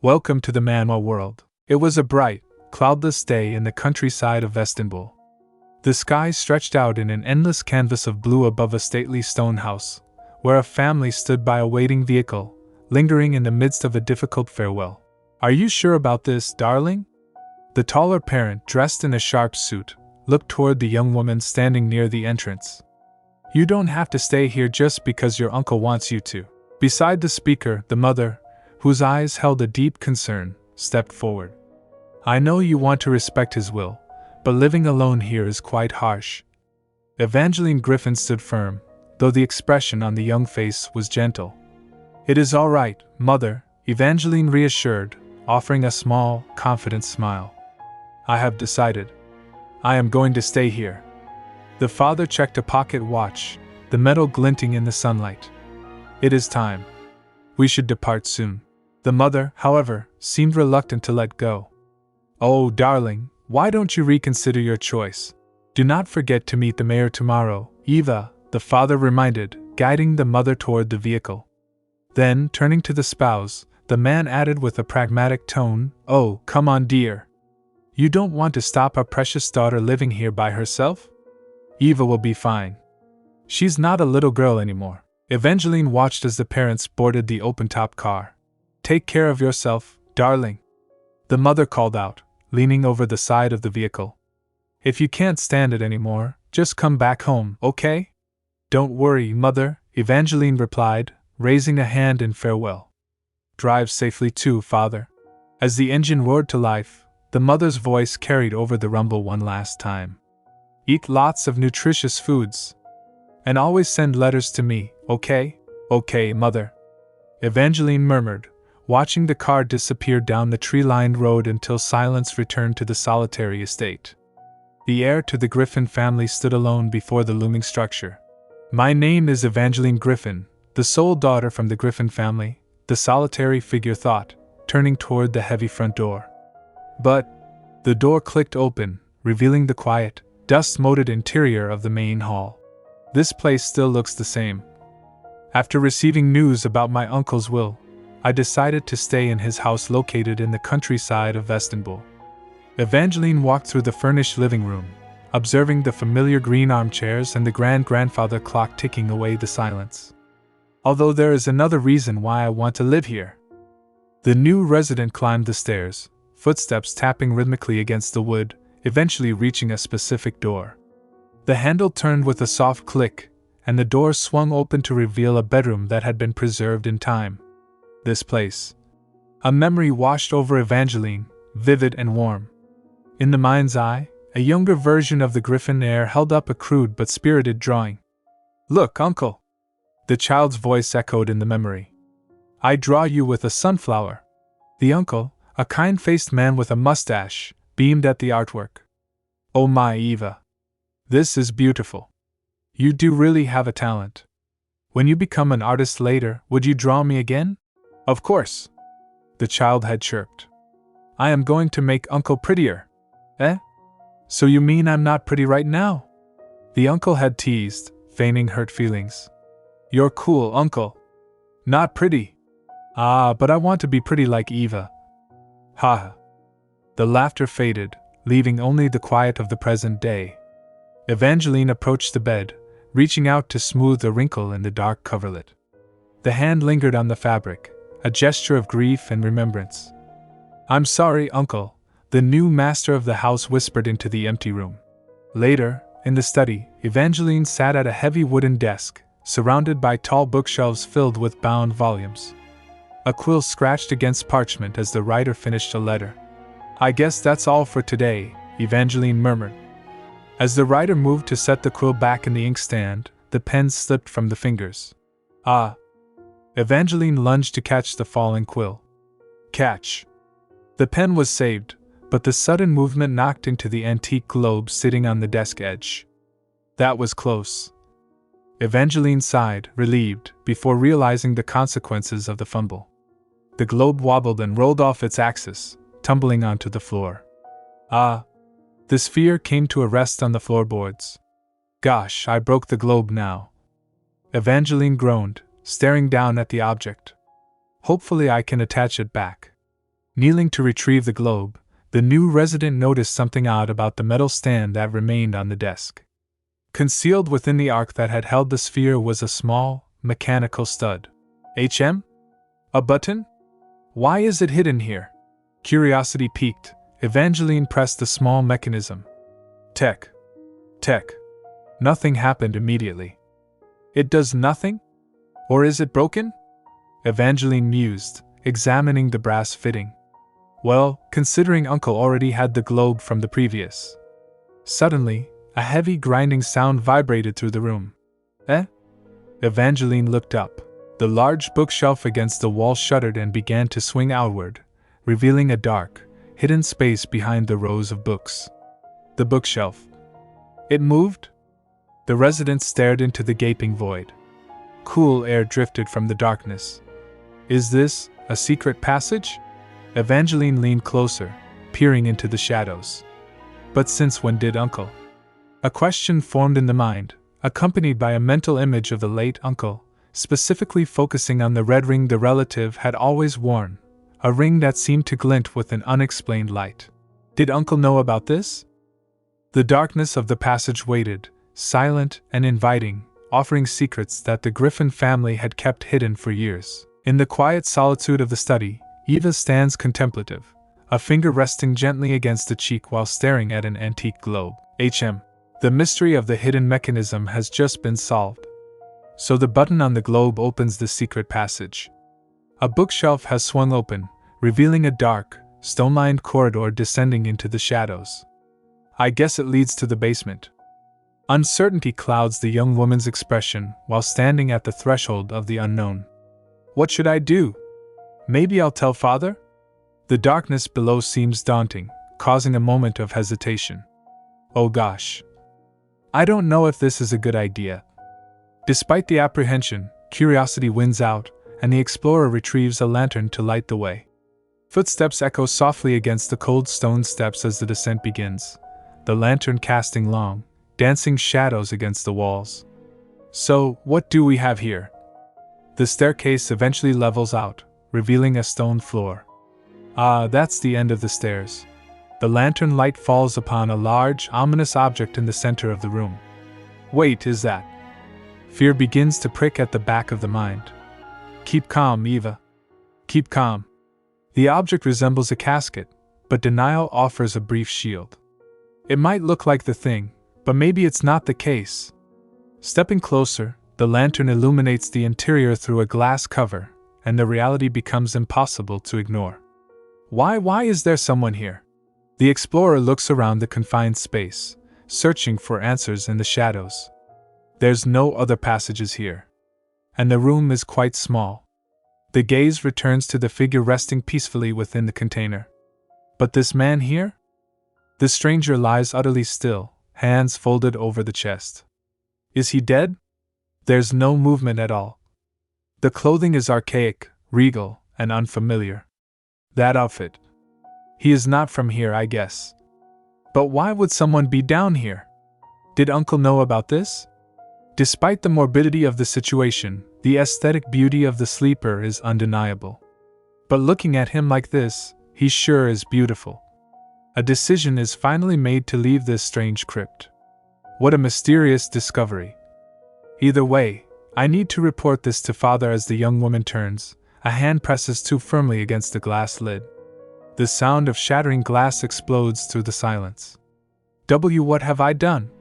Welcome to the Manhwa world. It was a bright, cloudless day in the countryside of Istanbul. The sky stretched out in an endless canvas of blue above a stately stone house, where a family stood by a waiting vehicle, lingering in the midst of a difficult farewell. "Are you sure about this, darling?" The taller parent, dressed in a sharp suit, looked toward the young woman standing near the entrance. "You don't have to stay here just because your uncle wants you to." Beside the speaker, the mother, whose eyes held a deep concern, stepped forward. "I know you want to respect his will, but living alone here is quite harsh." Evangeline Griffon stood firm, though the expression on the young face was gentle. "It is all right, mother," Evangeline reassured, offering a small, confident smile. "I have decided. I am going to stay here." The father checked a pocket watch, the metal glinting in the sunlight. "It is time. We should depart soon." The mother, however, seemed reluctant to let go. "Oh, darling, why don't you reconsider your choice? Do not forget to meet the mayor tomorrow, Eva," the father reminded, guiding the mother toward the vehicle. Then, turning to the spouse, the man added with a pragmatic tone, "Oh, come on, dear. You don't want to stop our precious daughter living here by herself? Eva will be fine. She's not a little girl anymore." Evangeline watched as the parents boarded the open-top car. "Take care of yourself, darling," the mother called out, leaning over the side of the vehicle. "If you can't stand it anymore, just come back home, okay?" "Don't worry, mother," Evangeline replied, raising a hand in farewell. "Drive safely too, father." As the engine roared to life, the mother's voice carried over the rumble one last time. "Eat lots of nutritious foods. And always send letters to me, okay?" "Okay, mother," Evangeline murmured, watching the car disappear down the tree-lined road until silence returned to the solitary estate. The heir to the Griffon family stood alone before the looming structure. "My name is Evangeline Griffon, the sole daughter from the Griffon family," the solitary figure thought, turning toward the heavy front door. But the door clicked open, revealing the quiet, dust-moted interior of the main hall. "This place still looks the same. After receiving news about my uncle's will, I decided to stay in his house located in the countryside of Istanbul." Evangeline walked through the furnished living room, observing the familiar green armchairs and the grand-grandfather clock ticking away the silence. "Although there is another reason why I want to live here." The new resident climbed the stairs, footsteps tapping rhythmically against the wood, eventually reaching a specific door. The handle turned with a soft click, and the door swung open to reveal a bedroom that had been preserved in time. This place. A memory washed over Evangeline, vivid and warm. In the mind's eye, a younger version of the Griffon heir held up a crude but spirited drawing. "Look, uncle!" The child's voice echoed in the memory. "I draw you with a sunflower." The uncle, a kind-faced man with a mustache, beamed at the artwork. "Oh my, Eva! This is beautiful. You do really have a talent. When you become an artist later, would you draw me again?" "Of course," the child had chirped. "I am going to make Uncle prettier." "Eh? So you mean I'm not pretty right now?" the uncle had teased, feigning hurt feelings. "You're cool, uncle. Not pretty." "Ah, but I want to be pretty like Eva." "Ha ha." The laughter faded, leaving only the quiet of the present day. Evangeline approached the bed, reaching out to smooth a wrinkle in the dark coverlet. The hand lingered on the fabric, a gesture of grief and remembrance. "I'm sorry, uncle," the new master of the house whispered into the empty room. Later, in the study, Evangeline sat at a heavy wooden desk, surrounded by tall bookshelves filled with bound volumes. A quill scratched against parchment as the writer finished a letter. "I guess that's all for today," Evangeline murmured. As the writer moved to set the quill back in the inkstand, the pen slipped from the fingers. "Ah!" Evangeline lunged to catch the falling quill. Catch! The pen was saved, but the sudden movement knocked into the antique globe sitting on the desk edge. That was close. Evangeline sighed, relieved, before realizing the consequences of the fumble. The globe wobbled and rolled off its axis, tumbling onto the floor. "Ah!" The sphere came to a rest on the floorboards. "Gosh, I broke the globe now." Evangeline groaned, staring down at the object. "Hopefully I can attach it back." Kneeling to retrieve the globe, the new resident noticed something odd about the metal stand that remained on the desk. Concealed within the arc that had held the sphere was a small, mechanical stud. HM? A button? Why is it hidden here? Curiosity piqued, Evangeline pressed the small mechanism. Tech. Nothing happened immediately. It does nothing? Or is it broken? Evangeline mused, examining the brass fitting. Well, considering Uncle already had the globe from the previous. Suddenly, a heavy grinding sound vibrated through the room. Eh? Evangeline looked up. The large bookshelf against the wall shuddered and began to swing outward, revealing a dark, hidden space behind the rows of books. The bookshelf. It moved? The resident stared into the gaping void. Cool air drifted from the darkness. Is this a secret passage? Evangeline leaned closer, peering into the shadows. But since when did Uncle? A question formed in the mind, accompanied by a mental image of the late uncle, specifically focusing on the red ring the relative had always worn, a ring that seemed to glint with an unexplained light. Did Uncle know about this? The darkness of the passage waited, silent and inviting, offering secrets that the Griffon family had kept hidden for years. In the quiet solitude of the study, Eva stands contemplative, a finger resting gently against the cheek while staring at an antique globe. The mystery of the hidden mechanism has just been solved. So the button on the globe opens the secret passage. A bookshelf has swung open, revealing a dark, stone-lined corridor descending into the shadows. I guess it leads to the basement. Uncertainty clouds the young woman's expression while standing at the threshold of the unknown. What should I do? Maybe I'll tell Father? The darkness below seems daunting, causing a moment of hesitation. Oh gosh. I don't know if this is a good idea. Despite the apprehension, curiosity wins out, and the explorer retrieves a lantern to light the way. Footsteps echo softly against the cold stone steps as the descent begins, the lantern casting long, dancing shadows against the walls. So, what do we have here? The staircase eventually levels out, revealing a stone floor. Ah, that's the end of the stairs. The lantern light falls upon a large, ominous object in the center of the room. Wait, is that? Fear begins to prick at the back of the mind. Keep calm, Eva. Keep calm. The object resembles a casket, but denial offers a brief shield. It might look like the thing, but maybe it's not the case. Stepping closer, the lantern illuminates the interior through a glass cover, and the reality becomes impossible to ignore. Why is there someone here? The explorer looks around the confined space, searching for answers in the shadows. There's no other passages here. And the room is quite small. The gaze returns to the figure resting peacefully within the container. But this man here? The stranger lies utterly still, hands folded over the chest. Is he dead? There's no movement at all. The clothing is archaic, regal, and unfamiliar. That outfit. He is not from here, I guess. But why would someone be down here? Did Uncle know about this? Despite the morbidity of the situation, the aesthetic beauty of the sleeper is undeniable. But looking at him like this, he sure is beautiful. A decision is finally made to leave this strange crypt. What a mysterious discovery. Either way, I need to report this to Father. As the young woman turns, a hand presses too firmly against the glass lid. The sound of shattering glass explodes through the silence. What have I done?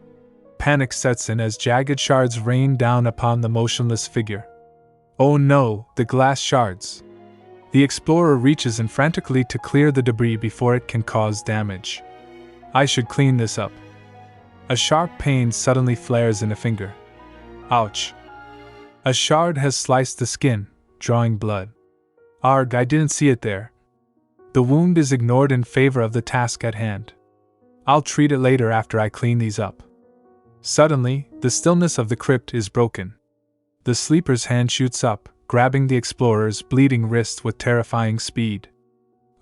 Panic sets in as jagged shards rain down upon the motionless figure. Oh no, the glass shards. The explorer reaches in frantically to clear the debris before it can cause damage. I should clean this up. A sharp pain suddenly flares in a finger. Ouch. A shard has sliced the skin, drawing blood. Arg, I didn't see it there. The wound is ignored in favor of the task at hand. I'll treat it later after I clean these up. Suddenly, the stillness of the crypt is broken. The sleeper's hand shoots up, grabbing the explorer's bleeding wrist with terrifying speed.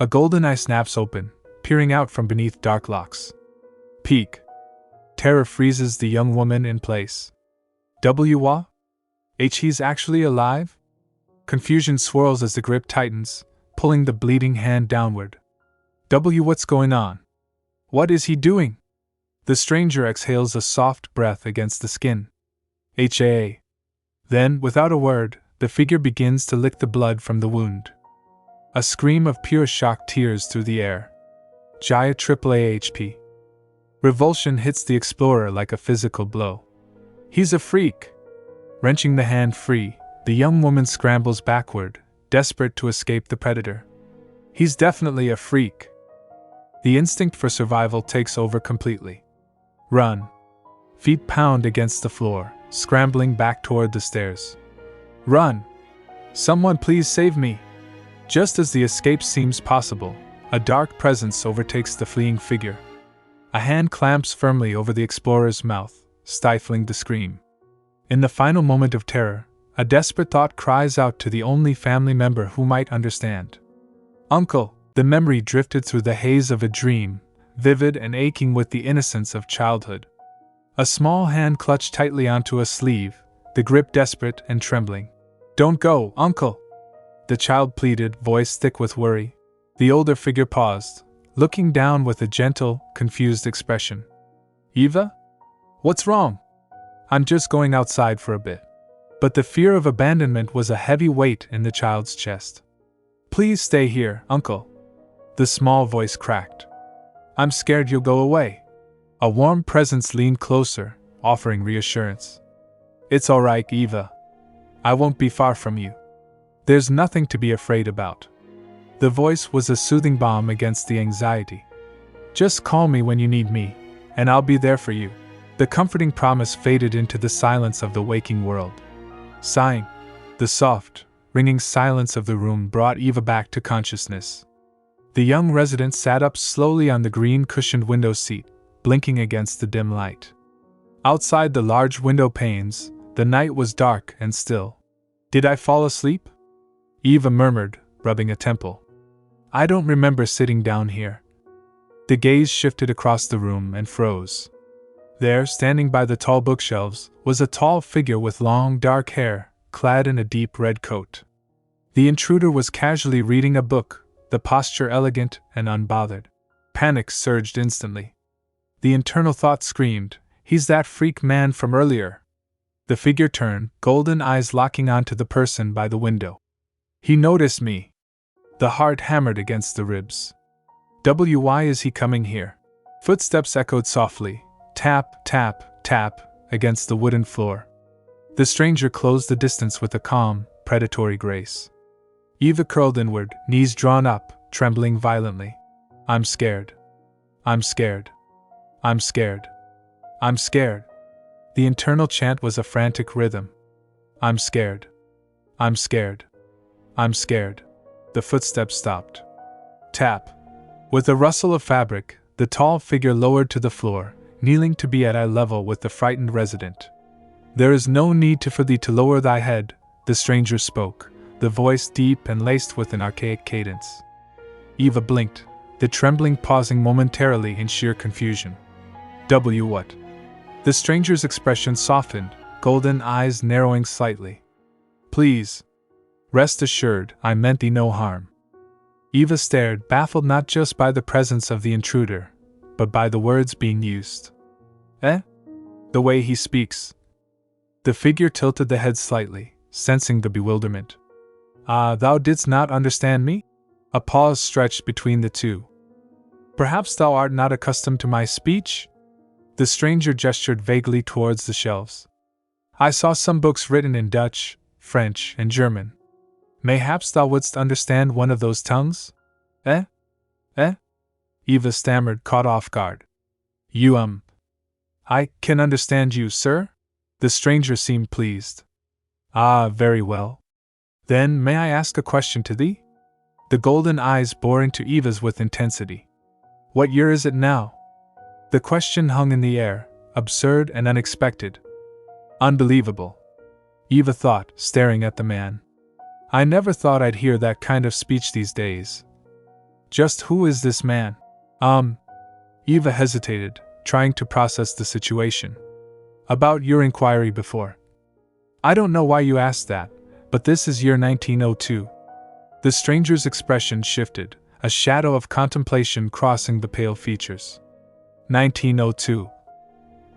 A golden eye snaps open, peering out from beneath dark locks. Peek. Terror freezes the young woman in place. He's actually alive? Confusion swirls as the grip tightens, pulling the bleeding hand downward. What's going on? What is he doing? The stranger exhales a soft breath against the skin. HAA. Then, without a word, the figure begins to lick the blood from the wound. A scream of pure shock tears through the air. Jaya AAA HP. Revulsion hits the explorer like a physical blow. He's a freak! Wrenching the hand free, the young woman scrambles backward, desperate to escape the predator. He's definitely a freak. The instinct for survival takes over completely. Run. Feet pound against the floor, scrambling back toward the stairs. Run! Someone please save me! Just as the escape seems possible, a dark presence overtakes the fleeing figure. A hand clamps firmly over the explorer's mouth, stifling the scream. In the final moment of terror, a desperate thought cries out to the only family member who might understand. Uncle! The memory drifted through the haze of a dream, vivid and aching with the innocence of childhood. A small hand clutched tightly onto a sleeve, the grip desperate and trembling. Don't go, Uncle! The child pleaded, voice thick with worry. The older figure paused, looking down with a gentle, confused expression. Eva? What's wrong? I'm just going outside for a bit. But the fear of abandonment was a heavy weight in the child's chest. Please stay here, Uncle. The small voice cracked. I'm scared you'll go away. A warm presence leaned closer, offering reassurance. It's all right, Eva. I won't be far from you. There's nothing to be afraid about. The voice was a soothing balm against the anxiety. Just call me when you need me, and I'll be there for you. The comforting promise faded into the silence of the waking world. Sighing, the soft, ringing silence of the room brought Eva back to consciousness. The young resident sat up slowly on the green-cushioned window seat, blinking against the dim light. Outside the large window panes, the night was dark and still. Did I fall asleep? Eva murmured, rubbing a temple. I don't remember sitting down here. The gaze shifted across the room and froze. There, standing by the tall bookshelves, was a tall figure with long, dark hair, clad in a deep red coat. The intruder was casually reading a book, the posture elegant and unbothered. Panic surged instantly. The internal thought screamed, he's that freak man from earlier. The figure turned, golden eyes locking onto the person by the window. He noticed me. The heart hammered against the ribs. Why is he coming here? Footsteps echoed softly, tap, tap, tap, against the wooden floor. The stranger closed the distance with a calm, predatory grace. Eva curled inward, knees drawn up, trembling violently. I'm scared. I'm scared. I'm scared. I'm scared. The internal chant was a frantic rhythm. I'm scared. I'm scared. I'm scared. The footsteps stopped. Tap. With a rustle of fabric, the tall figure lowered to the floor, kneeling to be at eye level with the frightened resident. There is no need for thee to lower thy head, the stranger spoke, the voice deep and laced with an archaic cadence. Eva blinked, the trembling pausing momentarily in sheer confusion. What? The stranger's expression softened, golden eyes narrowing slightly. Please. Rest assured, I meant thee no harm. Eva stared, baffled not just by the presence of the intruder, but by the words being used. The way he speaks. The figure tilted the head slightly, sensing the bewilderment. Thou didst not understand me? A pause stretched between the two. Perhaps thou art not accustomed to my speech? The stranger gestured vaguely towards the shelves. I saw some books written in Dutch, French, and German. Mayhaps thou wouldst understand one of those tongues? Eva stammered, caught off guard. You, I can understand you, sir? The stranger seemed pleased. Very well. Then may I ask a question to thee? The golden eyes bore into Eva's with intensity. What year is it now? The question hung in the air, absurd and unexpected. Unbelievable. Eva thought, staring at the man. I never thought I'd hear that kind of speech these days. Just who is this man? Eva hesitated, trying to process the situation. About your inquiry before. I don't know why you asked that, but this is year 1902. The stranger's expression shifted, a shadow of contemplation crossing the pale features. 1902.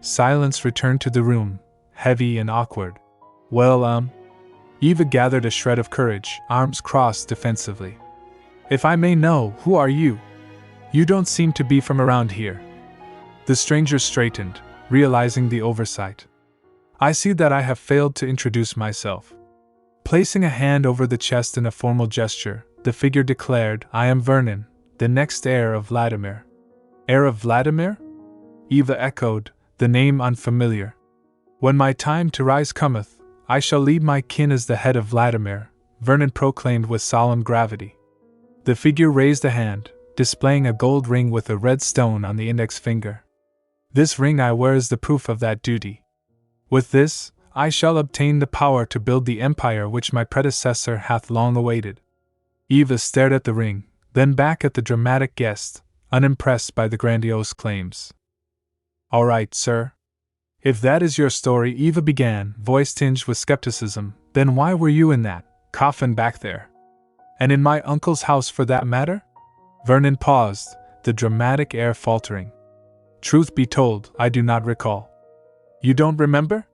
Silence returned to the room, heavy and awkward. Well, Eva gathered a shred of courage, arms crossed defensively. If I may know, who are you? You don't seem to be from around here. The stranger straightened, realizing the oversight. I see that I have failed to introduce myself. Placing a hand over the chest in a formal gesture, the figure declared, I am Vernon, the next heir of Vladimir. Heir of Vladimir? Eva echoed, the name unfamiliar. When my time to rise cometh, I shall lead my kin as the head of Vladimir, Vernon proclaimed with solemn gravity. The figure raised a hand, displaying a gold ring with a red stone on the index finger. This ring I wear is the proof of that duty. With this, I shall obtain the power to build the empire which my predecessor hath long awaited. Eva stared at the ring, then back at the dramatic guest, unimpressed by the grandiose claims. All right, sir. If that is your story, Eva began, voice tinged with skepticism, then why were you in that coffin back there? And in my uncle's house for that matter? Vernon paused, the dramatic air faltering. Truth be told, I do not recall. You don't remember?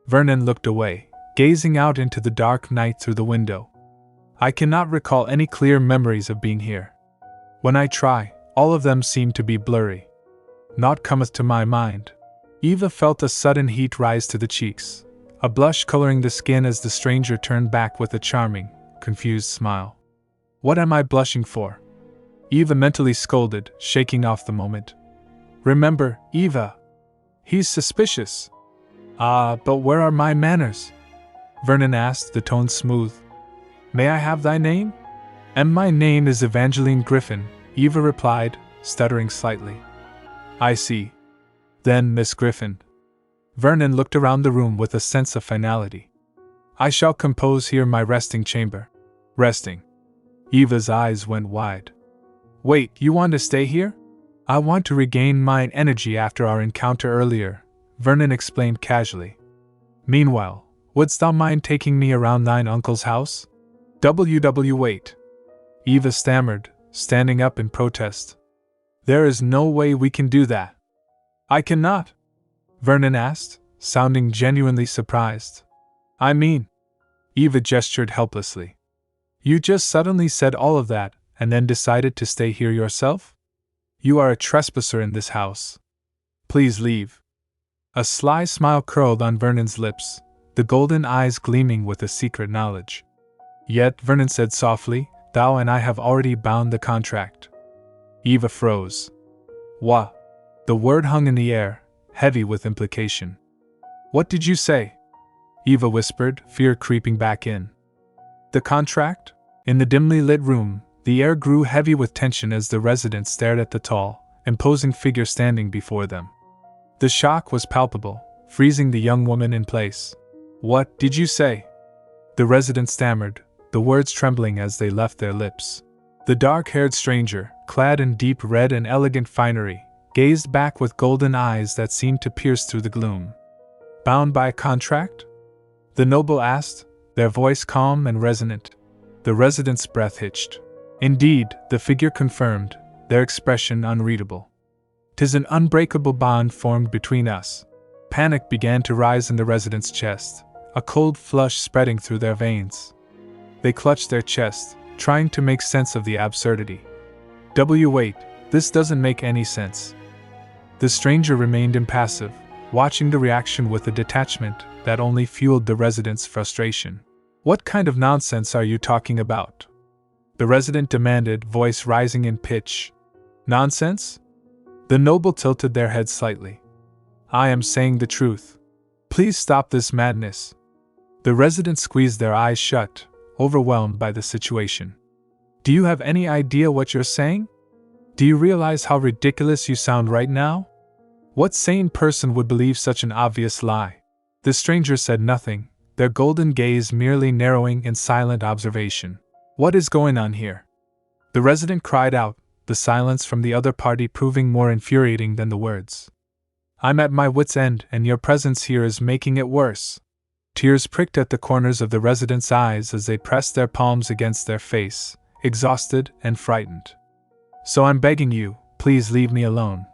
Vernon looked away, gazing out into the dark night through the window. I cannot recall any clear memories of being here. When I try, all of them seem to be blurry. Naught cometh to my mind. Eva felt a sudden heat rise to the cheeks, a blush coloring the skin as the stranger turned back with a charming, confused smile. What am I blushing for? Eva mentally scolded, shaking off the moment. Remember, Eva. He's suspicious. But where are my manners? Vernon asked, the tone smooth. May I have thy name? And my name is Evangeline Griffon, Eva replied, stuttering slightly. I see. Then, Miss Griffon. Vernon looked around the room with a sense of finality. I shall compose here my resting chamber. Resting. Eva's eyes went wide. Wait, you want to stay here? I want to regain mine energy after our encounter earlier, Vernon explained casually. Meanwhile, wouldst thou mind taking me around thine uncle's house? Wait. Eva stammered, standing up in protest. There is no way we can do that. I cannot? Vernon asked, sounding genuinely surprised. I mean, Eva gestured helplessly. You just suddenly said all of that, and then decided to stay here yourself? You are a trespasser in this house. Please leave. A sly smile curled on Vernon's lips, the golden eyes gleaming with a secret knowledge. Yet, Vernon said softly, thou and I have already bound the contract. Eva froze. What? The word hung in the air, heavy with implication. What did you say? Eva whispered, fear creeping back in. The contract? In the dimly lit room, the air grew heavy with tension as the residents stared at the tall, imposing figure standing before them. The shock was palpable, freezing the young woman in place. What did you say? The resident stammered, the words trembling as they left their lips. The dark-haired stranger, clad in deep red and elegant finery, gazed back with golden eyes that seemed to pierce through the gloom. Bound by a contract? The noble asked, their voice calm and resonant. The resident's breath hitched. Indeed, the figure confirmed, their expression unreadable. 'Tis an unbreakable bond formed between us. Panic began to rise in the resident's chest, a cold flush spreading through their veins. They clutched their chest, trying to make sense of the absurdity. Wait, this doesn't make any sense. The stranger remained impassive, watching the reaction with a detachment that only fueled the resident's frustration. What kind of nonsense are you talking about? The resident demanded, voice rising in pitch. Nonsense? The noble tilted their head slightly. I am saying the truth. Please stop this madness. The resident squeezed their eyes shut, overwhelmed by the situation. Do you have any idea what you're saying? Do you realize how ridiculous you sound right now? What sane person would believe such an obvious lie? The stranger said nothing, their golden gaze merely narrowing in silent observation. What is going on here? The resident cried out, the silence from the other party proving more infuriating than the words. I'm at my wit's end, and your presence here is making it worse. Tears pricked at the corners of the residents' eyes as they pressed their palms against their face, exhausted and frightened. So I'm begging you, please leave me alone.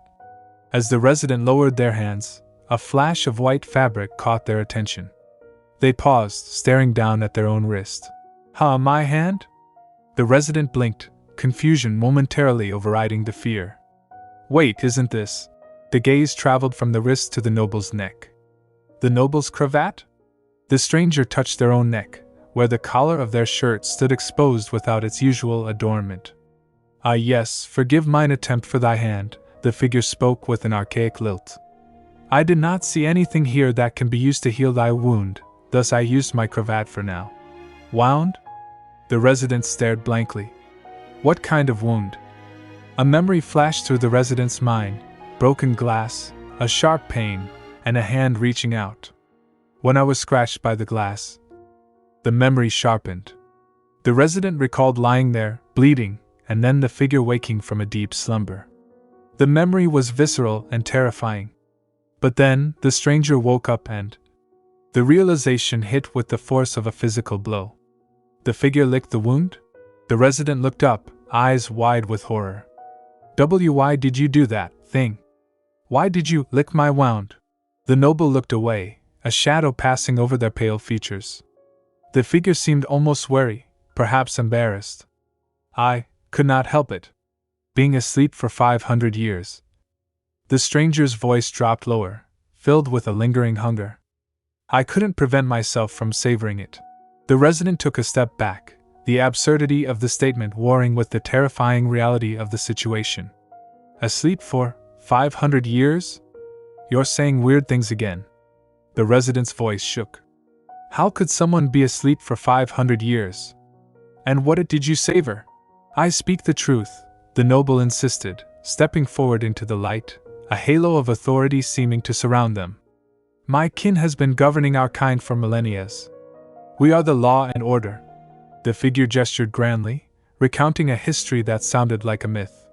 As the resident lowered their hands, a flash of white fabric caught their attention. They paused, staring down at their own wrist. Huh, my hand? The resident blinked, confusion momentarily overriding the fear. Wait, isn't this? The gaze traveled from the wrist to the noble's neck. The noble's cravat? The stranger touched their own neck, where the collar of their shirt stood exposed without its usual adornment. Ah yes, forgive mine attempt for thy hand, the figure spoke with an archaic lilt. I did not see anything here that can be used to heal thy wound, thus I used my cravat for now. Wound? The resident stared blankly. What kind of wound? A memory flashed through the resident's mind, broken glass, a sharp pain, and a hand reaching out. When I was scratched by the glass. The memory sharpened. The resident recalled lying there, bleeding, and then the figure waking from a deep slumber. The memory was visceral and terrifying. But then, the stranger woke up and the realization hit with the force of a physical blow. The figure licked the wound? The resident looked up, eyes wide with horror. Why did you do that thing? Why did you lick my wound? The noble looked away, a shadow passing over their pale features. The figure seemed almost wary, perhaps embarrassed. I could not help it. Being asleep for 500 years. The stranger's voice dropped lower, filled with a lingering hunger. I couldn't prevent myself from savoring it. The resident took a step back, the absurdity of the statement warring with the terrifying reality of the situation. Asleep for 500 years? You're saying weird things again. The resident's voice shook. How could someone be asleep for 500 years? And what did you savor? I speak the truth, the noble insisted, stepping forward into the light, a halo of authority seeming to surround them. My kin has been governing our kind for millennia. We are the law and order. The figure gestured grandly, recounting a history that sounded like a myth.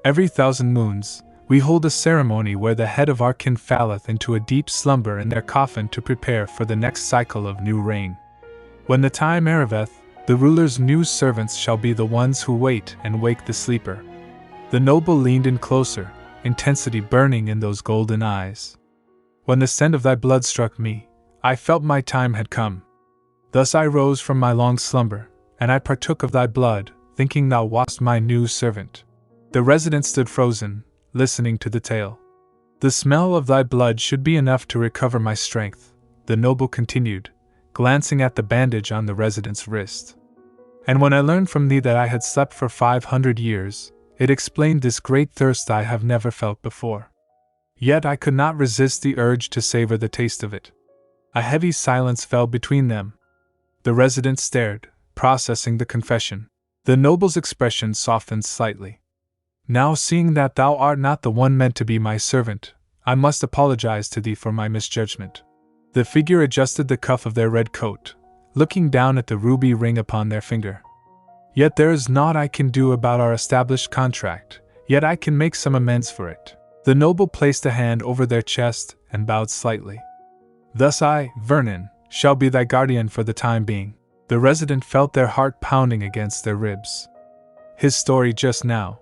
Every 1,000 moons, we hold a ceremony where the head of our kin falleth into a deep slumber in their coffin to prepare for the next cycle of new reign. When the time arriveth, the ruler's new servants shall be the ones who wait and wake the sleeper. The noble leaned in closer, intensity burning in those golden eyes. When the scent of thy blood struck me, I felt my time had come. Thus I rose from my long slumber, and I partook of thy blood, thinking thou wast my new servant. The resident stood frozen, listening to the tale. The smell of thy blood should be enough to recover my strength, the noble continued, glancing at the bandage on the resident's wrist. And when I learned from thee that I had slept for 500 years, it explained this great thirst I have never felt before. Yet I could not resist the urge to savor the taste of it. A heavy silence fell between them. The resident stared, processing the confession. The noble's expression softened slightly. Now, seeing that thou art not the one meant to be my servant, I must apologize to thee for my misjudgment. The figure adjusted the cuff of their red coat, looking down at the ruby ring upon their finger. Yet there is naught I can do about our established contract, yet I can make some amends for it. The noble placed a hand over their chest and bowed slightly. Thus I, Vernon, shall be thy guardian for the time being. The resident felt their heart pounding against their ribs. His story just now.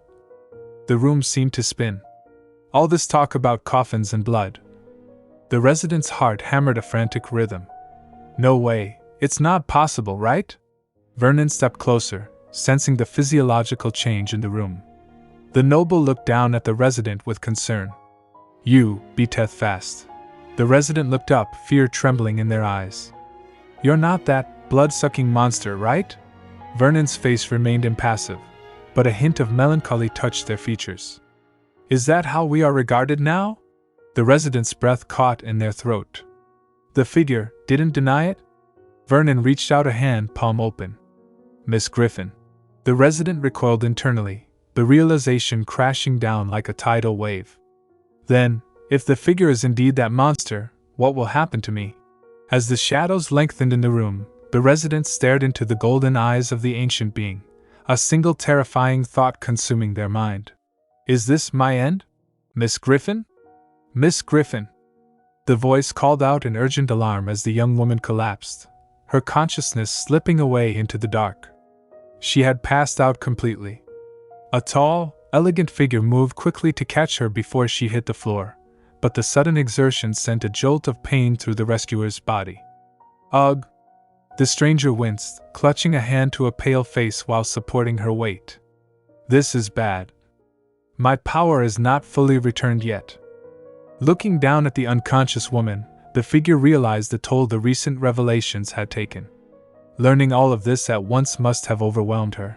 The room seemed to spin. All this talk about coffins and blood. The resident's heart hammered a frantic rhythm. No way, it's not possible, right? Vernon stepped closer, sensing the physiological change in the room. The noble looked down at the resident with concern. You, beateth fast. The resident looked up, fear trembling in their eyes. You're not that blood-sucking monster, right? Vernon's face remained impassive, but a hint of melancholy touched their features. Is that how we are regarded now? The resident's breath caught in their throat. The figure didn't deny it? Vernon reached out a hand, palm open. Miss Griffon. The resident recoiled internally, the realization crashing down like a tidal wave. Then, if the figure is indeed that monster, what will happen to me? As the shadows lengthened in the room, the resident stared into the golden eyes of the ancient being, a single terrifying thought consuming their mind. Is this my end? Miss Griffon? Miss Griffon! The voice called out in urgent alarm as the young woman collapsed, her consciousness slipping away into the dark. She had passed out completely. A tall, elegant figure moved quickly to catch her before she hit the floor, but the sudden exertion sent a jolt of pain through the rescuer's body. Ugh! The stranger winced, clutching a hand to a pale face while supporting her weight. This is bad. My power is not fully returned yet. Looking down at the unconscious woman, the figure realized the toll the recent revelations had taken. Learning all of this at once must have overwhelmed her.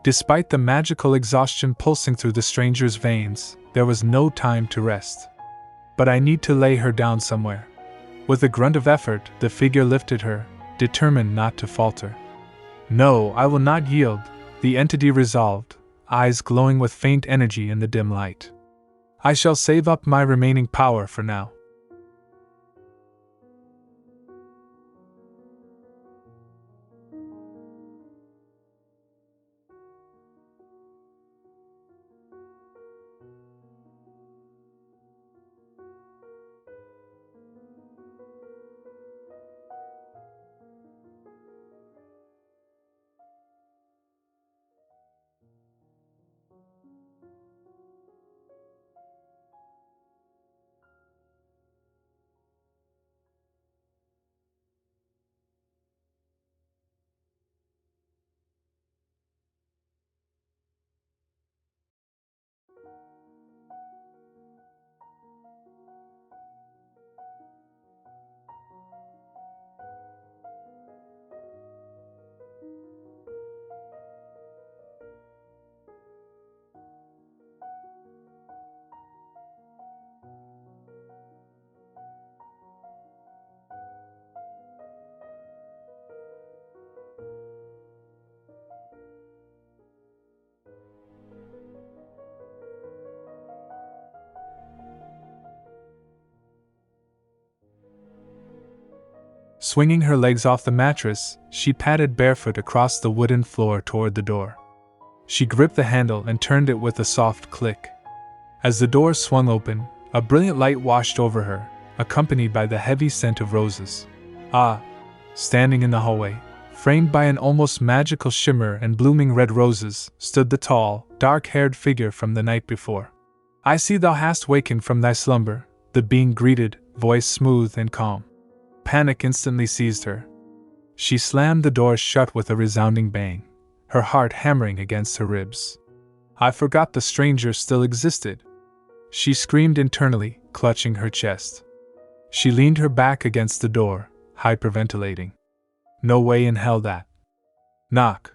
Despite the magical exhaustion pulsing through the stranger's veins, there was no time to rest. But I need to lay her down somewhere. With a grunt of effort, the figure lifted her, determined not to falter. No, I will not yield, the entity resolved, eyes glowing with faint energy in the dim light. I shall save up my remaining power for now. Swinging her legs off the mattress, she padded barefoot across the wooden floor toward the door. She gripped the handle and turned it with a soft click. As the door swung open, a brilliant light washed over her, accompanied by the heavy scent of roses. Ah! Standing in the hallway, framed by an almost magical shimmer and blooming red roses, stood the tall, dark-haired figure from the night before. I see thou hast wakened from thy slumber, the being greeted, voice smooth and calm. Panic instantly seized her. She slammed the door shut with a resounding bang, her heart hammering against her ribs. I forgot the stranger still existed. She screamed internally, clutching her chest. She leaned her back against the door, hyperventilating. No way in hell that. Knock.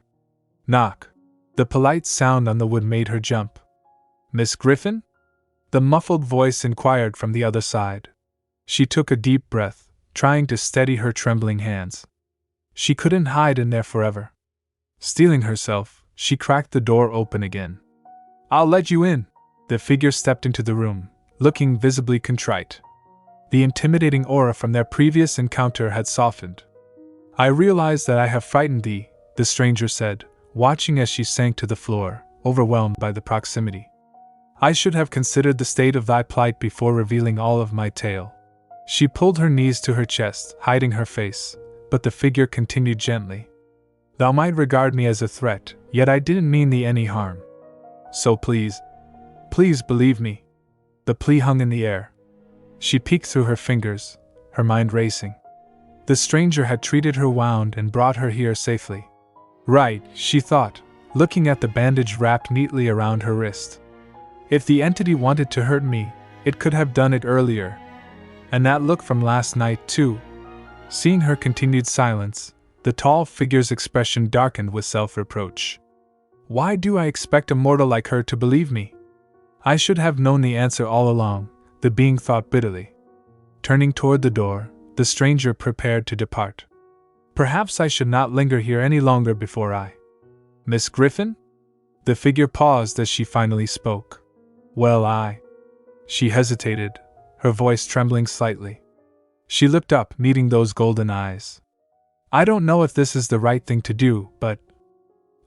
Knock. The polite sound on the wood made her jump. Miss Griffon? The muffled voice inquired from the other side. She took a deep breath, trying to steady her trembling hands. She couldn't hide in there forever. Steeling herself, she cracked the door open again. I'll let you in. The figure stepped into the room, looking visibly contrite. The intimidating aura from their previous encounter had softened. I realize that I have frightened thee, the stranger said, watching as she sank to the floor, overwhelmed by the proximity. I should have considered the state of thy plight before revealing all of my tale. She pulled her knees to her chest, hiding her face, but the figure continued gently. Thou might regard me as a threat, yet I didn't mean thee any harm. So please believe me. The plea hung in the air. She peeked through her fingers, her mind racing. The stranger had treated her wound and brought her here safely. Right, she thought, looking at the bandage wrapped neatly around her wrist. If the entity wanted to hurt me, it could have done it earlier. And that look from last night, too. Seeing her continued silence, the tall figure's expression darkened with self-reproach. Why do I expect a mortal like her to believe me? I should have known the answer all along, the being thought bitterly. Turning toward the door, the stranger prepared to depart. Perhaps I should not linger here any longer before I. Miss Griffon? The figure paused as she finally spoke. Well, She hesitated, her voice trembling slightly. She looked up, meeting those golden eyes. I don't know if this is the right thing to do, but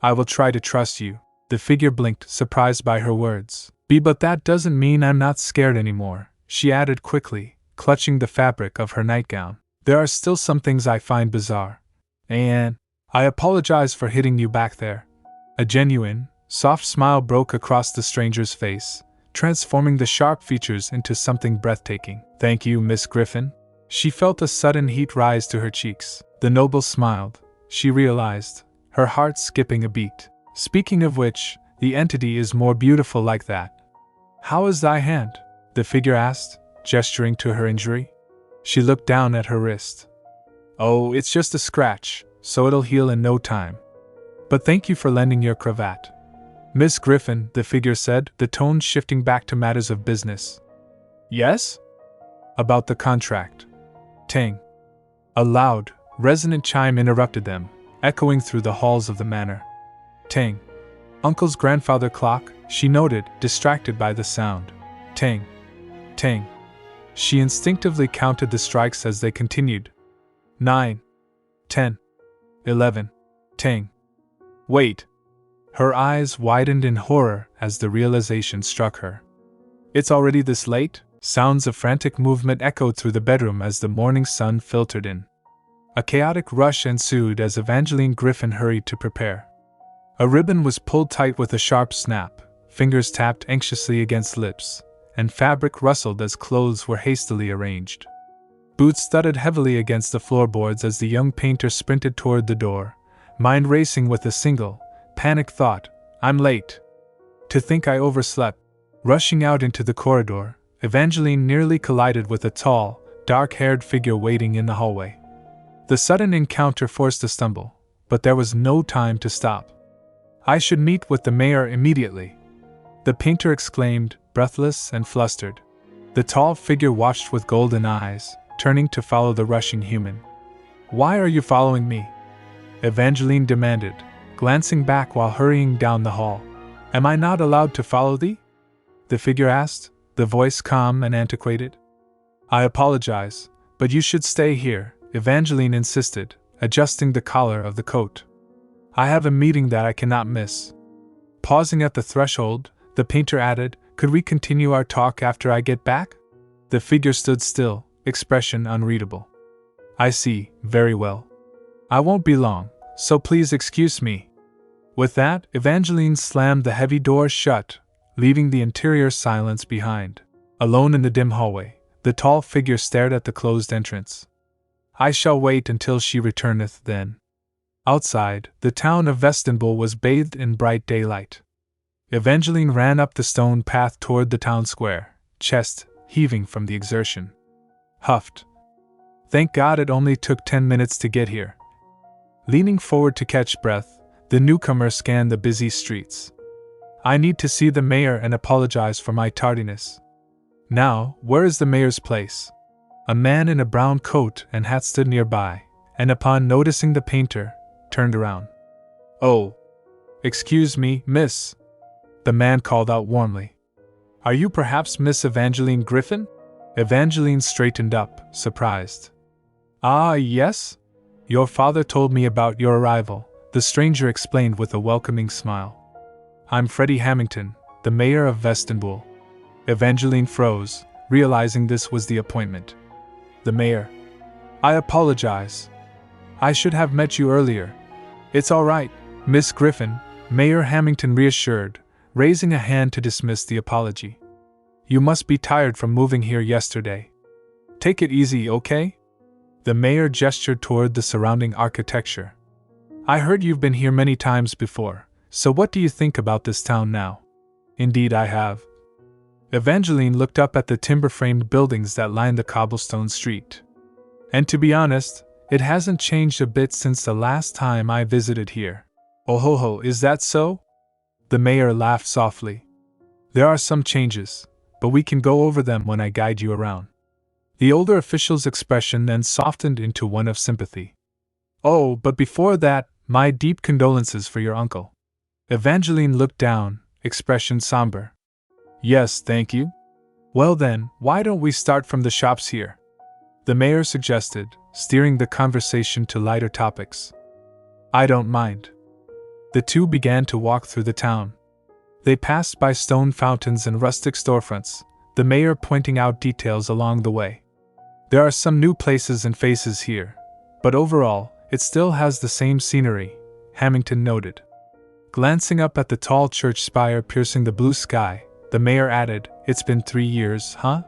I will try to trust you. The figure blinked, surprised by her words. But that doesn't mean I'm not scared anymore, she added quickly, clutching the fabric of her nightgown. There are still some things I find bizarre. And I apologize for hitting you back there. A genuine, soft smile broke across the stranger's face, transforming the sharp features into something breathtaking. Thank you, Miss Griffon. She felt a sudden heat rise to her cheeks. The noble smiled, she realized, her heart skipping a beat. Speaking of which, the entity is more beautiful like that. How is thy hand? The figure asked, gesturing to her injury. She looked down at her wrist. Oh, it's just a scratch, so it'll heal in no time. But thank you for lending your cravat. Miss Griffon, the figure said, the tone shifting back to matters of business. Yes? About the contract. Ting. A loud, resonant chime interrupted them, echoing through the halls of the manor. Ting. Uncle's grandfather clock, she noted, distracted by the sound. Ting. Ting. She instinctively counted the strikes as they continued. 9. 10. 11. Ting. Wait. Her eyes widened in horror as the realization struck her. It's already this late? Sounds of frantic movement echoed through the bedroom as the morning sun filtered in. A chaotic rush ensued as Evangeline Griffon hurried to prepare. A ribbon was pulled tight with a sharp snap, fingers tapped anxiously against lips, and fabric rustled as clothes were hastily arranged. Boots thudded heavily against the floorboards as the young painter sprinted toward the door, mind racing with a single, panicked thought, I'm late. To think I overslept. Rushing out into the corridor, Evangeline nearly collided with a tall, dark-haired figure waiting in the hallway. The sudden encounter forced a stumble, but there was no time to stop. I should meet with the mayor immediately, the painter exclaimed, breathless and flustered. The tall figure watched with golden eyes, turning to follow the rushing human. Why are you following me? Evangeline demanded, glancing back while hurrying down the hall. Am I not allowed to follow thee? The figure asked, the voice calm and antiquated. I apologize, but you should stay here, Evangeline insisted, adjusting the collar of the coat. I have a meeting that I cannot miss. Pausing at the threshold, the painter added, could we continue our talk after I get back? The figure stood still, expression unreadable. I see, very well. I won't be long, so please excuse me. With that, Evangeline slammed the heavy door shut, leaving the interior silence behind. Alone in the dim hallway, the tall figure stared at the closed entrance. I shall wait until she returneth then. Outside, the town of Vestenbull was bathed in bright daylight. Evangeline ran up the stone path toward the town square, chest heaving from the exertion. Huffed. Thank God it only took 10 minutes to get here. Leaning forward to catch breath, the newcomer scanned the busy streets. I need to see the mayor and apologize for my tardiness. Now, where is the mayor's place? A man in a brown coat and hat stood nearby, and upon noticing the painter, turned around. Oh, excuse me, miss, the man called out warmly. Are you perhaps Miss Evangeline Griffon? Evangeline straightened up, surprised. Ah, yes? Your father told me about your arrival, the stranger explained with a welcoming smile. I'm Freddie Hamilton, the mayor of Vestenbull. Evangeline froze, realizing this was the appointment. The mayor. I apologize. I should have met you earlier. It's all right, Miss Griffon, Mayor Hamilton reassured, raising a hand to dismiss the apology. You must be tired from moving here yesterday. Take it easy, okay? The mayor gestured toward the surrounding architecture. I heard you've been here many times before, so what do you think about this town now? Indeed I have. Evangeline looked up at the timber-framed buildings that lined the cobblestone street. And to be honest, it hasn't changed a bit since the last time I visited here. Oh ho ho, is that so? The mayor laughed softly. There are some changes, but we can go over them when I guide you around. The older official's expression then softened into one of sympathy. Oh, but before that, my deep condolences for your uncle. Evangeline looked down, expression somber. Yes, thank you. Well then, why don't we start from the shops here? The mayor suggested, steering the conversation to lighter topics. I don't mind. The two began to walk through the town. They passed by stone fountains and rustic storefronts, the mayor pointing out details along the way. There are some new places and faces here, but overall, it still has the same scenery, Hamilton noted. Glancing up at the tall church spire piercing the blue sky, the mayor added, "It's been 3 years, huh?"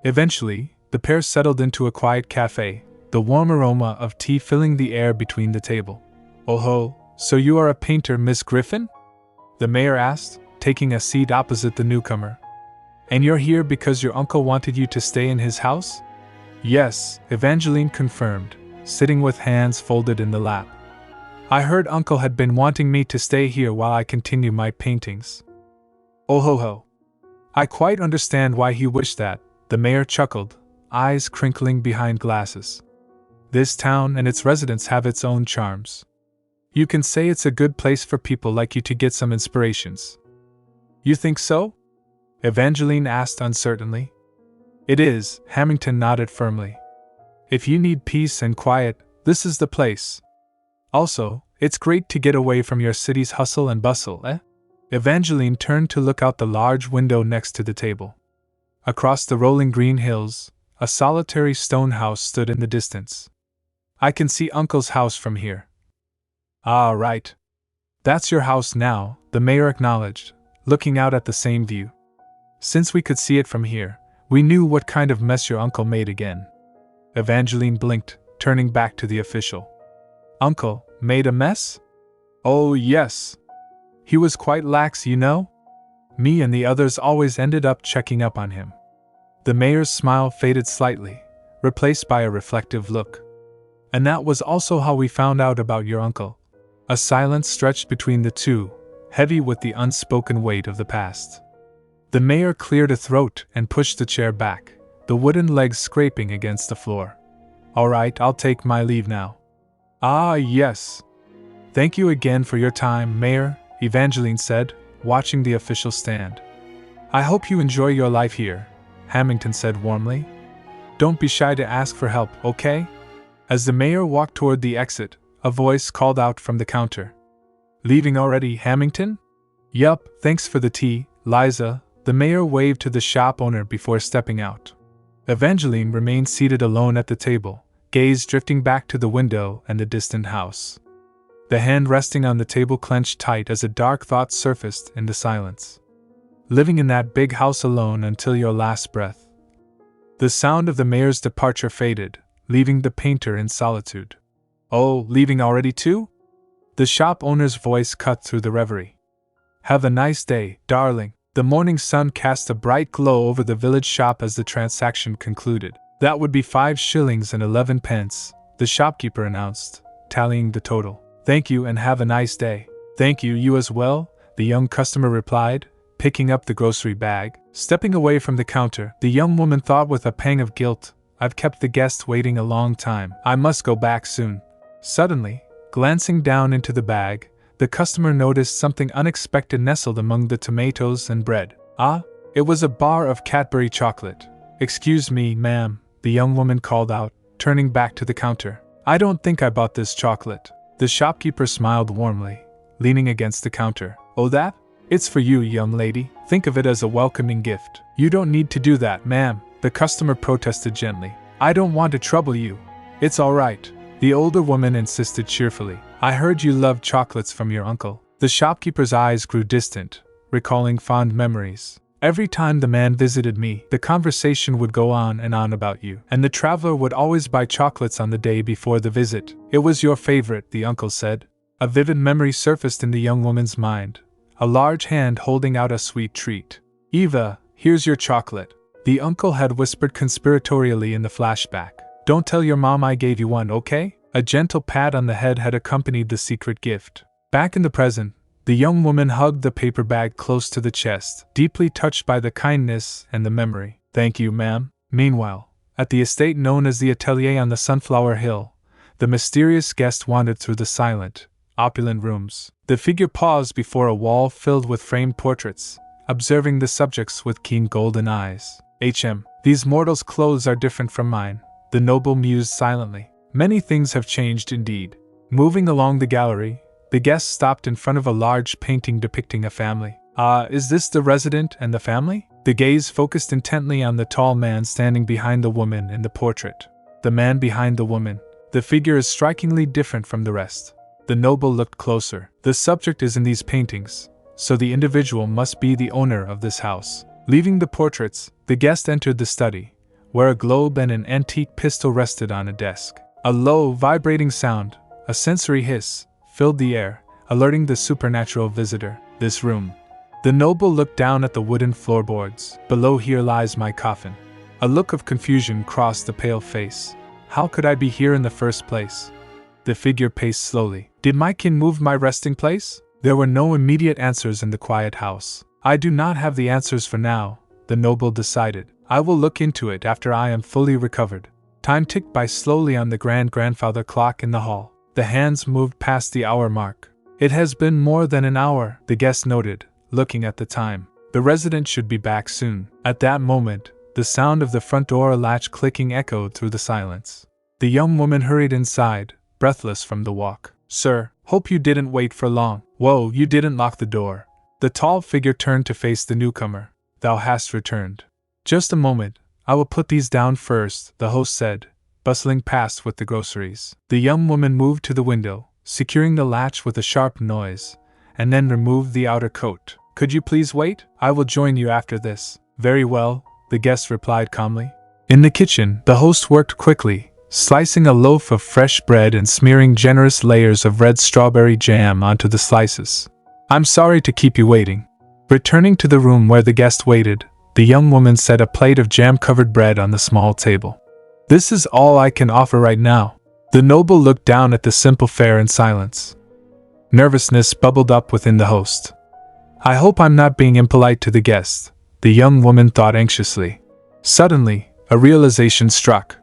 Eventually, the pair settled into a quiet cafe, the warm aroma of tea filling the air between the table. "Oh ho, so you are a painter, Miss Griffon?" the mayor asked, taking a seat opposite the newcomer. "And you're here because your uncle wanted you to stay in his house?" "Yes," Evangeline confirmed, sitting with hands folded in the lap. "I heard Uncle had been wanting me to stay here while I continue my paintings." "Oh ho ho. I quite understand why he wished that," the mayor chuckled, eyes crinkling behind glasses. "This town and its residents have its own charms. You can say it's a good place for people like you to get some inspirations." "You think so?" Evangeline asked uncertainly. "It is," Hamilton nodded firmly. "If you need peace and quiet, this is the place. Also, it's great to get away from your city's hustle and bustle, eh?" Evangeline turned to look out the large window next to the table. Across the rolling green hills, a solitary stone house stood in the distance. "I can see Uncle's house from here." "Ah, right. That's your house now," the mayor acknowledged, looking out at the same view. "Since we could see it from here, we knew what kind of mess your uncle made again." Evangeline blinked, turning back to the official. "Uncle made a mess?" "Oh, yes. He was quite lax, you know. Me and the others always ended up checking up on him." The mayor's smile faded slightly, replaced by a reflective look. "And that was also how we found out about your uncle." A silence stretched between the two, heavy with the unspoken weight of the past. The mayor cleared a throat and pushed the chair back, the wooden legs scraping against the floor. "All right, I'll take my leave now." "Ah, yes. Thank you again for your time, Mayor," Evangeline said, watching the official stand. "I hope you enjoy your life here," Hamilton said warmly. "Don't be shy to ask for help, okay?" As the mayor walked toward the exit, a voice called out from the counter. "Leaving already, Hamilton?" "Yup, thanks for the tea, Liza," the mayor waved to the shop owner before stepping out. Evangeline remained seated alone at the table, gaze drifting back to the window and the distant house. The hand resting on the table clenched tight as a dark thought surfaced in the silence. Living in that big house alone until your last breath. The sound of the mayor's departure faded, leaving the painter in solitude. "Oh, leaving already too?" The shop owner's voice cut through the reverie. "Have a nice day, darling." The morning sun cast a bright glow over the village shop as the transaction concluded. "That would be 5 shillings and 11 pence, the shopkeeper announced, tallying the total. "Thank you and have a nice day." "Thank you, you as well," the young customer replied, picking up the grocery bag. Stepping away from the counter, the young woman thought with a pang of guilt, "I've kept the guest waiting a long time. I must go back soon." Suddenly, glancing down into the bag, the customer noticed something unexpected nestled among the tomatoes and bread. Ah, it was a bar of Cadbury chocolate. "Excuse me, ma'am," the young woman called out, turning back to the counter. "I don't think I bought this chocolate." The shopkeeper smiled warmly, leaning against the counter. "Oh, that? It's for you, young lady. Think of it as a welcoming gift." "You don't need to do that, ma'am," the customer protested gently. "I don't want to trouble you." "It's all right," the older woman insisted cheerfully. "I heard you loved chocolates from your uncle." The shopkeeper's eyes grew distant, recalling fond memories. "Every time the man visited me, the conversation would go on and on about you, and the traveler would always buy chocolates on the day before the visit. It was your favorite," the uncle said. A vivid memory surfaced in the young woman's mind, a large hand holding out a sweet treat. "Eva, here's your chocolate," the uncle had whispered conspiratorially in the flashback. "Don't tell your mom I gave you one, okay?" A gentle pat on the head had accompanied the secret gift. Back in the present, the young woman hugged the paper bag close to the chest, deeply touched by the kindness and the memory. "Thank you, ma'am." Meanwhile, at the estate known as the Atelier on the Sunflower Hill, the mysterious guest wandered through the silent, opulent rooms. The figure paused before a wall filled with framed portraits, observing the subjects with keen golden eyes. These mortals' clothes are different from mine," the noble mused silently. "Many things have changed indeed." Moving along the gallery, the guest stopped in front of a large painting depicting a family. "Ah, is this the resident and the family?" The gaze focused intently on the tall man standing behind the woman in the portrait. The man behind the woman. The figure is strikingly different from the rest. The noble looked closer. The subject is in these paintings, so the individual must be the owner of this house. Leaving the portraits, the guest entered the study, where a globe and an antique pistol rested on a desk. A low, vibrating sound, a sensory hiss, filled the air, alerting the supernatural visitor. This room. The noble looked down at the wooden floorboards. Below here lies my coffin. A look of confusion crossed the pale face. How could I be here in the first place? The figure paced slowly. Did my kin move my resting place? There were no immediate answers in the quiet house. I do not have the answers for now, the noble decided. I will look into it after I am fully recovered. Time ticked by slowly on the grandfather clock in the hall. The hands moved past the hour mark. It has been more than an hour, the guest noted, looking at the time. The resident should be back soon. At that moment, the sound of the front door latch clicking echoed through the silence. The young woman hurried inside, breathless from the walk. Sir, hope you didn't wait for long. Whoa, you didn't lock the door. The tall figure turned to face the newcomer. Thou hast returned. Just a moment, I will put these down first, the host said, bustling past with the groceries. The young woman moved to the window, securing the latch with a sharp noise, and then removed the outer coat. Could you please wait? I will join you after this. Very well, the guest replied calmly. In the kitchen, the host worked quickly, slicing a loaf of fresh bread and smearing generous layers of red strawberry jam onto the slices. I'm sorry to keep you waiting. Returning to the room where the guest waited, the young woman set a plate of jam-covered bread on the small table. This is all I can offer right now. The noble looked down at the simple fare in silence. Nervousness bubbled up within the host. I hope I'm not being impolite to the guest, the young woman thought anxiously. Suddenly, a realization struck.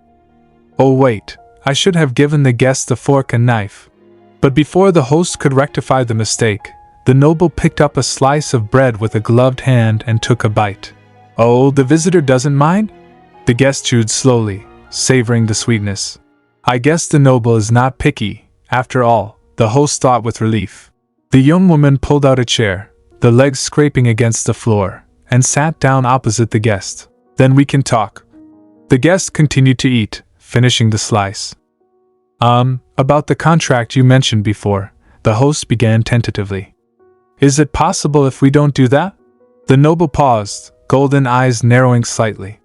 Oh wait, I should have given the guest a fork and knife. But before the host could rectify the mistake, the noble picked up a slice of bread with a gloved hand and took a bite. Oh, the visitor doesn't mind? The guest chewed slowly, savoring the sweetness. I guess the noble is not picky, after all, the host thought with relief. The young woman pulled out a chair, the legs scraping against the floor, and sat down opposite the guest. Then we can talk. The guest continued to eat, finishing the slice. About the contract you mentioned before, the host began tentatively. Is it possible if we don't do that? The noble paused, golden eyes narrowing slightly.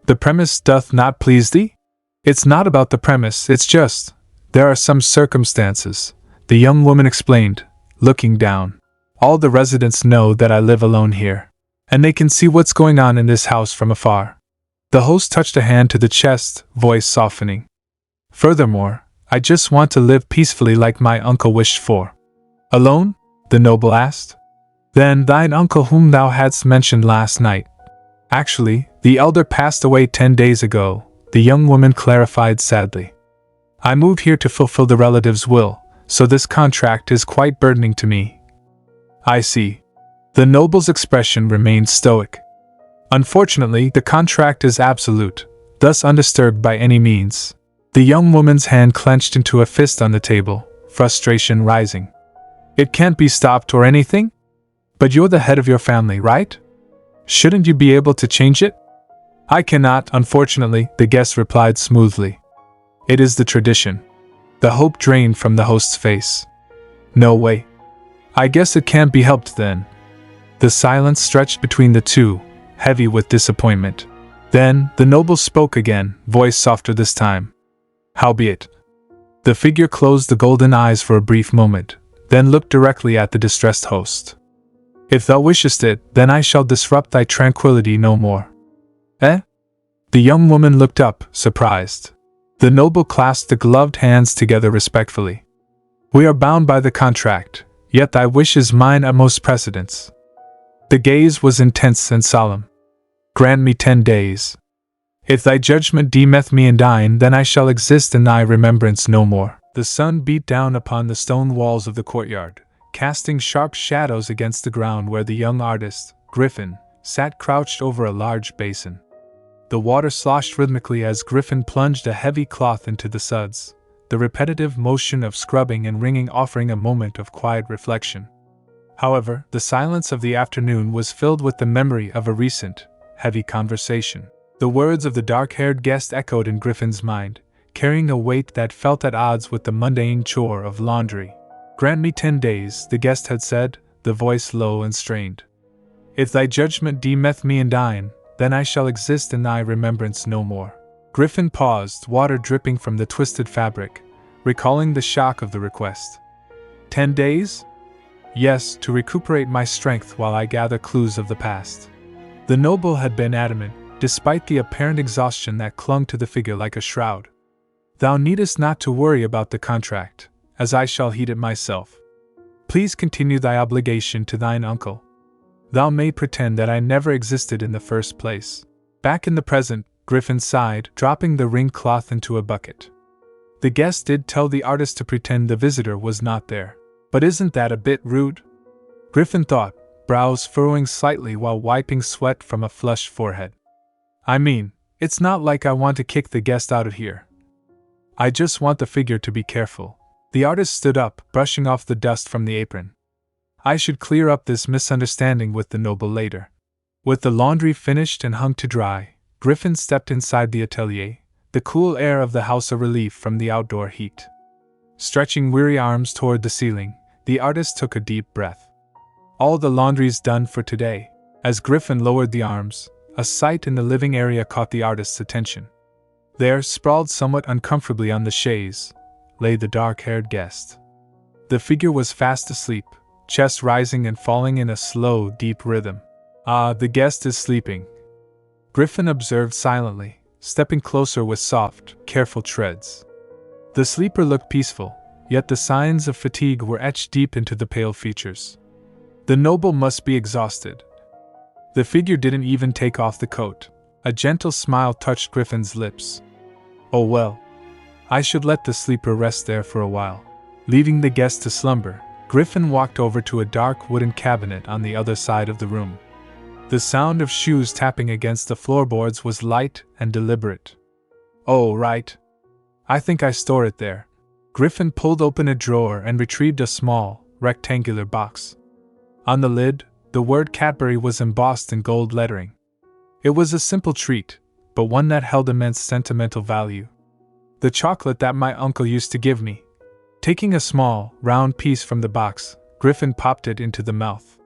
The premise doth not please thee? It's not about the premise, it's just, there are some circumstances, the young woman explained, looking down. All the residents know that I live alone here, and they can see what's going on in this house from afar. The host touched a hand to the chest, voice softening. Furthermore, I just want to live peacefully like my uncle wished for. Alone? The noble asked. Then thine uncle whom thou hadst mentioned last night. Actually, the elder passed away 10 days ago, the young woman clarified sadly. I moved here to fulfill the relative's will, so this contract is quite burdening to me. I see. The noble's expression remained stoic. Unfortunately, the contract is absolute, thus undisturbed by any means. The young woman's hand clenched into a fist on the table, frustration rising. It can't be stopped or anything? But you're the head of your family, right? Shouldn't you be able to change it? I cannot, unfortunately, the guest replied smoothly. It is the tradition. The hope drained from the host's face. No way. I guess it can't be helped then. The silence stretched between the two, heavy with disappointment. Then, the noble spoke again, voice softer this time. Howbeit. The figure closed the golden eyes for a brief moment, then looked directly at the distressed host. If thou wishest it, then I shall disrupt thy tranquility no more. Eh? The young woman looked up, surprised. The noble clasped the gloved hands together respectfully. We are bound by the contract, yet thy wish is mine utmost precedence. The gaze was intense and solemn. Grant me 10 days. If thy judgment deemeth me indine, then I shall exist in thy remembrance no more. The sun beat down upon the stone walls of the courtyard, casting sharp shadows against the ground where the young artist, Griffon, sat crouched over a large basin. The water sloshed rhythmically as Griffon plunged a heavy cloth into the suds, the repetitive motion of scrubbing and wringing offering a moment of quiet reflection. However, the silence of the afternoon was filled with the memory of a recent, heavy conversation. The words of the dark-haired guest echoed in Griffin's mind, carrying a weight that felt at odds with the mundane chore of laundry. "Grant me 10 days, the guest had said, the voice low and strained. "If thy judgment deemeth me indine, then I shall exist in thy remembrance no more." Griffin paused, water dripping from the twisted fabric, recalling the shock of the request. 10 days? Yes, to recuperate my strength while I gather clues of the past. The noble had been adamant, despite the apparent exhaustion that clung to the figure like a shroud. "Thou needest not to worry about the contract, as I shall heed it myself. Please continue thy obligation to thine uncle. Thou may pretend that I never existed in the first place." Back in the present, Griffin sighed, dropping the ring cloth into a bucket. The guest did tell the artist to pretend the visitor was not there. But isn't that a bit rude? Griffin thought, brows furrowing slightly while wiping sweat from a flushed forehead. "I mean, it's not like I want to kick the guest out of here. I just want the figure to be careful." The artist stood up, brushing off the dust from the apron. "I should clear up this misunderstanding with the noble later." With the laundry finished and hung to dry, Griffin stepped inside the atelier, the cool air of the house a relief from the outdoor heat. Stretching weary arms toward the ceiling, the artist took a deep breath. All the laundry's done for today. As Griffin lowered the arms, a sight in the living area caught the artist's attention. There, sprawled somewhat uncomfortably on the chaise, lay the dark-haired guest. The figure was fast asleep, chest rising and falling in a slow, deep rhythm. "Ah, the guest is sleeping," Griffin observed silently, stepping closer with soft, careful treads. The sleeper looked peaceful, yet the signs of fatigue were etched deep into the pale features. The noble must be exhausted. The figure didn't even take off the coat. A gentle smile touched Griffin's lips. "Oh well, I should let the sleeper rest there for a while." Leaving the guest to slumber, Griffin walked over to a dark wooden cabinet on the other side of the room. The sound of shoes tapping against the floorboards was light and deliberate. "Oh, right. I think I store it there." Griffin pulled open a drawer and retrieved a small, rectangular box. On the lid, the word Cadbury was embossed in gold lettering. It was a simple treat, but one that held immense sentimental value. "The chocolate that my uncle used to give me." Taking a small, round piece from the box, Griffin popped it into the mouth.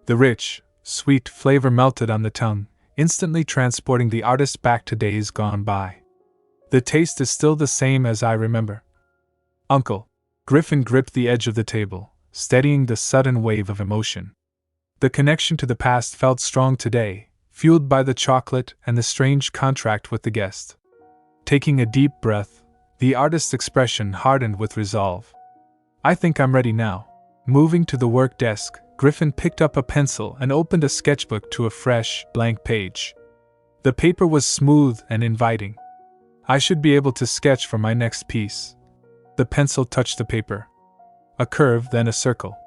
The rich, sweet flavor melted on the tongue, instantly transporting the artist back to days gone by. "The taste is still the same as I remember." "Uncle." Griffin gripped the edge of the table, steadying the sudden wave of emotion. The connection to the past felt strong today, fueled by the chocolate and the strange contract with the guest. Taking a deep breath, the artist's expression hardened with resolve. "I think I'm ready now." Moving to the work desk, Griffin picked up a pencil and opened a sketchbook to a fresh, blank page. The paper was smooth and inviting. "I should be able to sketch for my next piece." The pencil touched the paper. A curve, then a circle.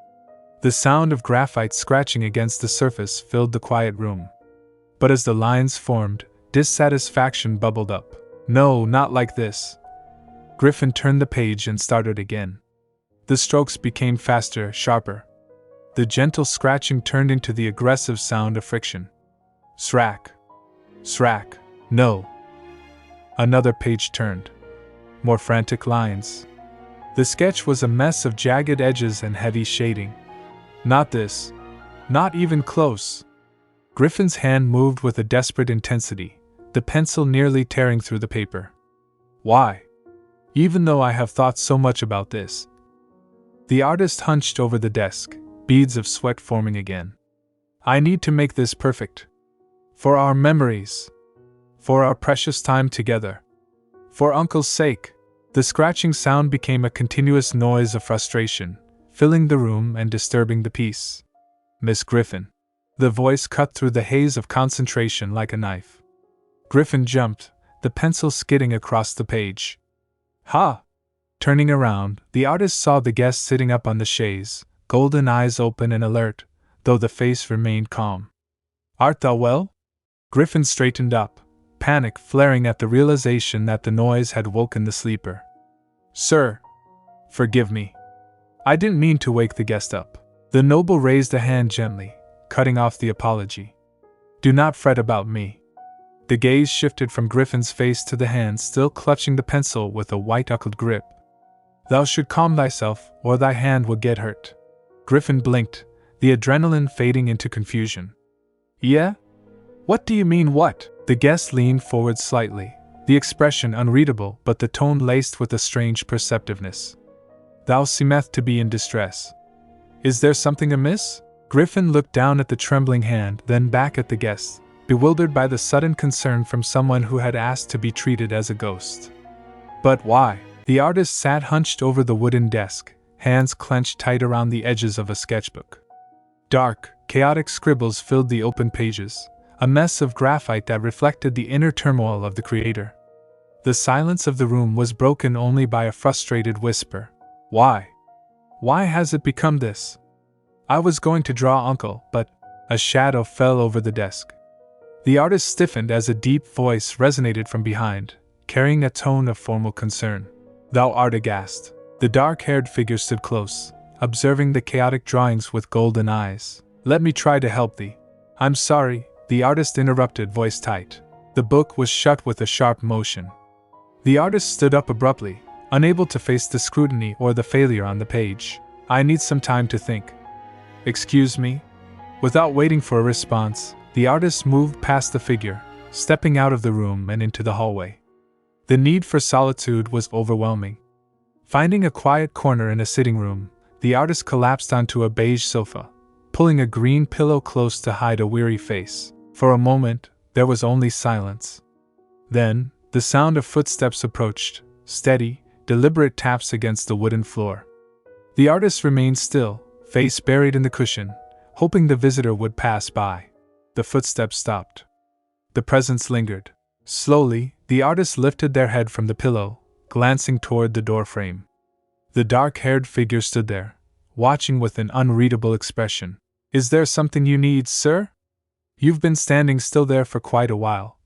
The sound of graphite scratching against the surface filled the quiet room. But as the lines formed, dissatisfaction bubbled up. "No, not like this." Griffin turned the page and started again. The strokes became faster, sharper. The gentle scratching turned into the aggressive sound of friction. Srack. Srack. No. Another page turned. More frantic lines. The sketch was a mess of jagged edges and heavy shading. "Not this. Not even close." Griffin's hand moved with a desperate intensity, the pencil nearly tearing through the paper. "Why? Even though I have thought so much about this." The artist hunched over the desk, beads of sweat forming again. "I need to make this perfect. For our memories. For our precious time together. For Uncle's sake." The scratching sound became a continuous noise of frustration, filling the room and disturbing the peace. "Miss Griffin." The voice cut through the haze of concentration like a knife. Griffin jumped, the pencil skidding across the page. "Ha!" Turning around, the artist saw the guest sitting up on the chaise, golden eyes open and alert, though the face remained calm. "Art thou well?" Griffin straightened up, panic flaring at the realization that the noise had woken the sleeper. "Sir, forgive me. I didn't mean to wake the guest up." The noble raised a hand gently, cutting off the apology. Do not fret about me. The gaze shifted from Griffin's face to the hand still clutching the pencil with a white-knuckled grip. Thou should calm thyself, or thy hand will get hurt. Griffin blinked, the adrenaline fading into confusion. Yeah? What do you mean what? The guest leaned forward slightly, the expression unreadable but the tone laced with a strange perceptiveness. Thou seemeth to be in distress. Is there something amiss? Griffin looked down at the trembling hand, then back at the guest, bewildered by the sudden concern from someone who had asked to be treated as a ghost. But why? The artist sat hunched over the wooden desk, hands clenched tight around the edges of a sketchbook. Dark, chaotic scribbles filled the open pages, a mess of graphite that reflected the inner turmoil of the creator. The silence of the room was broken only by a frustrated whisper. Why? Why has it become this? I was going to draw Uncle, but a shadow fell over the desk. The artist stiffened as a deep voice resonated from behind, carrying a tone of formal concern. Thou art aghast. The dark-haired figure stood close, observing the chaotic drawings with golden eyes. Let me try to help thee. I'm sorry, the artist interrupted, voice tight. The book was shut with a sharp motion. The artist stood up abruptly, unable to face the scrutiny or the failure on the page. I need some time to think. Excuse me? Without waiting for a response, the artist moved past the figure, stepping out of the room and into the hallway. The need for solitude was overwhelming. Finding a quiet corner in a sitting room, the artist collapsed onto a beige sofa, pulling a green pillow close to hide a weary face. For a moment, there was only silence. Then, the sound of footsteps approached, steady, deliberate taps against the wooden floor. The artist remained still, face buried in the cushion, hoping the visitor would pass by. The footsteps stopped. The presence lingered. Slowly, the artist lifted their head from the pillow, glancing toward the doorframe. The dark-haired figure stood there, watching with an unreadable expression. Is there something you need, sir? You've been standing still there for quite a while.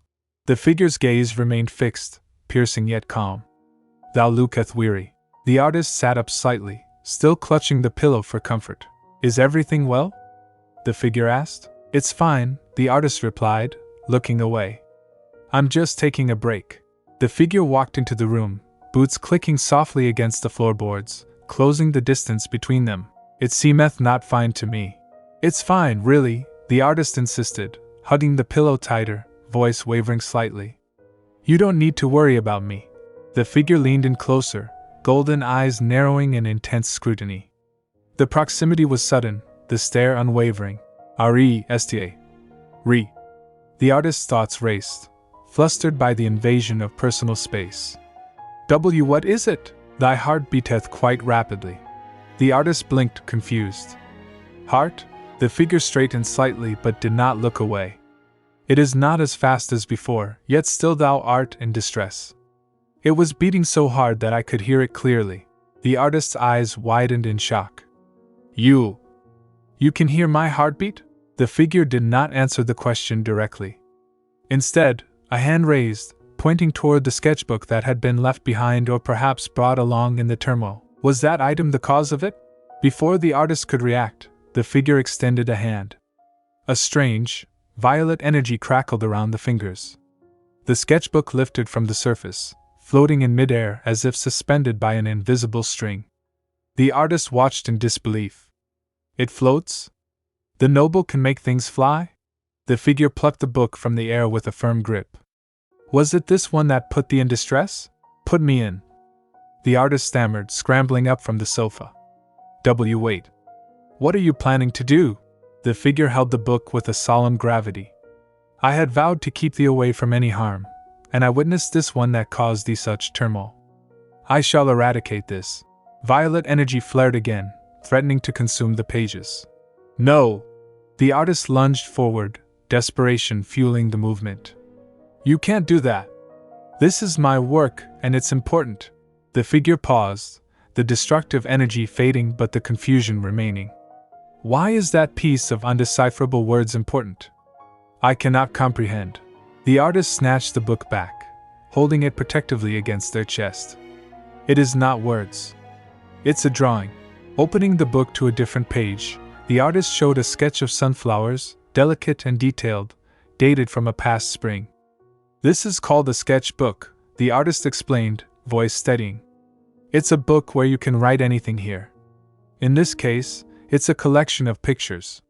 The figure's gaze remained fixed, piercing yet calm. Thou looketh weary. The artist sat up slightly, still clutching the pillow for comfort. Is everything well? The figure asked. It's fine, the artist replied, looking away. I'm just taking a break. The figure walked into the room, boots clicking softly against the floorboards, closing the distance between them. It seemeth not fine to me. It's fine, really, the artist insisted, hugging the pillow tighter, voice wavering slightly. You don't need to worry about me. The figure leaned in closer, golden eyes narrowing in intense scrutiny. The proximity was sudden, the stare unwavering. R-E-S-T-A. Re. The artist's thoughts raced, flustered by the invasion of personal space. W. What is it? Thy heart beateth quite rapidly. The artist blinked, confused. Heart? The figure straightened slightly but did not look away. It is not as fast as before, yet still thou art in distress. It was beating so hard that I could hear it clearly. The artist's eyes widened in shock. You can hear my heartbeat? The figure did not answer the question directly. Instead, a hand raised, pointing toward the sketchbook that had been left behind or perhaps brought along in the turmoil. Was that item the cause of it? Before the artist could react, the figure extended a hand. A strange, violet energy crackled around the fingers. The sketchbook lifted from the surface, floating in midair as if suspended by an invisible string. The artist watched in disbelief. It floats? The noble can make things fly? The figure plucked the book from the air with a firm grip. Was it this one that put thee in distress? Put me in. The artist stammered, scrambling up from the sofa. Wait. What are you planning to do? The figure held the book with a solemn gravity. I had vowed to keep thee away from any harm, and I witnessed this one that caused thee such turmoil. I shall eradicate this. Violet energy flared again, threatening to consume the pages. No! The artist lunged forward, desperation fueling the movement. You can't do that. This is my work, and it's important. The figure paused, the destructive energy fading but the confusion remaining. Why is that piece of undecipherable words important? I cannot comprehend. The artist snatched the book back, holding it protectively against their chest. It is not words. It's a drawing. Opening the book to a different page, The artist showed a sketch of sunflowers, delicate and detailed, dated from a past spring. This is called a sketchbook, the artist explained, voice steadying. It's a book where you can write anything here. In this case, it's a collection of pictures.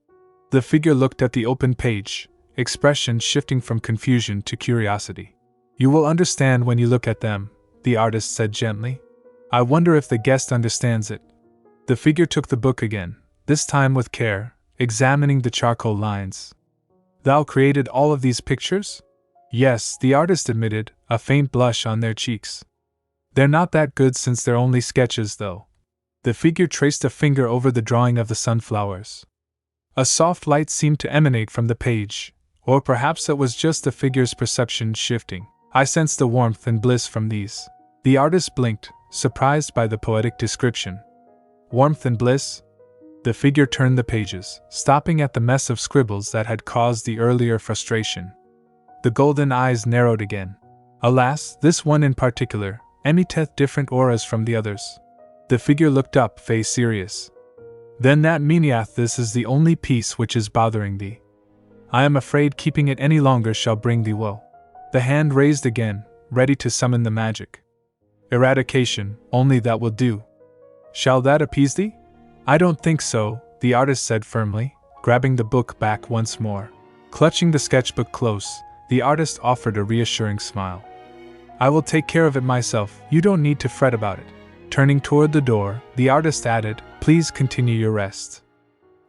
The figure looked at the open page, expression shifting from confusion to curiosity. You will understand when you look at them, the artist said gently. I wonder if the guest understands it. The figure took the book again, this time with care, examining the charcoal lines. Thou created all of these pictures? Yes, the artist admitted, a faint blush on their cheeks. They're not that good since they're only sketches, though. The figure traced a finger over the drawing of the sunflowers. A soft light seemed to emanate from the page, or perhaps it was just the figure's perception shifting. I sensed the warmth and bliss from these. The artist blinked, surprised by the poetic description. Warmth and bliss? The figure turned the pages, stopping at the mess of scribbles that had caused the earlier frustration. The golden eyes narrowed again. Alas, this one in particular emitted different auras from the others. The figure looked up, face serious. Then that meaneth this is the only piece which is bothering thee. I am afraid keeping it any longer shall bring thee woe. The hand raised again, ready to summon the magic. Eradication, only that will do. Shall that appease thee? I don't think so, the artist said firmly, grabbing the book back once more. Clutching the sketchbook close, the artist offered a reassuring smile. I will take care of it myself, you don't need to fret about it. Turning toward the door, the artist added, please continue your rest.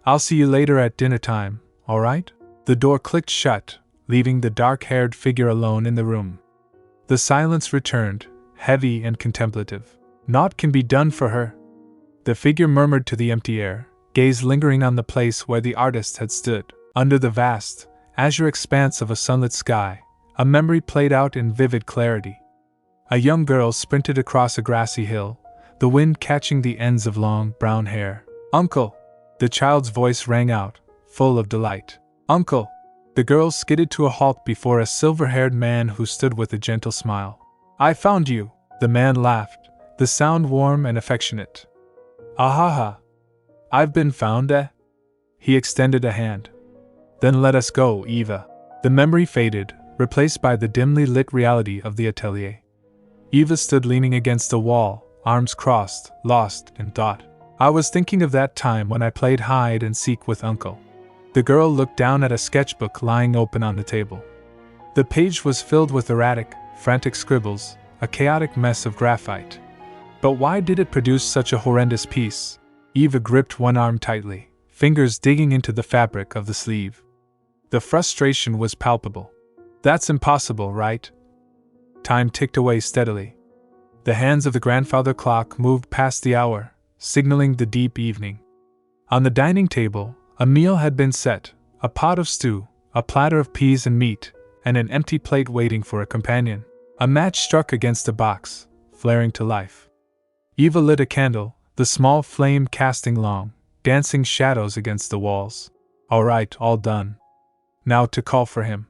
I'll see you later at dinner time, all right? The door clicked shut, leaving the dark-haired figure alone in the room. The silence returned, heavy and contemplative. Naught can be done for her. The figure murmured to the empty air, gaze lingering on the place where the artist had stood. Under the vast, azure expanse of a sunlit sky, a memory played out in vivid clarity. A young girl sprinted across a grassy hill, the wind catching the ends of long, brown hair. Uncle! The child's voice rang out, full of delight. Uncle! The girl skidded to a halt before a silver-haired man who stood with a gentle smile. I found you! The man laughed, the sound warm and affectionate. Ahaha! I've been found, eh? He extended a hand. Then let us go, Eva. The memory faded, replaced by the dimly lit reality of the atelier. Eva stood leaning against the wall, arms crossed, lost in thought. I was thinking of that time when I played hide and seek with Uncle. The girl looked down at a sketchbook lying open on the table. The page was filled with erratic, frantic scribbles, a chaotic mess of graphite. But why did it produce such a horrendous piece? Eva gripped one arm tightly, fingers digging into the fabric of the sleeve. The frustration was palpable. That's impossible, right? Time ticked away steadily. The hands of the grandfather clock moved past the hour, signaling the deep evening. On the dining table, a meal had been set, a pot of stew, a platter of peas and meat, and an empty plate waiting for a companion. A match struck against a box, flaring to life. Eva lit a candle, the small flame casting long, dancing shadows against the walls. All right, all done. Now to call for him.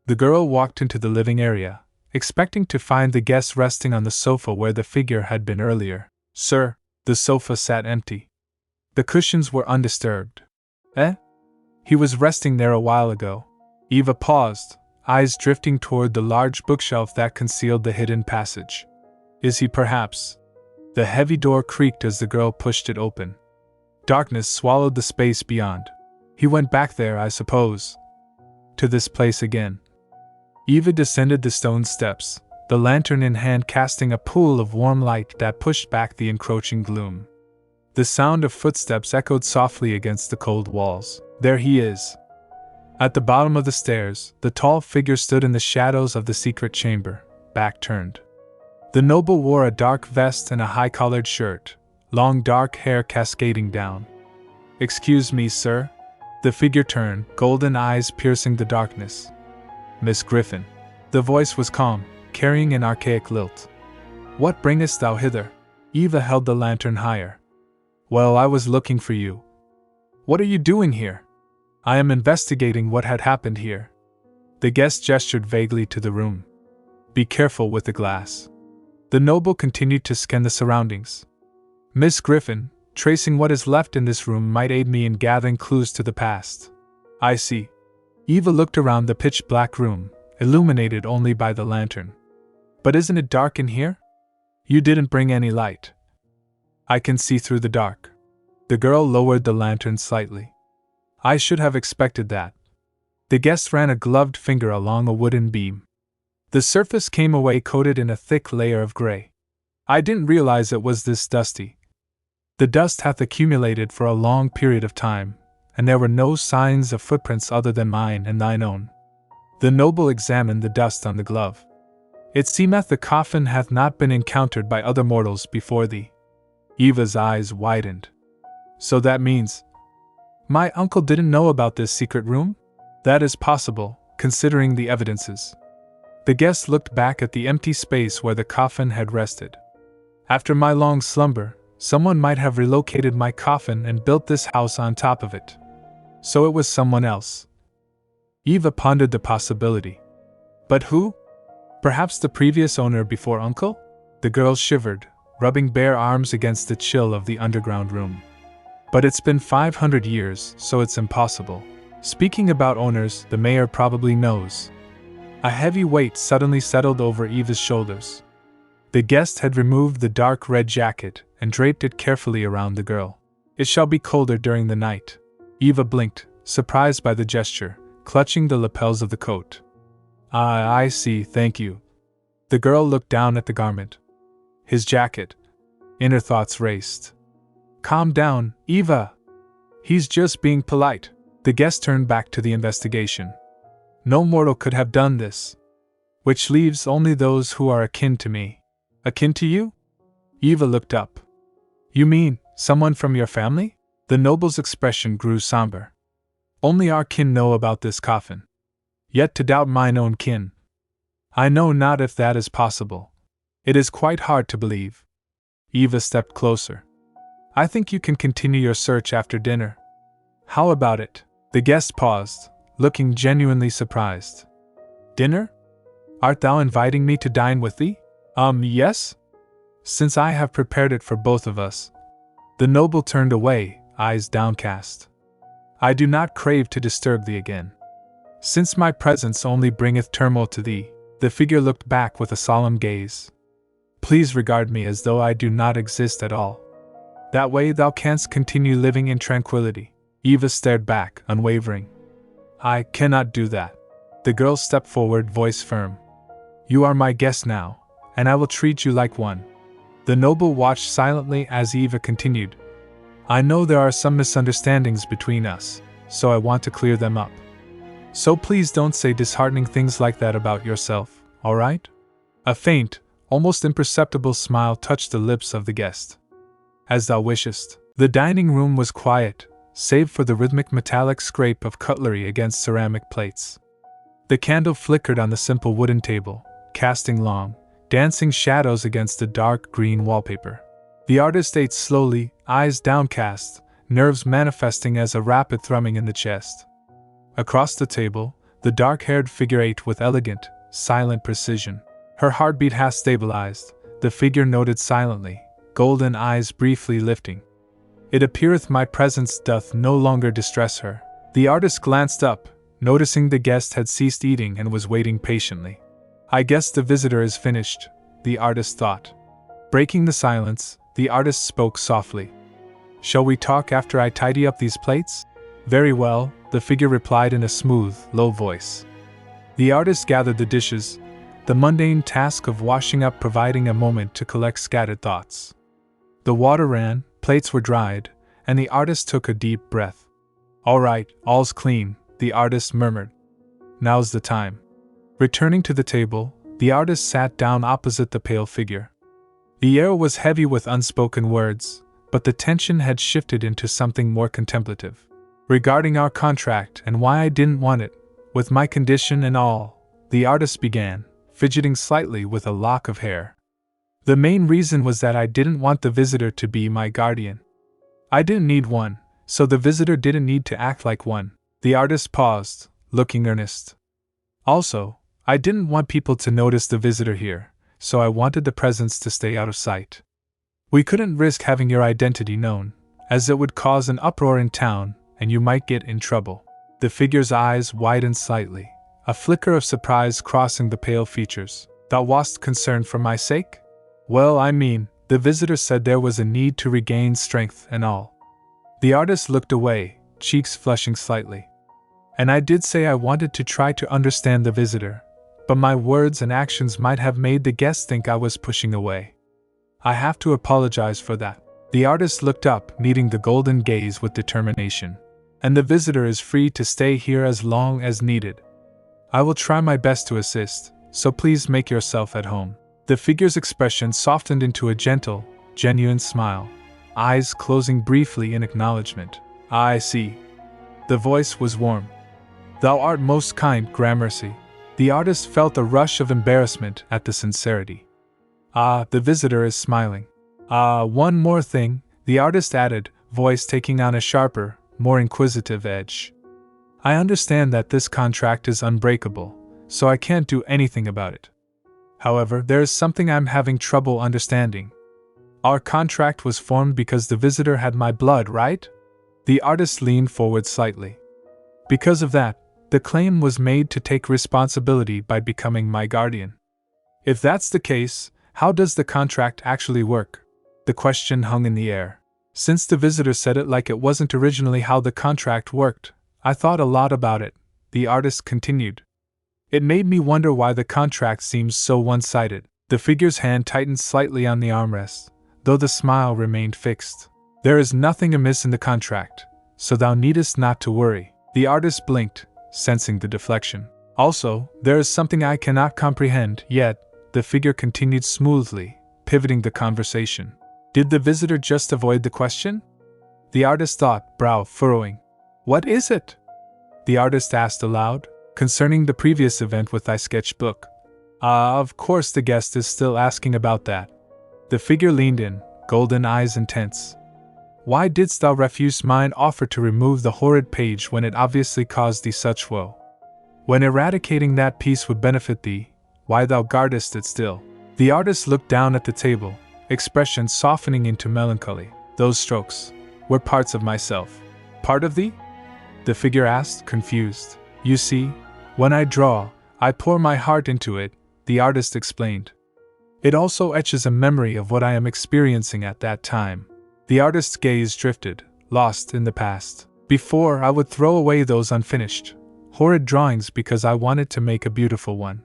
The girl walked into the living area, expecting to find the guest resting on the sofa where the figure had been earlier. Sir, the sofa sat empty. The cushions were undisturbed. Eh? He was resting there a while ago. Eva paused, eyes drifting toward the large bookshelf that concealed the hidden passage. Is he perhaps? The heavy door creaked as the girl pushed it open. Darkness swallowed the space beyond. He went back there, I suppose. To this place again. Eva descended the stone steps, the lantern in hand casting a pool of warm light that pushed back the encroaching gloom. The sound of footsteps echoed softly against the cold walls. There he is. At the bottom of the stairs, the tall figure stood in the shadows of the secret chamber, back turned. The noble wore a dark vest and a high-collared shirt, long dark hair cascading down. Excuse me, sir? The figure turned, golden eyes piercing the darkness. Miss Griffon. The voice was calm, carrying an archaic lilt. What bringest thou hither? Eva held the lantern higher. Well, I was looking for you. What are you doing here? I am investigating what had happened here. The guest gestured vaguely to the room. Be careful with the glass. The noble continued to scan the surroundings. Miss Griffon, Tracing what is left in this room might aid me in gathering clues to the past. I see. Eva looked around the pitch-black room, illuminated only by the lantern. But isn't it dark in here? You didn't bring any light. I can see through the dark. The girl lowered the lantern slightly. I should have expected that. The guest ran a gloved finger along a wooden beam. The surface came away coated in a thick layer of gray. I didn't realize it was this dusty. The dust hath accumulated for a long period of time, and there were no signs of footprints other than mine and thine own. The noble examined the dust on the glove. It seemeth the coffin hath not been encountered by other mortals before thee. Eva's eyes widened. So that means my uncle didn't know about this secret room? That is possible, considering the evidences. The guest looked back at the empty space where the coffin had rested. After my long slumber, someone might have relocated my coffin and built this house on top of it. So it was someone else. Eva pondered the possibility. But who? Perhaps the previous owner before Uncle? The girl shivered, rubbing bare arms against the chill of the underground room. But it's been 500 years, so it's impossible. Speaking about owners, the mayor probably knows. A heavy weight suddenly settled over Eva's shoulders. The guest had removed the dark red jacket and draped it carefully around the girl. It shall be colder during the night. Eva blinked, surprised by the gesture, clutching the lapels of the coat. Ah, I see, thank you. The girl looked down at the garment. His jacket. Inner thoughts raced. Calm down, Eva. He's just being polite. The guest turned back to the investigation. No mortal could have done this. Which leaves only those who are akin to me. Akin to you? Eva looked up. You mean, someone from your family? The noble's expression grew somber. Only our kin know about this coffin. Yet to doubt mine own kin. I know not if that is possible. It is quite hard to believe. Eva stepped closer. I think you can continue your search after dinner. How about it? The guest paused, looking genuinely surprised. Dinner? Art thou inviting me to dine with thee? Yes? Since I have prepared it for both of us. The noble turned away, eyes downcast. I do not crave to disturb thee again. Since my presence only bringeth turmoil to thee, the figure looked back with a solemn gaze. Please regard me as though I do not exist at all. That way thou canst continue living in tranquility. Eva stared back, unwavering. I cannot do that. The girl stepped forward, voice firm. You are my guest now, and I will treat you like one. The noble watched silently as Eva continued. I know there are some misunderstandings between us, so I want to clear them up. So please don't say disheartening things like that about yourself, all right? A faint, almost imperceptible smile touched the lips of the guest. As thou wishest. The dining room was quiet, save for the rhythmic metallic scrape of cutlery against ceramic plates. The candle flickered on the simple wooden table, casting long, dancing shadows against the dark green wallpaper. The artist ate slowly, eyes downcast, nerves manifesting as a rapid thrumming in the chest. Across the table, the dark-haired figure ate with elegant, silent precision. Her heartbeat half stabilized, the figure noted silently, golden eyes briefly lifting. It appeareth my presence doth no longer distress her. The artist glanced up, noticing the guest had ceased eating and was waiting patiently. I guess the visitor is finished, the artist thought. Breaking the silence, the artist spoke softly. Shall we talk after I tidy up these plates? Very well, the figure replied in a smooth, low voice. The artist gathered the dishes, the mundane task of washing up providing a moment to collect scattered thoughts. The water ran, plates were dried, and the artist took a deep breath. All right, all's clean, the artist murmured. Now's the time. Returning to the table, the artist sat down opposite the pale figure. The air was heavy with unspoken words, but the tension had shifted into something more contemplative. Regarding our contract and why I didn't want it, with my condition and all, the artist began, fidgeting slightly with a lock of hair. The main reason was that I didn't want the visitor to be my guardian. I didn't need one, so the visitor didn't need to act like one. The artist paused, looking earnest. Also, I didn't want people to notice the visitor here, so I wanted the presence to stay out of sight. We couldn't risk having your identity known, as it would cause an uproar in town and you might get in trouble. The figure's eyes widened slightly, a flicker of surprise crossing the pale features. Thou wast concerned for my sake? Well, I mean, the visitor said there was a need to regain strength and all. The artist looked away, cheeks flushing slightly. And I did say I wanted to try to understand the visitor, but my words and actions might have made the guest think I was pushing away. I have to apologize for that. The artist looked up, meeting the golden gaze with determination. And the visitor is free to stay here as long as needed. I will try my best to assist, so please make yourself at home. The figure's expression softened into a gentle, genuine smile, eyes closing briefly in acknowledgement. I see. The voice was warm. Thou art most kind, Gramercy. The artist felt a rush of embarrassment at the sincerity. Ah, the visitor is smiling. Ah, one more thing, the artist added, voice taking on a sharper, more inquisitive edge. I understand that this contract is unbreakable, so I can't do anything about it. However, there is something I'm having trouble understanding. Our contract was formed because the visitor had my blood, right? The artist leaned forward slightly. Because of that, the claim was made to take responsibility by becoming my guardian. If that's the case, how does the contract actually work? The question hung in the air. Since the visitor said it like it wasn't originally how the contract worked, I thought a lot about it, the artist continued. It made me wonder why the contract seems so one-sided. The figure's hand tightened slightly on the armrest, though the smile remained fixed. There is nothing amiss in the contract, so thou needest not to worry. The artist blinked, sensing the deflection. Also, there is something I cannot comprehend yet, the figure continued smoothly, pivoting the conversation. Did the visitor just avoid the question? The artist thought, brow furrowing. What is it? The artist asked aloud, concerning the previous event with thy sketchbook. Of course the guest is still asking about that. The figure leaned in, golden eyes intense. Why didst thou refuse mine offer to remove the horrid page when it obviously caused thee such woe? When eradicating that piece would benefit thee, why thou guardest it still? The artist looked down at the table, expression softening into melancholy. Those strokes were parts of myself. Part of thee? The figure asked, confused. You see, when I draw, I pour my heart into it, the artist explained. It also etches a memory of what I am experiencing at that time. The artist's gaze drifted, lost in the past. Before, I would throw away those unfinished, horrid drawings because I wanted to make a beautiful one.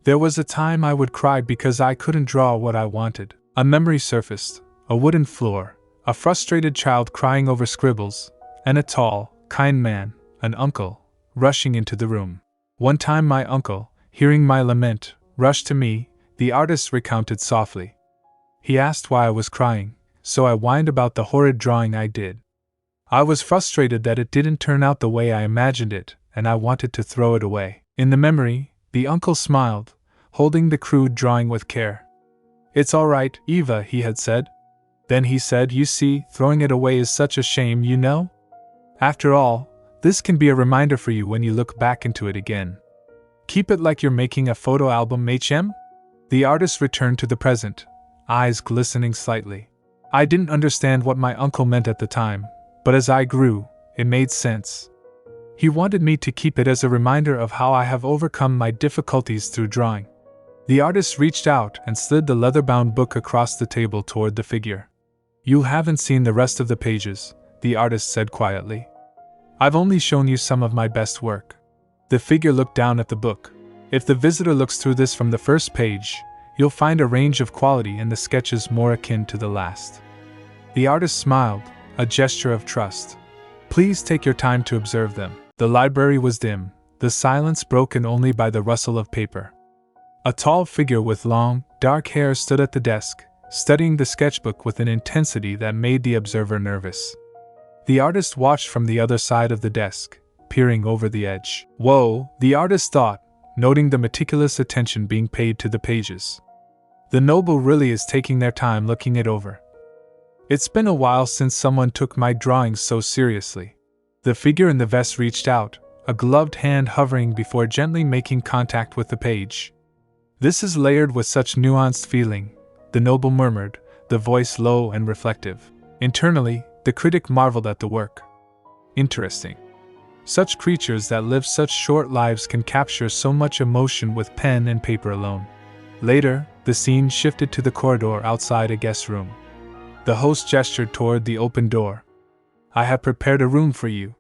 There was a time I would cry because I couldn't draw what I wanted. A memory surfaced, a wooden floor, a frustrated child crying over scribbles, and a tall, kind man, an uncle, rushing into the room. One time my uncle, hearing my lament, rushed to me, the artist recounted softly. He asked why I was crying, so I whined about the horrid drawing I did. I was frustrated that it didn't turn out the way I imagined it, and I wanted to throw it away. In the memory, the uncle smiled, holding the crude drawing with care. It's all right, Eva, he had said. Then he said, you see, throwing it away is such a shame, you know? After all, this can be a reminder for you when you look back into it again. Keep it like you're making a photo album, HM? The artist returned to the present, eyes glistening slightly. I didn't understand what my uncle meant at the time, but as I grew, it made sense. He wanted me to keep it as a reminder of how I have overcome my difficulties through drawing. The artist reached out and slid the leather-bound book across the table toward the figure. You haven't seen the rest of the pages, the artist said quietly. I've only shown you some of my best work. The figure looked down at the book. If the visitor looks through this from the first page, you'll find a range of quality in the sketches more akin to the last. The artist smiled, a gesture of trust. Please take your time to observe them. The library was dim, the silence broken only by the rustle of paper. A tall figure with long, dark hair stood at the desk, studying the sketchbook with an intensity that made the observer nervous. The artist watched from the other side of the desk, peering over the edge. Whoa, the artist thought, noting the meticulous attention being paid to the pages. The noble really is taking their time looking it over. It's been a while since someone took my drawings so seriously. The figure in the vest reached out, a gloved hand hovering before gently making contact with the page. This is layered with such nuanced feeling, the noble murmured, the voice low and reflective. Internally, The critic marveled at the work. Interesting. Such creatures that live such short lives can capture so much emotion with pen and paper alone. Later, the scene shifted to the corridor outside a guest room. The host gestured toward the open door. I have prepared a room for you.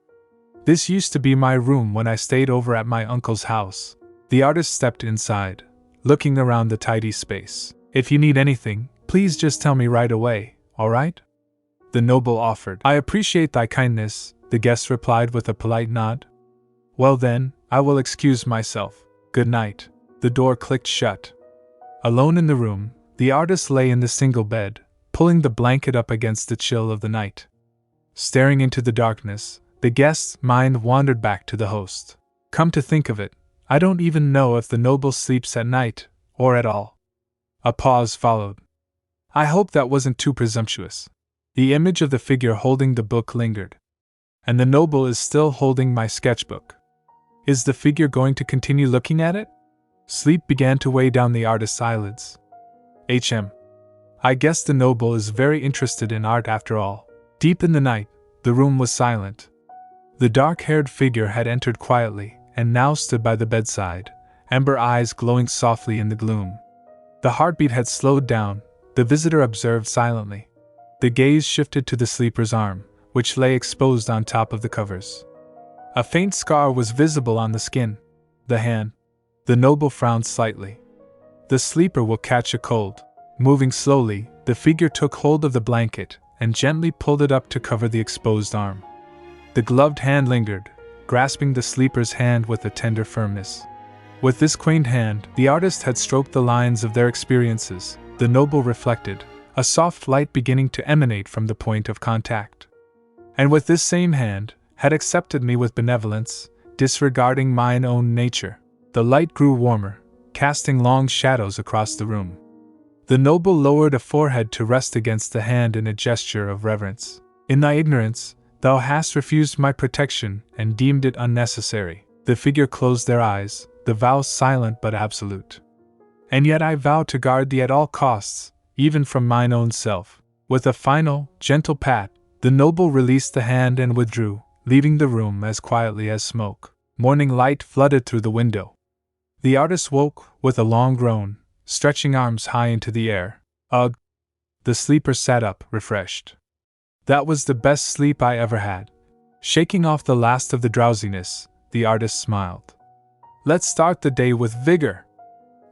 This used to be my room when I stayed over at my uncle's house. The artist stepped inside, looking around the tidy space. If you need anything, please just tell me right away, all right? The noble offered. I appreciate thy kindness, the guest replied with a polite nod. Well then, I will excuse myself. Good night. The door clicked shut. Alone in the room, the artist lay in the single bed, pulling the blanket up against the chill of the night. Staring into the darkness, the guest's mind wandered back to the host. Come to think of it, I don't even know if the noble sleeps at night, or at all. A pause followed. I hope that wasn't too presumptuous. The image of the figure holding the book lingered. And the noble is still holding my sketchbook. Is the figure going to continue looking at it? Sleep began to weigh down the artist's eyelids. I guess the noble is very interested in art after all. Deep in the night, the room was silent. The dark-haired figure had entered quietly, and now stood by the bedside, amber eyes glowing softly in the gloom. The heartbeat had slowed down, the visitor observed silently. The gaze shifted to the sleeper's arm, which lay exposed on top of the covers. A faint scar was visible on the skin. The hand. The noble frowned slightly. The sleeper will catch a cold. Moving slowly, the figure took hold of the blanket and gently pulled it up to cover the exposed arm. The gloved hand lingered, grasping the sleeper's hand with a tender firmness. With this quaint hand, the artist had stroked the lines of their experiences, the noble reflected, a soft light beginning to emanate from the point of contact. And with this same hand, had accepted me with benevolence, disregarding mine own nature. The light grew warmer, casting long shadows across the room. The noble lowered a forehead to rest against the hand in a gesture of reverence. In thy ignorance, thou hast refused my protection and deemed it unnecessary. The figure closed their eyes, the vow silent but absolute. And yet I vow to guard thee at all costs, even from mine own self. With a final, gentle pat, the noble released the hand and withdrew, leaving the room as quietly as smoke. Morning light flooded through the window. The artist woke with a long groan, stretching arms high into the air. Ugh! The sleeper sat up, refreshed. That was the best sleep I ever had. Shaking off the last of the drowsiness, the artist smiled. Let's start the day with vigor.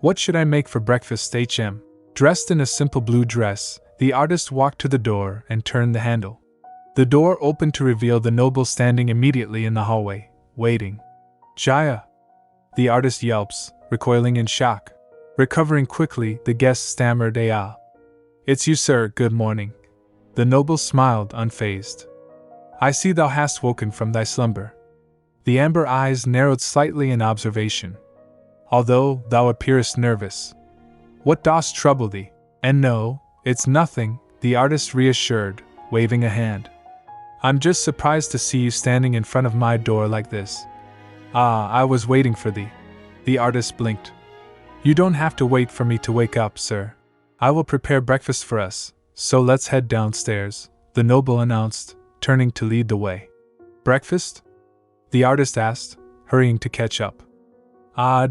What should I make for breakfast, HM? Dressed in a simple blue dress, the artist walked to the door and turned the handle. The door opened to reveal the noble standing immediately in the hallway, waiting. Jaya! The artist yelps, recoiling in shock. Recovering quickly, the guest stammered, "Ah. It's you, sir, good morning." The noble smiled, unfazed. "I see thou hast woken from thy slumber." The amber eyes narrowed slightly in observation. "Although thou appearest nervous. What dost trouble thee?" "And no, it's nothing," the artist reassured, waving a hand. "I'm just surprised to see you standing in front of my door like this." "Ah, I was waiting for thee." The artist blinked. "You don't have to wait for me to wake up, sir. I will prepare breakfast for us, so let's head downstairs," the noble announced, turning to lead the way. "Breakfast?" the artist asked, hurrying to catch up.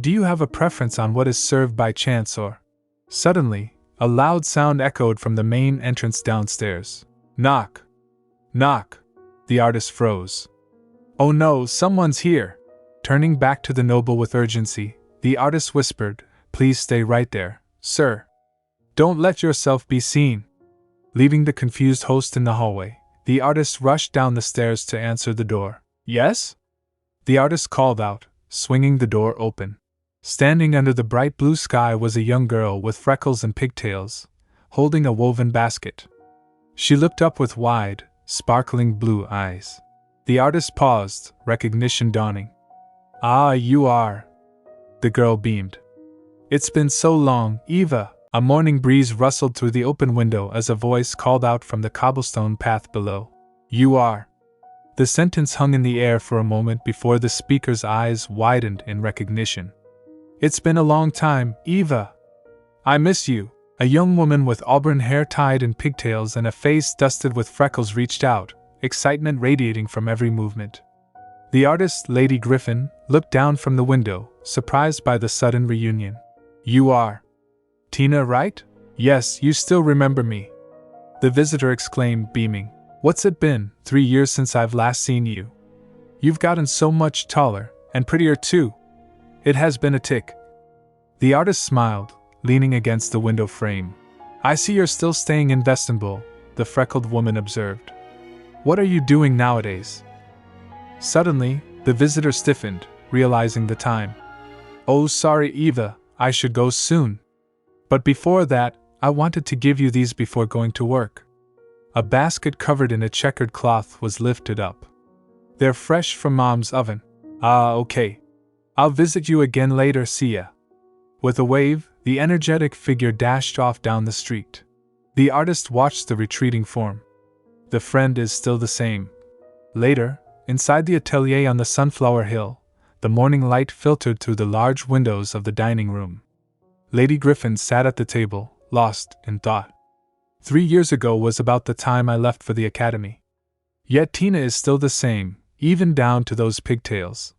Do you have a preference on what is served by chance or?" Suddenly, a loud sound echoed from the main entrance downstairs. "Knock! Knock!" The artist froze. "Oh no, someone's here!" Turning back to the noble with urgency, the artist whispered, "Please stay right there, sir. Don't let yourself be seen." Leaving the confused host in the hallway, the artist rushed down the stairs to answer the door. "Yes?" the artist called out, swinging the door open. Standing under the bright blue sky was a young girl with freckles and pigtails, holding a woven basket. She looked up with wide, sparkling blue eyes. The artist paused, recognition dawning. "Ah, you are!" the girl beamed. "It's been so long, Eva." A morning breeze rustled through the open window as a voice called out from the cobblestone path below. "You are." The sentence hung in the air for a moment before the speaker's eyes widened in recognition. "It's been a long time, Eva. I miss you," A young woman with auburn hair tied in pigtails and a face dusted with freckles reached out, excitement radiating from every movement. The artist, Lady Griffon, looked down from the window, surprised by the sudden reunion. "You are Tina, right? Yes, you still remember me," the visitor exclaimed, beaming. "What's it been, 3 years since I've last seen you? You've gotten so much taller, and prettier too." "It has been a tick." The artist smiled, leaning against the window frame. "I see you're still staying in Vestenbull," the freckled woman observed. "What are you doing nowadays?" Suddenly, the visitor stiffened, realizing the time. "Oh, sorry, Eva, I should go soon. But before that, I wanted to give you these before going to work." A basket covered in a checkered cloth was lifted up. "They're fresh from Mom's oven." "Ah, okay. I'll visit you again later, see ya." With a wave, the energetic figure dashed off down the street. The artist watched the retreating form. The friend is still the same. Later, inside the atelier on the Sunflower Hill, the morning light filtered through the large windows of the dining room. Lady Griffon sat at the table, lost in thought. 3 years ago was about the time I left for the academy. Yet Tina is still the same, even down to those pigtails.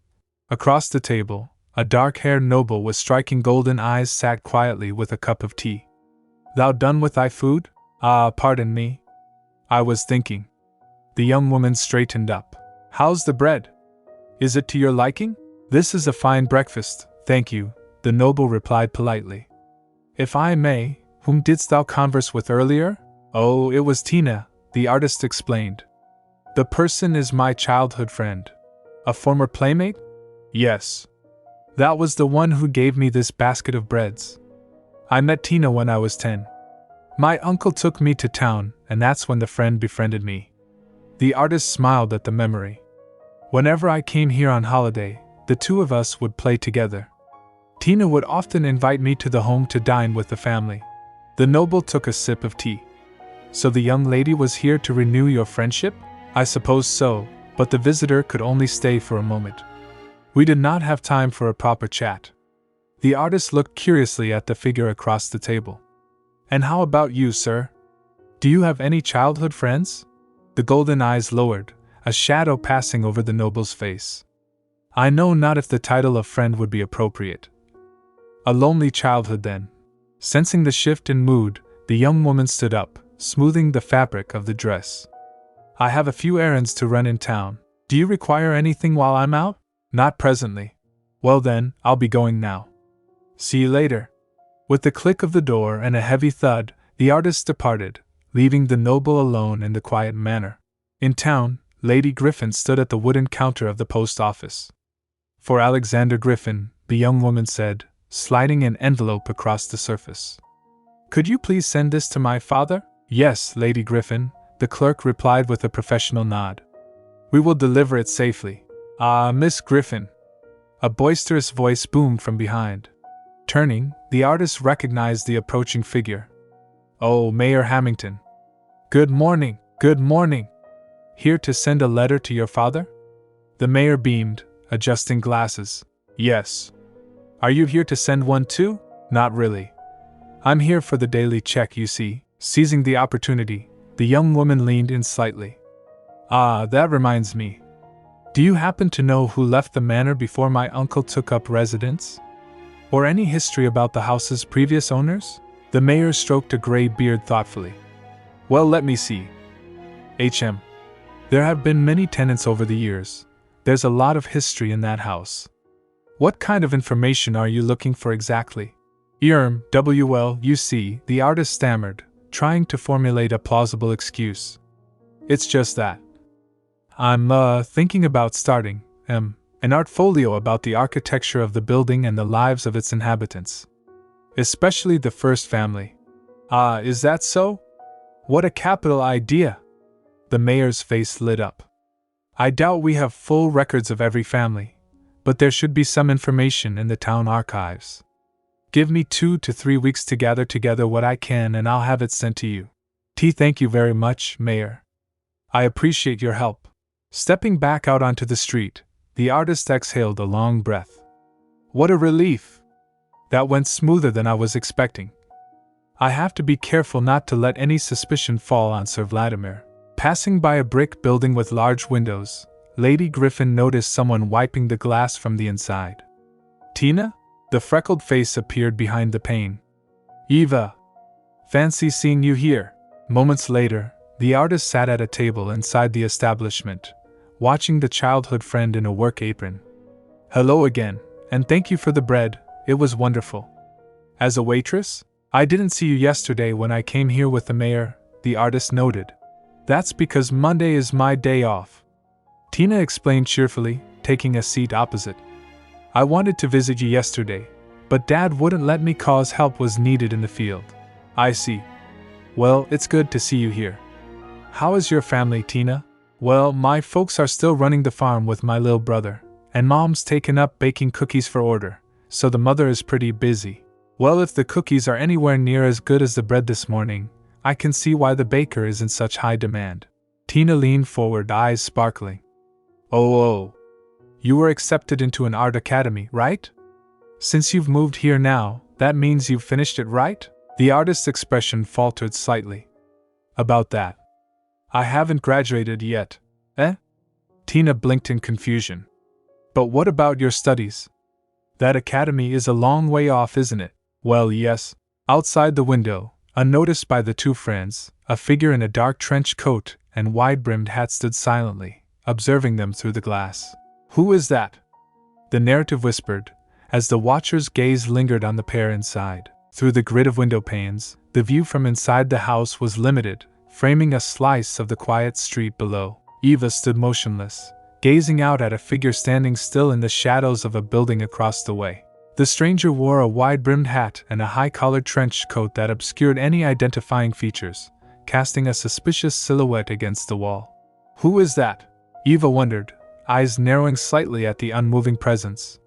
Across the table, a dark-haired noble with striking golden eyes sat quietly with a cup of tea. "Thou done with thy food? Ah, pardon me. I was thinking." The young woman straightened up. "How's the bread? Is it to your liking?" "This is a fine breakfast, thank you," the noble replied politely. "If I may, whom didst thou converse with earlier?" "Oh, it was Tina," the artist explained. "The person is my childhood friend." "A former playmate?" "Yes. That was the one who gave me this basket of breads. I met Tina when I was 10. My uncle took me to town, and that's when the friend befriended me." The artist smiled at the memory. "Whenever I came here on holiday, the two of us would play together. Tina would often invite me to the home to dine with the family." The noble took a sip of tea. "So the young lady was here to renew your friendship?" "I suppose so, but the visitor could only stay for a moment. We did not have time for a proper chat." The artist looked curiously at the figure across the table. "And how about you, sir? Do you have any childhood friends?" The golden eyes lowered, a shadow passing over the noble's face. "I know not if the title of friend would be appropriate. A lonely childhood, then." Sensing the shift in mood, the young woman stood up, smoothing the fabric of the dress. "I have a few errands to run in town. Do you require anything while I'm out?" "Not presently." "Well then, I'll be going now. See you later." With the click of the door and a heavy thud, the artist departed, leaving the noble alone in the quiet manor. In town, Lady Griffon stood at the wooden counter of the post office. "For Alexander Griffon," the young woman said, sliding an envelope across the surface. "Could you please send this to my father?" "Yes, Lady Griffon," the clerk replied with a professional nod. "We will deliver it safely." "Ah, Miss Griffon!" A boisterous voice boomed from behind. Turning, the artist recognized the approaching figure. "Oh, Mayor Hamilton. Good morning, good morning. Here to send a letter to your father?" The mayor beamed, adjusting glasses. "Yes." "Are you here to send one too?" "Not really. I'm here for the daily check, you see." Seizing the opportunity, the young woman leaned in slightly. "Ah, that reminds me. Do you happen to know who left the manor before my uncle took up residence? Or any history about the house's previous owners?" The mayor stroked a gray beard thoughtfully. "Well, let me see. There have been many tenants over the years. There's a lot of history in that house." "What kind of information are you looking for exactly?" "Well, you see," the artist stammered, trying to formulate a plausible excuse. "It's just that I'm thinking about starting an art folio about the architecture of the building and the lives of its inhabitants. Especially the first family." "Ah, is that so? What a capital idea!" The mayor's face lit up. "I doubt we have full records of every family, but there should be some information in the town archives. Give me 2 to 3 weeks to gather together what I can and I'll have it sent to you." Thank you very much, Mayor. I appreciate your help." Stepping back out onto the street, the artist exhaled a long breath. "What a relief! That went smoother than I was expecting. I have to be careful not to let any suspicion fall on Sir Vladimir. Passing by a brick building with large windows, Lady Griffon noticed someone wiping the glass from the inside. Tina? The freckled face appeared behind the pane. Eva! Fancy seeing you here. Moments later, the artist sat at a table inside the establishment, watching the childhood friend in a work apron. Hello again, and thank you for the bread, it was wonderful. As a waitress? I didn't see you yesterday when I came here with the mayor, the artist noted. That's because Monday is my day off. Tina explained cheerfully, taking a seat opposite. I wanted to visit you yesterday, but Dad wouldn't let me cause help was needed in the field. I see. Well, it's good to see you here. How is your family, Tina? Well, my folks are still running the farm with my little brother, and Mom's taken up baking cookies for order, so the mother is pretty busy. Well, if the cookies are anywhere near as good as the bread this morning, I can see why the baker is in such high demand. Tina leaned forward, eyes sparkling. Oh. You were accepted into an art academy, right? Since you've moved here now, that means you've finished it, right? The artist's expression faltered slightly. About that. I haven't graduated yet. Eh? Tina blinked in confusion. But what about your studies? That academy is a long way off, isn't it? Well, yes. Outside the window, unnoticed by the two friends, a figure in a dark trench coat and wide-brimmed hat stood silently, observing them through the glass. Who is that? The narrative whispered, as the watcher's gaze lingered on the pair inside. Through the grid of window panes, the view from inside the house was limited, framing a slice of the quiet street below. Eva stood motionless, gazing out at a figure standing still in the shadows of a building across the way. The stranger wore a wide-brimmed hat and a high-collared trench coat that obscured any identifying features, casting a suspicious silhouette against the wall. Who is that? Eva wondered, eyes narrowing slightly at the unmoving presence.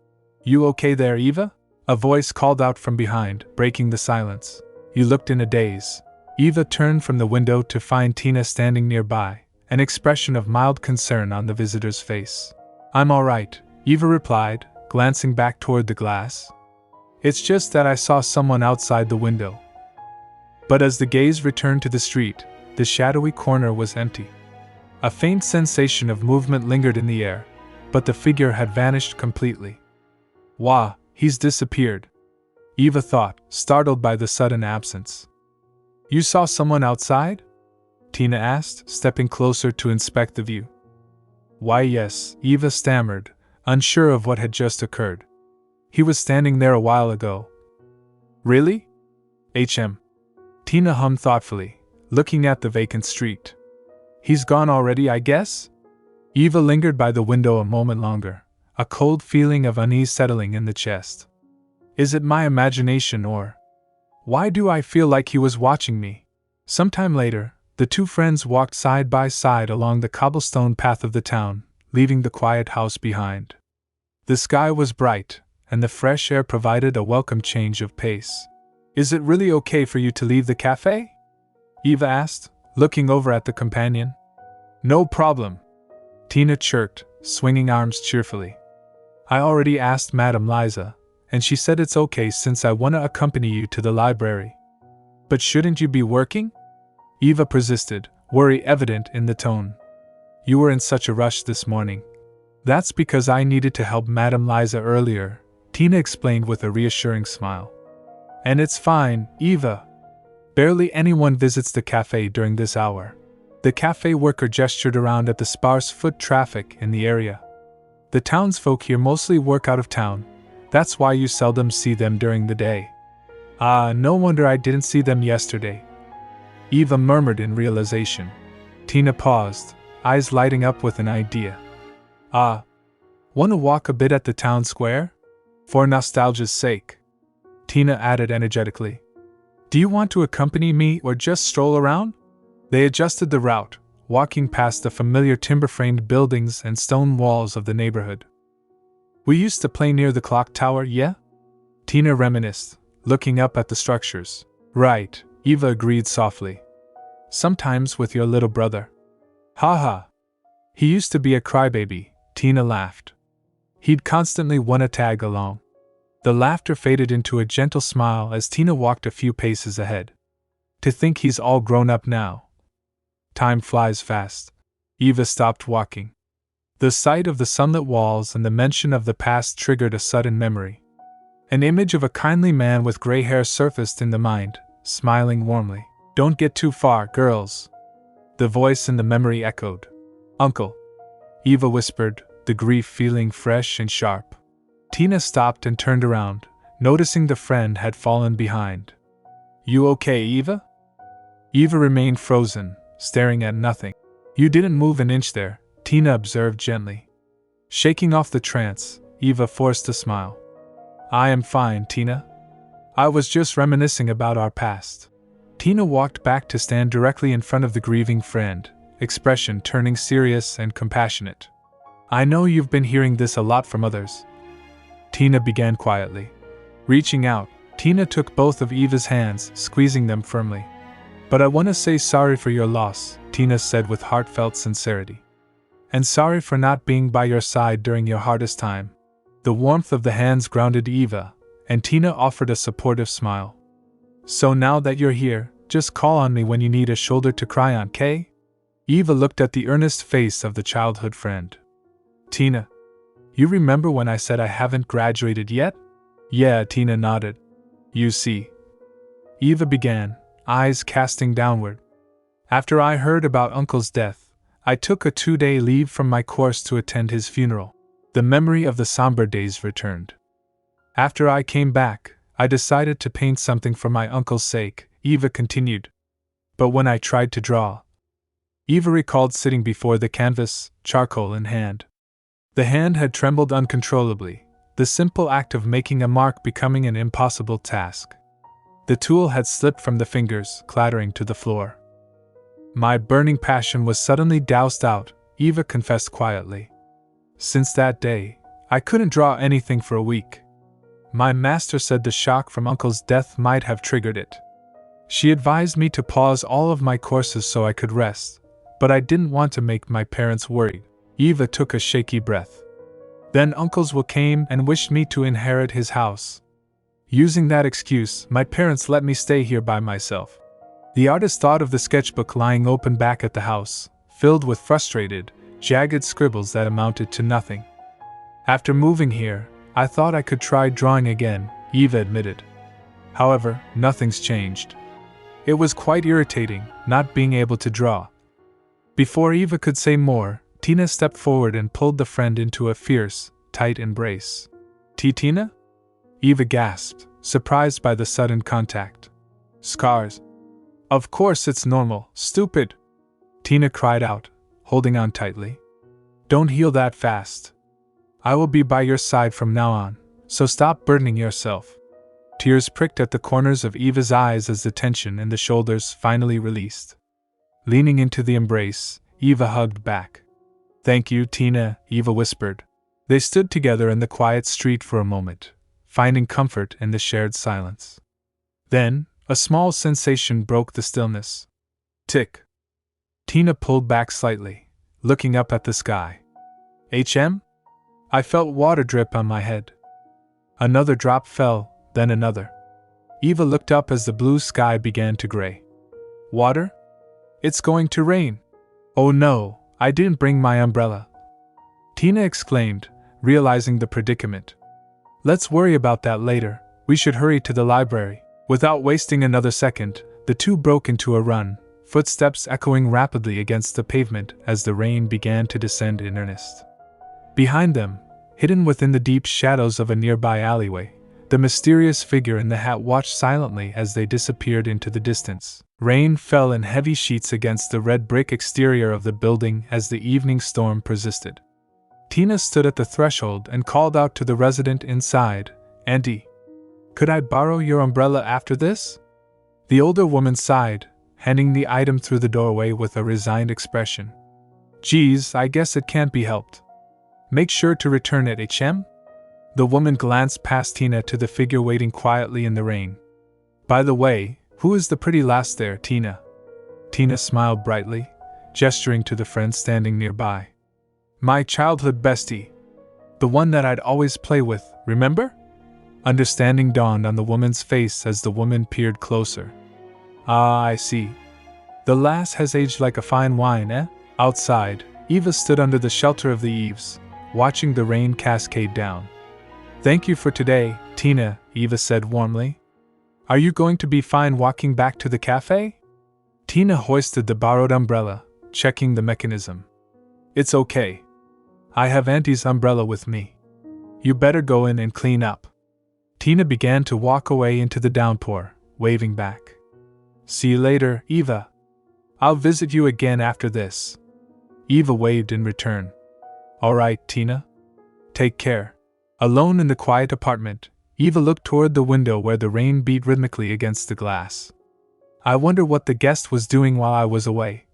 You okay there, Eva? A voice called out from behind, breaking the silence. You looked in a daze. Eva turned from the window to find Tina standing nearby, an expression of mild concern on the visitor's face. I'm all right, Eva replied, glancing back toward the glass. It's just that I saw someone outside the window. But as the gaze returned to the street, the shadowy corner was empty. A faint sensation of movement lingered in the air, but the figure had vanished completely. Wah, he's disappeared, Eva thought, startled by the sudden absence. You saw someone outside? Tina asked, stepping closer to inspect the view. Why yes, Eva stammered, unsure of what had just occurred. He was standing there a while ago. Really? Tina hummed thoughtfully, looking at the vacant street. He's gone already, I guess? Eva lingered by the window a moment longer, a cold feeling of unease settling in the chest. Is it my imagination or... Why do I feel like he was watching me? Sometime later, the two friends walked side by side along the cobblestone path of the town, leaving the quiet house behind. The sky was bright, and the fresh air provided a welcome change of pace. Is it really okay for you to leave the cafe? Eva asked, looking over at the companion. No problem, Tina chirped, swinging arms cheerfully. I already asked Madame Liza, and she said it's okay since I want to accompany you to the library. But shouldn't you be working? Eva persisted, worry evident in the tone. You were in such a rush this morning. That's because I needed to help Madame Liza earlier, Tina explained with a reassuring smile. And it's fine, Eva. Barely anyone visits the cafe during this hour. The cafe worker gestured around at the sparse foot traffic in the area. The townsfolk here mostly work out of town. That's why you seldom see them during the day. Ah, no wonder I didn't see them yesterday, Eva murmured in realization. Tina paused, eyes lighting up with an idea. Ah, want to walk a bit at the town square? For nostalgia's sake, Tina added energetically. Do you want to accompany me or just stroll around? They adjusted the route, walking past the familiar timber-framed buildings and stone walls of the neighborhood. We used to play near the clock tower, yeah? Tina reminisced, looking up at the structures. Right, Eva agreed softly. Sometimes with your little brother. Ha. He used to be a crybaby, Tina laughed. He'd constantly want to tag along. The laughter faded into a gentle smile as Tina walked a few paces ahead. To think he's all grown up now. Time flies fast. Eva stopped walking. The sight of the sunlit walls and the mention of the past triggered a sudden memory. An image of a kindly man with gray hair surfaced in the mind, smiling warmly. "Don't get too far, girls." The voice in the memory echoed. "Uncle," Eva whispered, the grief feeling fresh and sharp. Tina stopped and turned around, noticing the friend had fallen behind. "You okay, Eva?" Eva remained frozen, staring at nothing. "You didn't move an inch there," Tina observed gently. Shaking off the trance, Eva forced a smile. "I am fine, Tina. I was just reminiscing about our past." Tina walked back to stand directly in front of the grieving friend, expression turning serious and compassionate. "I know you've been hearing this a lot from others," Tina began quietly. Reaching out, Tina took both of Eva's hands, squeezing them firmly. "But I want to say sorry for your loss," Tina said with heartfelt sincerity. "And sorry for not being by your side during your hardest time." The warmth of the hands grounded Eva, and Tina offered a supportive smile. "So now that you're here, just call on me when you need a shoulder to cry on, Kay?" Eva looked at the earnest face of the childhood friend. "Tina, you remember when I said I haven't graduated yet?" "Yeah," Tina nodded. "You see," Eva began, eyes casting downward. "After I heard about Uncle's death, I took a 2-day leave from my course to attend his funeral. The memory of the somber days returned. After I came back, I decided to paint something for my uncle's sake," Eva continued. "But when I tried to draw..." Eva recalled sitting before the canvas, charcoal in hand. The hand had trembled uncontrollably, the simple act of making a mark becoming an impossible task. The tool had slipped from the fingers, clattering to the floor. "My burning passion was suddenly doused out," Eva confessed quietly. "Since that day, I couldn't draw anything for a week. My master said the shock from Uncle's death might have triggered it. She advised me to pause all of my courses so I could rest, but I didn't want to make my parents worried." Eva took a shaky breath. "Then Uncle's will came and wished me to inherit his house. Using that excuse, my parents let me stay here by myself." The artist thought of the sketchbook lying open back at the house, filled with frustrated, jagged scribbles that amounted to nothing. "After moving here, I thought I could try drawing again," Eva admitted. "However, nothing's changed. It was quite irritating, not being able to draw." Before Eva could say more, Tina stepped forward and pulled the friend into a fierce, tight embrace. "Tina?" Eva gasped, surprised by the sudden contact. "Scars? Of course it's normal, stupid!" Tina cried out, holding on tightly. "Don't heal that fast. I will be by your side from now on, so stop burdening yourself." Tears pricked at the corners of Eva's eyes as the tension in the shoulders finally released. Leaning into the embrace, Eva hugged back. "Thank you, Tina," Eva whispered. They stood together in the quiet street for a moment, finding comfort in the shared silence. Then, a small sensation broke the stillness. Tick. Tina pulled back slightly, looking up at the sky. "HM?" I felt water drip on my head. Another drop fell, then another. Eva looked up as the blue sky began to gray. "Water? It's going to rain." "Oh no, I didn't bring my umbrella," Tina exclaimed, realizing the predicament. "Let's worry about that later, we should hurry to the library." Without wasting another second, the two broke into a run, footsteps echoing rapidly against the pavement as the rain began to descend in earnest. Behind them, hidden within the deep shadows of a nearby alleyway, the mysterious figure in the hat watched silently as they disappeared into the distance. Rain fell in heavy sheets against the red brick exterior of the building as the evening storm persisted. Tina stood at the threshold and called out to the resident inside, "Auntie, could I borrow your umbrella after this?" The older woman sighed, handing the item through the doorway with a resigned expression. "Geez, I guess it can't be helped. Make sure to return it, HM?" The woman glanced past Tina to the figure waiting quietly in the rain. "By the way, who is the pretty lass there, Tina?" Tina smiled brightly, gesturing to the friend standing nearby. "My childhood bestie. The one that I'd always play with, remember?" Understanding dawned on the woman's face as the woman peered closer. Ah, I see. The lass has aged like a fine wine, eh? Outside, Eva stood under the shelter of the eaves, watching the rain cascade down. Thank you for today, Tina, Eva said warmly. Are you going to be fine walking back to the cafe? Tina hoisted the borrowed umbrella, checking the mechanism. It's okay. I have Auntie's umbrella with me. You better go in and clean up. Tina began to walk away into the downpour, waving back. See you later, Eva. I'll visit you again after this. Eva waved in return. All right, Tina. Take care. Alone in the quiet apartment, Eva looked toward the window where the rain beat rhythmically against the glass. I wonder what the guest was doing while I was away.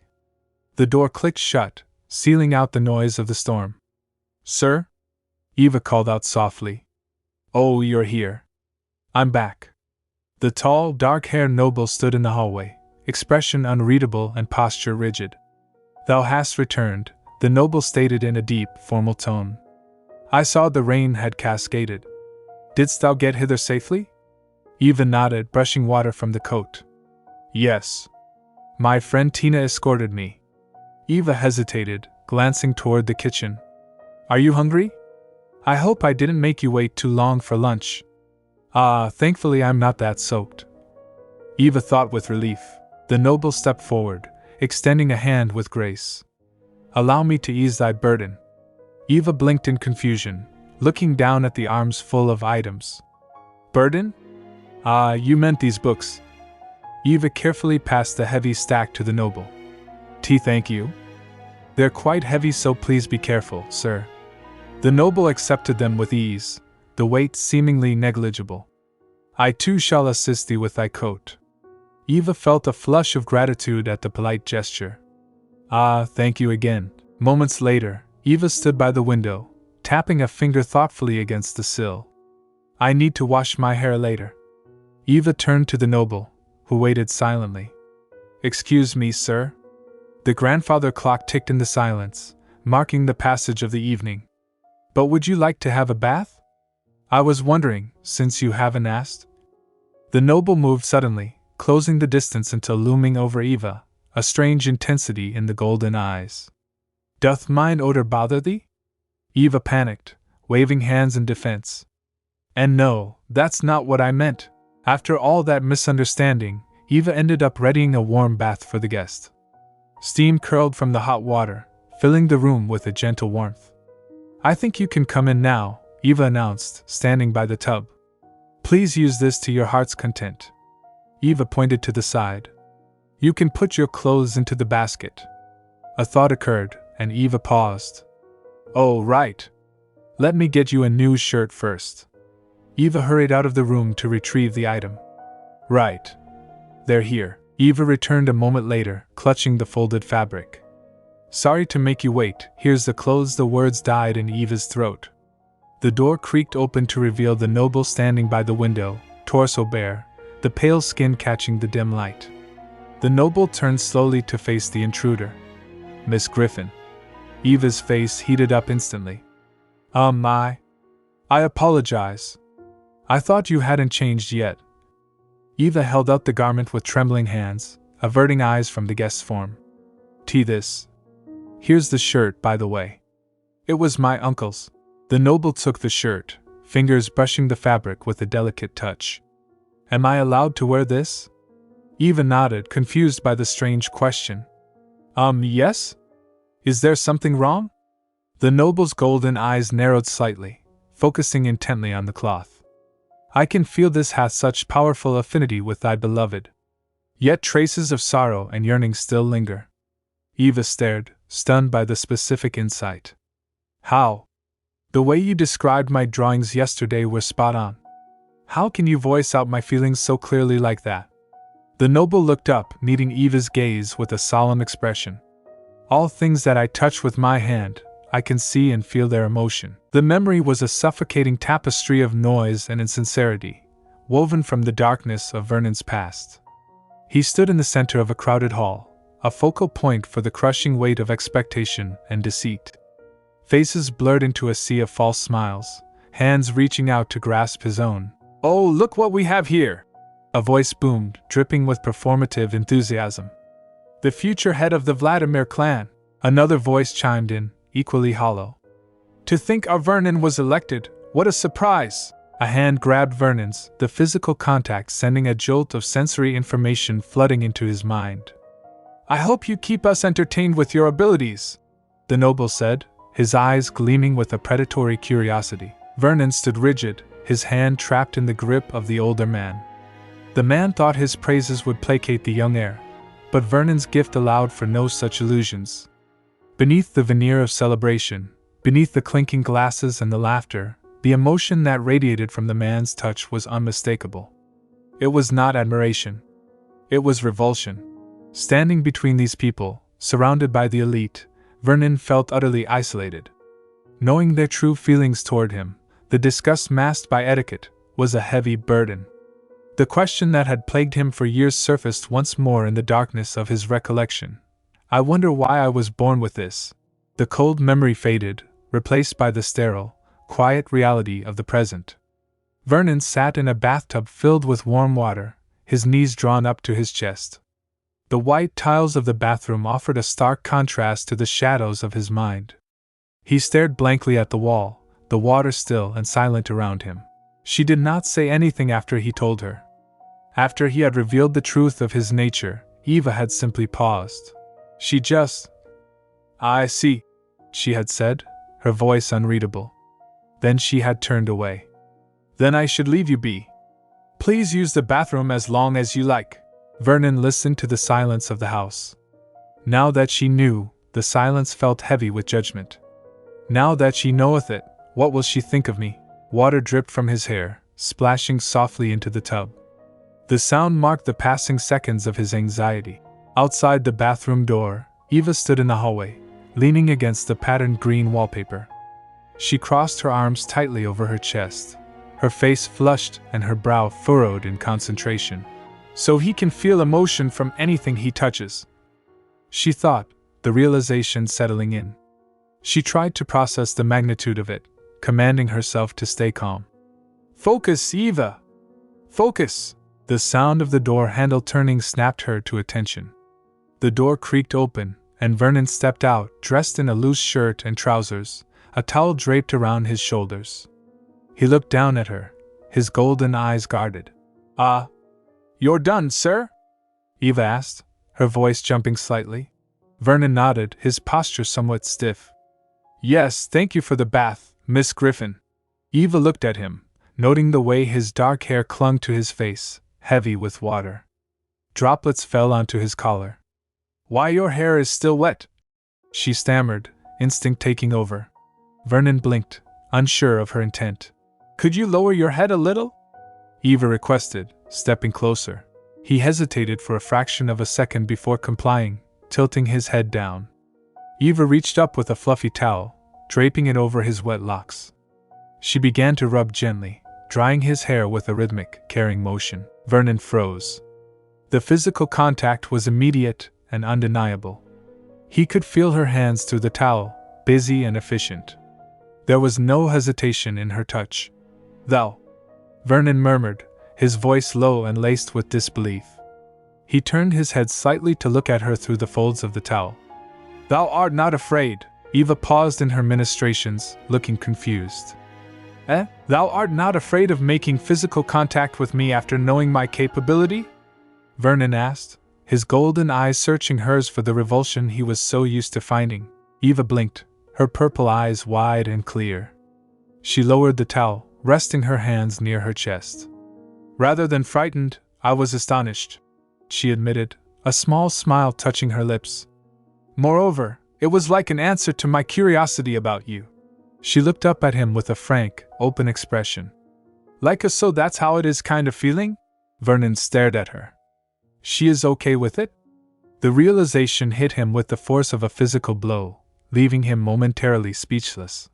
The door clicked shut, sealing out the noise of the storm. Sir? Eva called out softly. Oh, you're here. I'm back. The tall, dark-haired noble stood in the hallway, expression unreadable and posture rigid. Thou hast returned, the noble stated in a deep, formal tone. I saw the rain had cascaded. Didst thou get hither safely? Eva nodded, brushing water from the coat. Yes. My friend Tina escorted me. Eva hesitated, glancing toward the kitchen. Are you hungry? I hope I didn't make you wait too long for lunch. Ah, thankfully I'm not that soaked. Eva thought with relief. The noble stepped forward, extending a hand with grace. Allow me to ease thy burden. Eva blinked in confusion, looking down at the arms full of items. Burden? Ah, you meant these books. Eva carefully passed the heavy stack to the noble. Thank you. They're quite heavy, so please be careful, sir. The noble accepted them with ease, the weight seemingly negligible. I too shall assist thee with thy coat. Eva felt a flush of gratitude at the polite gesture. Ah, thank you again. Moments later, Eva stood by the window, tapping a finger thoughtfully against the sill. I need to wash my hair later. Eva turned to the noble, who waited silently. Excuse me, sir. The grandfather clock ticked in the silence, marking the passage of the evening. But would you like to have a bath? I was wondering, since you haven't asked. The noble moved suddenly, closing the distance until looming over Eva, a strange intensity in the golden eyes. Doth mine odor bother thee? Eva panicked, waving hands in defense. And no, that's not what I meant. After all that misunderstanding, Eva ended up readying a warm bath for the guest. Steam curled from the hot water, filling the room with a gentle warmth. I think you can come in now, Eva announced, standing by the tub. Please use this to your heart's content. Eva pointed to the side. You can put your clothes into the basket. A thought occurred, and Eva paused. Oh, right. Let me get you a new shirt first. Eva hurried out of the room to retrieve the item. Right. They're here. Eva returned a moment later, clutching the folded fabric. Sorry to make you wait, here's the clothes. The words died in Eva's throat. The door creaked open to reveal the noble standing by the window, torso bare, the pale skin catching the dim light. The noble turned slowly to face the intruder. Miss Griffon. Eva's face heated up instantly. I apologize. I thought you hadn't changed yet. Eva held out the garment with trembling hands, averting eyes from the guest's form. This. Here's the shirt, by the way. It was my uncle's. The noble took the shirt, fingers brushing the fabric with a delicate touch. Am I allowed to wear this? Eva nodded, confused by the strange question. Yes? Is there something wrong? The noble's golden eyes narrowed slightly, focusing intently on the cloth. I can feel this hath such powerful affinity with thy beloved. Yet traces of sorrow and yearning still linger. Eva stared, stunned by the specific insight. How? The way you described my drawings yesterday were spot on. How can you voice out my feelings so clearly like that? The noble looked up, meeting Eva's gaze with a solemn expression. All things that I touch with my hand, I can see and feel their emotion. The memory was a suffocating tapestry of noise and insincerity, woven from the darkness of Vernon's past. He stood in the center of a crowded hall, a focal point for the crushing weight of expectation and deceit. Faces blurred into a sea of false smiles, hands reaching out to grasp his own. Oh, look what we have here! A voice boomed, dripping with performative enthusiasm. The future head of the Vladimir clan. Another voice chimed in, equally hollow. To think our Vernon was elected, what a surprise! A hand grabbed Vernon's, the physical contact sending a jolt of sensory information flooding into his mind. I hope you keep us entertained with your abilities, the noble said, his eyes gleaming with a predatory curiosity. Vernon stood rigid, his hand trapped in the grip of the older man. The man thought his praises would placate the young heir, but Vernon's gift allowed for no such illusions. Beneath the veneer of celebration, beneath the clinking glasses and the laughter, the emotion that radiated from the man's touch was unmistakable. It was not admiration. It was revulsion. Standing between these people, surrounded by the elite, Vernon felt utterly isolated. Knowing their true feelings toward him, the disgust masked by etiquette, was a heavy burden. The question that had plagued him for years surfaced once more in the darkness of his recollection. I wonder why I was born with this. The cold memory faded, replaced by the sterile, quiet reality of the present. Vernon sat in a bathtub filled with warm water, his knees drawn up to his chest. The white tiles of the bathroom offered a stark contrast to the shadows of his mind. He stared blankly at the wall, the water still and silent around him. She did not say anything after he told her. After he had revealed the truth of his nature, Eva had simply paused. She just... I see, she had said, her voice unreadable. Then she had turned away. Then I should leave you be. Please use the bathroom as long as you like. Vernon listened to the silence of the house. Now that she knew, the silence felt heavy with judgment. Now that she knoweth it, what will she think of me? Water dripped from his hair, splashing softly into the tub. The sound marked the passing seconds of his anxiety. Outside the bathroom door, Eva stood in the hallway, leaning against the patterned green wallpaper. She crossed her arms tightly over her chest, her face flushed and her brow furrowed in concentration. So he can feel emotion from anything he touches, she thought, the realization settling in. She tried to process the magnitude of it, commanding herself to stay calm. Focus, Eva! Focus! The sound of the door handle turning snapped her to attention. The door creaked open, and Vernon stepped out, dressed in a loose shirt and trousers, a towel draped around his shoulders. He looked down at her, his golden eyes guarded. You're done, sir? Eva asked, her voice jumping slightly. Vernon nodded, his posture somewhat stiff. Yes, thank you for the bath, Miss Griffon. Eva looked at him, noting the way his dark hair clung to his face, heavy with water. Droplets fell onto his collar. Why, your hair is still wet, she stammered, instinct taking over. Vernon blinked, unsure of her intent. Could you lower your head a little? Eva requested, stepping closer. He hesitated for a fraction of a second before complying, tilting his head down. Eva reached up with a fluffy towel, draping it over his wet locks. She began to rub gently, drying his hair with a rhythmic, caring motion. Vernon froze. The physical contact was immediate and undeniable. He could feel her hands through the towel, busy and efficient. There was no hesitation in her touch. Thou, Vernon murmured, his voice low and laced with disbelief. He turned his head slightly to look at her through the folds of the towel. Thou art not afraid? Eva paused in her ministrations, looking confused. Thou art not afraid of making physical contact with me after knowing my capability? Vernon asked, his golden eyes searching hers for the revulsion he was so used to finding. Eva blinked, her purple eyes wide and clear. She lowered the towel, resting her hands near her chest. Rather than frightened, I was astonished, she admitted, a small smile touching her lips. Moreover, it was like an answer to my curiosity about you. She looked up at him with a frank, open expression. Like a so that's how it is kind of feeling? Vernon stared at her. She is okay with it? The realization hit him with the force of a physical blow, leaving him momentarily speechless.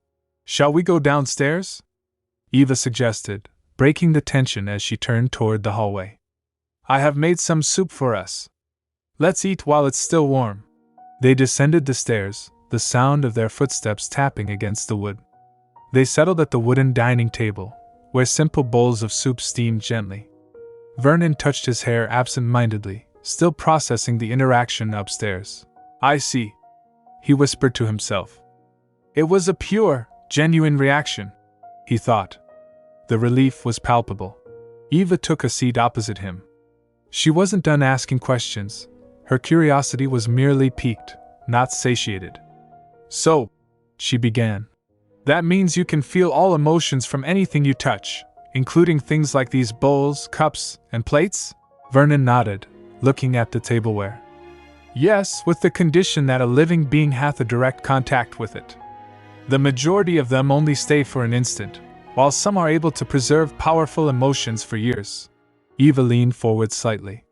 Shall we go downstairs? Eva suggested, breaking the tension as she turned toward the hallway. I have made some soup for us. Let's eat while it's still warm. They descended the stairs, the sound of their footsteps tapping against the wood. They settled at the wooden dining table, where simple bowls of soup steamed gently. Vernon touched his hair absent-mindedly, still processing the interaction upstairs. I see, he whispered to himself. It was a pure, genuine reaction, he thought. The relief was palpable. Eva took a seat opposite him. She wasn't done asking questions. Her curiosity was merely piqued, not satiated. So, she began, that means you can feel all emotions from anything you touch, including things like these bowls, cups, and plates? Vernon nodded, looking at the tableware. Yes, with the condition that a living being hath a direct contact with it. The majority of them only stay for an instant, while some are able to preserve powerful emotions for years. Eva leaned forward slightly.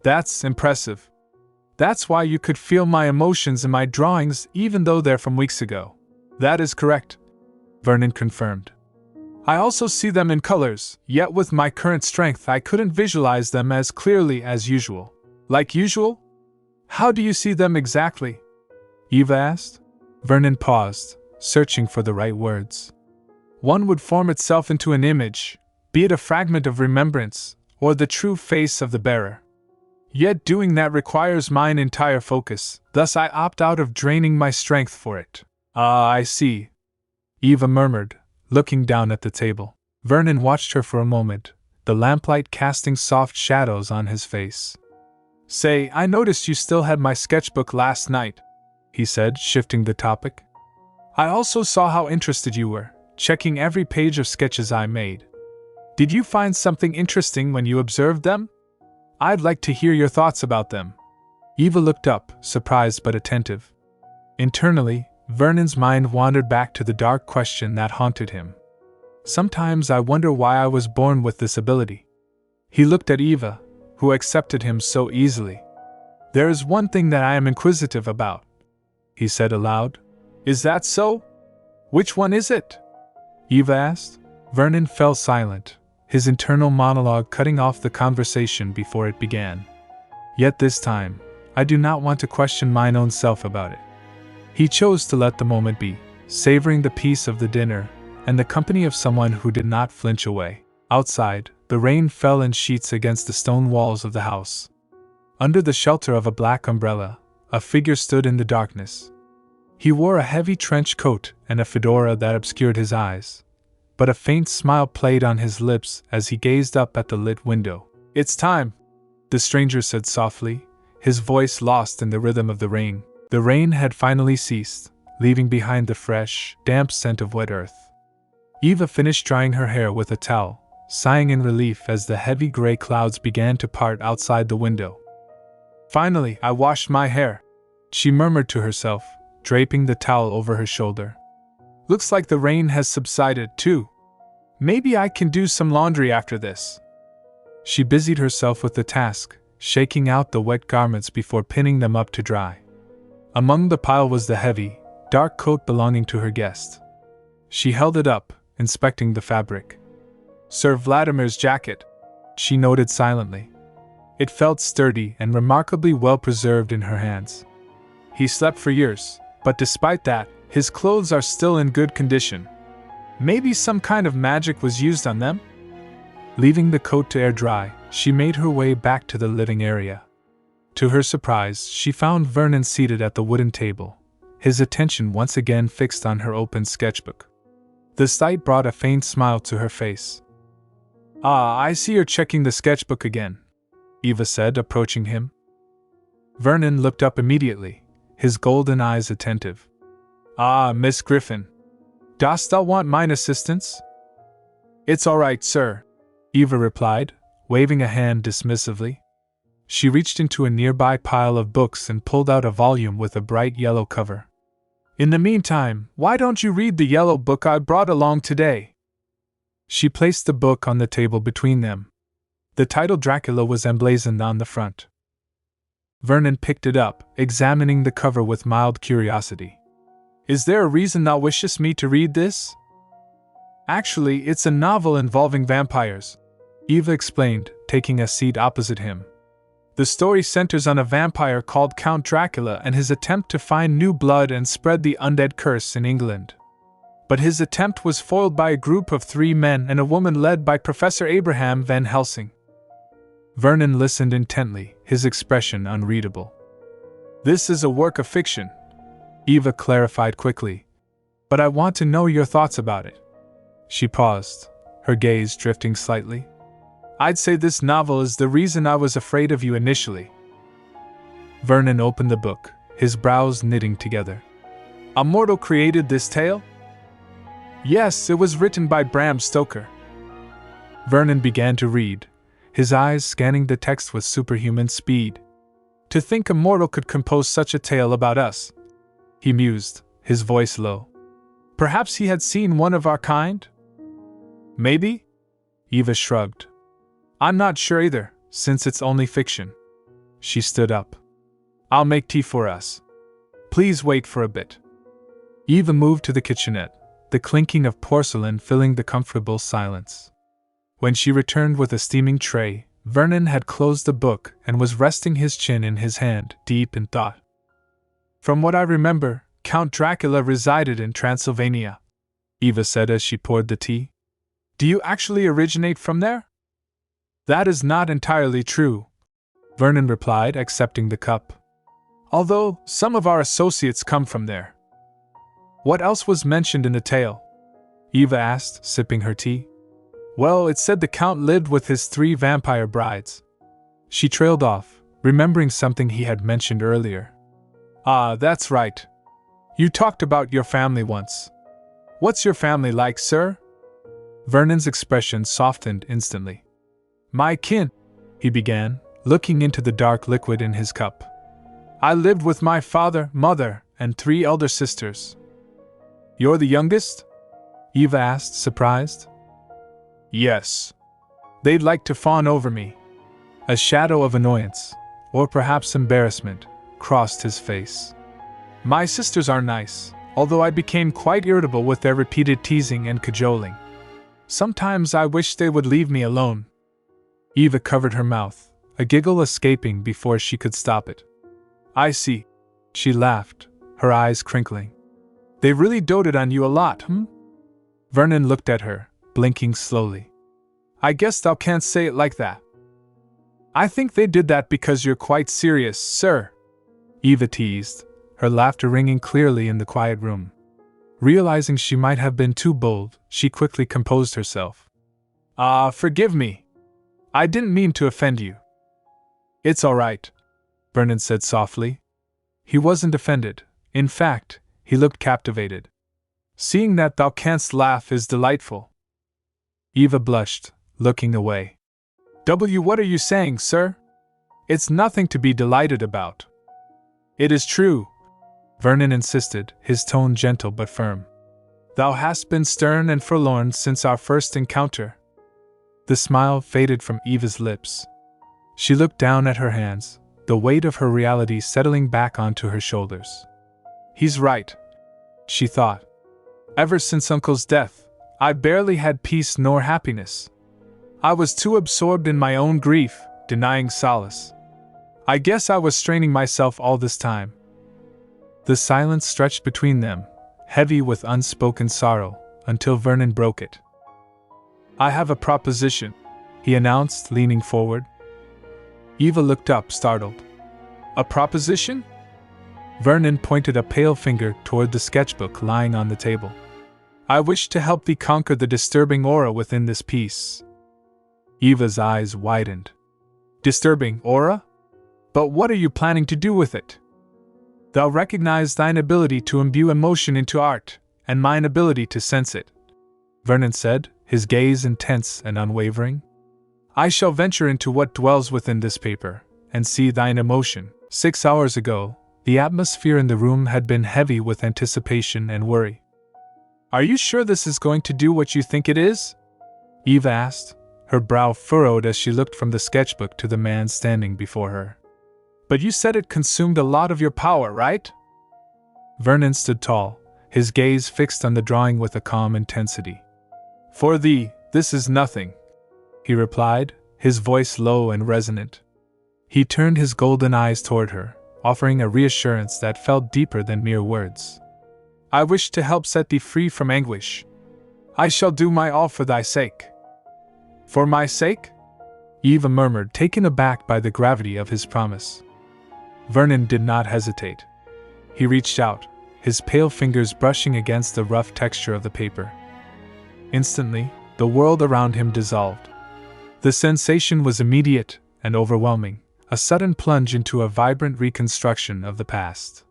That's impressive. That's why you could feel my emotions in my drawings even though they're from weeks ago. That is correct, Vernon confirmed. I also see them in colors, yet with my current strength I couldn't visualize them as clearly as usual. Like usual? How do you see them exactly? Eva asked. Vernon paused, searching for the right words. One would form itself into an image, be it a fragment of remembrance, or the true face of the bearer. Yet doing that requires mine entire focus, thus I opt out of draining my strength for it. Ah, I see, Eva murmured, looking down at the table. Vernon watched her for a moment, the lamplight casting soft shadows on his face. Say, I noticed you still had my sketchbook last night, he said, shifting the topic. I also saw how interested you were, checking every page of sketches I made. Did you find something interesting when you observed them? I'd like to hear your thoughts about them. Eva looked up, surprised but attentive. Internally, Vernon's mind wandered back to the dark question that haunted him. Sometimes I wonder why I was born with this ability. He looked at Eva, who accepted him so easily. There is one thing that I am inquisitive about, he said aloud. Is that so? Which one is it? Eva asked. Vernon fell silent, his internal monologue cutting off the conversation before it began. Yet this time, I do not want to question mine own self about it. He chose to let the moment be, savoring the peace of the dinner and the company of someone who did not flinch away. Outside, the rain fell in sheets against the stone walls of the house. Under the shelter of a black umbrella, a figure stood in the darkness. He wore a heavy trench coat and a fedora that obscured his eyes, but a faint smile played on his lips as he gazed up at the lit window. It's time, the stranger said softly, his voice lost in the rhythm of the rain. The rain had finally ceased, leaving behind the fresh, damp scent of wet earth. Eva finished drying her hair with a towel, sighing in relief as the heavy gray clouds began to part outside the window. Finally, I washed my hair, she murmured to herself, draping the towel over her shoulder. Looks like the rain has subsided, too. Maybe I can do some laundry after this. She busied herself with the task, shaking out the wet garments before pinning them up to dry. Among the pile was the heavy, dark coat belonging to her guest. She held it up, inspecting the fabric. Sir Vladimir's jacket, she noted silently. It felt sturdy and remarkably well preserved in her hands. He slept for years, but despite that, his clothes are still in good condition. Maybe some kind of magic was used on them? Leaving the coat to air dry, she made her way back to the living area. To her surprise, she found Vernon seated at the wooden table, his attention once again fixed on her open sketchbook. The sight brought a faint smile to her face. Ah, I see you're checking the sketchbook again, Eva said, approaching him. Vernon looked up immediately, his golden eyes attentive. Ah, Miss Griffon. Dost thou want mine assistance? It's all right, sir, Eva replied, waving a hand dismissively. She reached into a nearby pile of books and pulled out a volume with a bright yellow cover. In the meantime, why don't you read the yellow book I brought along today? She placed the book on the table between them. The title Dracula was emblazoned on the front. Vernon picked it up, examining the cover with mild curiosity. Is there a reason thou wishest me to read this? Actually, it's a novel involving vampires, Eva explained, taking a seat opposite him. The story centers on a vampire called Count Dracula and his attempt to find new blood and spread the undead curse in England. But his attempt was foiled by a group of 3 men and a woman led by Professor Abraham Van Helsing. Vernon listened intently, his expression unreadable. This is a work of fiction, Eva clarified quickly. But I want to know your thoughts about it. She paused, her gaze drifting slightly. I'd say this novel is the reason I was afraid of you initially. Vernon opened the book, his brows knitting together. A mortal created this tale? Yes, it was written by Bram Stoker. Vernon began to read, his eyes scanning the text with superhuman speed. To think a mortal could compose such a tale about us, he mused, his voice low. Perhaps he had seen one of our kind? Maybe? Eva shrugged. I'm not sure either, since it's only fiction. She stood up. I'll make tea for us. Please wait for a bit. Eva moved to the kitchenette, the clinking of porcelain filling the comfortable silence. When she returned with a steaming tray, Vernon had closed the book and was resting his chin in his hand, deep in thought. From what I remember, Count Dracula resided in Transylvania, Eva said as she poured the tea. Do you actually originate from there? That is not entirely true, Vernon replied, accepting the cup. Although some of our associates come from there. What else was mentioned in the tale? Eva asked, sipping her tea. Well, it said the Count lived with his 3 vampire brides. She trailed off, remembering something he had mentioned earlier. Ah, that's right. You talked about your family once. What's your family like, sir? Vernon's expression softened instantly. My kin, he began, looking into the dark liquid in his cup. I lived with my father, mother, and 3 elder sisters. You're the youngest? Eva asked, surprised. Yes. They'd like to fawn over me. A shadow of annoyance, or perhaps embarrassment, crossed his face. My sisters are nice, although I became quite irritable with their repeated teasing and cajoling. Sometimes I wish they would leave me alone. Eva covered her mouth, a giggle escaping before she could stop it. I see. She laughed, her eyes crinkling. They really doted on you a lot, Vernon looked at her, blinking slowly. I guess thou can't say it like that. I think they did that because you're quite serious, sir, Eva teased, her laughter ringing clearly in the quiet room. Realizing she might have been too bold, she quickly composed herself. Forgive me. I didn't mean to offend you. It's all right, Vernon said softly. He wasn't offended. In fact, he looked captivated. Seeing that thou canst laugh is delightful. Eva blushed, looking away. What are you saying, sir? It's nothing to be delighted about. It is true, Vernon insisted, his tone gentle but firm. Thou hast been stern and forlorn since our first encounter. The smile faded from Eva's lips. She looked down at her hands, the weight of her reality settling back onto her shoulders. He's right, she thought. Ever since Uncle's death, I barely had peace nor happiness. I was too absorbed in my own grief, denying solace. I guess I was straining myself all this time. The silence stretched between them, heavy with unspoken sorrow, until Vernon broke it. I have a proposition, he announced, leaning forward. Eva looked up, startled. A proposition? Vernon pointed a pale finger toward the sketchbook lying on the table. I wish to help thee conquer the disturbing aura within this piece. Eva's eyes widened. Disturbing aura? But what are you planning to do with it? Thou recognize thine ability to imbue emotion into art, and mine ability to sense it, Vernon said, his gaze intense and unwavering. I shall venture into what dwells within this paper, and see thine emotion. 6 hours ago, the atmosphere in the room had been heavy with anticipation and worry. Are you sure this is going to do what you think it is? Eva asked, her brow furrowed as she looked from the sketchbook to the man standing before her. But you said it consumed a lot of your power, right? Vernon stood tall, his gaze fixed on the drawing with a calm intensity. For thee, this is nothing, he replied, his voice low and resonant. He turned his golden eyes toward her, offering a reassurance that felt deeper than mere words. I wish to help set thee free from anguish. I shall do my all for thy sake. For my sake? Eva murmured, taken aback by the gravity of his promise. Vernon did not hesitate. He reached out, his pale fingers brushing against the rough texture of the paper. Instantly, the world around him dissolved. The sensation was immediate and overwhelming, a sudden plunge into a vibrant reconstruction of the past.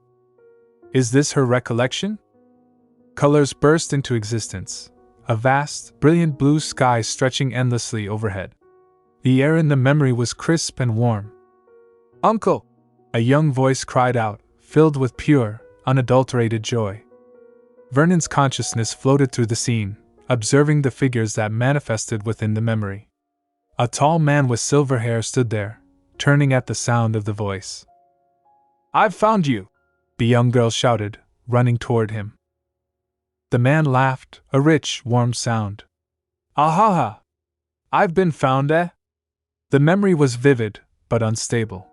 Is this her recollection? Colors burst into existence, a vast, brilliant blue sky stretching endlessly overhead. The air in the memory was crisp and warm. "Uncle!" a young voice cried out, filled with pure, unadulterated joy. Vernon's consciousness floated through the scene, observing the figures that manifested within the memory. A tall man with silver hair stood there, turning at the sound of the voice. "I've found you!" the young girl shouted, running toward him. The man laughed, a rich, warm sound. "Ahaha! I've been found, eh?" The memory was vivid, but unstable.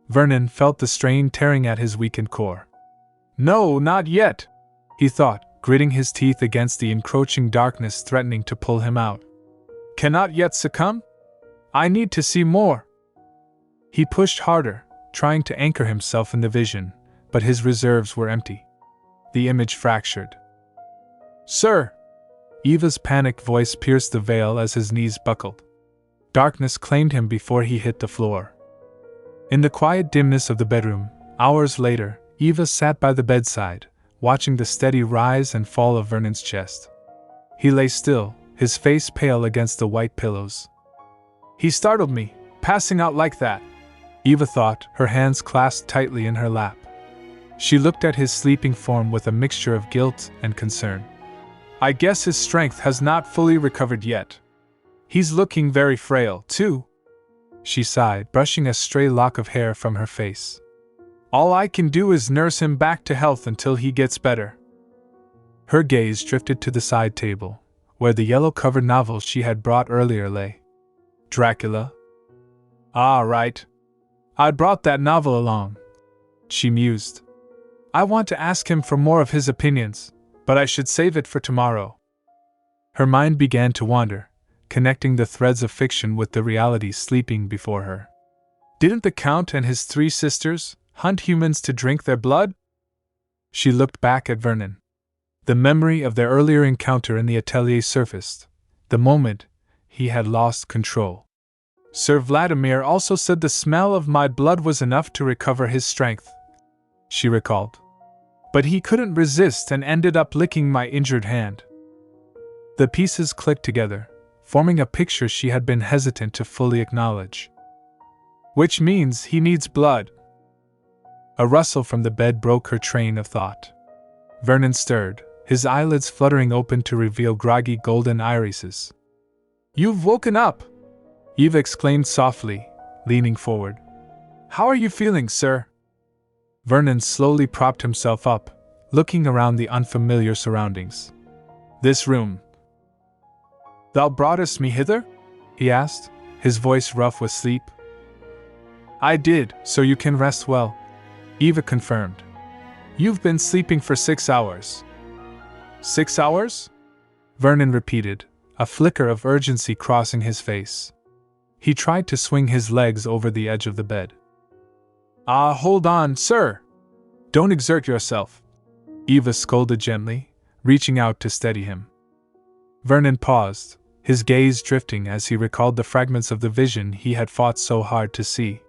Vernon felt the strain tearing at his weakened core. "No, not yet," he thought, gritting his teeth against the encroaching darkness threatening to pull him out. "Cannot yet succumb? I need to see more." He pushed harder, trying to anchor himself in the vision, but his reserves were empty. The image fractured. "Sir!" Eva's panicked voice pierced the veil as his knees buckled. Darkness claimed him before he hit the floor. In the quiet dimness of the bedroom, hours later, Eva sat by the bedside, watching the steady rise and fall of Vernon's chest. He lay still, his face pale against the white pillows. "He startled me, passing out like that," Eva thought, her hands clasped tightly in her lap. She looked at his sleeping form with a mixture of guilt and concern. "I guess his strength has not fully recovered yet. He's looking very frail, too," she sighed, brushing a stray lock of hair from her face. "All I can do is nurse him back to health until he gets better." Her gaze drifted to the side table, where the yellow-covered novel she had brought earlier lay. "Dracula? Ah, right. I brought that novel along," she mused. "I want to ask him for more of his opinions, but I should save it for tomorrow." Her mind began to wander, connecting the threads of fiction with the reality sleeping before her. Didn't the Count and his 3 sisters hunt humans to drink their blood? She looked back at Vernon. The memory of their earlier encounter in the atelier surfaced, the moment he had lost control. "Sir Vladimir also said the smell of my blood was enough to recover his strength," she recalled. "But he couldn't resist and ended up licking my injured hand." The pieces clicked together, forming a picture she had been hesitant to fully acknowledge. "Which means he needs blood." A rustle from the bed broke her train of thought. Vernon stirred, his eyelids fluttering open to reveal groggy golden irises. "You've woken up!" Eva exclaimed softly, leaning forward. "How are you feeling, sir?" Vernon slowly propped himself up, looking around the unfamiliar surroundings. "This room." "Thou broughtest me hither?" he asked, his voice rough with sleep. "I did, so you can rest well," Eva confirmed. "You've been sleeping for 6 hours." 6 hours? Vernon repeated, a flicker of urgency crossing his face. He tried to swing his legs over the edge of the bed. "Ah, hold on, sir! Don't exert yourself," Eva scolded gently, reaching out to steady him. Vernon paused, his gaze drifting as he recalled the fragments of the vision he had fought so hard to see.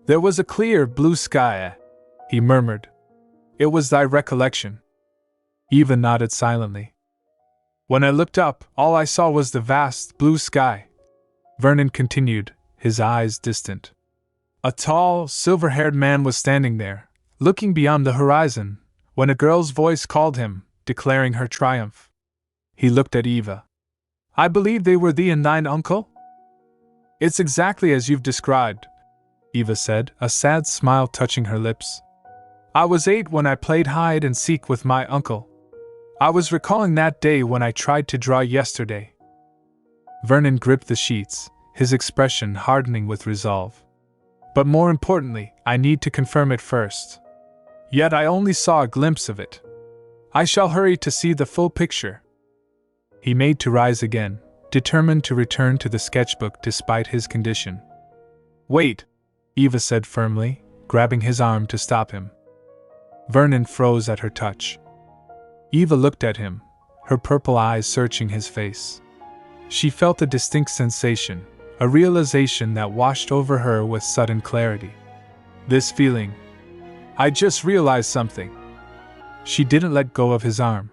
"There was a clear blue sky," he murmured. "It was thy recollection." Eva nodded silently. "When I looked up, all I saw was the vast blue sky," Vernon continued, his eyes distant. "A tall, silver-haired man was standing there, looking beyond the horizon, when a girl's voice called him, declaring her triumph." He looked at Eva. "I believe they were thee and thine uncle?" "It's exactly as you've described," Eva said, a sad smile touching her lips. "I was 8 when I played hide and seek with my uncle. I was recalling that day when I tried to draw yesterday." Vernon gripped the sheets, his expression hardening with resolve. "But more importantly, I need to confirm it first. Yet I only saw a glimpse of it. I shall hurry to see the full picture." He made to rise again, determined to return to the sketchbook despite his condition. "Wait," Eva said firmly, grabbing his arm to stop him. Vernon froze at her touch. Eva looked at him, her purple eyes searching his face. She felt a distinct sensation, a realization that washed over her with sudden clarity. This feeling. "I just realized something." She didn't let go of his arm.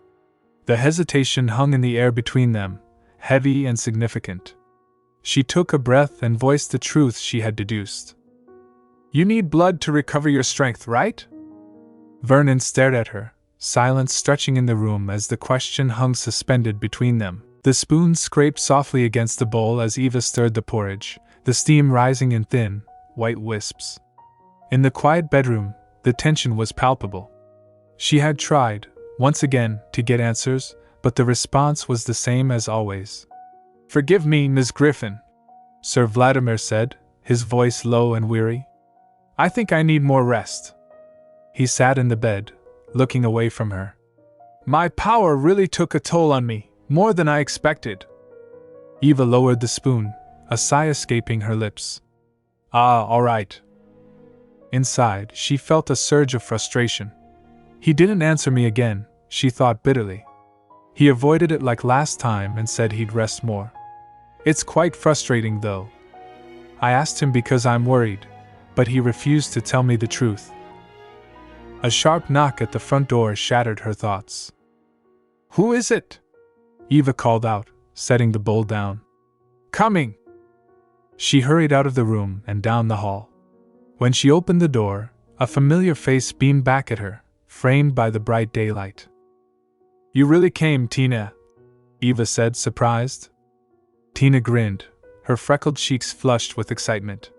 The hesitation hung in the air between them, heavy and significant. She took a breath and voiced the truth she had deduced. "You need blood to recover your strength, right?" Vernon stared at her, silence stretching in the room as the question hung suspended between them. The spoon scraped softly against the bowl as Eva stirred the porridge, the steam rising in thin, white wisps. In the quiet bedroom, the tension was palpable. She had tried, once again, to get answers, but the response was the same as always. "Forgive me, Ms. Griffon," Sir Vladimir said, his voice low and weary. "I think I need more rest." He sat in the bed, looking away from her. "My power really took a toll on me, more than I expected." Eva lowered the spoon, a sigh escaping her lips. "Ah, all right." Inside, she felt a surge of frustration. He didn't answer me again, she thought bitterly. He avoided it like last time and said he'd rest more. It's quite frustrating, though. I asked him because I'm worried, but he refused to tell me the truth. A sharp knock at the front door shattered her thoughts. "Who is it?" Eva called out, setting the bowl down. "Coming!" She hurried out of the room and down the hall. When she opened the door, a familiar face beamed back at her, framed by the bright daylight. "You really came, Tina," Eva said, surprised. Tina grinned, her freckled cheeks flushed with excitement.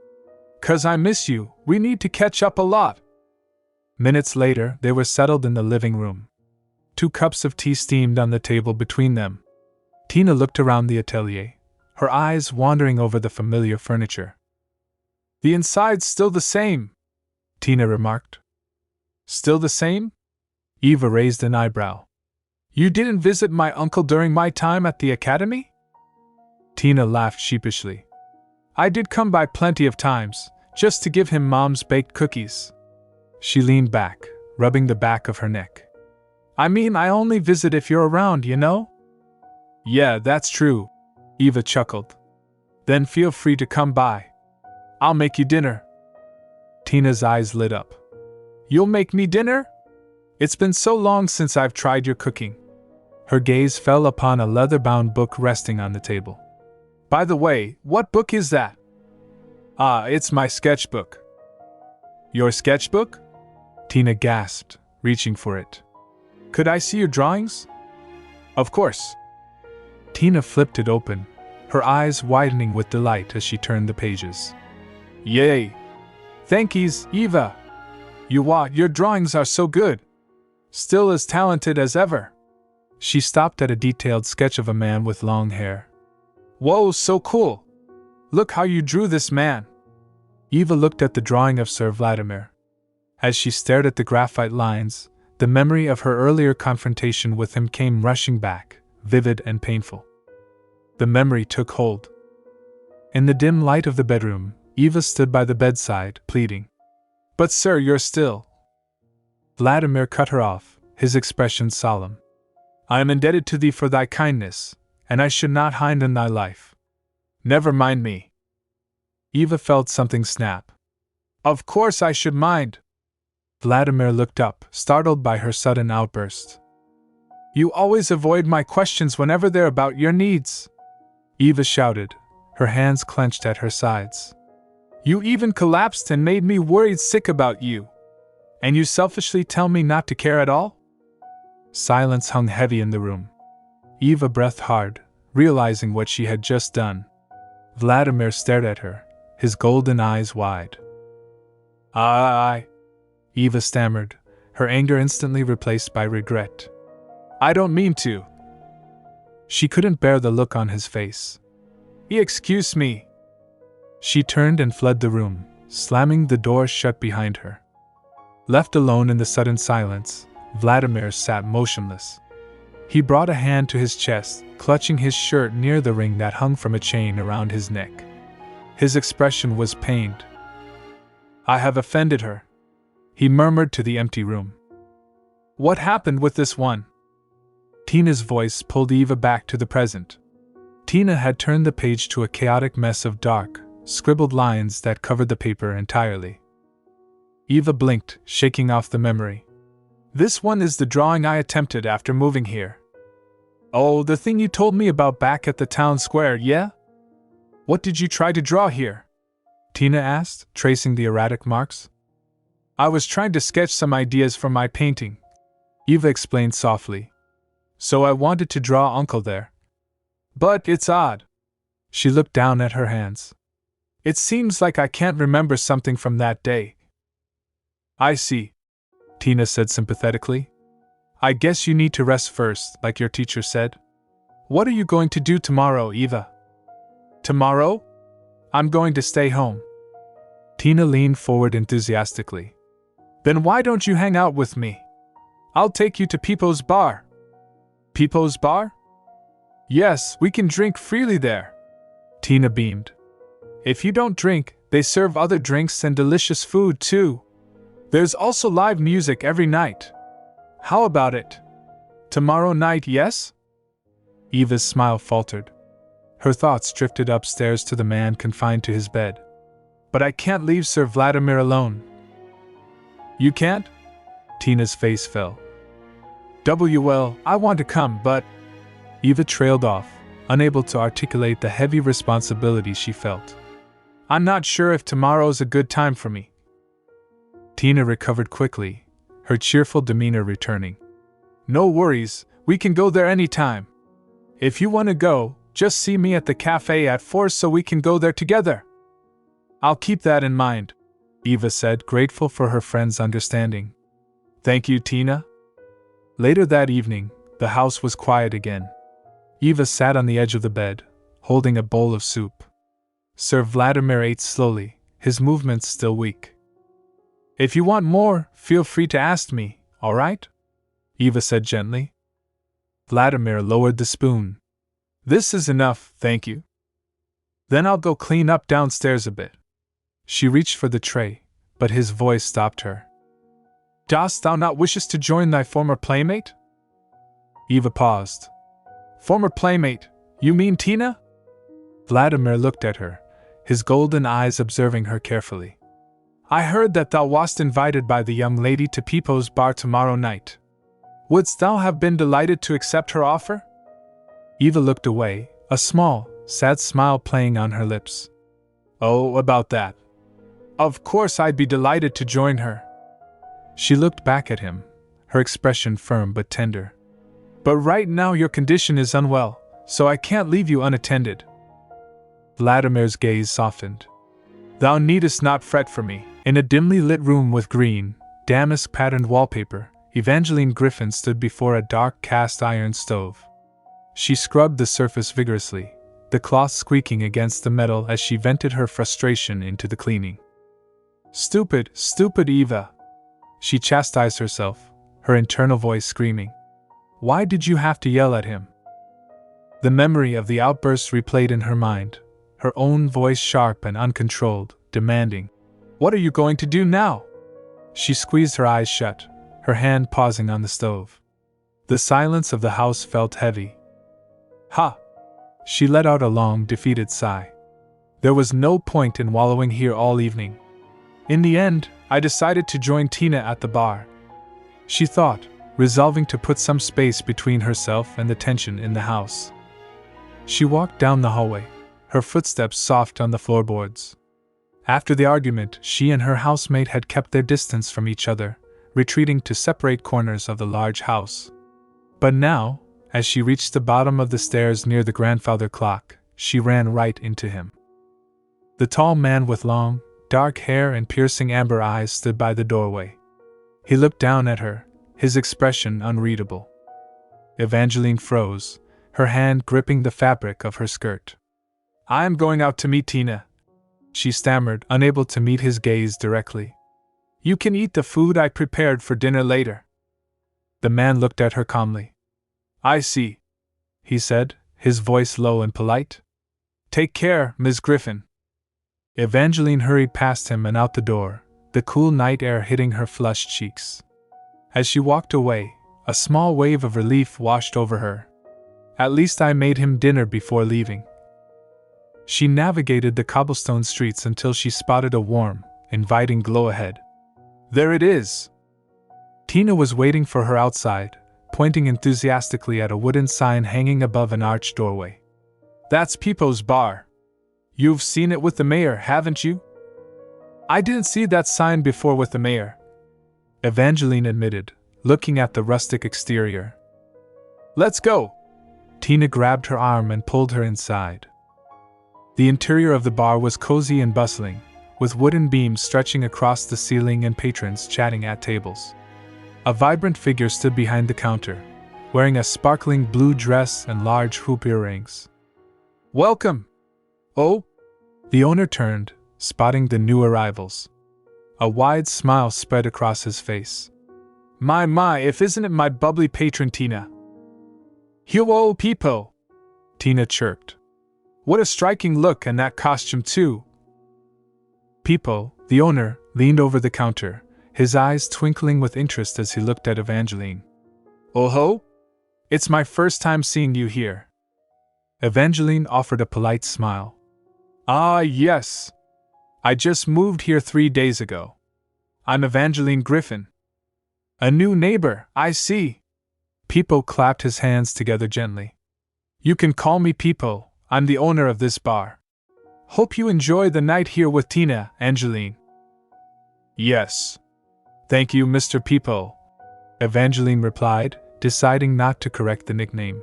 "'Cause I miss you, we need to catch up a lot." Minutes later, they were settled in the living room. 2 cups of tea steamed on the table between them. Tina looked around the atelier, her eyes wandering over the familiar furniture. "The inside's still the same," Tina remarked. "Still the same?" Eva raised an eyebrow. "You didn't visit my uncle during my time at the academy?" Tina laughed sheepishly. "I did come by plenty of times, just to give him Mom's baked cookies." She leaned back, rubbing the back of her neck. "I mean, I only visit if you're around, you know?" "Yeah, that's true," Eva chuckled. "Then feel free to come by. I'll make you dinner." Tina's eyes lit up. "You'll make me dinner? It's been so long since I've tried your cooking." Her gaze fell upon a leather-bound book resting on the table. "By the way, what book is that?" "Ah, it's my sketchbook." "Your sketchbook?" Tina gasped, reaching for it. "Could I see your drawings?" "Of course." Tina flipped it open, her eyes widening with delight as she turned the pages. "Yay! Thankies, Eva! Your drawings are so good! Still as talented as ever." She stopped at a detailed sketch of a man with long hair. "Whoa, so cool! Look how you drew this man!" Eva looked at the drawing of Sir Vladimir. As she stared at the graphite lines, the memory of her earlier confrontation with him came rushing back, vivid and painful. The memory took hold. In the dim light of the bedroom, Eva stood by the bedside, pleading. "But sir, you're still—" Vladimir cut her off, his expression solemn. "I am indebted to thee for thy kindness, and I should not hind in thy life. Never mind me." Eva felt something snap. "Of course I should mind." Vladimir looked up, startled by her sudden outburst. "You always avoid my questions whenever they're about your needs," Eva shouted, her hands clenched at her sides. "You even collapsed and made me worried sick about you. And you selfishly tell me not to care at all?" Silence hung heavy in the room. Eva breathed hard, realizing what she had just done. Vladimir stared at her, his golden eyes wide. I, Eva stammered, her anger instantly replaced by regret. "I don't mean to." She couldn't bear the look on his face. "Excuse me." She turned and fled the room, slamming the door shut behind her. Left alone in the sudden silence, Vladimir sat motionless. He brought a hand to his chest, clutching his shirt near the ring that hung from a chain around his neck. His expression was pained. I have offended her, he murmured to the empty room. What happened with this one? Tina's voice pulled Eva back to the present. Tina had turned the page to a chaotic mess of dark, scribbled lines that covered the paper entirely. Eva blinked, shaking off the memory. This one is the drawing I attempted after moving here. Oh, the thing you told me about back at the town square, yeah? What did you try to draw here? Tina asked, tracing the erratic marks. I was trying to sketch some ideas for my painting, Eva explained softly. So I wanted to draw Uncle there. But it's odd. She looked down at her hands. It seems like I can't remember something from that day. I see, Tina said sympathetically. I guess you need to rest first, like your teacher said. What are you going to do tomorrow, Eva? Tomorrow? I'm going to stay home. Tina leaned forward enthusiastically. Then why don't you hang out with me? I'll take you to Peepo's bar. Peepo's bar? Yes, we can drink freely there. Tina beamed. If you don't drink, they serve other drinks and delicious food too. There's also live music every night. How about it? Tomorrow night, yes? Eva's smile faltered. Her thoughts drifted upstairs to the man confined to his bed. But I can't leave Sir Vladimir alone. You can't? Tina's face fell. Well, I want to come, but... Eva trailed off, unable to articulate the heavy responsibility she felt. I'm not sure if tomorrow's a good time for me. Tina recovered quickly, her cheerful demeanor returning. No worries, we can go there anytime. If you want to go, just see me at the cafe at 4 so we can go there together. I'll keep that in mind, Eva said, grateful for her friend's understanding. Thank you, Tina. Later that evening, the house was quiet again. Eva sat on the edge of the bed, holding a bowl of soup. Sir Vladimir ate slowly, his movements still weak. If you want more, feel free to ask me, all right? Eva said gently. Vladimir lowered the spoon. This is enough, thank you. Then I'll go clean up downstairs a bit. She reached for the tray, but his voice stopped her. Dost thou not wishes to join thy former playmate? Eva paused. Former playmate, you mean Tina? Vladimir looked at her, his golden eyes observing her carefully. I heard that thou wast invited by the young lady to Peepo's bar tomorrow night. Wouldst thou have been delighted to accept her offer? Eva looked away, a small, sad smile playing on her lips. Oh, about that. Of course I'd be delighted to join her. She looked back at him, her expression firm but tender. But right now your condition is unwell, so I can't leave you unattended. Vladimir's gaze softened. Thou needest not fret for me. In a dimly lit room with green, damask-patterned wallpaper, Evangeline Griffon stood before a dark cast-iron stove. She scrubbed the surface vigorously, the cloth squeaking against the metal as she vented her frustration into the cleaning. Stupid, stupid Eva! She chastised herself, her internal voice screaming. Why did you have to yell at him? The memory of the outburst replayed in her mind, her own voice sharp and uncontrolled, demanding, What are you going to do now? She squeezed her eyes shut, her hand pausing on the stove. The silence of the house felt heavy. Ha! She let out a long, defeated sigh. There was no point in wallowing here all evening. In the end, I decided to join Tina at the bar. She thought, resolving to put some space between herself and the tension in the house. She walked down the hallway, her footsteps soft on the floorboards. After the argument, she and her housemate had kept their distance from each other, retreating to separate corners of the large house. But now, as she reached the bottom of the stairs near the grandfather clock, she ran right into him. The tall man with long, dark hair and piercing amber eyes stood by the doorway. He looked down at her, his expression unreadable. Evangeline froze, her hand gripping the fabric of her skirt. I am going out to meet Tina, she stammered, unable to meet his gaze directly. You can eat the food I prepared for dinner later. The man looked at her calmly. I see, he said, his voice low and polite. Take care, Miss Griffon. Evangeline hurried past him and out the door, the cool night air hitting her flushed cheeks. As she walked away, a small wave of relief washed over her. At least I made him dinner before leaving. She navigated the cobblestone streets until she spotted a warm, inviting glow ahead. There it is! Tina was waiting for her outside, pointing enthusiastically at a wooden sign hanging above an arched doorway. That's Peepo's bar. You've seen it with the mayor, haven't you? I didn't see that sign before with the mayor, Evangeline admitted, looking at the rustic exterior. Let's go! Tina grabbed her arm and pulled her inside. The interior of the bar was cozy and bustling, with wooden beams stretching across the ceiling and patrons chatting at tables. A vibrant figure stood behind the counter, wearing a sparkling blue dress and large hoop earrings. Welcome! Oh! The owner turned, spotting the new arrivals. A wide smile spread across his face. My, if isn't it my bubbly patron Tina? Hello, Peepo! Tina chirped. What a striking look, and that costume too! Peepo, the owner, leaned over the counter, his eyes twinkling with interest as he looked at Evangeline. Oh ho! It's my first time seeing you here. Evangeline offered a polite smile. Ah, yes. I just moved here 3 days ago. I'm Evangeline Griffon. A new neighbor, I see. Peepo clapped his hands together gently. You can call me Peepo, I'm the owner of this bar. Hope you enjoy the night here with Tina, Angeline. Yes. Thank you, Mr. Peepo, Evangeline replied, deciding not to correct the nickname.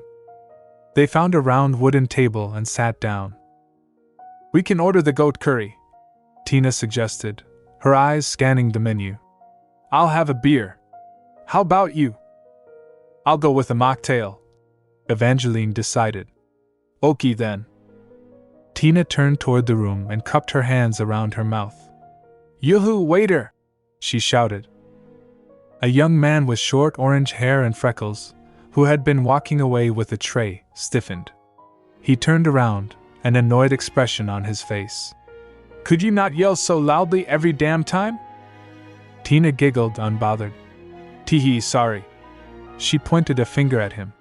They found a round wooden table and sat down. We can order the goat curry, Tina suggested, her eyes scanning the menu. I'll have a beer. How about you? I'll go with a mocktail, Evangeline decided. Okie then. Tina turned toward the room and cupped her hands around her mouth. Yoo-hoo, waiter! She shouted. A young man with short orange hair and freckles, who had been walking away with a tray, stiffened. He turned around, an annoyed expression on his face. Could you not yell so loudly every damn time? Tina giggled, unbothered. Tee-hee, sorry. She pointed a finger at him.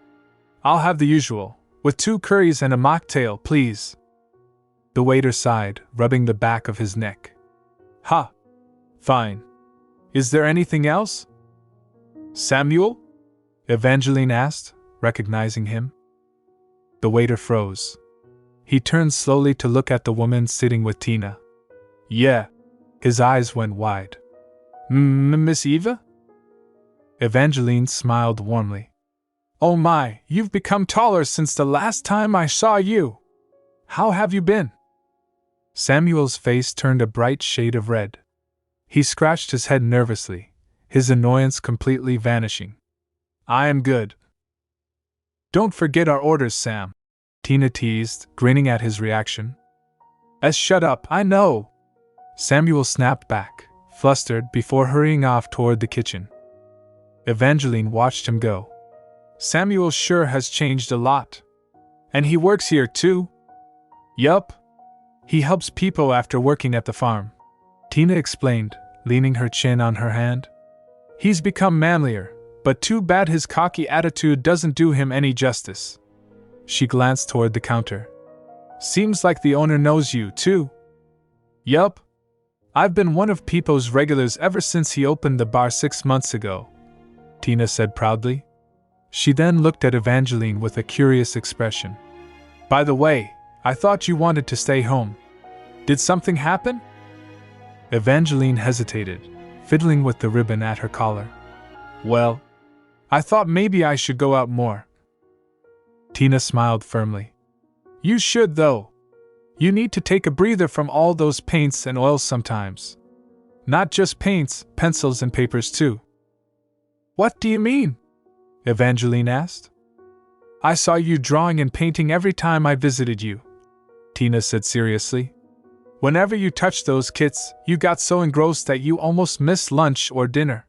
I'll have the usual, with 2 curries and a mocktail, please. The waiter sighed, rubbing the back of his neck. Ha! Fine. Is there anything else? Samuel? Evangeline asked, recognizing him. The waiter froze. He turned slowly to look at the woman sitting with Tina. Yeah. His eyes went wide. Miss Eva? Evangeline smiled warmly. Oh my, you've become taller since the last time I saw you. How have you been? Samuel's face turned a bright shade of red. He scratched his head nervously, his annoyance completely vanishing. I am good. Don't forget our orders, Sam, Tina teased, grinning at his reaction. Shut up, I know. Samuel snapped back, flustered, before hurrying off toward the kitchen. Evangeline watched him go. Samuel sure has changed a lot. And he works here too? Yup. He helps Peepo after working at the farm, Tina explained, leaning her chin on her hand. He's become manlier, but too bad his cocky attitude doesn't do him any justice. She glanced toward the counter. Seems like the owner knows you, too. Yup. I've been one of Peepo's regulars ever since he opened the bar 6 months ago, Tina said proudly. She then looked at Evangeline with a curious expression. By the way, I thought you wanted to stay home. Did something happen? Evangeline hesitated, fiddling with the ribbon at her collar. Well, I thought maybe I should go out more. Tina smiled firmly. You should, though. You need to take a breather from all those paints and oils sometimes. Not just paints, pencils and papers too. What do you mean? Evangeline asked. I saw you drawing and painting every time I visited you, Tina said seriously. Whenever you touched those kits, you got so engrossed that you almost missed lunch or dinner.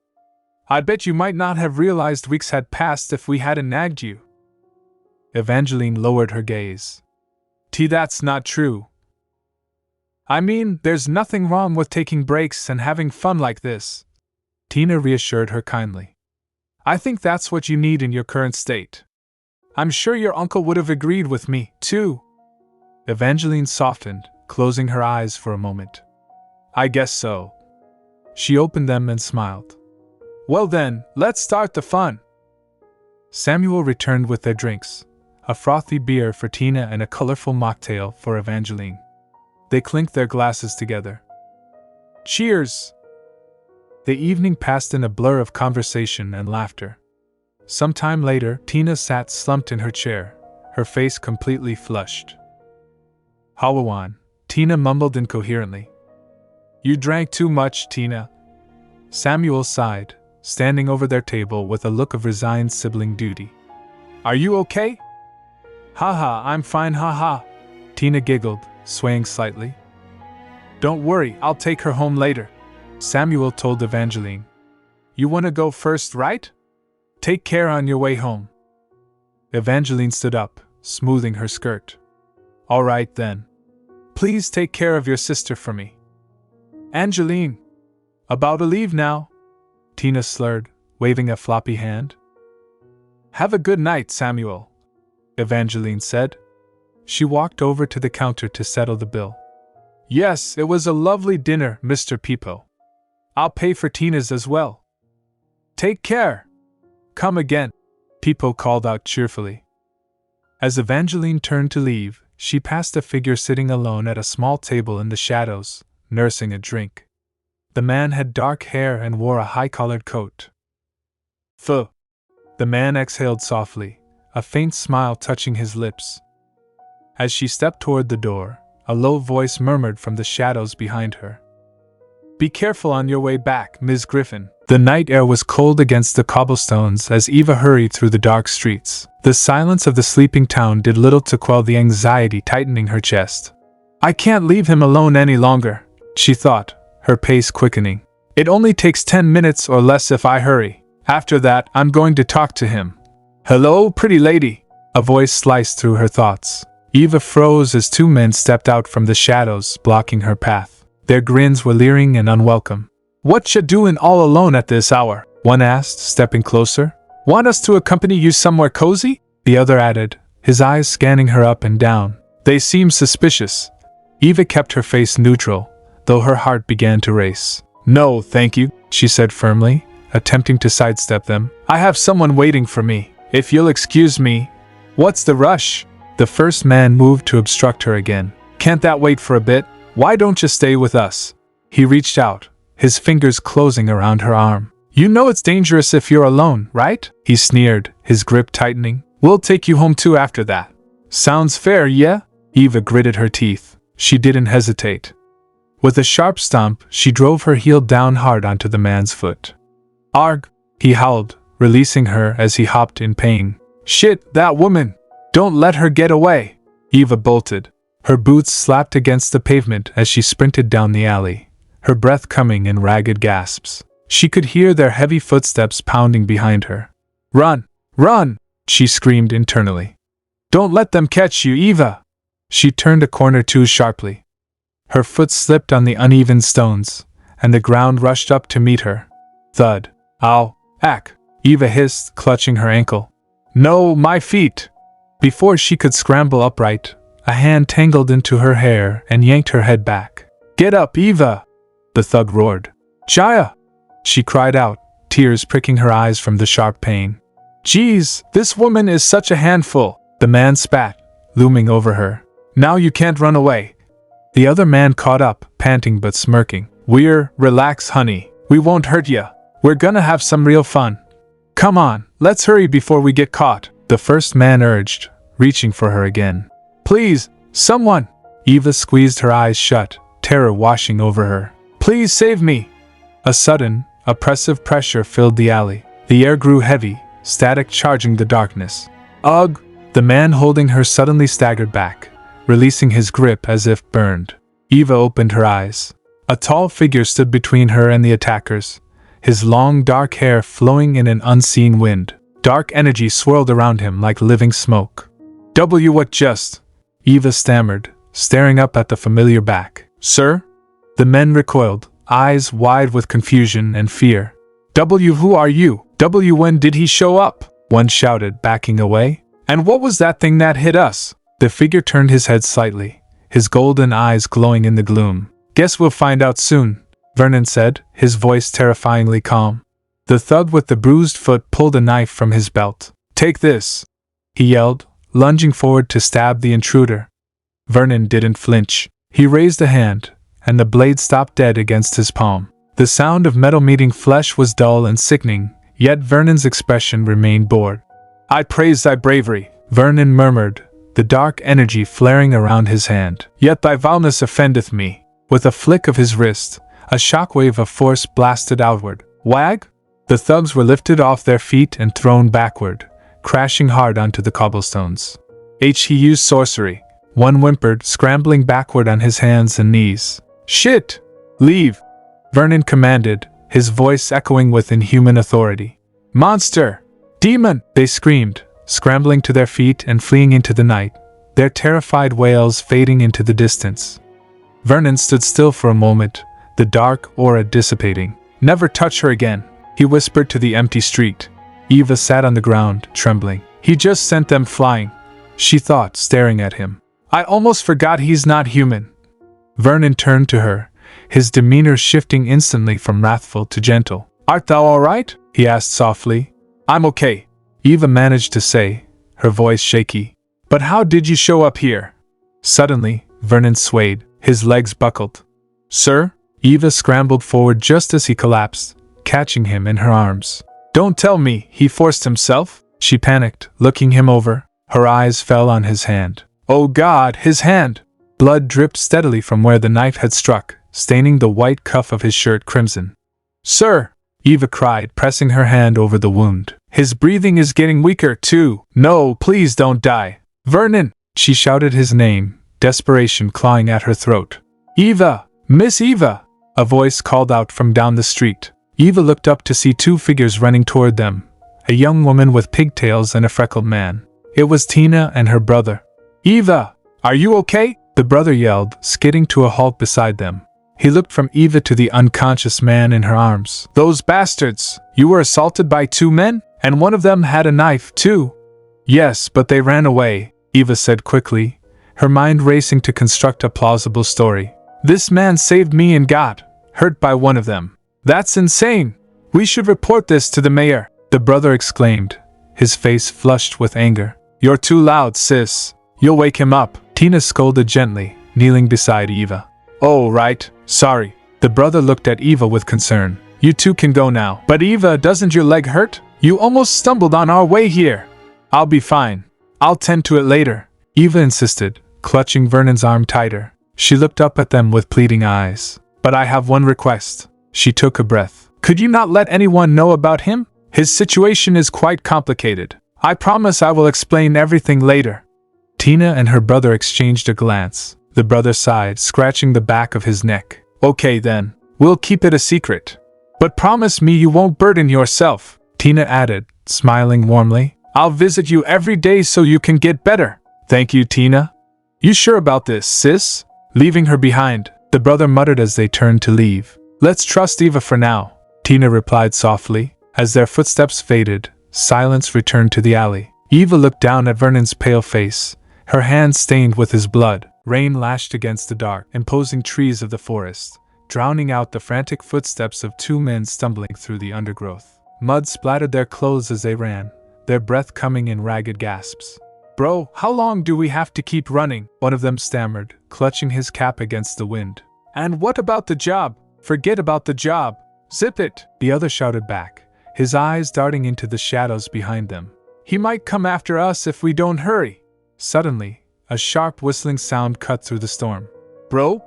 I bet you might not have realized weeks had passed if we hadn't nagged you. Evangeline lowered her gaze. That's not true. I mean, there's nothing wrong with taking breaks and having fun like this. Tina reassured her kindly. I think that's what you need in your current state. I'm sure your uncle would have agreed with me, too. Evangeline softened, closing her eyes for a moment. I guess so. She opened them and smiled. Well then, let's start the fun. Samuel returned with their drinks, a frothy beer for Tina and a colorful mocktail for Evangeline. They clinked their glasses together. Cheers! The evening passed in a blur of conversation and laughter. Some time later, Tina sat slumped in her chair, her face completely flushed. Hawawan, Tina mumbled incoherently. You drank too much, Tina. Samuel sighed, standing over their table with a look of resigned sibling duty. Are you okay? Haha, I'm fine, haha. Tina giggled, swaying slightly. Don't worry, I'll take her home later, Samuel told Evangeline. You want to go first, right? Take care on your way home. Evangeline stood up, smoothing her skirt. All right then. Please take care of your sister for me. Angeline. About to leave now, Tina slurred, waving a floppy hand. Have a good night, Samuel, Evangeline said. She walked over to the counter to settle the bill. Yes, it was a lovely dinner, Mr. Peepo. I'll pay for Tina's as well. Take care. Come again, Peepo called out cheerfully. As Evangeline turned to leave, she passed a figure sitting alone at a small table in the shadows, nursing a drink. The man had dark hair and wore a high-collared coat. Pho! The man exhaled softly, a faint smile touching his lips. As she stepped toward the door, a low voice murmured from the shadows behind her. Be careful on your way back, Ms. Griffon. The night air was cold against the cobblestones as Eva hurried through the dark streets. The silence of the sleeping town did little to quell the anxiety tightening her chest. I can't leave him alone any longer, she thought, her pace quickening. It only takes 10 minutes or less if I hurry. After that, I'm going to talk to him. Hello, pretty lady. A voice sliced through her thoughts. Eva froze as two men stepped out from the shadows, blocking her path. Their grins were leering and unwelcome. What ya doin' all alone at this hour? One asked, stepping closer. Want us to accompany you somewhere cozy? The other added, his eyes scanning her up and down. They seem suspicious. Eva kept her face neutral, though her heart began to race. No, thank you, she said firmly, attempting to sidestep them. I have someone waiting for me. If you'll excuse me. What's the rush? The first man moved to obstruct her again. Can't that wait for a bit? Why don't you stay with us? He reached out, his fingers closing around her arm. You know it's dangerous if you're alone, right? He sneered, his grip tightening. We'll take you home too after that. Sounds fair, yeah? Eva gritted her teeth. She didn't hesitate. With a sharp stomp, she drove her heel down hard onto the man's foot. Arg! He howled, releasing her as he hopped in pain. Shit, that woman! Don't let her get away! Eva bolted. Her boots slapped against the pavement as she sprinted down the alley, her breath coming in ragged gasps. She could hear their heavy footsteps pounding behind her. Run! Run! She screamed internally. Don't let them catch you, Eva! She turned a corner too sharply. Her foot slipped on the uneven stones, and the ground rushed up to meet her. Thud. Ow! Ack! Eva hissed, clutching her ankle. No, my feet! Before she could scramble upright, a hand tangled into her hair and yanked her head back. Get up, Eva! The thug roared. Jaya! She cried out, tears pricking her eyes from the sharp pain. Geez, this woman is such a handful! The man spat, looming over her. Now you can't run away. The other man caught up, panting but smirking. Relax, honey. We won't hurt ya. We're gonna have some real fun. Come on, let's hurry before we get caught, the first man urged, reaching for her again. Please, someone! Eva squeezed her eyes shut, terror washing over her. Please save me! A sudden, oppressive pressure filled the alley. The air grew heavy, static charging the darkness. Ugh! The man holding her suddenly staggered back, releasing his grip as if burned. Eva opened her eyes. A tall figure stood between her and the attackers, his long dark hair flowing in an unseen wind. Dark energy swirled around him like living smoke. What just? Eva stammered, staring up at the familiar back. Sir? The men recoiled, eyes wide with confusion and fear. Who are you? When did he show up? One shouted, backing away. And what was that thing that hit us? The figure turned his head slightly, his golden eyes glowing in the gloom. Guess we'll find out soon, Vernon said, his voice terrifyingly calm. The thug with the bruised foot pulled a knife from his belt. Take this, he yelled, lunging forward to stab the intruder. Vernon didn't flinch. He raised a hand, and the blade stopped dead against his palm. The sound of metal meeting flesh was dull and sickening, yet Vernon's expression remained bored. I praise thy bravery, Vernon murmured, the dark energy flaring around his hand. Yet thy vileness offendeth me. With a flick of his wrist, a shockwave of force blasted outward. Wag! The thugs were lifted off their feet and thrown backward, crashing hard onto the cobblestones. He used sorcery, one whimpered, scrambling backward on his hands and knees. Shit! Leave! Vernon commanded, his voice echoing with inhuman authority. Monster! Demon! They screamed, scrambling to their feet and fleeing into the night, their terrified wails fading into the distance. Vernon stood still for a moment, the dark aura dissipating. Never touch her again, he whispered to the empty street. Eva sat on the ground, trembling. He just sent them flying, she thought, staring at him. I almost forgot he's not human. Vernon turned to her, his demeanor shifting instantly from wrathful to gentle. Art thou all right? He asked softly. I'm okay, Eva managed to say, her voice shaky. But how did you show up here? Suddenly, Vernon swayed, his legs buckled. Sir? Eva scrambled forward just as he collapsed, catching him in her arms. Don't tell me he forced himself? She panicked, looking him over. Her eyes fell on his hand. Oh God, his hand! Blood dripped steadily from where the knife had struck, staining the white cuff of his shirt crimson. Sir! Eva cried, pressing her hand over the wound. His breathing is getting weaker, too. No, please don't die. Vernon! She shouted his name, desperation clawing at her throat. Eva! Miss Eva! A voice called out from down the street. Eva looked up to see two figures running toward them, a young woman with pigtails and a freckled man. It was Tina and her brother. Eva! Are you okay? The brother yelled, skidding to a halt beside them. He looked from Eva to the unconscious man in her arms. Those bastards! You were assaulted by two men? And one of them had a knife, too? Yes, but they ran away, Eva said quickly, her mind racing to construct a plausible story. This man saved me and got hurt by one of them. That's insane! We should report this to the mayor, the brother exclaimed, his face flushed with anger. You're too loud, sis. You'll wake him up, Tina scolded gently, kneeling beside Eva. Oh, right, sorry. The brother looked at Eva with concern. You two can go now. But Eva, doesn't your leg hurt? You almost stumbled on our way here. I'll be fine. I'll tend to it later, Eva insisted, clutching Vernon's arm tighter. She looked up at them with pleading eyes. But I have one request. She took a breath. Could you not let anyone know about him? His situation is quite complicated. I promise I will explain everything later. Tina and her brother exchanged a glance. The brother sighed, scratching the back of his neck. Okay then, we'll keep it a secret. But promise me you won't burden yourself, Tina added, smiling warmly. I'll visit you every day so you can get better. Thank you, Tina. You sure about this, sis? Leaving her behind, the brother muttered as they turned to leave. Let's trust Eva for now, Tina replied softly. As their footsteps faded, silence returned to the alley. Eva looked down at Vernon's pale face, her hands stained with his blood. Rain lashed against the dark, imposing trees of the forest, drowning out the frantic footsteps of two men stumbling through the undergrowth. Mud splattered their clothes as they ran, their breath coming in ragged gasps. Bro, how long do we have to keep running? One of them stammered, clutching his cap against the wind. And what about the job? Forget about the job. Zip it, the other shouted back, his eyes darting into the shadows behind them. He might come after us if we don't hurry. Suddenly, a sharp whistling sound cut through the storm. Bro?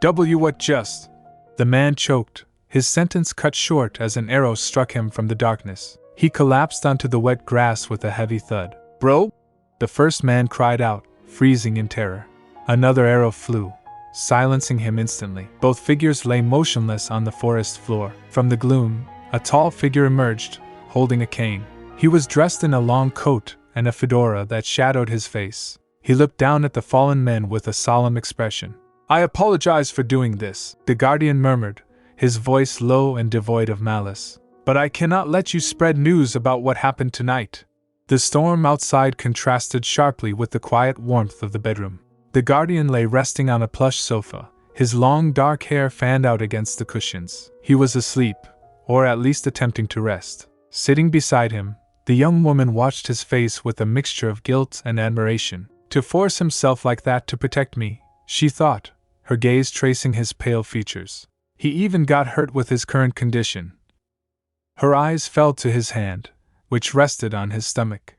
What just? The man choked, his sentence cut short as an arrow struck him from the darkness. He collapsed onto the wet grass with a heavy thud. Bro? The first man cried out, freezing in terror. Another arrow flew, silencing him instantly. Both figures lay motionless on the forest floor. From the gloom, a tall figure emerged, holding a cane. He was dressed in a long coat and a fedora that shadowed his face. He looked down at the fallen men with a solemn expression. "I apologize for doing this," the guardian murmured, his voice low and devoid of malice. "But I cannot let you spread news about what happened tonight." The storm outside contrasted sharply with the quiet warmth of the bedroom. The guardian lay resting on a plush sofa, his long dark hair fanned out against the cushions. He was asleep, or at least attempting to rest. Sitting beside him, the young woman watched his face with a mixture of guilt and admiration. To force himself like that to protect me, she thought, her gaze tracing his pale features. He even got hurt with his current condition. Her eyes fell to his hand, which rested on his stomach.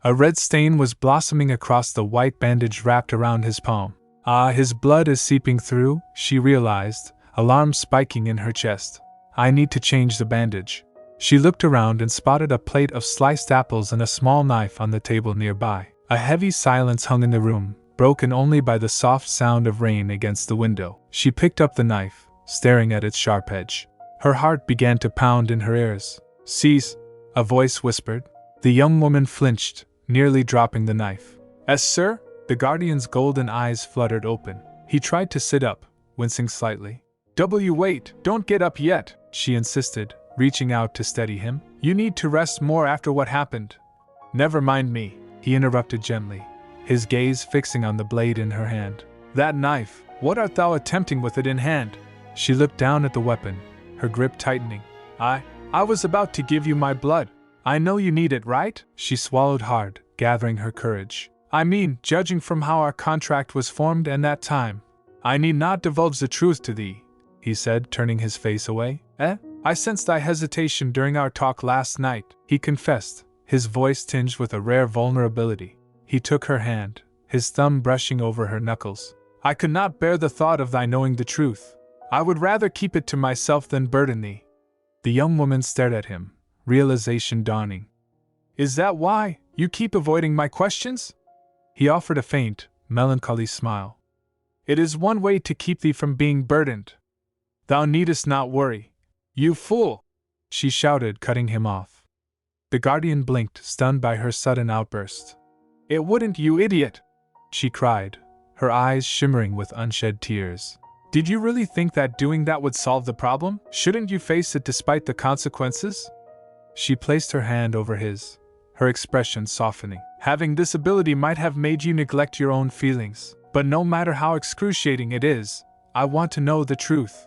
A red stain was blossoming across the white bandage wrapped around his palm. Ah, his blood is seeping through, she realized, alarm spiking in her chest. I need to change the bandage. She looked around and spotted a plate of sliced apples and a small knife on the table nearby. A heavy silence hung in the room, broken only by the soft sound of rain against the window. She picked up the knife, staring at its sharp edge. Her heart began to pound in her ears. "Cease," a voice whispered. The young woman flinched, nearly dropping the knife. "Yes, sir?" The guardian's golden eyes fluttered open. He tried to sit up, wincing slightly. "Wait, don't get up yet," she insisted, reaching out to steady him. "You need to rest more after what happened." "Never mind me," he interrupted gently, his gaze fixing on the blade in her hand. "That knife, what art thou attempting with it in hand?" She looked down at the weapon, her grip tightening. I was about to give you my blood. I know you need it, right?" She swallowed hard, gathering her courage. "I mean, judging from how our contract was formed and that time. I need not divulge the truth to thee," he said, turning his face away. I sensed thy hesitation during our talk last night," he confessed, his voice tinged with a rare vulnerability. He took her hand, his thumb brushing over her knuckles. "I could not bear the thought of thy knowing the truth. I would rather keep it to myself than burden thee." The young woman stared at him, realization dawning. "Is that why you keep avoiding my questions?" He offered a faint, melancholy smile. "It is one way to keep thee from being burdened. Thou needest not worry. You fool!" she shouted, cutting him off. The guardian blinked, stunned by her sudden outburst. "It wouldn't, you idiot!" she cried, her eyes shimmering with unshed tears. "Did you really think that doing that would solve the problem? Shouldn't you face it despite the consequences?" She placed her hand over his, her expression softening. "Having this ability might have made you neglect your own feelings, but no matter how excruciating it is, I want to know the truth."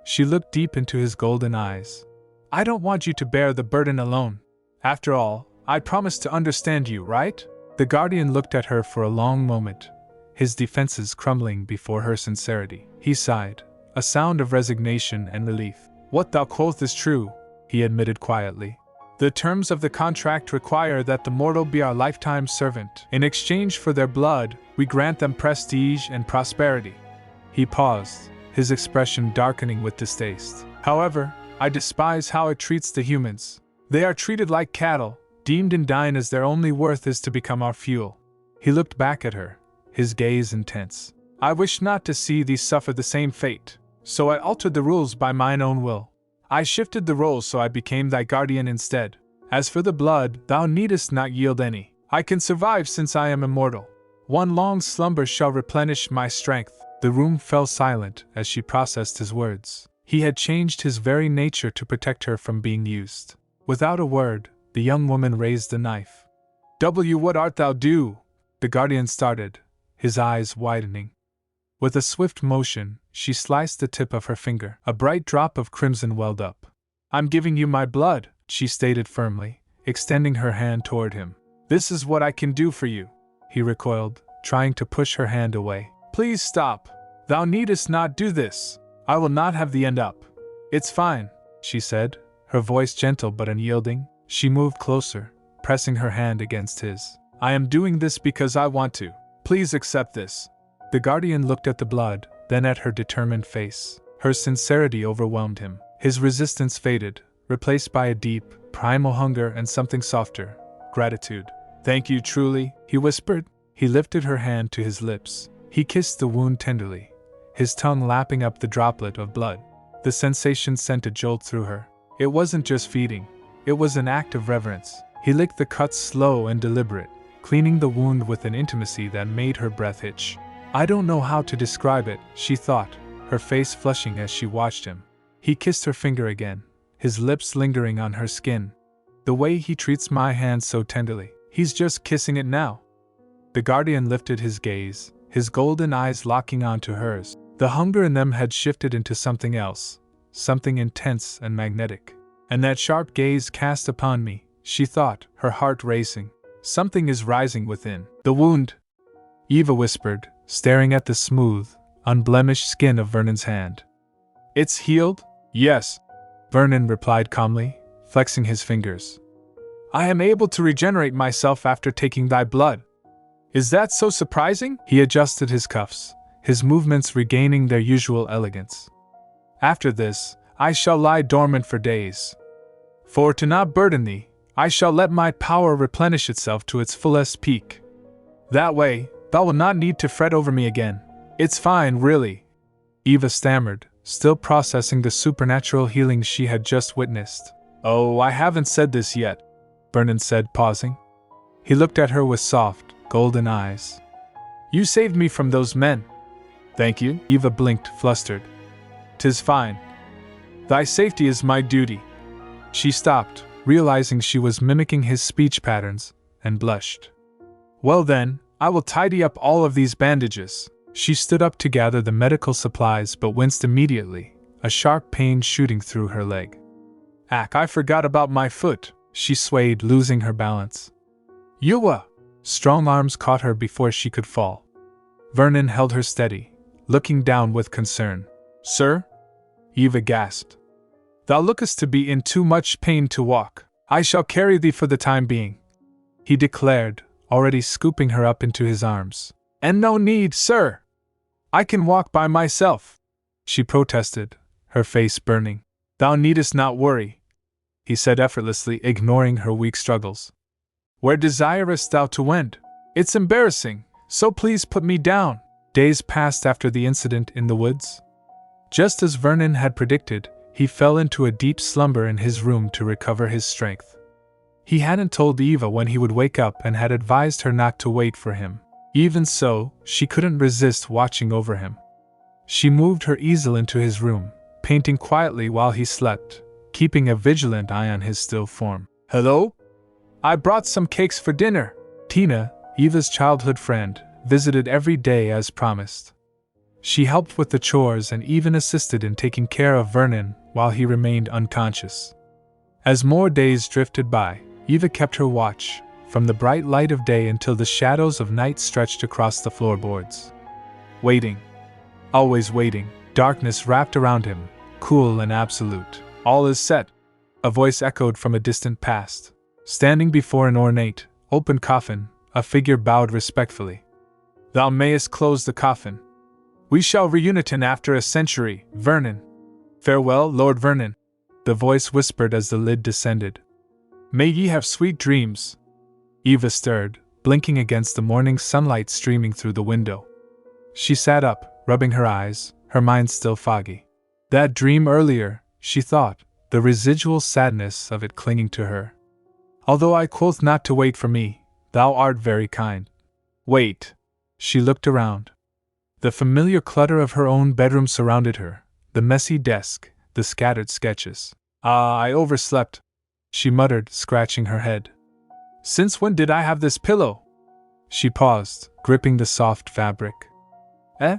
She looked deep into his golden eyes. "I don't want you to bear the burden alone. After all, I promised to understand you, right?" The guardian looked at her for a long moment, his defenses crumbling before her sincerity. He sighed, a sound of resignation and relief. "What thou quoth is true," he admitted quietly. "The terms of the contract require that the mortal be our lifetime servant. In exchange for their blood, we grant them prestige and prosperity." He paused, his expression darkening with distaste. "However, I despise how it treats the humans. They are treated like cattle, deemed and dined as their only worth is to become our fuel." He looked back at her, his gaze intense. "I wish not to see thee suffer the same fate, so I altered the rules by mine own will. I shifted the roles so I became thy guardian instead. As for the blood, thou needest not yield any. I can survive since I am immortal. One long slumber shall replenish my strength." The room fell silent as she processed his words. He had changed his very nature to protect her from being used. Without a word, the young woman raised the knife. What art thou do?" the guardian started, his eyes widening. With a swift motion, she sliced the tip of her finger. A bright drop of crimson welled up. "I'm giving you my blood," she stated firmly, extending her hand toward him. "This is what I can do for you." He recoiled, trying to push her hand away. "Please stop. Thou needest not do this. I will not have thee end up." "It's fine," she said, her voice gentle but unyielding. She moved closer, pressing her hand against his. "I am doing this because I want to. Please accept this." The guardian looked at the blood, then at her determined face. Her sincerity overwhelmed him. His resistance faded, replaced by a deep, primal hunger and something softer, gratitude. "Thank you truly," he whispered. He lifted her hand to his lips. He kissed the wound tenderly, his tongue lapping up the droplet of blood. The sensation sent a jolt through her. It wasn't just feeding, it was an act of reverence. He licked the cut slow and deliberate, cleaning the wound with an intimacy that made her breath hitch. I don't know how to describe it, she thought, her face flushing as she watched him. He kissed her finger again, his lips lingering on her skin. The way he treats my hand so tenderly, he's just kissing it now. The guardian lifted his gaze, his golden eyes locking onto hers. The hunger in them had shifted into something else, something intense and magnetic. And that sharp gaze cast upon me, she thought, her heart racing. Something is rising within. The wound, Eva whispered, staring at the smooth, unblemished skin of Vernon's hand. It's healed? Yes, Vernon replied calmly, flexing his fingers. I am able to regenerate myself after taking thy blood. Is that so surprising? He adjusted his cuffs, his movements regaining their usual elegance. After this, I shall lie dormant for days. For to not burden thee, I shall let my power replenish itself to its fullest peak. That way, thou wilt not need to fret over me again. It's fine, really, Eva stammered, still processing the supernatural healing she had just witnessed. Oh, I haven't said this yet, Vernon said, pausing. He looked at her with soft, golden eyes. You saved me from those men. Thank you, Eva blinked, flustered. 'Tis fine. Thy safety is my duty. She stopped, realizing she was mimicking his speech patterns, and blushed. Well then, I will tidy up all of these bandages. She stood up to gather the medical supplies but winced immediately, a sharp pain shooting through her leg. Ack, I forgot about my foot. She swayed, losing her balance. Yua! Strong arms caught her before she could fall. Vernon held her steady, looking down with concern. Sir? Eva gasped. Thou lookest to be in too much pain to walk. I shall carry thee for the time being, he declared, already scooping her up into his arms. And no need, sir! I can walk by myself, she protested, her face burning. Thou needest not worry, he said effortlessly, ignoring her weak struggles. Where desirest thou to wend? It's embarrassing, so please put me down. Days passed after the incident in the woods. Just as Vernon had predicted, he fell into a deep slumber in his room to recover his strength. He hadn't told Eva when he would wake up and had advised her not to wait for him. Even so, she couldn't resist watching over him. She moved her easel into his room, painting quietly while he slept, keeping a vigilant eye on his still form. Hello? I brought some cakes for dinner. Tina, Eva's childhood friend, visited every day as promised. She helped with the chores and even assisted in taking care of Vernon while he remained unconscious. As more days drifted by, Eva kept her watch, from the bright light of day until the shadows of night stretched across the floorboards. Waiting. Always waiting. Darkness wrapped around him, cool and absolute. All is set, a voice echoed from a distant past. Standing before an ornate, open coffin, a figure bowed respectfully. Thou mayest close the coffin. We shall reunite after a century, Vernon. Farewell, Lord Vernon, the voice whispered as the lid descended. May ye have sweet dreams. Eva stirred, blinking against the morning sunlight streaming through the window. She sat up, rubbing her eyes, her mind still foggy. That dream earlier, she thought, the residual sadness of it clinging to her. Although I quoth not to wait for me, thou art very kind. Wait. She looked around. The familiar clutter of her own bedroom surrounded her, the messy desk, the scattered sketches. Ah, I overslept, she muttered, scratching her head. Since when did I have this pillow? She paused, gripping the soft fabric. Eh?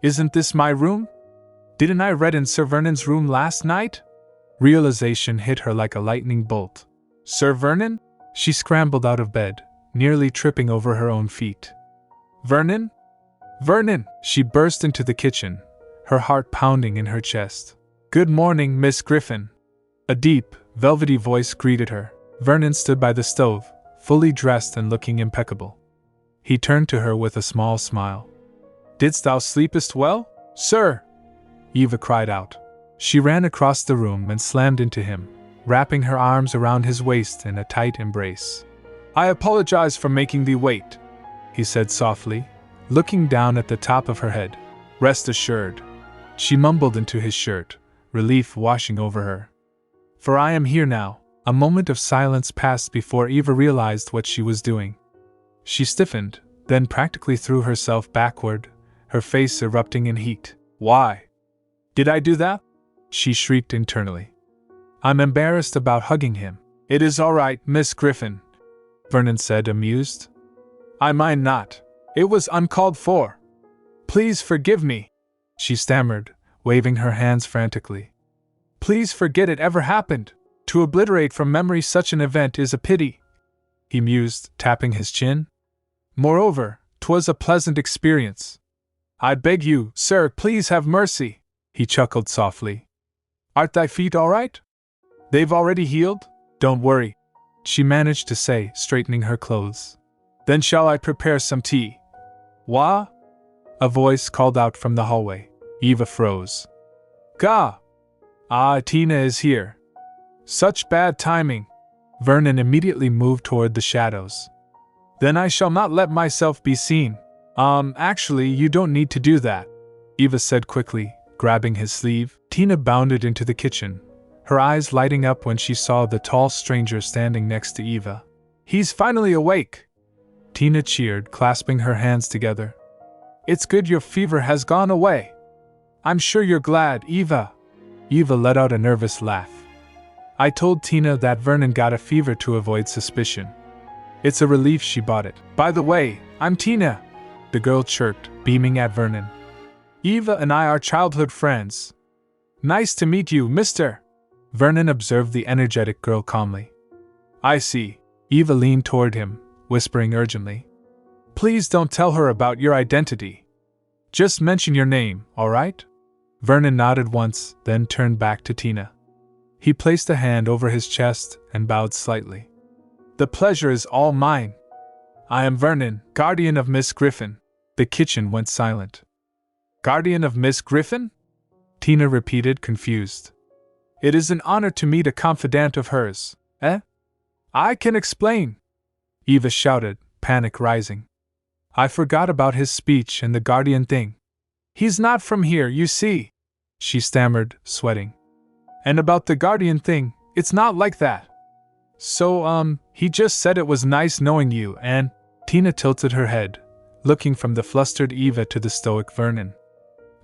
Isn't this my room? Didn't I read in Sir Vernon's room last night? Realization hit her like a lightning bolt. Sir Vernon? She scrambled out of bed, nearly tripping over her own feet. Vernon? Vernon! She burst into the kitchen, her heart pounding in her chest. Good morning, Miss Griffon. A deep, velvety voice greeted her. Vernon stood by the stove, fully dressed and looking impeccable. He turned to her with a small smile. Didst thou sleepest well, sir? Eva cried out. She ran across the room and slammed into him, wrapping her arms around his waist in a tight embrace. I apologize for making thee wait, he said softly, looking down at the top of her head. Rest assured. She mumbled into his shirt, relief washing over her. For I am here now. A moment of silence passed before Eva realized what she was doing. She stiffened, then practically threw herself backward, her face erupting in heat. Why did I do that? She shrieked internally. I'm embarrassed about hugging him. It is all right, Miss Griffon, Vernon said, amused. I mind not. It was uncalled for. Please forgive me, she stammered, waving her hands frantically. Please forget it ever happened. To obliterate from memory such an event is a pity, he mused, tapping his chin. Moreover, 'twas a pleasant experience. I beg you, sir, please have mercy, he chuckled softly. Art thy feet all right? They've already healed? Don't worry, she managed to say, straightening her clothes. Then shall I prepare some tea? Wah? A voice called out from the hallway. Eva froze. Gah! Ah, Tina is here. Such bad timing. Vernon immediately moved toward the shadows. Then I shall not let myself be seen. Actually, you don't need to do that, Eva said quickly, grabbing his sleeve. Tina bounded into the kitchen, her eyes lighting up when she saw the tall stranger standing next to Eva. He's finally awake, Tina cheered, clasping her hands together. It's good your fever has gone away. I'm sure you're glad, Eva. Eva let out a nervous laugh. I told Tina that Vernon got a fever to avoid suspicion. It's a relief she bought it. By the way, I'm Tina, the girl chirped, beaming at Vernon. Eva and I are childhood friends. Nice to meet you, mister. Vernon observed the energetic girl calmly. I see. Eva leaned toward him, whispering urgently. Please don't tell her about your identity. Just mention your name, all right? Vernon nodded once, then turned back to Tina. He placed a hand over his chest and bowed slightly. The pleasure is all mine. I am Vernon, guardian of Miss Griffon. The kitchen went silent. Guardian of Miss Griffon? Tina repeated, confused. It is an honor to meet a confidant of hers. Eh? I can explain, Eva shouted, panic rising. I forgot about his speech and the guardian thing. He's not from here, you see, she stammered, sweating. And about the guardian thing, it's not like that. So, he just said it was nice knowing you and… Tina tilted her head, looking from the flustered Eva to the stoic Vernon.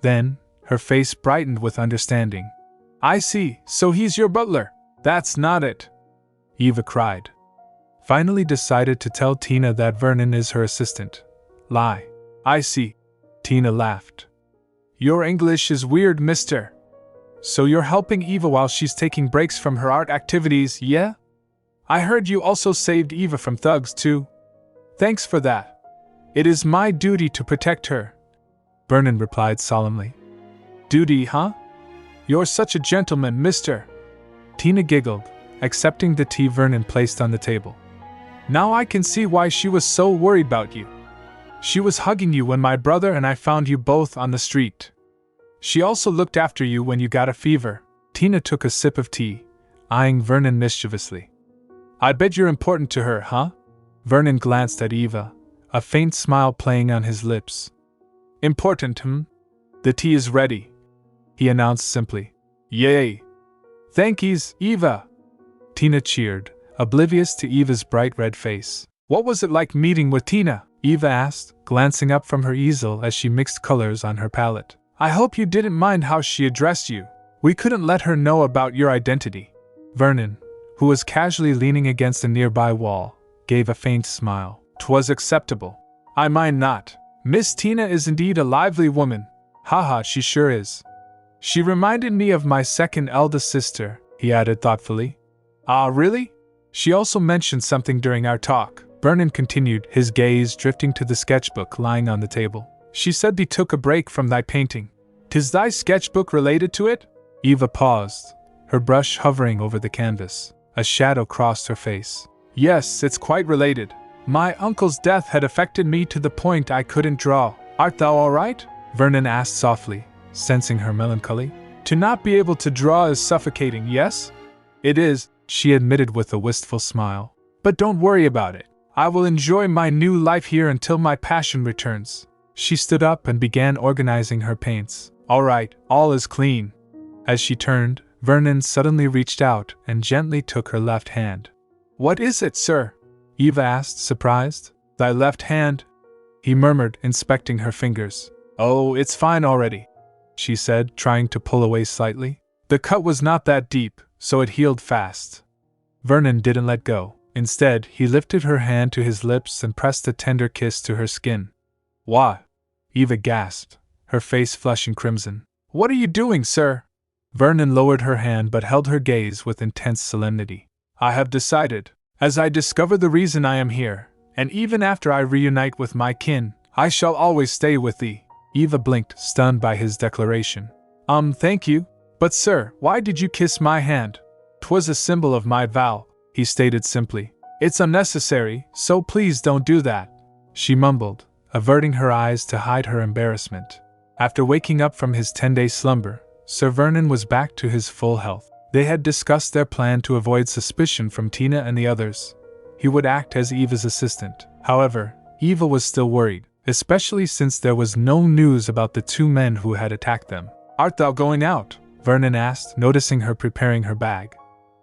Then, her face brightened with understanding. I see, so he's your butler. That's not it, Eva cried. Finally decided to tell Tina that Vernon is her assistant. Lie. I see. Tina laughed. Your English is weird, mister. So you're helping Eva while she's taking breaks from her art activities, yeah? I heard you also saved Eva from thugs, too. Thanks for that. It is my duty to protect her, Vernon replied solemnly. Duty, huh? You're such a gentleman, mister. Tina giggled, accepting the tea Vernon placed on the table. Now I can see why she was so worried about you. She was hugging you when my brother and I found you both on the street. She also looked after you when you got a fever. Tina took a sip of tea, eyeing Vernon mischievously. I bet you're important to her, huh? Vernon glanced at Eva, a faint smile playing on his lips. Important, The tea is ready, he announced simply. Yay! Thankies, Eva! Tina cheered, oblivious to Eva's bright red face. What was it like meeting with Tina? Eva asked, glancing up from her easel as she mixed colors on her palette. I hope you didn't mind how she addressed you. We couldn't let her know about your identity. Vernon, who was casually leaning against a nearby wall, gave a faint smile. 'Twas acceptable. I mind not. Miss Tina is indeed a lively woman. Haha, she sure is. She reminded me of my second eldest sister, he added thoughtfully. Ah, really? She also mentioned something during our talk. Vernon continued, his gaze drifting to the sketchbook lying on the table. She said thee took a break from thy painting. 'Tis thy sketchbook related to it? Eva paused, her brush hovering over the canvas. A shadow crossed her face. Yes, it's quite related. My uncle's death had affected me to the point I couldn't draw. Art thou all right? Vernon asked softly, sensing her melancholy. To not be able to draw is suffocating, yes? It is, she admitted with a wistful smile. But don't worry about it. I will enjoy my new life here until my passion returns. She stood up and began organizing her paints. All right, all is clean. As she turned, Vernon suddenly reached out and gently took her left hand. What is it, sir? Eva asked, surprised. Thy left hand? He murmured, inspecting her fingers. Oh, it's fine already, she said, trying to pull away slightly. The cut was not that deep, so it healed fast. Vernon didn't let go. Instead, he lifted her hand to his lips and pressed a tender kiss to her skin. What? Eva gasped, her face flushing crimson. What are you doing, sir? Vernon lowered her hand but held her gaze with intense solemnity. I have decided, as I discover the reason I am here, and even after I reunite with my kin, I shall always stay with thee. Eva blinked, stunned by his declaration. Thank you. But sir, why did you kiss my hand? 'Twas a symbol of my vow, he stated simply. It's unnecessary, so please don't do that, she mumbled, averting her eyes to hide her embarrassment. After waking up from his 10-day slumber, Sir Vernon was back to his full health. They had discussed their plan to avoid suspicion from Tina and the others. He would act as Eva's assistant. However, Eva was still worried, especially since there was no news about the two men who had attacked them. Art thou going out? Vernon asked, noticing her preparing her bag.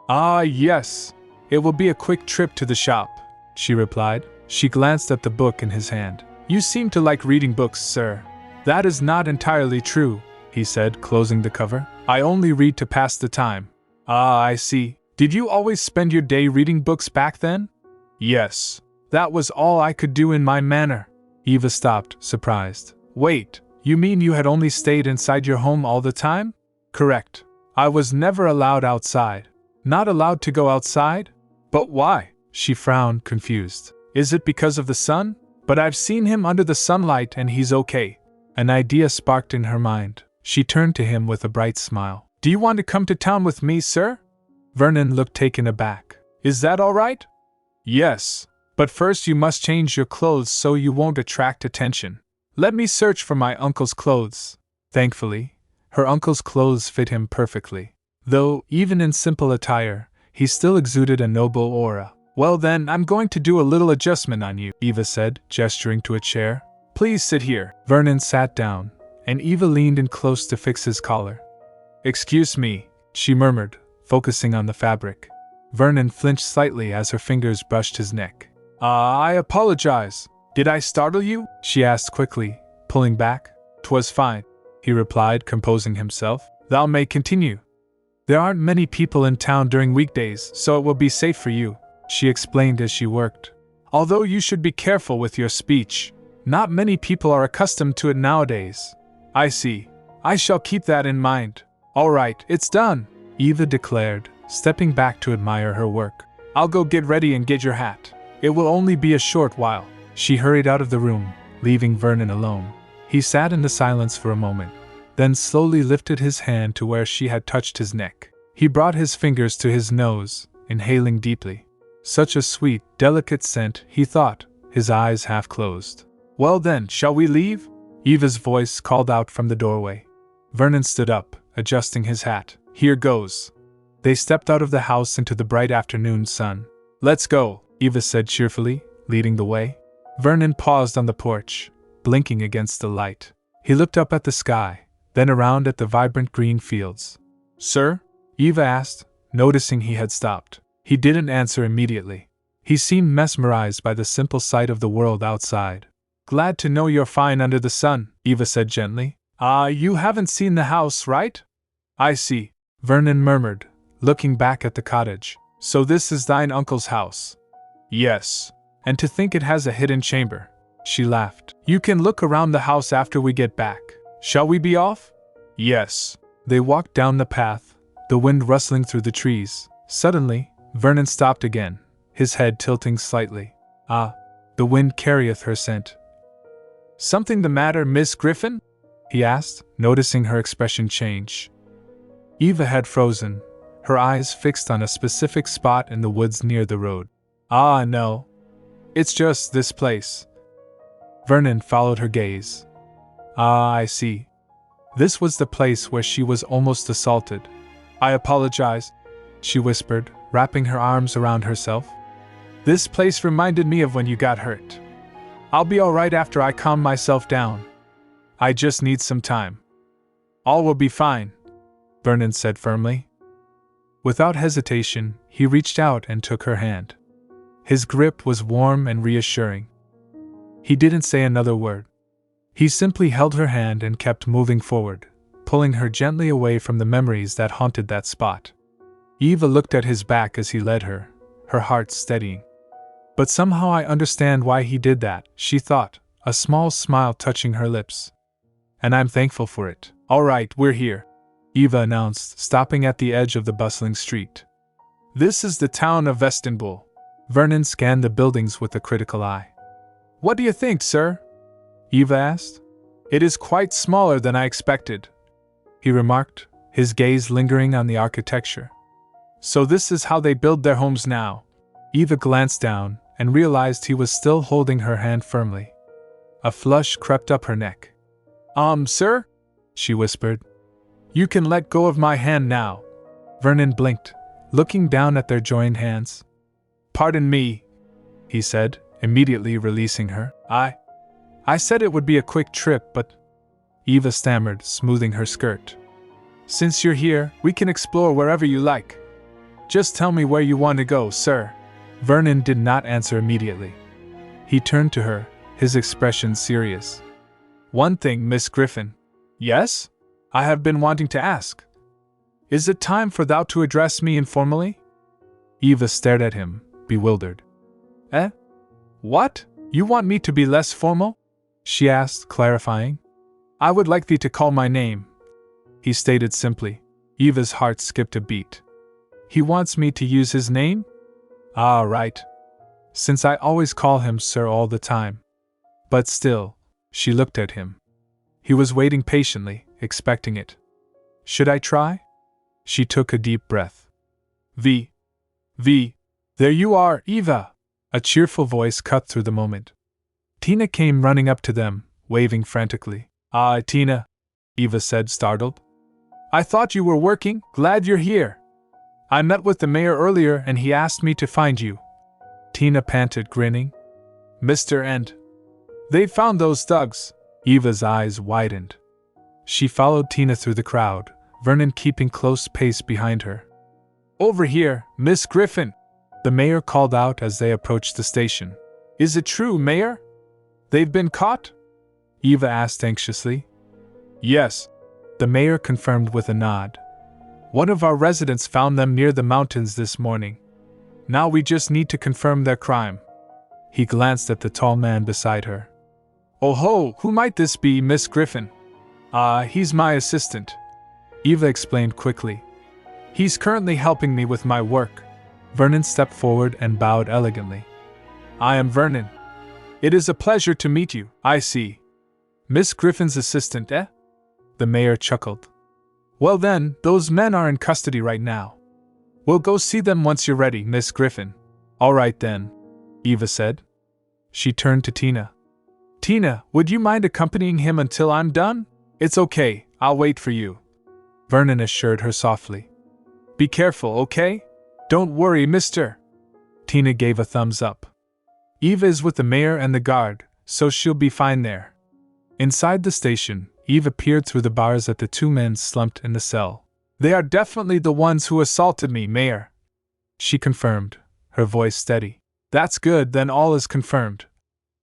Ah, yes. It will be a quick trip to the shop, she replied. She glanced at the book in his hand. You seem to like reading books, sir. That is not entirely true, he said, closing the cover. I only read to pass the time. Ah, I see. Did you always spend your day reading books back then? Yes. That was all I could do in my manor. Eva stopped, surprised. Wait, you mean you had only stayed inside your home all the time? Correct. I was never allowed outside. Not allowed to go outside? But why? She frowned, confused. Is it because of the sun? But I've seen him under the sunlight and he's okay. An idea sparked in her mind. She turned to him with a bright smile. Do you want to come to town with me, sir? Vernon looked taken aback. Is that all right? Yes. But first you must change your clothes so you won't attract attention. Let me search for my uncle's clothes. Thankfully, her uncle's clothes fit him perfectly. Though, even in simple attire, he still exuded a noble aura. Well then, I'm going to do a little adjustment on you, Eva said, gesturing to a chair. Please sit here. Vernon sat down, and Eva leaned in close to fix his collar. Excuse me, she murmured, focusing on the fabric. Vernon flinched slightly as her fingers brushed his neck. I apologize. Did I startle you? She asked quickly, pulling back. 'Twas fine, he replied, composing himself. Thou may continue. There aren't many people in town during weekdays, so it will be safe for you, she explained as she worked. Although you should be careful with your speech. Not many people are accustomed to it nowadays. I see. I shall keep that in mind. All right, it's done, Eva declared, stepping back to admire her work. I'll go get ready and get your hat. It will only be a short while. She hurried out of the room, leaving Vernon alone. He sat in the silence for a moment, then slowly lifted his hand to where she had touched his neck. He brought his fingers to his nose, inhaling deeply. Such a sweet, delicate scent, he thought, his eyes half closed. Well then, shall we leave? Eva's voice called out from the doorway. Vernon stood up, adjusting his hat. Here goes. They stepped out of the house into the bright afternoon sun. Let's go, Eva said cheerfully, leading the way. Vernon paused on the porch, blinking against the light. He looked up at the sky, then around at the vibrant green fields. Sir? Eva asked, noticing he had stopped. He didn't answer immediately. He seemed mesmerized by the simple sight of the world outside. Glad to know you're fine under the sun, Eva said gently. You haven't seen the house, right? I see, Vernon murmured, looking back at the cottage. So this is thine uncle's house? Yes. And to think it has a hidden chamber. She laughed. You can look around the house after we get back. Shall we be off? Yes. They walked down the path, the wind rustling through the trees. Suddenly, Vernon stopped again, his head tilting slightly. The wind carrieth her scent. Something the matter, Miss Griffon? He asked, noticing her expression change. Eva had frozen, her eyes fixed on a specific spot in the woods near the road. No. It's just this place. Vernon followed her gaze. I see. This was the place where she was almost assaulted. I apologize, she whispered, wrapping her arms around herself. This place reminded me of when you got hurt. I'll be all right after I calm myself down. I just need some time. All will be fine, Vernon said firmly. Without hesitation, he reached out and took her hand. His grip was warm and reassuring. He didn't say another word. He simply held her hand and kept moving forward, pulling her gently away from the memories that haunted that spot. Eva looked at his back as he led her, her heart steadying. But somehow I understand why he did that, she thought, a small smile touching her lips. And I'm thankful for it. All right, we're here, Eva announced, stopping at the edge of the bustling street. This is the town of Vestenbull. Vernon scanned the buildings with a critical eye. What do you think, sir? Eva asked. It is quite smaller than I expected, he remarked, his gaze lingering on the architecture. So this is how they build their homes now. Eva glanced down and realized he was still holding her hand firmly. A flush crept up her neck. Sir? She whispered. You can let go of my hand now. Vernon blinked, looking down at their joined hands. Pardon me, he said, immediately releasing her. I said it would be a quick trip, but... Eva stammered, smoothing her skirt. Since you're here, we can explore wherever you like. Just tell me where you want to go, sir. Vernon did not answer immediately. He turned to her, his expression serious. One thing, Miss Griffon. Yes? I have been wanting to ask. Is it time for thou to address me informally? Eva stared at him, bewildered. Eh? What? You want me to be less formal? She asked, clarifying. I would like thee to call my name, he stated simply. Eva's heart skipped a beat. He wants me to use his name? Ah, right. Since I always call him sir all the time. But still, she looked at him. He was waiting patiently, expecting it. Should I try? She took a deep breath. V. There you are, Eva! A cheerful voice cut through the moment. Tina came running up to them, waving frantically. Ah, Tina, Eva said, startled. I thought you were working. Glad you're here. I met with the mayor earlier and he asked me to find you. Tina panted, grinning. Mr. and... They found those thugs. Eva's eyes widened. She followed Tina through the crowd, Vernon keeping close pace behind her. Over here, Miss Griffon, the mayor called out as they approached the station. Is it true, Mayor? They've been caught? Eva asked anxiously. Yes, the mayor confirmed with a nod. One of our residents found them near the mountains this morning. Now we just need to confirm their crime. He glanced at the tall man beside her. Oh ho, who might this be, Miss Griffon? He's my assistant, Eva explained quickly. He's currently helping me with my work. Vernon stepped forward and bowed elegantly. I am Vernon. It is a pleasure to meet you, I see. Miss Griffon's assistant, eh? The mayor chuckled. Well then, those men are in custody right now. We'll go see them once you're ready, Miss Griffon. All right then, Eva said. She turned to Tina. Tina, would you mind accompanying him until I'm done? It's okay, I'll wait for you. Vernon assured her softly. Be careful, okay? Don't worry, mister. Tina gave a thumbs up. Eva is with the mayor and the guard, so she'll be fine there. Inside the station, Eva peered through the bars at the two men slumped in the cell. They are definitely the ones who assaulted me, Mayor, she confirmed, her voice steady. That's good, then all is confirmed,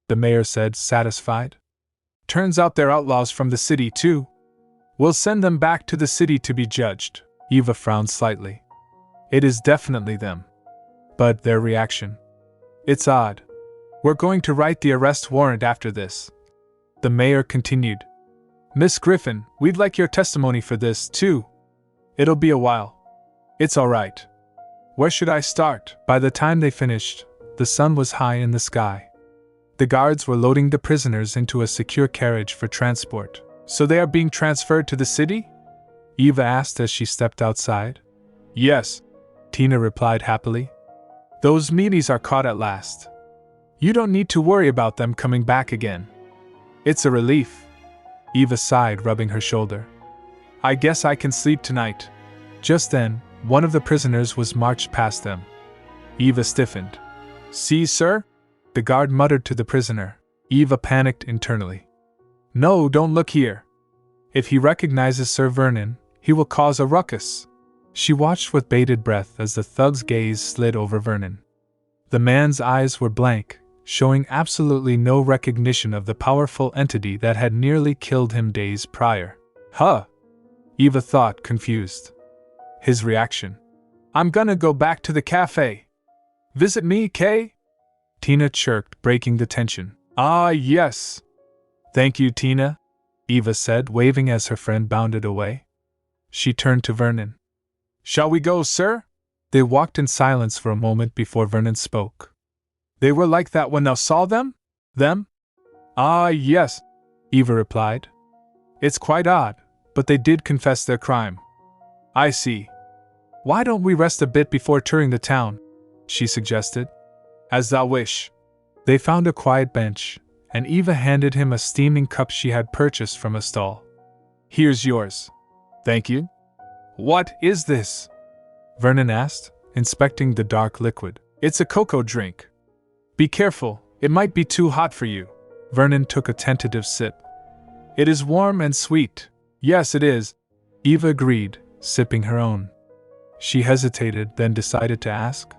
the mayor said, satisfied. Turns out they're outlaws from the city, too. We'll send them back to the city to be judged. Eva frowned slightly. It is definitely them. But their reaction. It's odd. We're going to write the arrest warrant after this. The mayor continued. Miss Griffon, we'd like your testimony for this, too. It'll be a while. It's all right. Where should I start? By the time they finished, the sun was high in the sky. The guards were loading the prisoners into a secure carriage for transport. So they are being transferred to the city? Eva asked as she stepped outside. Yes, Tina replied happily. Those meanies are caught at last. You don't need to worry about them coming back again. It's a relief. Eva sighed, rubbing her shoulder. I guess I can sleep tonight. Just then, one of the prisoners was marched past them. Eva stiffened. See, sir? The guard muttered to the prisoner. Eva panicked internally. No, don't look here. If he recognizes Sir Vernon, he will cause a ruckus. She watched with bated breath as the thug's gaze slid over Vernon. The man's eyes were blank, showing absolutely no recognition of the powerful entity that had nearly killed him days prior. Huh? Eva thought, confused. His reaction. I'm gonna go back to the cafe. Visit me, Kay? Tina chirped, breaking the tension. Ah, yes. Thank you, Tina, Eva said, waving as her friend bounded away. She turned to Vernon. Shall we go, sir? They walked in silence for a moment before Vernon spoke. They were like that when thou saw them? Them? Ah, yes, Eva replied. It's quite odd, but they did confess their crime. I see. Why don't we rest a bit before touring the town? She suggested. As thou wish. They found a quiet bench, and Eva handed him a steaming cup she had purchased from a stall. Here's yours. Thank you. What is this? Vernon asked, inspecting the dark liquid. It's a cocoa drink. Be careful, it might be too hot for you. Vernon took a tentative sip. It is warm and sweet. Yes, it is, Eva agreed, sipping her own. She hesitated, then decided to ask.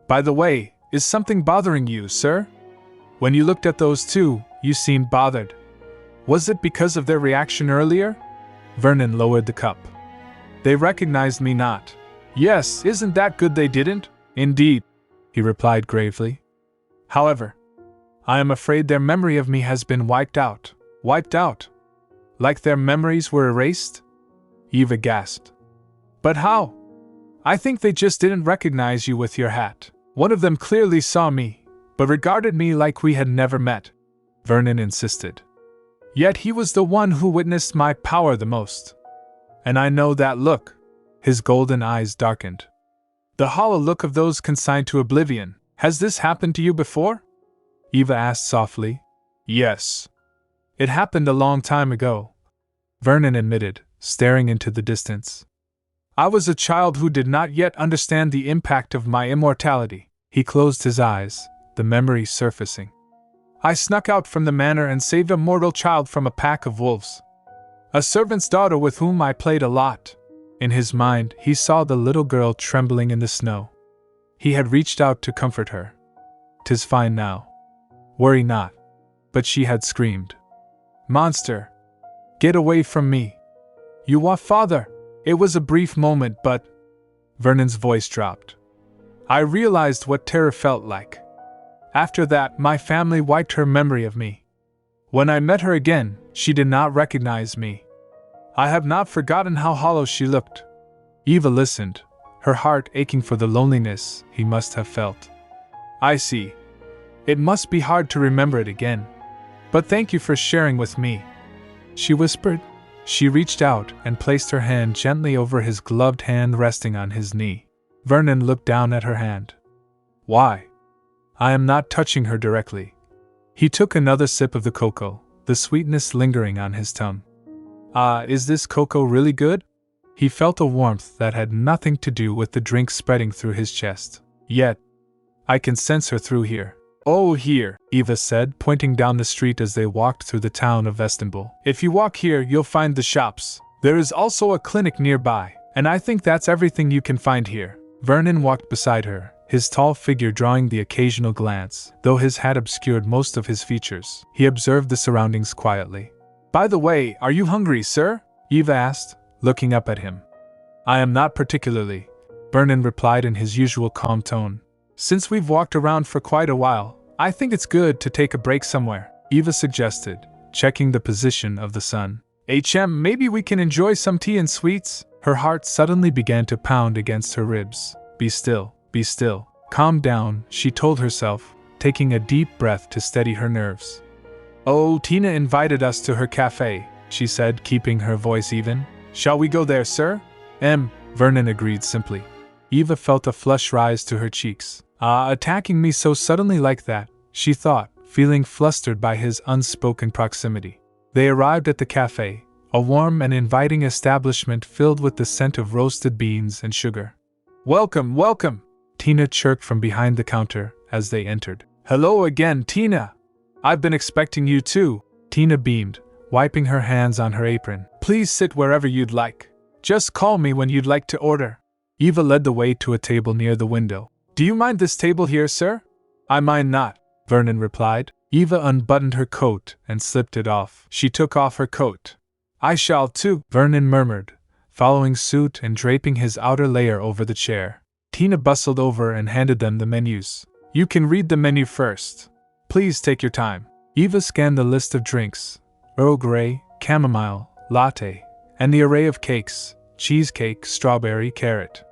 By the way, is something bothering you, sir? When you looked at those two, you seemed bothered. Was it because of their reaction earlier? Vernon lowered the cup. They recognized me not. Yes, isn't that good they didn't? Indeed, he replied gravely. However, I am afraid their memory of me has been wiped out. Wiped out? Like their memories were erased? Eva gasped. But how? I think they just didn't recognize you with your hat. One of them clearly saw me, but regarded me like we had never met, Vernon insisted. Yet he was the one who witnessed my power the most. And I know that look. His golden eyes darkened. The hollow look of those consigned to oblivion. Has this happened to you before? Eva asked softly. Yes. It happened a long time ago, Vernon admitted, staring into the distance. I was a child who did not yet understand the impact of my immortality. He closed his eyes, the memory surfacing. I snuck out from the manor and saved a mortal child from a pack of wolves. A servant's daughter with whom I played a lot. In his mind, he saw the little girl trembling in the snow. He had reached out to comfort her. 'Tis fine now. Worry not. But she had screamed. Monster! Get away from me! You are father! It was a brief moment, but... Vernon's voice dropped. I realized what terror felt like. After that, my family wiped her memory of me. When I met her again, she did not recognize me. I have not forgotten how hollow she looked. Eva listened, her heart aching for the loneliness he must have felt. I see. It must be hard to remember it again. But thank you for sharing with me, she whispered. She reached out and placed her hand gently over his gloved hand resting on his knee. Vernon looked down at her hand. Why? I am not touching her directly. He took another sip of the cocoa, the sweetness lingering on his tongue. Is this cocoa really good? He felt a warmth that had nothing to do with the drink spreading through his chest. Yet, I can sense her through here. Oh, here, Eva said, pointing down the street as they walked through the town of Istanbul. If you walk here, you'll find the shops. There is also a clinic nearby, and I think that's everything you can find here. Vernon walked beside her, his tall figure drawing the occasional glance. Though his hat obscured most of his features, he observed the surroundings quietly. By the way, are you hungry, sir? Eva asked, looking up at him. I am not particularly, Vernon replied in his usual calm tone. Since we've walked around for quite a while, I think it's good to take a break somewhere, Eva suggested, checking the position of the sun. Maybe we can enjoy some tea and sweets? Her heart suddenly began to pound against her ribs. Be still, be still. Calm down, she told herself, taking a deep breath to steady her nerves. Oh, Tina invited us to her cafe, she said, keeping her voice even. Shall we go there, sir? Vernon agreed simply. Eva felt a flush rise to her cheeks. Attacking me so suddenly like that, she thought, feeling flustered by his unspoken proximity. They arrived at the cafe, a warm and inviting establishment filled with the scent of roasted beans and sugar. Welcome, welcome, Tina chirped from behind the counter as they entered. Hello again, Tina. I've been expecting you too, Tina beamed, wiping her hands on her apron. Please sit wherever you'd like. Just call me when you'd like to order. Eva led the way to a table near the window. Do you mind this table here, sir? I mind not, Vernon replied. Eva unbuttoned her coat and slipped it off. She took off her coat. I shall too, Vernon murmured, following suit and draping his outer layer over the chair. Tina bustled over and handed them the menus. You can read the menu first. Please take your time. Eva scanned the list of drinks: Earl Grey, chamomile, latte, and the array of cakes: cheesecake, strawberry, carrot.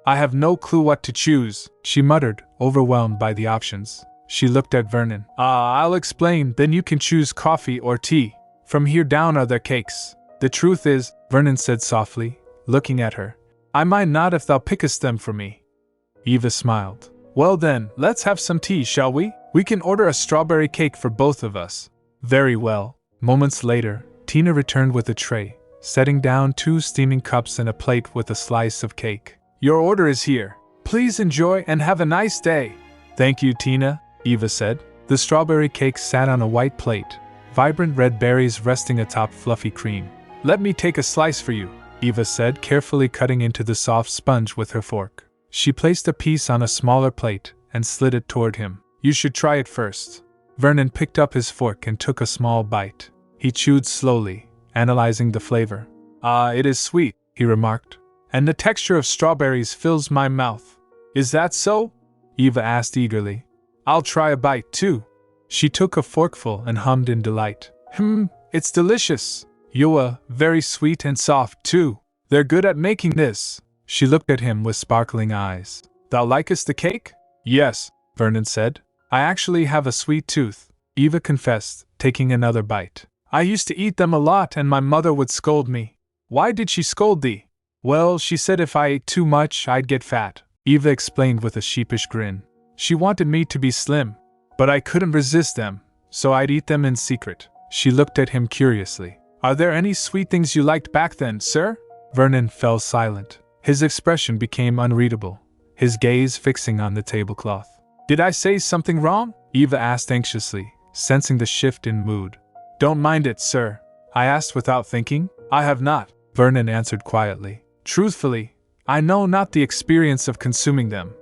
I have no clue what to choose, she muttered, overwhelmed by the options. She looked at Vernon. I'll explain, then you can choose coffee or tea. From here down are their cakes. The truth is, Vernon said softly, looking at her, I mind not if thou pickest them for me. Eva smiled. Well then, let's have some tea, shall we? We can order a strawberry cake for both of us. Very well. Moments later, Tina returned with a tray, setting down 2 steaming cups and a plate with a slice of cake. Your order is here. Please enjoy and have a nice day. Thank you, Tina, Eva said. The strawberry cake sat on a white plate, vibrant red berries resting atop fluffy cream. Let me take a slice for you, Eva said, carefully cutting into the soft sponge with her fork. She placed a piece on a smaller plate and slid it toward him. You should try it first. Vernon picked up his fork and took a small bite. He chewed slowly, analyzing the flavor. It is sweet, he remarked, and the texture of strawberries fills my mouth. Is that so? Eva asked eagerly. I'll try a bite too. She took a forkful and hummed in delight. It's delicious. Very sweet and soft too. They're good at making this. She looked at him with sparkling eyes. Thou likest the cake? Yes, Vernon said. I actually have a sweet tooth, Eva confessed, taking another bite. I used to eat them a lot and my mother would scold me. Why did she scold thee? Well, she said if I ate too much, I'd get fat, Eva explained with a sheepish grin. She wanted me to be slim, but I couldn't resist them, so I'd eat them in secret. She looked at him curiously. Are there any sweet things you liked back then, sir? Vernon fell silent. His expression became unreadable, his gaze fixing on the tablecloth. Did I say something wrong? Eva asked anxiously, sensing the shift in mood. Don't mind it, sir, I asked without thinking. I have not, Vernon answered quietly. Truthfully, I know not the experience of consuming them.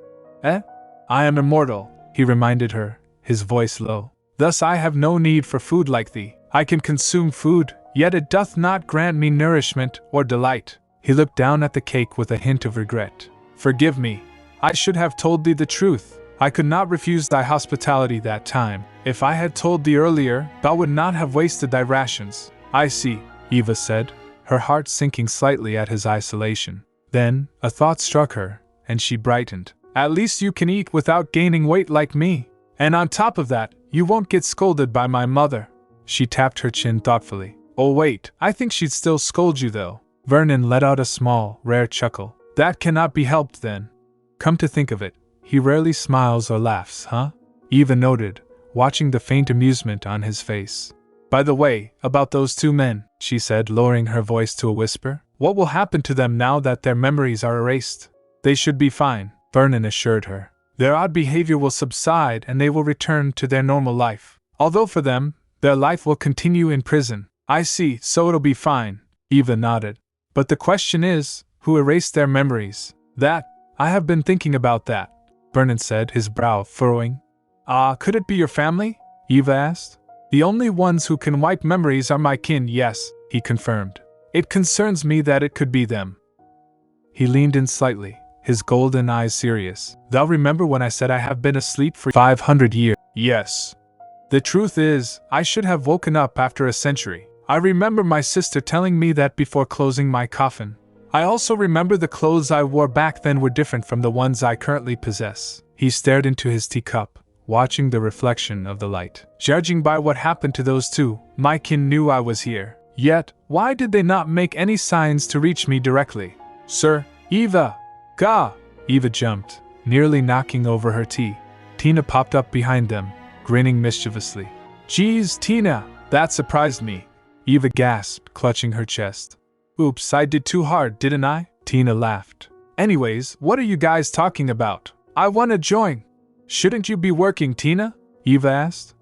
I am immortal, he reminded her, his voice low. Thus I have no need for food like thee. I can consume food, yet it doth not grant me nourishment or delight. He looked down at the cake with a hint of regret. Forgive me. I should have told thee the truth. I could not refuse thy hospitality that time. If I had told thee earlier, thou would not have wasted thy rations. I see, Eva said, her heart sinking slightly at his isolation. Then, a thought struck her, and she brightened. At least you can eat without gaining weight like me. And on top of that, you won't get scolded by my mother. She tapped her chin thoughtfully. Oh wait, I think she'd still scold you though. Vernon let out a small, rare chuckle. That cannot be helped then. Come to think of it, he rarely smiles or laughs, huh? Eva noted, watching the faint amusement on his face. By the way, about those 2 men, she said, lowering her voice to a whisper. What will happen to them now that their memories are erased? They should be fine, Vernon assured her. Their odd behavior will subside and they will return to their normal life. Although for them, their life will continue in prison. I see, so it'll be fine, Eva nodded. But the question is, who erased their memories? That, I have been thinking about that, Vernon said, his brow furrowing. Could it be your family? Eva asked. The only ones who can wipe memories are my kin, yes, he confirmed. It concerns me that it could be them. He leaned in slightly, his golden eyes serious. Thou remember when I said I have been asleep for 500 years? Yes. The truth is, I should have woken up after a century. I remember my sister telling me that before closing my coffin. I also remember the clothes I wore back then were different from the ones I currently possess. He stared into his teacup, watching the reflection of the light. Judging by what happened to those 2, my kin knew I was here. Yet, why did they not make any signs to reach me directly? Sir, Eva! Gah! Eva jumped, nearly knocking over her tea. Tina popped up behind them, grinning mischievously. Geez, Tina, that surprised me. Eva gasped, clutching her chest. Oops, I did too hard, didn't I? Tina laughed. Anyways, what are you guys talking about? I wanna join. Shouldn't you be working, Tina? Eva asked.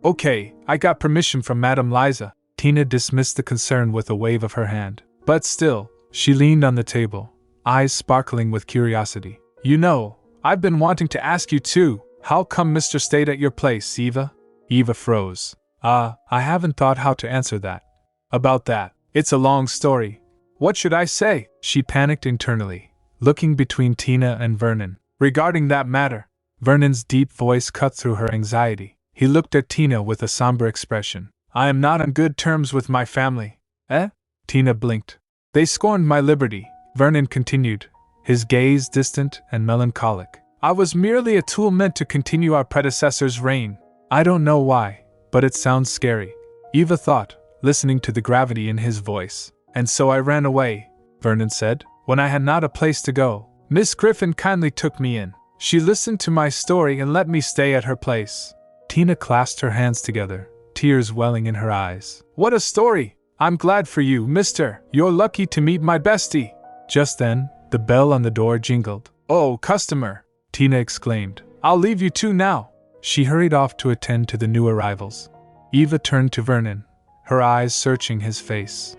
Okay, I got permission from Madame Liza. Tina dismissed the concern with a wave of her hand. But still, she leaned on the table, eyes sparkling with curiosity. You know, I've been wanting to ask you too, how come Mr. stayed at your place, Eva? Eva froze. I haven't thought how to answer that. About that, it's a long story. What should I say? She panicked internally, looking between Tina and Vernon. Regarding that matter, Vernon's deep voice cut through her anxiety. He looked at Tina with a somber expression. I am not on good terms with my family. Eh? Tina blinked. They scorned my liberty, Vernon continued, his gaze distant and melancholic. I was merely a tool meant to continue our predecessor's reign. I don't know why, but it sounds scary, Eva thought, listening to the gravity in his voice. And so I ran away, Vernon said. When I had not a place to go, Miss Griffon kindly took me in. She listened to my story and let me stay at her place. Tina clasped her hands together, tears welling in her eyes. What a story! I'm glad for you, mister. You're lucky to meet my bestie. Just then, the bell on the door jingled. Oh, customer! Tina exclaimed. I'll leave you two now. She hurried off to attend to the new arrivals. Eva turned to Vernon, her eyes searching his face.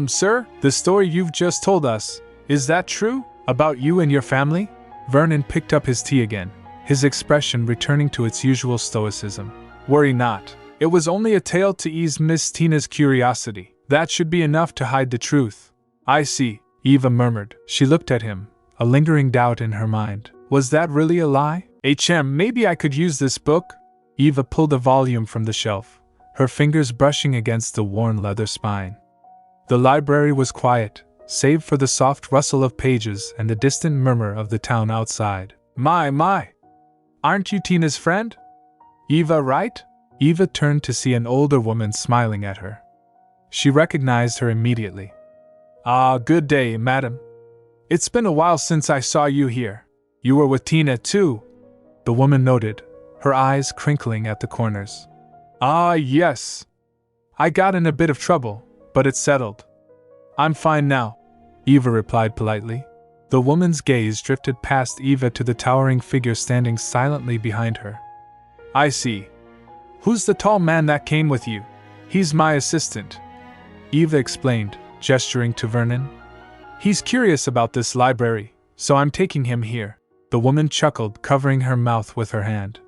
Sir, the story you've just told us, is that true? About you and your family? Vernon picked up his tea again, his expression returning to its usual stoicism. Worry not. It was only a tale to ease Miss Tina's curiosity. That should be enough to hide the truth. I see, Eva murmured. She looked at him, a lingering doubt in her mind. Was that really a lie? Maybe I could use this book? Eva pulled a volume from the shelf, her fingers brushing against the worn leather spine. The library was quiet, save for the soft rustle of pages and the distant murmur of the town outside. My! Aren't you Tina's friend? Eva, right? Eva turned to see an older woman smiling at her. She recognized her immediately. Ah, good day, madam. It's been a while since I saw you here. You were with Tina, too, the woman noted, her eyes crinkling at the corners. Ah, yes. I got in a bit of trouble, but it's settled. I'm fine now, Eva replied politely. The woman's gaze drifted past Eva to the towering figure standing silently behind her. I see. Who's the tall man that came with you? He's my assistant, Eva explained, gesturing to Vernon. He's curious about this library, so I'm taking him here. The woman chuckled, covering her mouth with her hand.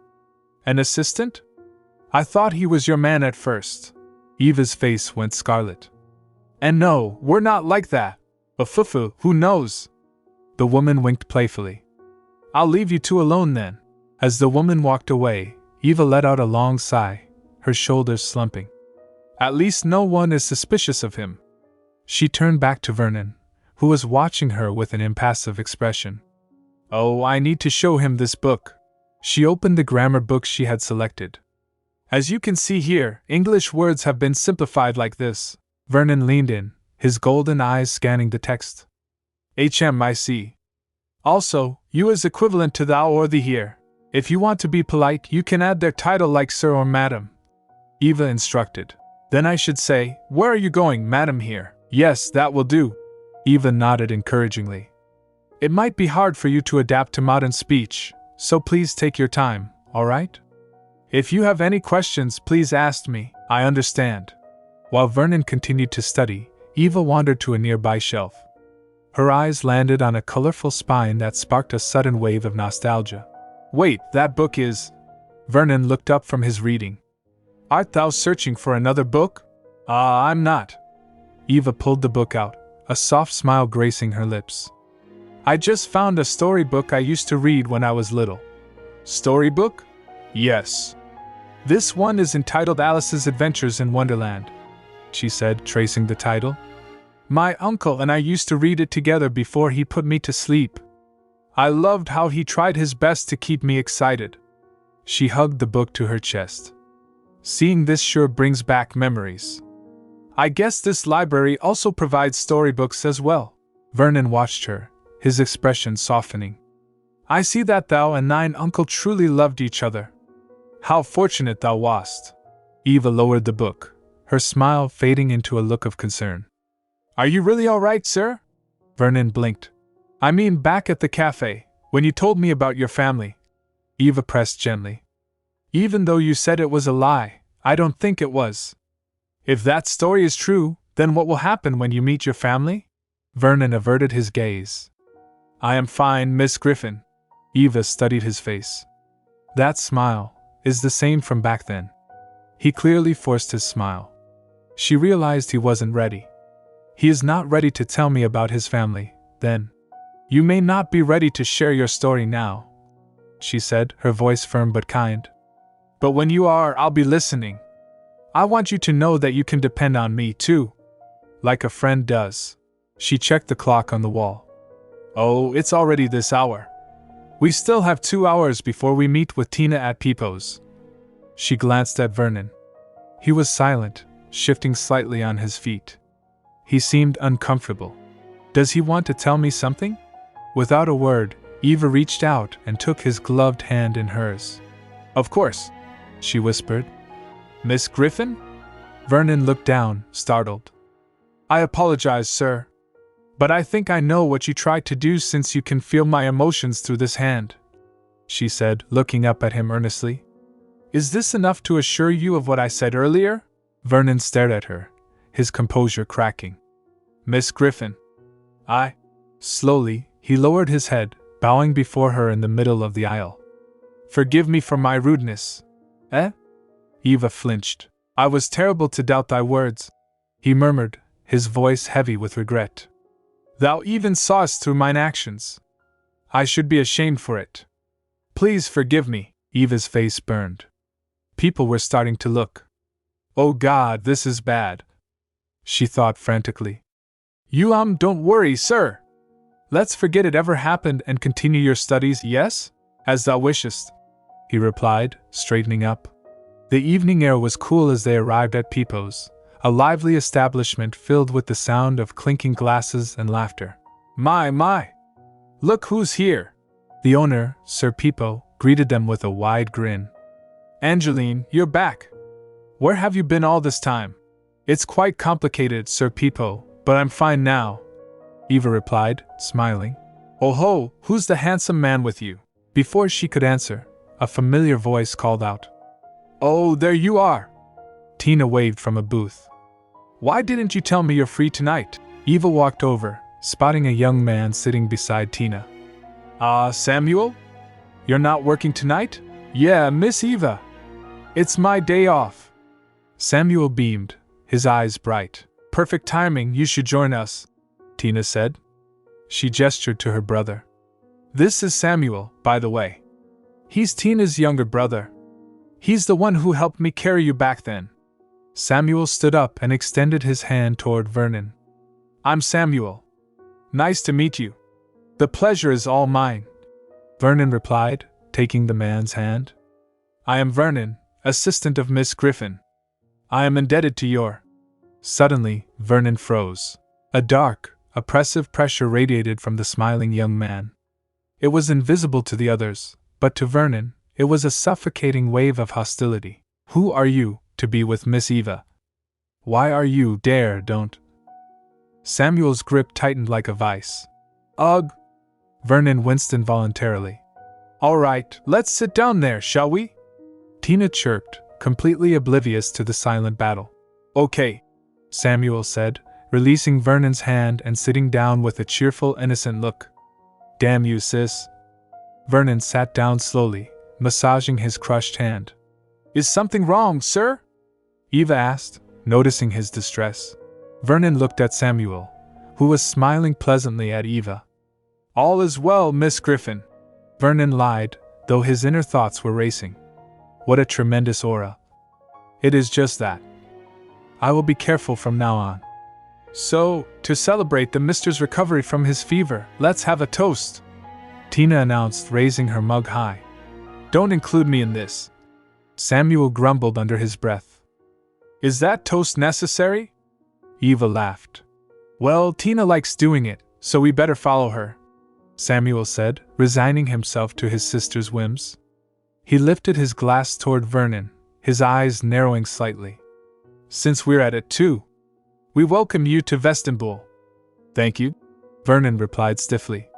An assistant? I thought he was your man at first. Eva's face went scarlet. And no, we're not like that. A fufu, who knows? The woman winked playfully. I'll leave you two alone then. As the woman walked away, Eva let out a long sigh, her shoulders slumping. At least no one is suspicious of him. She turned back to Vernon, who was watching her with an impassive expression. Oh, I need to show him this book. She opened the grammar book she had selected. As you can see here, English words have been simplified like this. Vernon leaned in, his golden eyes scanning the text. I see. Also, you is equivalent to thou or thee here. If you want to be polite, you can add their title like sir or madam. Eva instructed. Then I should say, where are you going, madam here? Yes, that will do. Eva nodded encouragingly. It might be hard for you to adapt to modern speech, so please take your time, alright? If you have any questions, please ask me. I understand. While Vernon continued to study, Eva wandered to a nearby shelf. Her eyes landed on a colorful spine that sparked a sudden wave of nostalgia. Wait, that book is… Vernon looked up from his reading. Art thou searching for another book? I'm not. Eva pulled the book out, a soft smile gracing her lips. I just found a storybook I used to read when I was little. Storybook? Yes. This one is entitled Alice's Adventures in Wonderland, she said, tracing the title. My uncle and I used to read it together before he put me to sleep. I loved how he tried his best to keep me excited. She hugged the book to her chest. Seeing this sure brings back memories. I guess this library also provides storybooks as well. Vernon watched her, his expression softening. I see that thou and thine uncle truly loved each other. How fortunate thou wast. Eva lowered the book, her smile fading into a look of concern. Are you really all right, sir? Vernon blinked. I mean back at the cafe, when you told me about your family. Eva pressed gently. Even though you said it was a lie, I don't think it was. If that story is true, then what will happen when you meet your family? Vernon averted his gaze. I am fine, Miss Griffon. Eva studied his face. That smile is the same from back then. He clearly forced his smile. She realized he wasn't ready. He is not ready to tell me about his family, then. You may not be ready to share your story now, she said, her voice firm but kind. But when you are, I'll be listening. I want you to know that you can depend on me, too. Like a friend does. She checked the clock on the wall. Oh, it's already this hour. We still have 2 hours before we meet with Tina at Peepo's. She glanced at Vernon. He was silent, shifting slightly on his feet. He seemed uncomfortable. Does he want to tell me something? Without a word, Eva reached out and took his gloved hand in hers. Of course, she whispered. Miss Griffon? Vernon looked down, startled. I apologize, sir. But I think I know what you tried to do since you can feel my emotions through this hand, she said, looking up at him earnestly. Is this enough to assure you of what I said earlier? Vernon stared at her, his composure cracking. Miss Griffon. Slowly, he lowered his head, bowing before her in the middle of the aisle. Forgive me for my rudeness. Eva flinched. I was terrible to doubt thy words, he murmured, his voice heavy with regret. Thou even sawest through mine actions. I should be ashamed for it. Please forgive me. Eva's face burned. People were starting to look. Oh God, this is bad, she thought frantically. You don't worry, sir. Let's forget it ever happened and continue your studies, yes? As thou wishest, he replied, straightening up. The evening air was cool as they arrived at Peepo's, a lively establishment filled with the sound of clinking glasses and laughter. My! Look who's here! The owner, Sir Peepo, greeted them with a wide grin. Angeline, you're back! Where have you been all this time? It's quite complicated, Sir Peepo, but I'm fine now, Eva replied, smiling. Oh ho, who's the handsome man with you? Before she could answer, a familiar voice called out. Oh, there you are! Tina waved from a booth. Why didn't you tell me you're free tonight? Eva walked over, spotting a young man sitting beside Tina. Samuel? You're not working tonight? Yeah, Miss Eva. It's my day off. Samuel beamed, his eyes bright. Perfect timing, you should join us, Tina said. She gestured to her brother. This is Samuel, by the way. He's Tina's younger brother. He's the one who helped me carry you back then. Samuel stood up and extended his hand toward Vernon. I'm Samuel. Nice to meet you. The pleasure is all mine, Vernon replied, taking the man's hand. I am Vernon, assistant of Miss Griffon. I am indebted to your... Suddenly, Vernon froze. A dark, oppressive pressure radiated from the smiling young man. It was invisible to the others, but to Vernon, it was a suffocating wave of hostility. Who are you, to be with Miss Eva? Why are you don't? Samuel's grip tightened like a vice. Ugh! Vernon winced involuntarily. All right, let's sit down there, shall we? Tina chirped, completely oblivious to the silent battle. Okay, Samuel said, releasing Vernon's hand and sitting down with a cheerful, innocent look. Damn you, sis. Vernon sat down slowly, massaging his crushed hand. Is something wrong, sir? Eva asked, noticing his distress. Vernon looked at Samuel, who was smiling pleasantly at Eva. All is well, Miss Griffon. Vernon lied, though his inner thoughts were racing. What a tremendous aura. It is just that. I will be careful from now on. So, to celebrate the Mister's recovery from his fever, let's have a toast, Tina announced, raising her mug high. Don't include me in this. Samuel grumbled under his breath. Is that toast necessary? Eva laughed. Well, Tina likes doing it, so we better follow her, Samuel said, resigning himself to his sister's whims. He lifted his glass toward Vernon, his eyes narrowing slightly. Since we're at it too, we welcome you to Vestibule. Thank you, Vernon replied stiffly.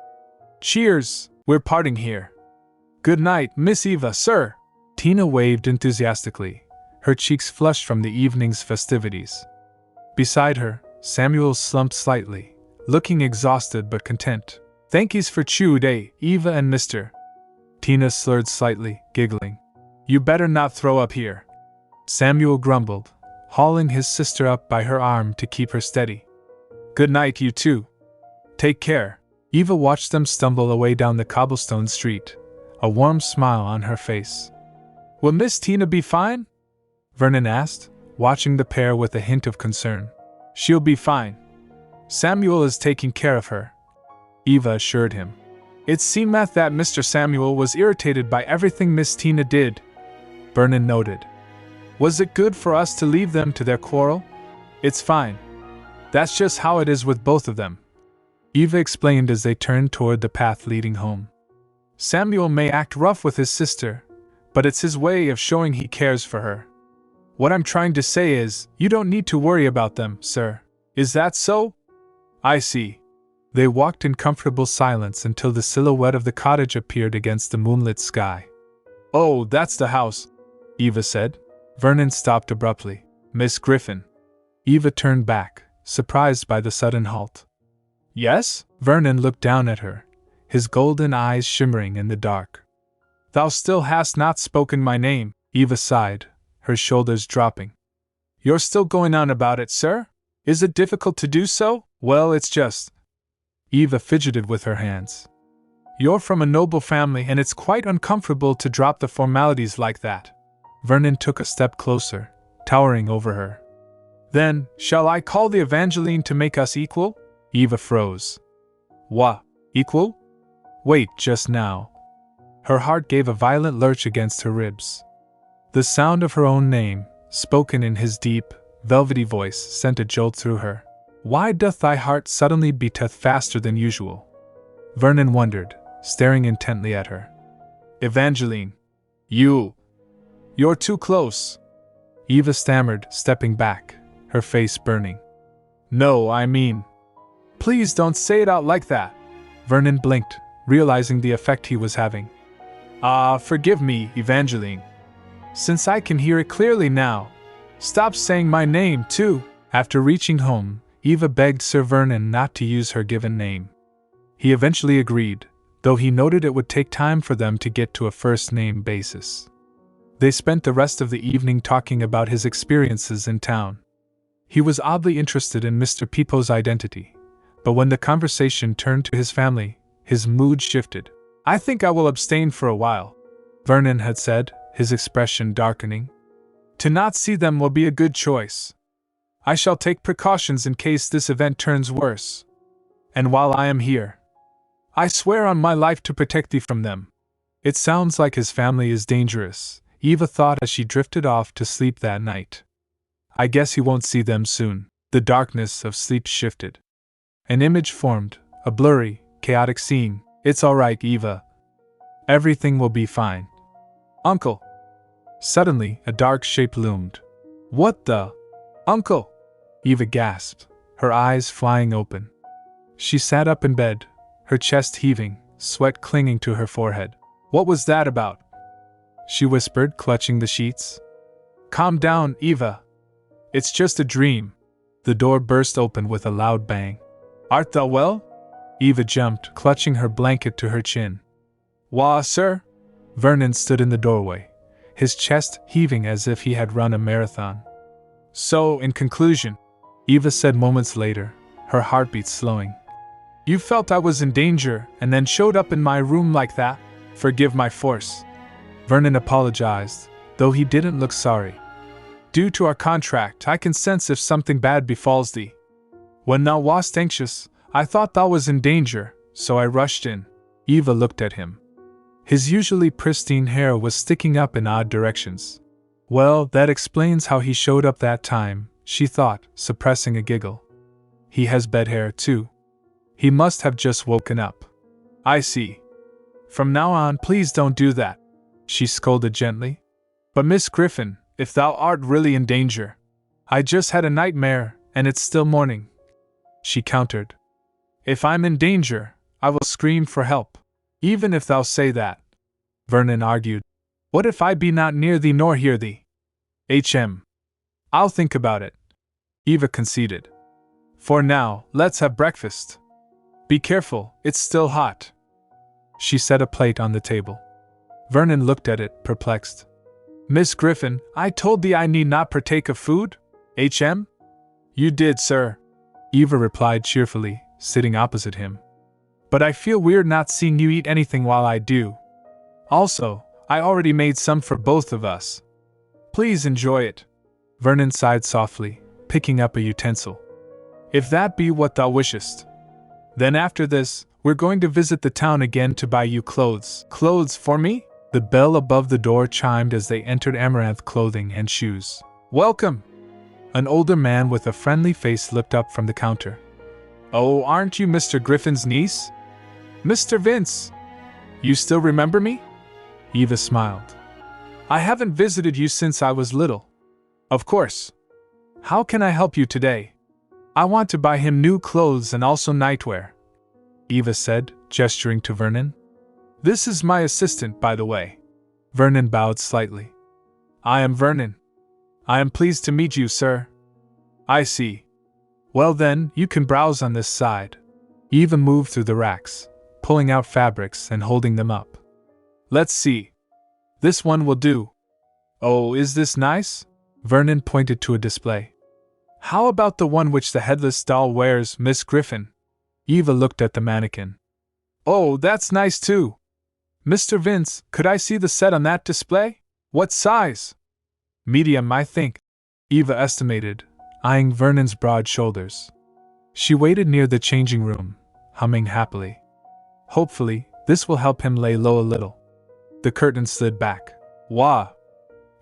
Cheers, we're parting here. Good night, Miss Eva, sir. Tina waved enthusiastically, her cheeks flushed from the evening's festivities. Beside her, Samuel slumped slightly, looking exhausted but content. Thankies for day, Eva and Mr. Tina slurred slightly, giggling. You better not throw up here. Samuel grumbled, hauling his sister up by her arm to keep her steady. Good night, you two. Take care. Eva watched them stumble away down the cobblestone street, a warm smile on her face. Will Miss Tina be fine? Vernon asked, watching the pair with a hint of concern. She'll be fine. Samuel is taking care of her, Eva assured him. It seemed that Mr. Samuel was irritated by everything Miss Tina did, Vernon noted. Was it good for us to leave them to their quarrel? It's fine. That's just how it is with both of them, Eva explained as they turned toward the path leading home. Samuel may act rough with his sister, but it's his way of showing he cares for her. What I'm trying to say is, you don't need to worry about them, sir. Is that so? I see. They walked in comfortable silence until the silhouette of the cottage appeared against the moonlit sky. Oh, that's the house, Eva said. Vernon stopped abruptly. Miss Griffon. Eva turned back, surprised by the sudden halt. Yes? Vernon looked down at her, his golden eyes shimmering in the dark. Thou still hast not spoken my name, Eva sighed, her shoulders dropping. You're still going on about it, sir? Is it difficult to do so? Well, it's just... Eva fidgeted with her hands. You're from a noble family and it's quite uncomfortable to drop the formalities like that. Vernon took a step closer, towering over her. Then, shall I call the Evangeline to make us equal? Eva froze. What? Equal? Wait, just now. Her heart gave a violent lurch against her ribs. The sound of her own name, spoken in his deep, velvety voice, sent a jolt through her. Why doth thy heart suddenly beateth faster than usual? Vernon wondered, staring intently at her. Evangeline. You're too close. Eva stammered, stepping back, her face burning. No, I mean... Please don't say it out like that. Vernon blinked, realizing the effect he was having. Forgive me, Evangeline. Since I can hear it clearly now, stop saying my name, too. After reaching home, Eva begged Sir Vernon not to use her given name. He eventually agreed, though he noted it would take time for them to get to a first-name basis. They spent the rest of the evening talking about his experiences in town. He was oddly interested in Mr. Peepow's identity, but when the conversation turned to his family, his mood shifted. I think I will abstain for a while, Vernon had said, his expression darkening. To not see them will be a good choice. I shall take precautions in case this event turns worse. And while I am here, I swear on my life to protect thee from them. It sounds like his family is dangerous, Eva thought as she drifted off to sleep that night. I guess he won't see them soon. The darkness of sleep shifted. An image formed, a blurry, chaotic scene. It's all right, Eva. Everything will be fine. Uncle. Suddenly, a dark shape loomed. What the? Uncle! Eva gasped, her eyes flying open. She sat up in bed, her chest heaving, sweat clinging to her forehead. What was that about? She whispered, clutching the sheets. Calm down, Eva. It's just a dream. The door burst open with a loud bang. Art thou well? Eva jumped, clutching her blanket to her chin. Wah, sir? Vernon stood in the doorway, his chest heaving as if he had run a marathon. So, in conclusion, Eva said moments later, her heartbeat slowing. You felt I was in danger and then showed up in my room like that? Forgive my force. Vernon apologized, though he didn't look sorry. Due to our contract, I can sense if something bad befalls thee. When thou wast anxious, I thought thou was in danger, so I rushed in. Eva looked at him. His usually pristine hair was sticking up in odd directions. Well, that explains how he showed up that time, she thought, suppressing a giggle. He has bed hair, too. He must have just woken up. I see. From now on, please don't do that, she scolded gently. But Miss Griffon, if thou art really in danger. I just had a nightmare, and it's still morning, she countered. If I'm in danger, I will scream for help, even if thou say that, Vernon argued. What if I be not near thee nor hear thee? I'll think about it, Eva conceded. For now, let's have breakfast. Be careful, it's still hot. She set a plate on the table. Vernon looked at it, perplexed. Miss Griffon, I told thee I need not partake of food? HM? You did, sir. Eva replied cheerfully, sitting opposite him. But I feel weird not seeing you eat anything while I do. Also, I already made some for both of us. Please enjoy it. Vernon sighed softly, picking up a utensil. If that be what thou wishest. Then after this, we're going to visit the town again to buy you clothes. Clothes for me? The bell above the door chimed as they entered Amaranth Clothing and Shoes. Welcome! An older man with a friendly face looked up from the counter. Oh, aren't you Mr. Griffin's niece? Mr. Vince! You still remember me? Eva smiled. I haven't visited you since I was little. Of course. How can I help you today? I want to buy him new clothes and also nightwear, Eva said, gesturing to Vernon. This is my assistant, by the way. Vernon bowed slightly. I am Vernon. I am pleased to meet you, sir. I see. Well then, you can browse on this side. Eva moved through the racks, pulling out fabrics and holding them up. Let's see. This one will do. Oh, is this nice? Vernon pointed to a display. How about the one which the headless doll wears, Miss Griffon? Eva looked at the mannequin. Oh, that's nice too. Mr. Vince, could I see the set on that display? What size? Medium, I think, Eva estimated, eyeing Vernon's broad shoulders. She waited near the changing room, humming happily. Hopefully, this will help him lay low a little. The curtain slid back. Wah!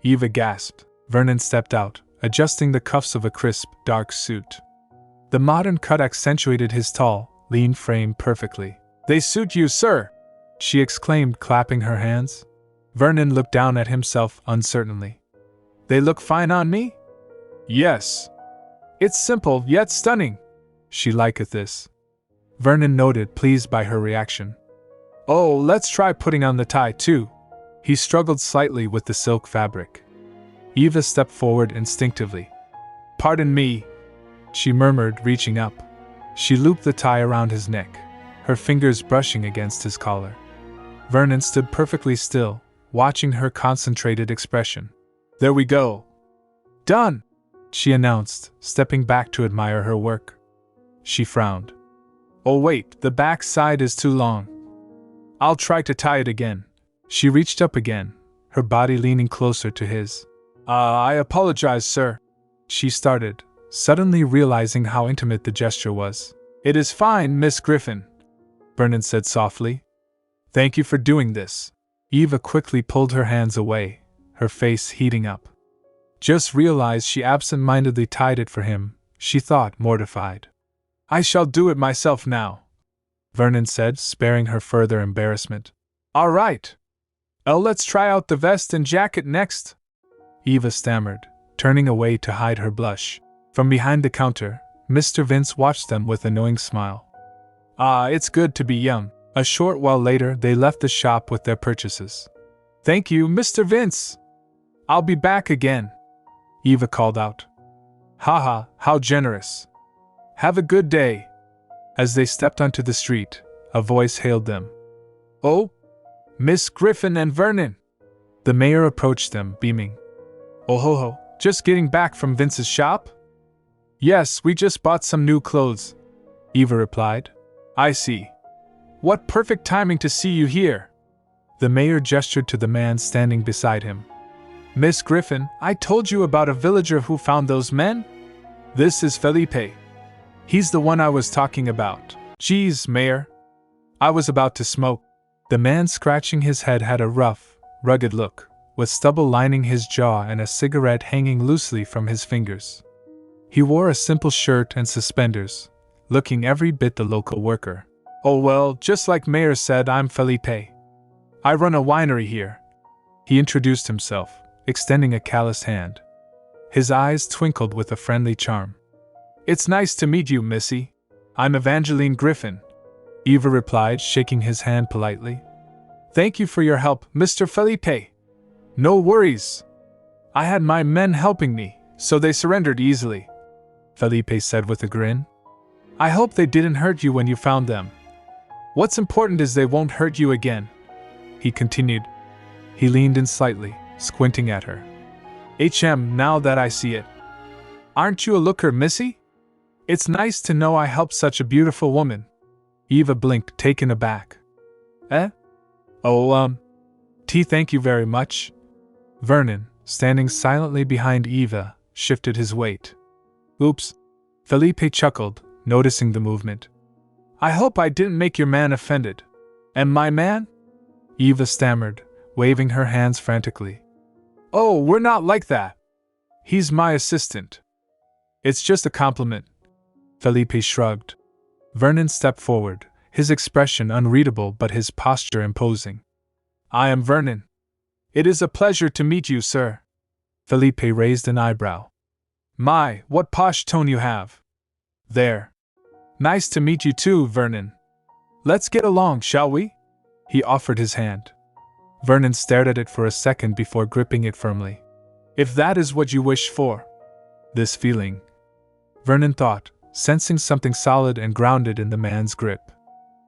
Eva gasped. Vernon stepped out, adjusting the cuffs of a crisp, dark suit. The modern cut accentuated his tall, lean frame perfectly. They suit you, sir! She exclaimed, clapping her hands. Vernon looked down at himself uncertainly. They look fine on me? Yes. It's simple, yet stunning. She liketh this. Vernon noted, pleased by her reaction. Oh, let's try putting on the tie, too. He struggled slightly with the silk fabric. Eva stepped forward instinctively. Pardon me, she murmured, reaching up. She looped the tie around his neck, her fingers brushing against his collar. Vernon stood perfectly still, watching her concentrated expression. There we go. Done, she announced, stepping back to admire her work. She frowned. Oh wait, the back side is too long. I'll try to tie it again. She reached up again, her body leaning closer to his. I apologize, sir. She started, suddenly realizing how intimate the gesture was. It is fine, Miss Griffon, Vernon said softly. Thank you for doing this. Eva quickly pulled her hands away, her face heating up. Just realized she absent-mindedly tied it for him, she thought, mortified. I shall do it myself now, Vernon said, sparing her further embarrassment. All right. Let's try out the vest and jacket next, Eva stammered, turning away to hide her blush. From behind the counter, Mr. Vince watched them with a knowing smile. Ah, it's good to be young. A short while later, they left the shop with their purchases. Thank you, Mr. Vince. I'll be back again, Eva called out. Haha, how generous. Have a good day. As they stepped onto the street, a voice hailed them. Oh, Miss Griffon and Vernon. The mayor approached them, beaming. Oh ho ho, just getting back from Vince's shop? Yes, we just bought some new clothes, Eva replied. I see. What perfect timing to see you here. The mayor gestured to the man standing beside him. Miss Griffon, I told you about a villager who found those men? This is Felipe. He's the one I was talking about. Geez, Mayor. I was about to smoke. The man scratching his head had a rough, rugged look, with stubble lining his jaw and a cigarette hanging loosely from his fingers. He wore a simple shirt and suspenders, looking every bit the local worker. Oh well, just like Mayor said, I'm Felipe. I run a winery here. He introduced himself, extending a calloused hand. His eyes twinkled with a friendly charm. It's nice to meet you, Missy. I'm Evangeline Griffon, Eva replied, shaking his hand politely. Thank you for your help, Mr. Felipe. No worries. I had my men helping me, so they surrendered easily, Felipe said with a grin. I hope they didn't hurt you when you found them. What's important is they won't hurt you again," he continued. He leaned in slightly, squinting at her. Now that I see it. Aren't you a looker, missy? It's nice to know I helped such a beautiful woman." Eva blinked, taken aback. Eh? Oh, thank you very much. Vernon, standing silently behind Eva, shifted his weight. Oops. Felipe chuckled, noticing the movement. I hope I didn't make your man offended. And my man? Eva stammered, waving her hands frantically. Oh, we're not like that. He's my assistant. It's just a compliment. Felipe shrugged. Vernon stepped forward, his expression unreadable but his posture imposing. I am Vernon. It is a pleasure to meet you, sir. Felipe raised an eyebrow. My, what posh tone you have. There. Nice to meet you too, Vernon. Let's get along, shall we? He offered his hand. Vernon stared at it for a second before gripping it firmly. If that is what you wish for. This feeling. Vernon thought, sensing something solid and grounded in the man's grip.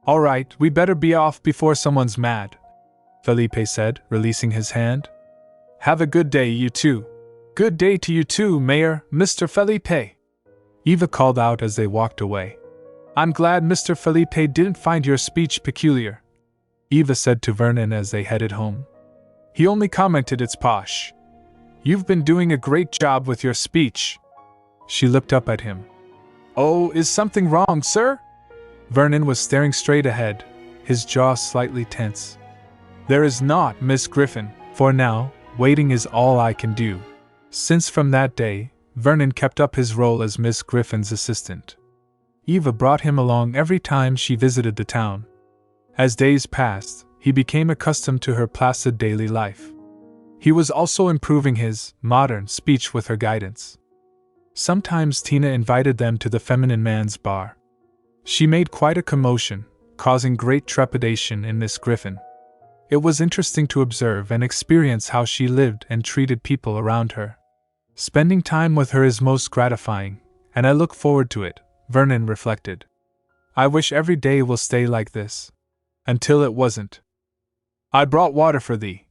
All right, we better be off before someone's mad, Felipe said, releasing his hand. Have a good day, you two. Good day to you too, Mayor, Mr. Felipe. Eva called out as they walked away. I'm glad Mr. Felipe didn't find your speech peculiar, Eva said to Vernon as they headed home. He only commented it's posh. You've been doing a great job with your speech. She looked up at him. Oh, is something wrong, sir? Vernon was staring straight ahead, his jaw slightly tense. There is not, Miss Griffon. For now, waiting is all I can do. Since from that day, Vernon kept up his role as Miss Griffon's assistant. Eva brought him along every time she visited the town. As days passed, he became accustomed to her placid daily life. He was also improving his modern speech with her guidance. Sometimes Tina invited them to the feminine man's bar. She made quite a commotion, causing great trepidation in Miss Griffon. It was interesting to observe and experience how she lived and treated people around her. Spending time with her is most gratifying, and I look forward to it, Vernon reflected. I wish every day will stay like this. Until it wasn't. I brought water for thee,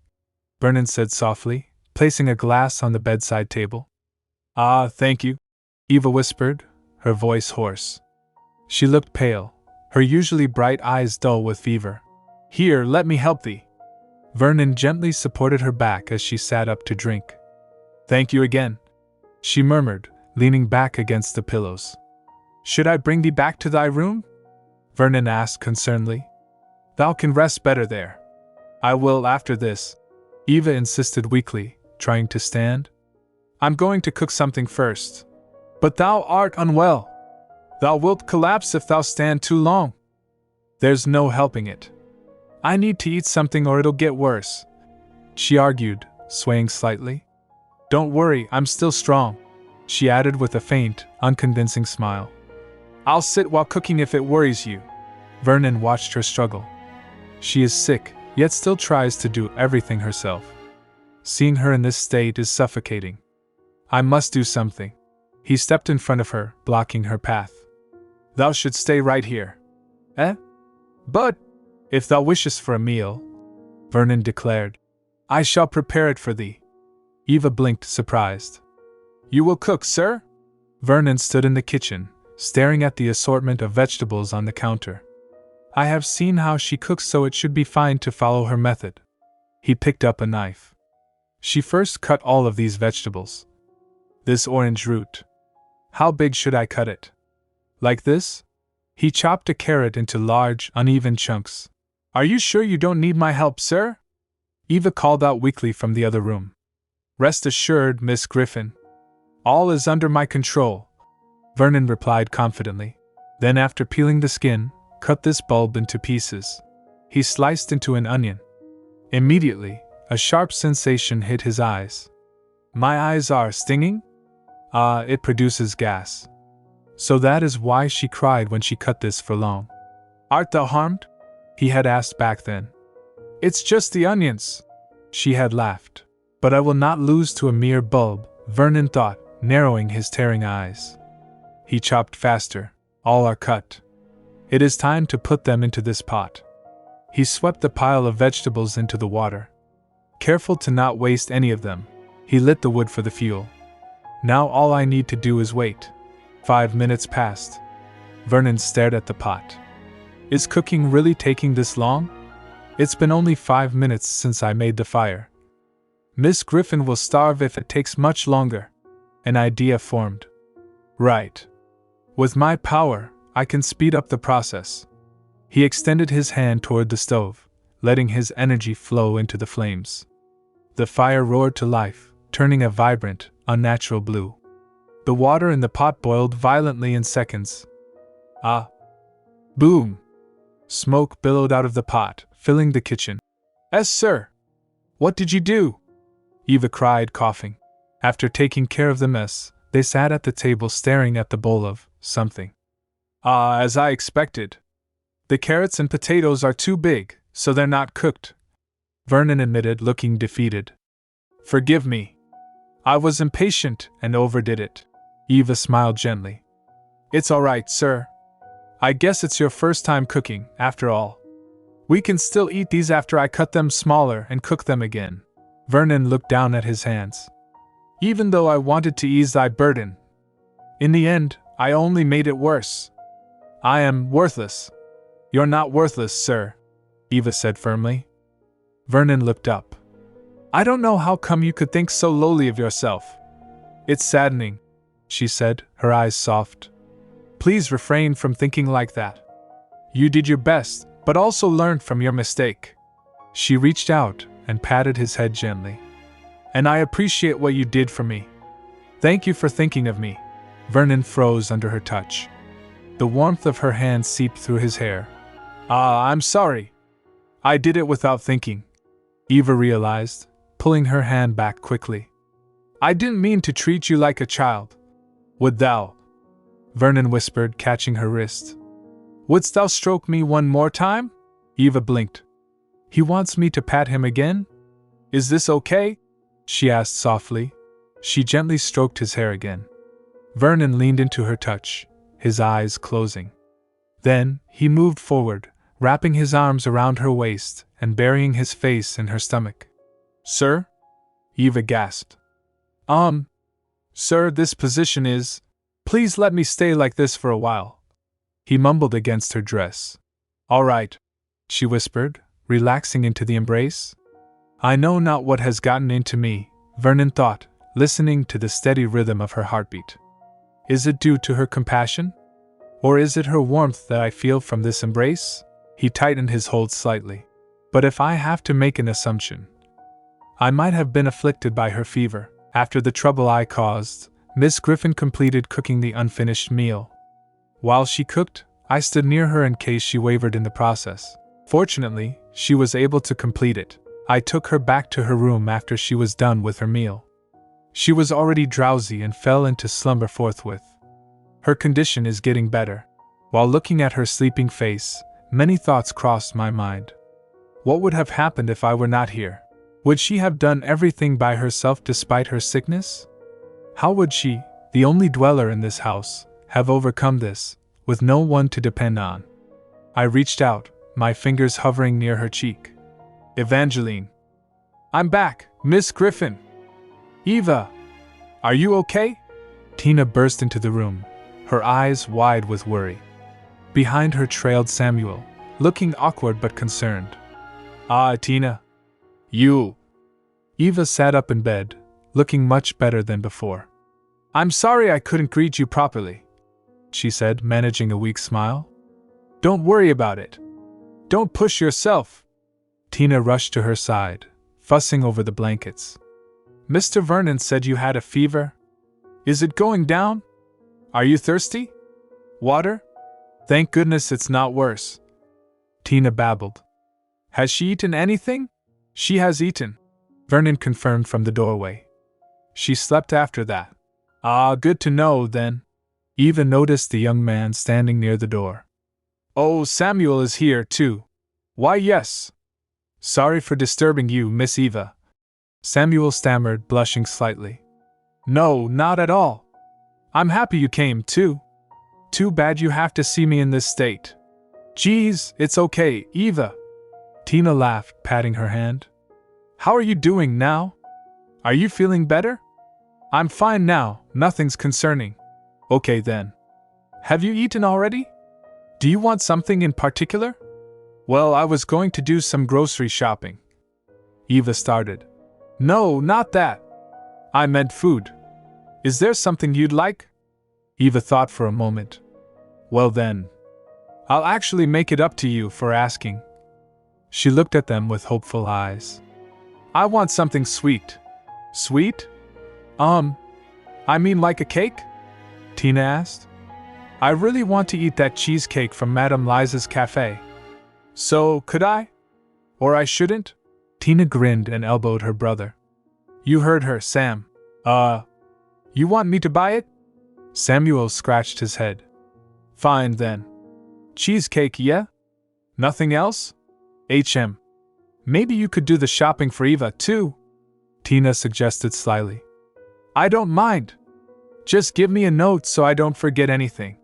Vernon said softly, placing a glass on the bedside table. Ah, thank you, Eva whispered, her voice hoarse. She looked pale, her usually bright eyes dull with fever. Here, let me help thee. Vernon gently supported her back as she sat up to drink. Thank you again, she murmured, leaning back against the pillows. Should I bring thee back to thy room? Vernon asked concernedly. Thou can rest better there. I will after this, Eva insisted weakly, trying to stand. I'm going to cook something first. But thou art unwell. Thou wilt collapse if thou stand too long. There's no helping it. I need to eat something or it'll get worse, she argued, swaying slightly. Don't worry, I'm still strong, she added with a faint, unconvincing smile. I'll sit while cooking if it worries you. Vernon watched her struggle. She is sick, yet still tries to do everything herself. Seeing her in this state is suffocating. I must do something. He stepped in front of her, blocking her path. Thou should stay right here. Eh? But, if thou wishest for a meal, Vernon declared, I shall prepare it for thee. Eva blinked, surprised. You will cook, sir? Vernon stood in the kitchen, staring at the assortment of vegetables on the counter. I have seen how she cooks, so it should be fine to follow her method. He picked up a knife. She first cut all of these vegetables. This orange root. How big should I cut it? Like this? He chopped a carrot into large, uneven chunks. Are you sure you don't need my help, sir? Eva called out weakly from the other room. Rest assured, Miss Griffon. All is under my control, Vernon replied confidently. Then after peeling the skin, cut this bulb into pieces. He sliced into an onion. Immediately, a sharp sensation hit his eyes. My eyes are stinging? It produces gas. So that is why she cried when she cut this for long. Art thou harmed? He had asked back then. It's just the onions, she had laughed. But I will not lose to a mere bulb, Vernon thought, narrowing his tearing eyes. He chopped faster. All are cut. It is time to put them into this pot. He swept the pile of vegetables into the water. Careful to not waste any of them, he lit the wood for the fuel. Now all I need to do is wait. 5 minutes passed. Vernon stared at the pot. Is cooking really taking this long? It's been only 5 minutes since I made the fire. Miss Griffon will starve if it takes much longer. An idea formed. Right. With my power, I can speed up the process. He extended his hand toward the stove, letting his energy flow into the flames. The fire roared to life, turning a vibrant, unnatural blue. The water in the pot boiled violently in seconds. Ah! Boom! Smoke billowed out of the pot, filling the kitchen. "Yes, sir! What did you do?" Eva cried, coughing. After taking care of the mess, they sat at the table staring at the bowl of something. As I expected. The carrots and potatoes are too big, so they're not cooked," Vernon admitted, looking defeated. "Forgive me. I was impatient and overdid it." Eva smiled gently. "It's all right, sir. I guess it's your first time cooking, after all. We can still eat these after I cut them smaller and cook them again." Vernon looked down at his hands. "Even though I wanted to ease thy burden, in the end, I only made it worse. I am worthless." "You're not worthless, sir," Eva said firmly. Vernon looked up. "I don't know how come you could think so lowly of yourself." "It's saddening," she said, her eyes soft. "Please refrain from thinking like that. You did your best, but also learned from your mistake." She reached out and patted his head gently. "And I appreciate what you did for me. Thank you for thinking of me." Vernon froze under her touch. The warmth of her hand seeped through his hair. I'm sorry. I did it without thinking," Eva realized, pulling her hand back quickly. "I didn't mean to treat you like a child." "Would thou?" Vernon whispered, catching her wrist. "Wouldst thou stroke me one more time?" Eva blinked. "He wants me to pat him again? Is this okay?" she asked softly. She gently stroked his hair again. Vernon leaned into her touch, his eyes closing. Then, he moved forward, wrapping his arms around her waist and burying his face in her stomach. "Sir?" Eva gasped. Sir, this position is... Please let me stay like this for a while." He mumbled against her dress. "All right," she whispered, relaxing into the embrace. "I know not what has gotten into me," Vernon thought, listening to the steady rhythm of her heartbeat. "Is it due to her compassion? Or is it her warmth that I feel from this embrace?" He tightened his hold slightly. "But if I have to make an assumption, I might have been afflicted by her fever. After the trouble I caused, Miss Griffon completed cooking the unfinished meal. While she cooked, I stood near her in case she wavered in the process. Fortunately, she was able to complete it. I took her back to her room after she was done with her meal. She was already drowsy and fell into slumber forthwith. Her condition is getting better." While looking at her sleeping face, many thoughts crossed my mind. What would have happened if I were not here? Would she have done everything by herself despite her sickness? How would she, the only dweller in this house, have overcome this, with no one to depend on? I reached out, my fingers hovering near her cheek. "Evangeline." "I'm back, Miss Griffon." "Eva, are you okay?" Tina burst into the room, her eyes wide with worry. Behind her trailed Samuel, looking awkward but concerned. Tina. You. Eva sat up in bed, looking much better than before. "I'm sorry I couldn't greet you properly," she said, managing a weak smile. "Don't worry about it. Don't push yourself." Tina rushed to her side, fussing over the blankets. "Mr. Vernon said you had a fever. Is it going down? Are you thirsty? Water? Thank goodness it's not worse." Tina babbled. "Has she eaten anything?" "She has eaten," Vernon confirmed from the doorway. "She slept after that." Good to know, then." Eva noticed the young man standing near the door. "Oh, Samuel is here, too." "Why, yes." "Sorry for disturbing you, Miss Eva," Samuel stammered, blushing slightly. "No, not at all. I'm happy you came, too. Too bad you have to see me in this state." Geez, it's okay, Eva. Tina laughed, patting her hand. How are you doing now? Are you feeling better? I'm fine now, nothing's concerning. Okay then. Have you eaten already? Do you want something in particular? Well, I was going to do some grocery shopping. Eva started. No, not that. I meant food. Is there something you'd like? Eva thought for a moment. Well then, I'll actually make it up to you for asking. She looked at them with hopeful eyes. I want something sweet. Sweet? I mean like a cake? Tina asked. I really want to eat that cheesecake from Madame Liza's cafe. So, could I? Or I shouldn't? Tina grinned and elbowed her brother. You heard her, Sam. You want me to buy it? Samuel scratched his head. Fine then. Cheesecake, yeah? Nothing else? Maybe you could do the shopping for Eva, too? Tina suggested slyly. I don't mind. Just give me a note so I don't forget anything.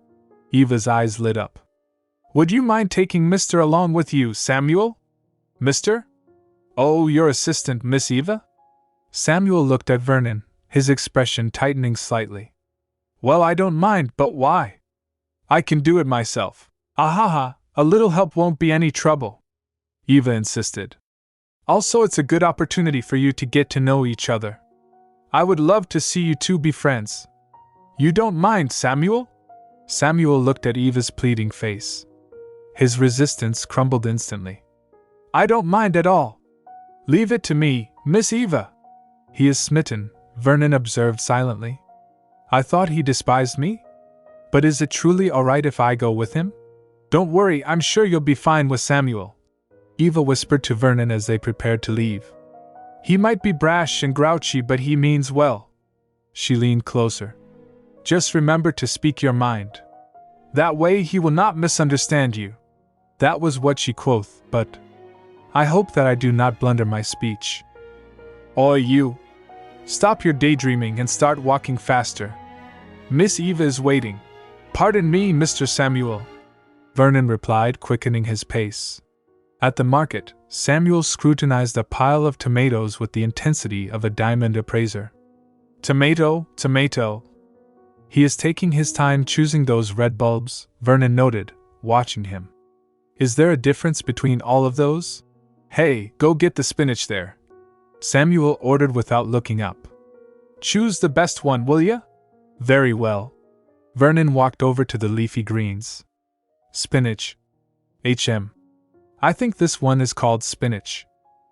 Eva's eyes lit up. Would you mind taking Mr. along with you, Samuel? Mr.? Oh, your assistant, Miss Eva? Samuel looked at Vernon, his expression tightening slightly. Well, I don't mind, but why? I can do it myself. Ahaha, a little help won't be any trouble. Eva insisted. Also, it's a good opportunity for you to get to know each other. I would love to see you two be friends. You don't mind, Samuel? Samuel looked at Eva's pleading face. His resistance crumbled instantly. I don't mind at all. Leave it to me, Miss Eva. He is smitten, Vernon observed silently. I thought he despised me? But is it truly alright if I go with him? Don't worry, I'm sure you'll be fine with Samuel. Eva whispered to Vernon as they prepared to leave. He might be brash and grouchy, but he means well. She leaned closer. Just remember to speak your mind. That way he will not misunderstand you. That was what she quoth, but I hope that I do not blunder my speech. Oi, you! Stop your daydreaming and start walking faster. Miss Eva is waiting. Pardon me, Mr. Samuel, Vernon replied, quickening his pace. At the market, Samuel scrutinized a pile of tomatoes with the intensity of a diamond appraiser. Tomato, tomato. He is taking his time choosing those red bulbs, Vernon noted, watching him. Is there a difference between all of those? Hey, go get the spinach there, Samuel ordered without looking up. Choose the best one, will ya? Very well. Vernon walked over to the leafy greens. Spinach. I think this one is called spinach.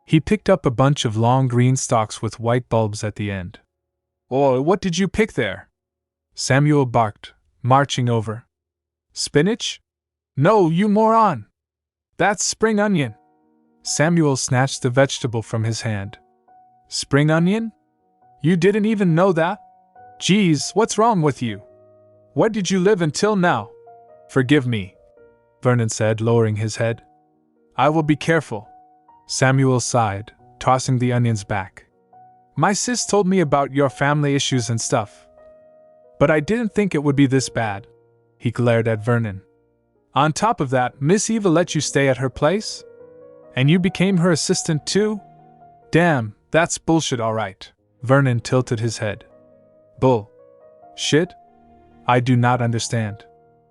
He picked up a bunch of long green stalks with white bulbs at the end. Oh, what did you pick there? Samuel barked, marching over. Spinach? No, you moron! That's spring onion. Samuel snatched the vegetable from his hand. Spring onion? You didn't even know that? Geez, what's wrong with you? Where did you live until now? Forgive me, Vernon said, lowering his head. I will be careful. Samuel sighed, tossing the onions back. My sis told me about your family issues and stuff. But I didn't think it would be this bad. He glared at Vernon. On top of that, Miss Eva let you stay at her place? And you became her assistant too? Damn, that's bullshit, alright. Vernon tilted his head. Bull. Shit? I do not understand.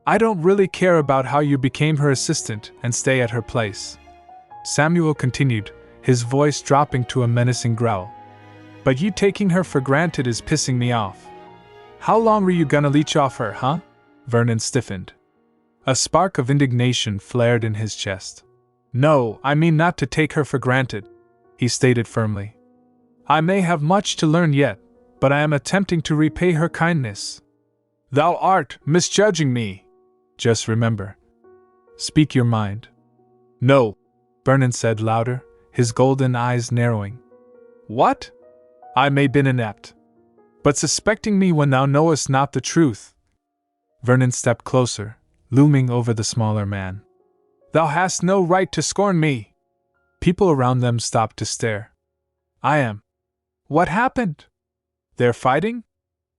I don't really care about how you became her assistant and stay at her place. Samuel continued, his voice dropping to a menacing growl. But you taking her for granted is pissing me off. How long were you gonna leech off her, huh? Vernon stiffened. A spark of indignation flared in his chest. No, I mean not to take her for granted, he stated firmly. I may have much to learn yet, but I am attempting to repay her kindness. Thou art misjudging me. Just remember. Speak your mind. No, Vernon said louder, his golden eyes narrowing. What? I may been inept. But suspecting me when thou knowest not the truth. Vernon stepped closer, looming over the smaller man. Thou hast no right to scorn me. People around them stopped to stare. I am. What happened? They're fighting?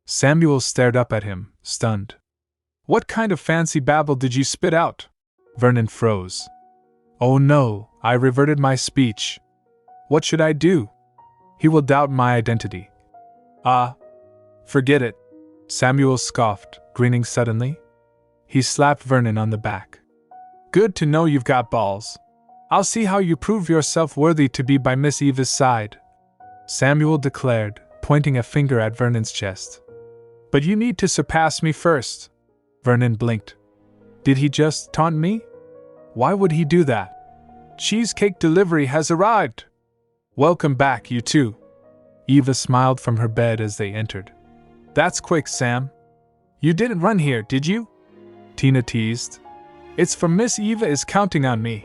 Samuel stared up at him, stunned. What kind of fancy babble did you spit out? Vernon froze. Oh no, I reverted my speech. What should I do? He will doubt my identity. Forget it, Samuel scoffed, grinning suddenly. He slapped Vernon on the back. Good to know you've got balls. I'll see how you prove yourself worthy to be by Miss Eva's side, Samuel declared, pointing a finger at Vernon's chest. But you need to surpass me first. Vernon blinked. Did he just taunt me? Why would he do that? Cheesecake delivery has arrived. Welcome back, you two. Eva smiled from her bed as they entered. That's quick, Sam. You didn't run here, did you? Tina teased. It's for Miss Eva is counting on me,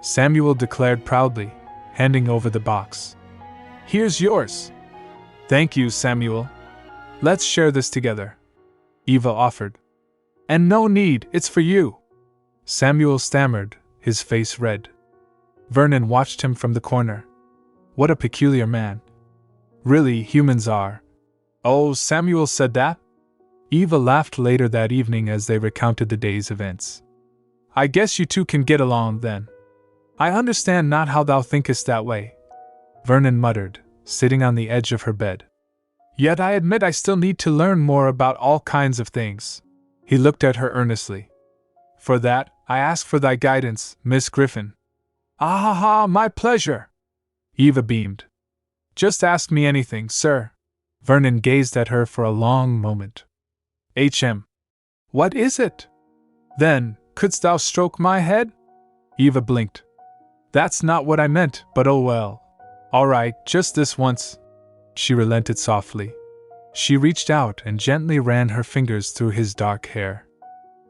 Samuel declared proudly, handing over the box. Here's yours. Thank you, Samuel. Let's share this together, Eva offered. And no need, it's for you, Samuel stammered, his face red. Vernon watched him from the corner. What a peculiar man. Really, humans are. Oh, Samuel said that? Eva laughed later that evening as they recounted the day's events. I guess you two can get along then. I understand not how thou thinkest that way, Vernon muttered, sitting on the edge of her bed. Yet I admit I still need to learn more about all kinds of things. He looked at her earnestly. For that, I ask for thy guidance, Miss Griffon. Ah, my pleasure, Eva beamed. Just ask me anything, sir. Vernon gazed at her for a long moment. What is it? Then, couldst thou stroke my head? Eva blinked. That's not what I meant, but oh well. All right, just this once. She relented softly. She reached out and gently ran her fingers through his dark hair.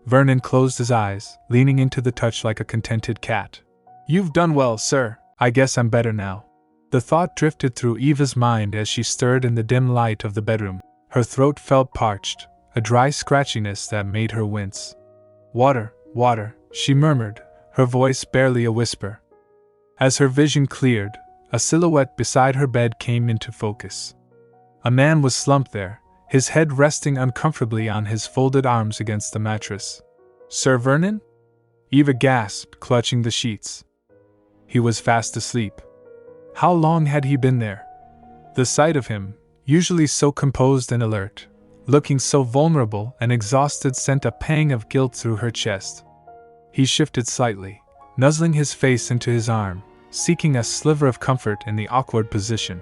Vernon closed his eyes, leaning into the touch like a contented cat. You've done well, sir. I guess I'm better now. The thought drifted through Eva's mind as she stirred in the dim light of the bedroom. Her throat felt parched, a dry scratchiness that made her wince. Water, water, she murmured, her voice barely a whisper. As her vision cleared, a silhouette beside her bed came into focus. A man was slumped there, his head resting uncomfortably on his folded arms against the mattress. Sir Vernon? Eva gasped, clutching the sheets. He was fast asleep. How long had he been there? The sight of him, usually so composed and alert, looking so vulnerable and exhausted, sent a pang of guilt through her chest. He shifted slightly, nuzzling his face into his arm, seeking a sliver of comfort in the awkward position.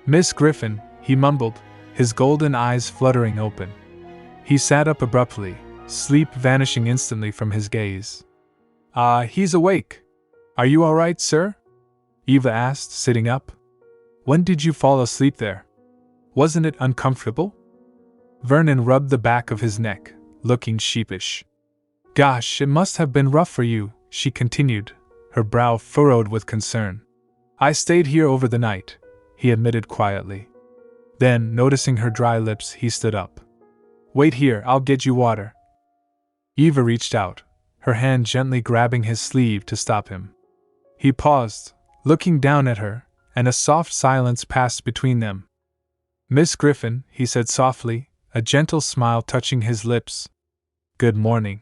Miss Griffon, he mumbled, his golden eyes fluttering open. He sat up abruptly, sleep vanishing instantly from his gaze. He's awake. Are you all right, sir? Eva asked, sitting up. When did you fall asleep there? Wasn't it uncomfortable? Vernon rubbed the back of his neck, looking sheepish. Gosh, it must have been rough for you, she continued, her brow furrowed with concern. I stayed here over the night, he admitted quietly. Then, noticing her dry lips, he stood up. Wait here, I'll get you water. Eva reached out, her hand gently grabbing his sleeve to stop him. He paused, looking down at her, and a soft silence passed between them. Miss Griffon, he said softly, a gentle smile touching his lips. Good morning.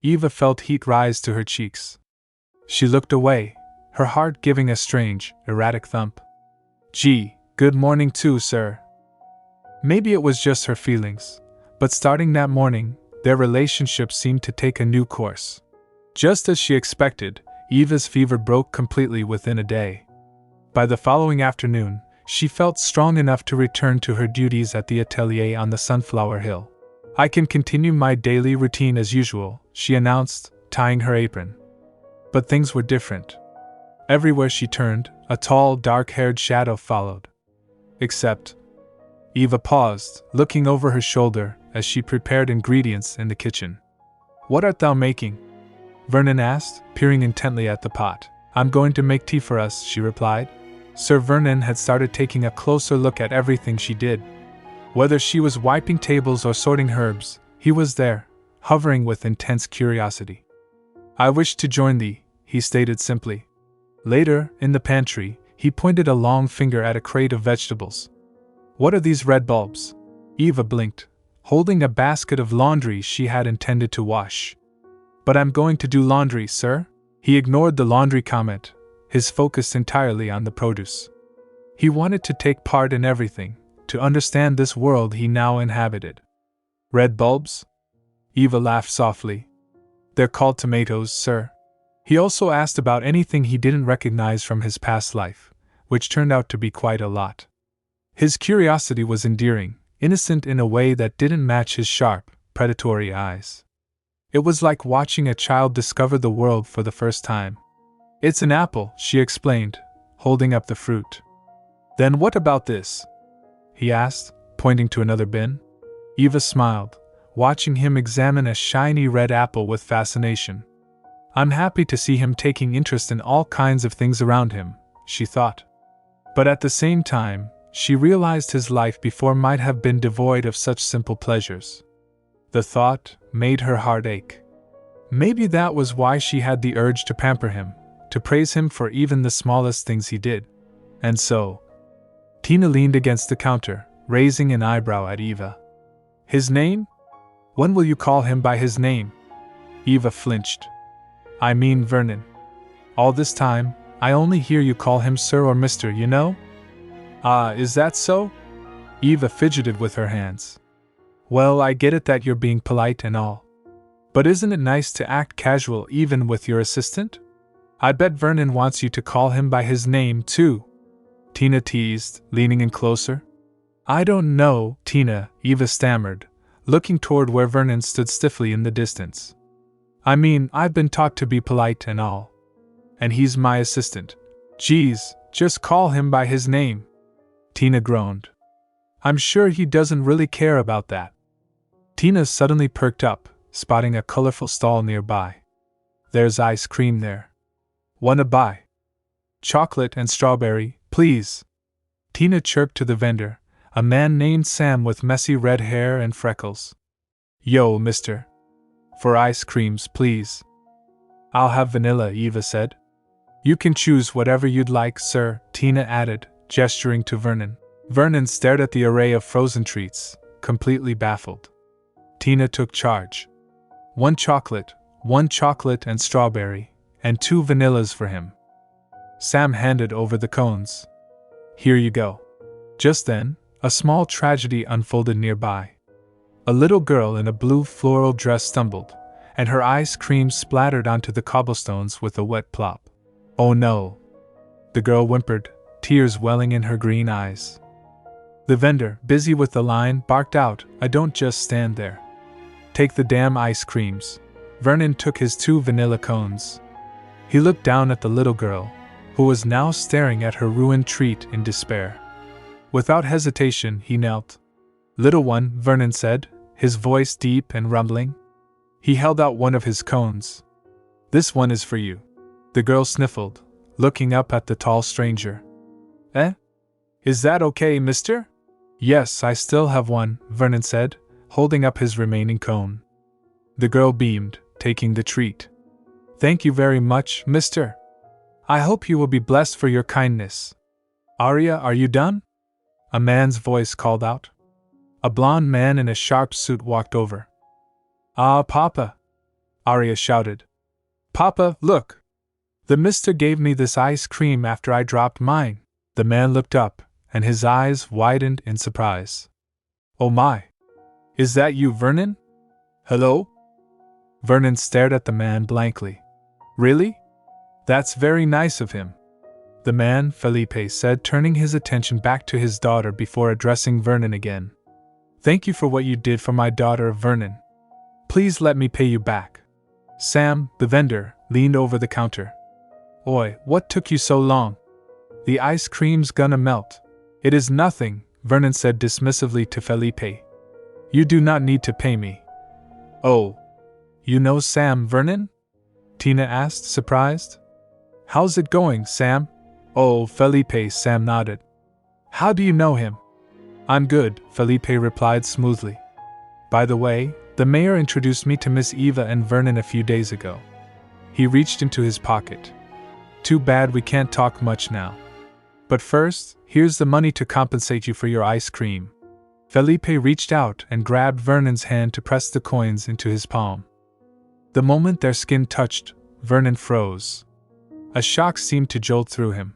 Eva felt heat rise to her cheeks. She looked away, her heart giving a strange, erratic thump. Gee, good morning too, sir. Maybe it was just her feelings, but starting that morning, their relationship seemed to take a new course. Just as she expected, Eva's fever broke completely within a day. By the following afternoon, she felt strong enough to return to her duties at the atelier on the Sunflower Hill. I can continue my daily routine as usual, she announced, tying her apron. But things were different. Everywhere she turned, a tall, dark-haired shadow followed. Except... Eva paused, looking over her shoulder as she prepared ingredients in the kitchen. What art thou making? Vernon asked, peering intently at the pot. I'm going to make tea for us, she replied. Sir Vernon had started taking a closer look at everything she did. Whether she was wiping tables or sorting herbs, he was there, hovering with intense curiosity. I wish to join thee, he stated simply. Later, in the pantry, he pointed a long finger at a crate of vegetables. What are these red bulbs? Eva blinked, holding a basket of laundry she had intended to wash. But I'm going to do laundry, sir. He ignored the laundry comment, his focus entirely on the produce. He wanted to take part in everything, to understand this world he now inhabited. Red bulbs? Eva laughed softly. They're called tomatoes, sir. He also asked about anything he didn't recognize from his past life, which turned out to be quite a lot. His curiosity was endearing, innocent in a way that didn't match his sharp, predatory eyes. It was like watching a child discover the world for the first time. It's an apple, she explained, holding up the fruit. Then what about this? He asked, pointing to another bin. Eva smiled, watching him examine a shiny red apple with fascination. I'm happy to see him taking interest in all kinds of things around him, she thought. But at the same time, she realized his life before might have been devoid of such simple pleasures. The thought made her heart ache. Maybe that was why she had the urge to pamper him, to praise him for even the smallest things he did. And so, Tina leaned against the counter, raising an eyebrow at Eva. His name? When will you call him by his name? Eva flinched. I mean Vernon. All this time, I only hear you call him Sir or Mr., you know? Ah, is that so? Eva fidgeted with her hands. Well, I get it that you're being polite and all. But isn't it nice to act casual even with your assistant? I bet Vernon wants you to call him by his name, too. Tina teased, leaning in closer. I don't know, Tina, Eva stammered, looking toward where Vernon stood stiffly in the distance. I mean, I've been taught to be polite and all. And he's my assistant. Geez, just call him by his name. Tina groaned. I'm sure he doesn't really care about that. Tina suddenly perked up, spotting a colorful stall nearby. There's ice cream there. Wanna buy? Chocolate and strawberry, please. Tina chirped to the vendor, a man named Sam with messy red hair and freckles. Yo, mister. For ice creams, please. I'll have vanilla, Eva said. You can choose whatever you'd like, sir, Tina added, gesturing to Vernon. Vernon stared at the array of frozen treats, completely baffled. Tina took charge. One chocolate and strawberry, and 2 vanillas for him. Sam handed over the cones. Here you go. Just then, a small tragedy unfolded nearby. A little girl in a blue floral dress stumbled, and her ice cream splattered onto the cobblestones with a wet plop. Oh no! The girl whimpered, tears welling in her green eyes. The vendor, busy with the line, barked out, I don't just stand there. Take the damn ice creams. Vernon took his 2 vanilla cones. He looked down at the little girl, who was now staring at her ruined treat in despair. Without hesitation, he knelt. Little one, Vernon said, his voice deep and rumbling. He held out one of his cones. This one is for you. The girl sniffled, looking up at the tall stranger. Eh? Is that okay, mister? Yes, I still have one, Vernon said, holding up his remaining cone. The girl beamed, taking the treat. Thank you very much, mister. I hope you will be blessed for your kindness. Arya, are you done? A man's voice called out. A blond man in a sharp suit walked over. Ah, Papa! Arya shouted. Papa, look! The mister gave me this ice cream after I dropped mine. The man looked up, and his eyes widened in surprise. Oh my! Is that you, Vernon? Hello? Vernon stared at the man blankly. Really? That's very nice of him. The man, Felipe said, turning his attention back to his daughter before addressing Vernon again. Thank you for what you did for my daughter, Vernon. Please let me pay you back. Sam, the vendor, leaned over the counter. Oi, what took you so long? The ice cream's gonna melt. It is nothing, Vernon said dismissively to Felipe. You do not need to pay me. Oh, you know Sam, Vernon? Tina asked, surprised. How's it going, Sam? Oh, Felipe, Sam nodded. How do you know him? I'm good, Felipe replied smoothly. By the way, the mayor introduced me to Miss Eva and Vernon a few days ago. He reached into his pocket. Too bad we can't talk much now. But first, here's the money to compensate you for your ice cream. Felipe reached out and grabbed Vernon's hand to press the coins into his palm. The moment their skin touched, Vernon froze. A shock seemed to jolt through him.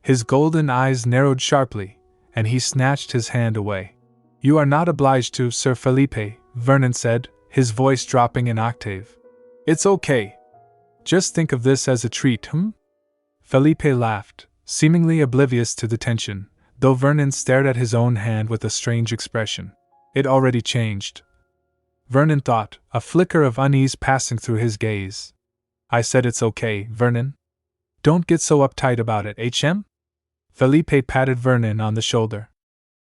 His golden eyes narrowed sharply, and he snatched his hand away. "You are not obliged to, Sir Felipe," Vernon said, his voice dropping an octave. "It's okay. Just think of this as a treat, Felipe laughed, seemingly oblivious to the tension, though Vernon stared at his own hand with a strange expression. It already changed. Vernon thought, a flicker of unease passing through his gaze. "I said it's okay, Vernon. Don't get so uptight about it, HM?" Felipe patted Vernon on the shoulder.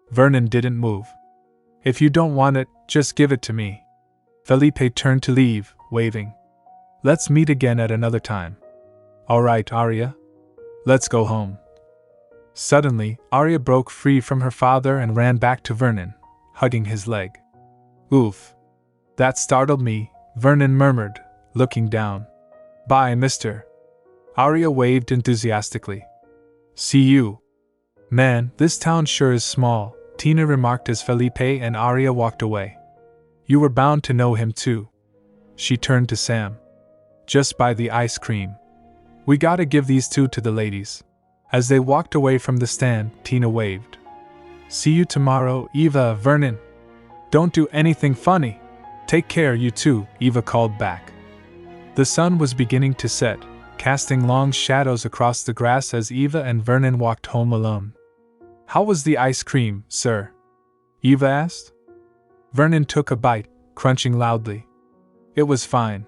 Vernon didn't move. "If you don't want it, just give it to me." Felipe turned to leave, waving. "Let's meet again at another time." "All right, Arya. Let's go home." Suddenly, Arya broke free from her father and ran back to Vernon, hugging his leg. "Oof. That startled me," Vernon murmured, looking down. "Bye, mister." Arya waved enthusiastically. "See you." "Man, this town sure is small," Tina remarked as Felipe and Arya walked away. "You were bound to know him too." She turned to Sam. "Just buy the ice cream. We gotta give these two to the ladies." As they walked away from the stand, Tina waved. "See you tomorrow, Eva." "Vernon, don't do anything funny." "Take care, you two," Eva called back. The sun was beginning to set, casting long shadows across the grass as Eva and Vernon walked home alone. "How was the ice cream, sir?" Eva asked. Vernon took a bite, crunching loudly. "It was fine.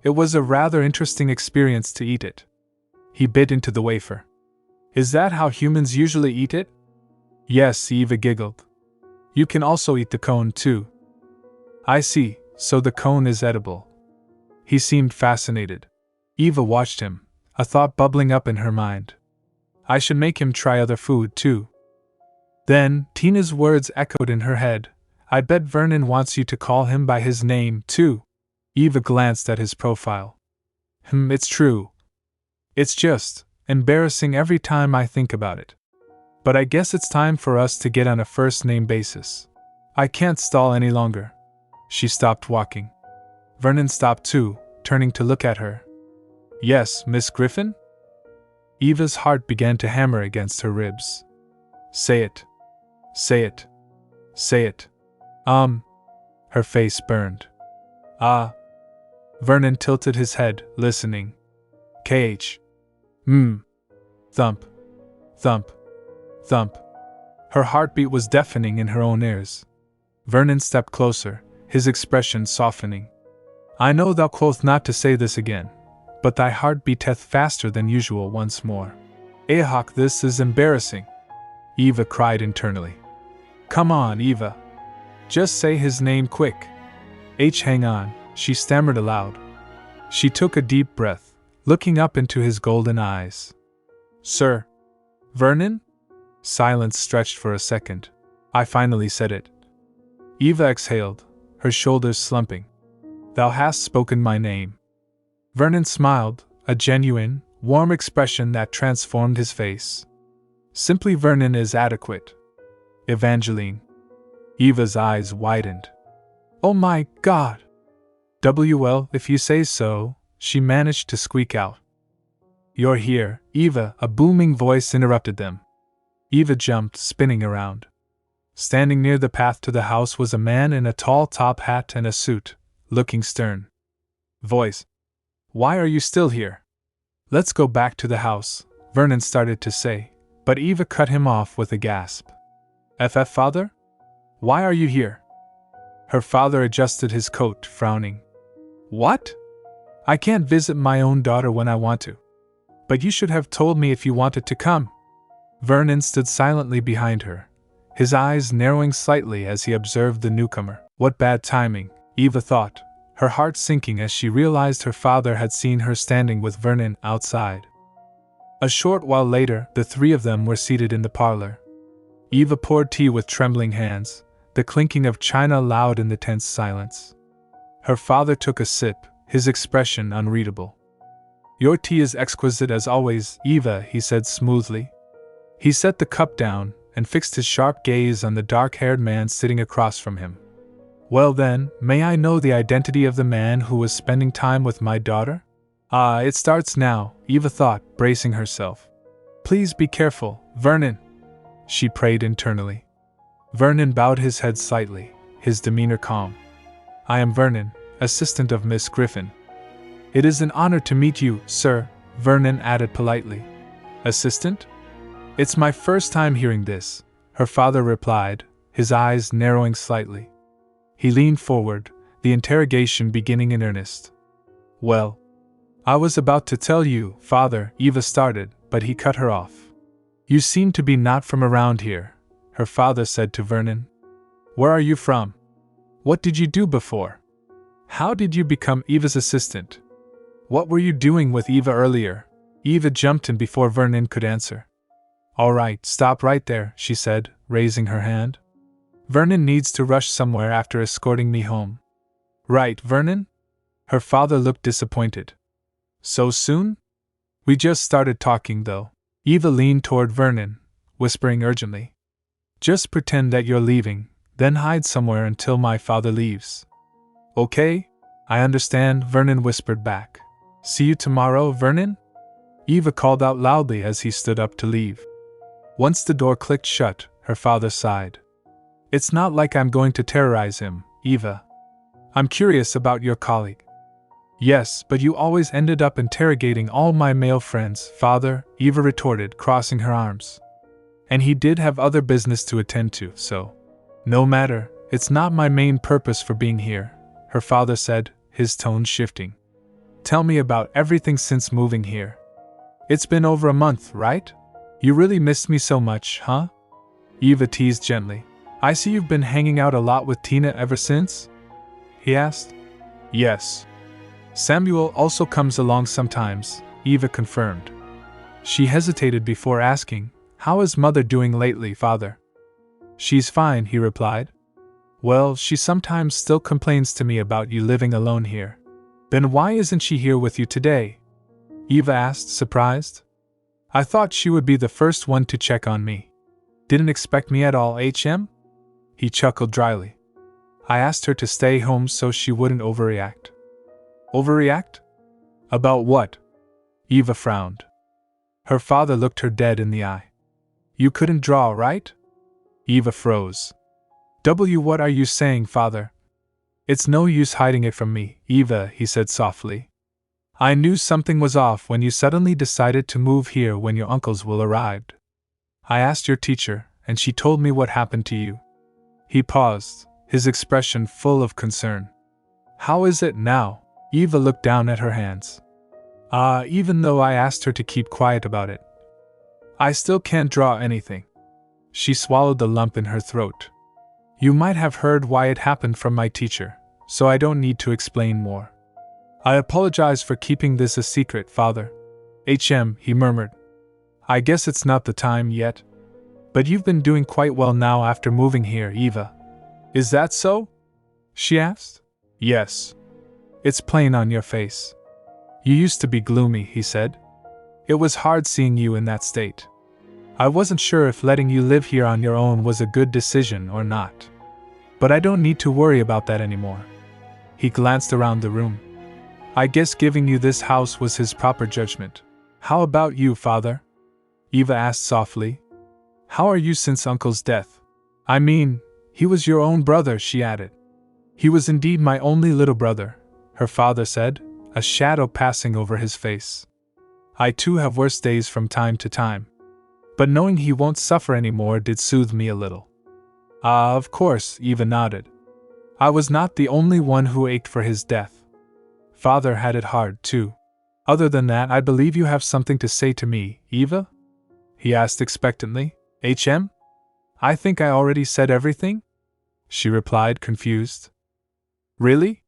It was a rather interesting experience to eat it." He bit into the wafer. "Is that how humans usually eat it?" "Yes," Eva giggled. "You can also eat the cone too." "I see, so the cone is edible." He seemed fascinated. Eva watched him, a thought bubbling up in her mind. "I should make him try other food too." Then, Tina's words echoed in her head. "I bet Vernon wants you to call him by his name too." Eva glanced at his profile. It's true. It's just embarrassing every time I think about it. But I guess it's time for us to get on a first-name basis. I can't stall any longer." She stopped walking. Vernon stopped too, turning to look at her. "Yes, Miss Griffon?" Eva's heart began to hammer against her ribs. "Say it. Say it. Say it." Her face burned. "Ah." Vernon tilted his head, listening. "KH. Thump. Thump. Thump." Her heartbeat was deafening in her own ears. Vernon stepped closer, his expression softening. "I know thou quoth not to say this again, but thy heart beateth faster than usual once more." "Ahawk, this is embarrassing," Eva cried internally. "Come on, Eva. Just say his name quick." Hang on," she stammered aloud. She took a deep breath, looking up into his golden eyes. "Sir? Vernon?" Silence stretched for a second. "I finally said it." Eva exhaled, her shoulders slumping. "Thou hast spoken my name." Vernon smiled, a genuine, warm expression that transformed his face. "Simply Vernon is adequate. Evangeline." Eva's eyes widened. "Oh my God!" "Well, if you say so," she managed to squeak out. "You're here, Eva," a booming voice interrupted them. Eva jumped, spinning around. Standing near the path to the house was a man in a tall top hat and a suit, looking stern. Voice. "Why are you still here?" "Let's go back to the house," Vernon started to say, but Eva cut him off with a gasp. Father? Why are you here?" Her father adjusted his coat, frowning. "What? I can't visit my own daughter when I want to. But you should have told me if you wanted to come." Vernon stood silently behind her, his eyes narrowing slightly as he observed the newcomer. What bad timing, Eva thought, her heart sinking as she realized her father had seen her standing with Vernon outside. A short while later, the three of them were seated in the parlor. Eva poured tea with trembling hands, the clinking of china loud in the tense silence. Her father took a sip, his expression unreadable. "Your tea is exquisite as always, Eva," he said smoothly. He set the cup down and fixed his sharp gaze on the dark-haired man sitting across from him. Well then, may I know the identity of the man who was spending time with my daughter? Ah, it starts now, Eva thought, bracing herself. Please be careful, Vernon, she prayed internally. Vernon bowed his head slightly, his demeanor calm. I am Vernon, assistant of Miss Griffon. It is an honor to meet you, sir, Vernon added politely. Assistant? It's my first time hearing this, her father replied, his eyes narrowing slightly. He leaned forward, the interrogation beginning in earnest. Well, I was about to tell you, father, Eva started, but he cut her off. You seem to be not from around here, her father said to Vernon. Where are you from? What did you do before? How did you become Eva's assistant? What were you doing with Eva earlier? Eva jumped in before Vernon could answer. All right, stop right there, she said, raising her hand. Vernon needs to rush somewhere after escorting me home. Right, Vernon? Her father looked disappointed. So soon? We just started talking, though. Eva leaned toward Vernon, whispering urgently. Just pretend that you're leaving, then hide somewhere until my father leaves. Okay? I understand, Vernon whispered back. See you tomorrow, Vernon? Eva called out loudly as he stood up to leave. Once the door clicked shut, her father sighed. It's not like I'm going to terrorize him, Eva. I'm curious about your colleague. Yes, but you always ended up interrogating all my male friends, father, Eva retorted, crossing her arms. And he did have other business to attend to, so. No matter, it's not my main purpose for being here, her father said, his tone shifting. Tell me about everything since moving here. It's been over a month, right? You really missed me so much, huh? Eva teased gently. I see you've been hanging out a lot with Tina ever since? He asked. Yes. Samuel also comes along sometimes, Eva confirmed. She hesitated before asking, How is mother doing lately, father? She's fine, he replied. Well, she sometimes still complains to me about you living alone here. Then why isn't she here with you today? Eva asked, surprised. I thought she would be the first one to check on me. Didn't expect me at all, HM? He chuckled dryly. I asked her to stay home so she wouldn't overreact. Overreact? About what? Eva frowned. Her father looked her dead in the eye. You couldn't draw, right? Eva froze. What are you saying, father? It's no use hiding it from me, Eva, he said softly. I knew something was off when you suddenly decided to move here when your uncles will arrived. I asked your teacher, and she told me what happened to you. He paused, his expression full of concern. How is it now? Eva looked down at her hands. Even though I asked her to keep quiet about it, I still can't draw anything. She swallowed the lump in her throat. You might have heard why it happened from my teacher, so I don't need to explain more. I apologize for keeping this a secret, father. He murmured. I guess it's not the time yet. But you've been doing quite well now after moving here, Eva. Is that so? She asked. Yes. It's plain on your face. You used to be gloomy, he said. It was hard seeing you in that state. I wasn't sure if letting you live here on your own was a good decision or not. But I don't need to worry about that anymore. He glanced around the room. I guess giving you this house was his proper judgment. How about you, father? Eva asked softly. How are you since Uncle's death? I mean, he was your own brother, she added. He was indeed my only little brother, her father said, a shadow passing over his face. I too have worse days from time to time. But knowing he won't suffer anymore did soothe me a little. Of course, Eva nodded. I was not the only one who ached for his death. Father had it hard, too. Other than that, I believe you have something to say to me, Eva? He asked expectantly. I think I already said everything? She replied, confused. Really?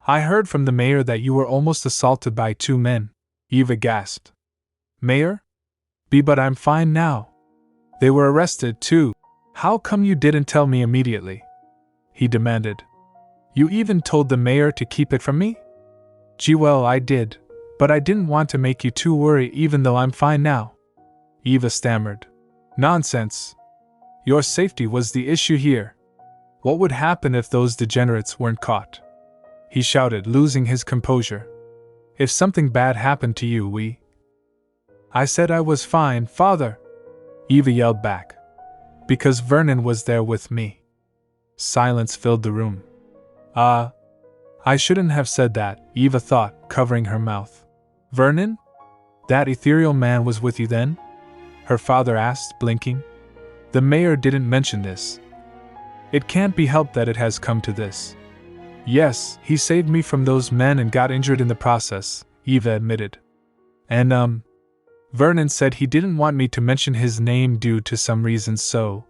I heard from the mayor that you were almost assaulted by 2 men, Eva gasped. Mayor? But I'm fine now. They were arrested, too. How come you didn't tell me immediately? He demanded. You even told the mayor to keep it from me? Gee, well, I did, but I didn't want to make you too worried even though I'm fine now. Eva stammered. Nonsense. Your safety was the issue here. What would happen if those degenerates weren't caught? He shouted, losing his composure. If something bad happened to you, I said I was fine, father, Eva yelled back. Because Vernon was there with me. Silence filled the room. I shouldn't have said that, Eva thought, covering her mouth. Vernon? That ethereal man was with you then? Her father asked, blinking. The mayor didn't mention this. It can't be helped that it has come to this. Yes, he saved me from those men and got injured in the process, Eva admitted. And, Vernon said he didn't want me to mention his name due to some reasons, so.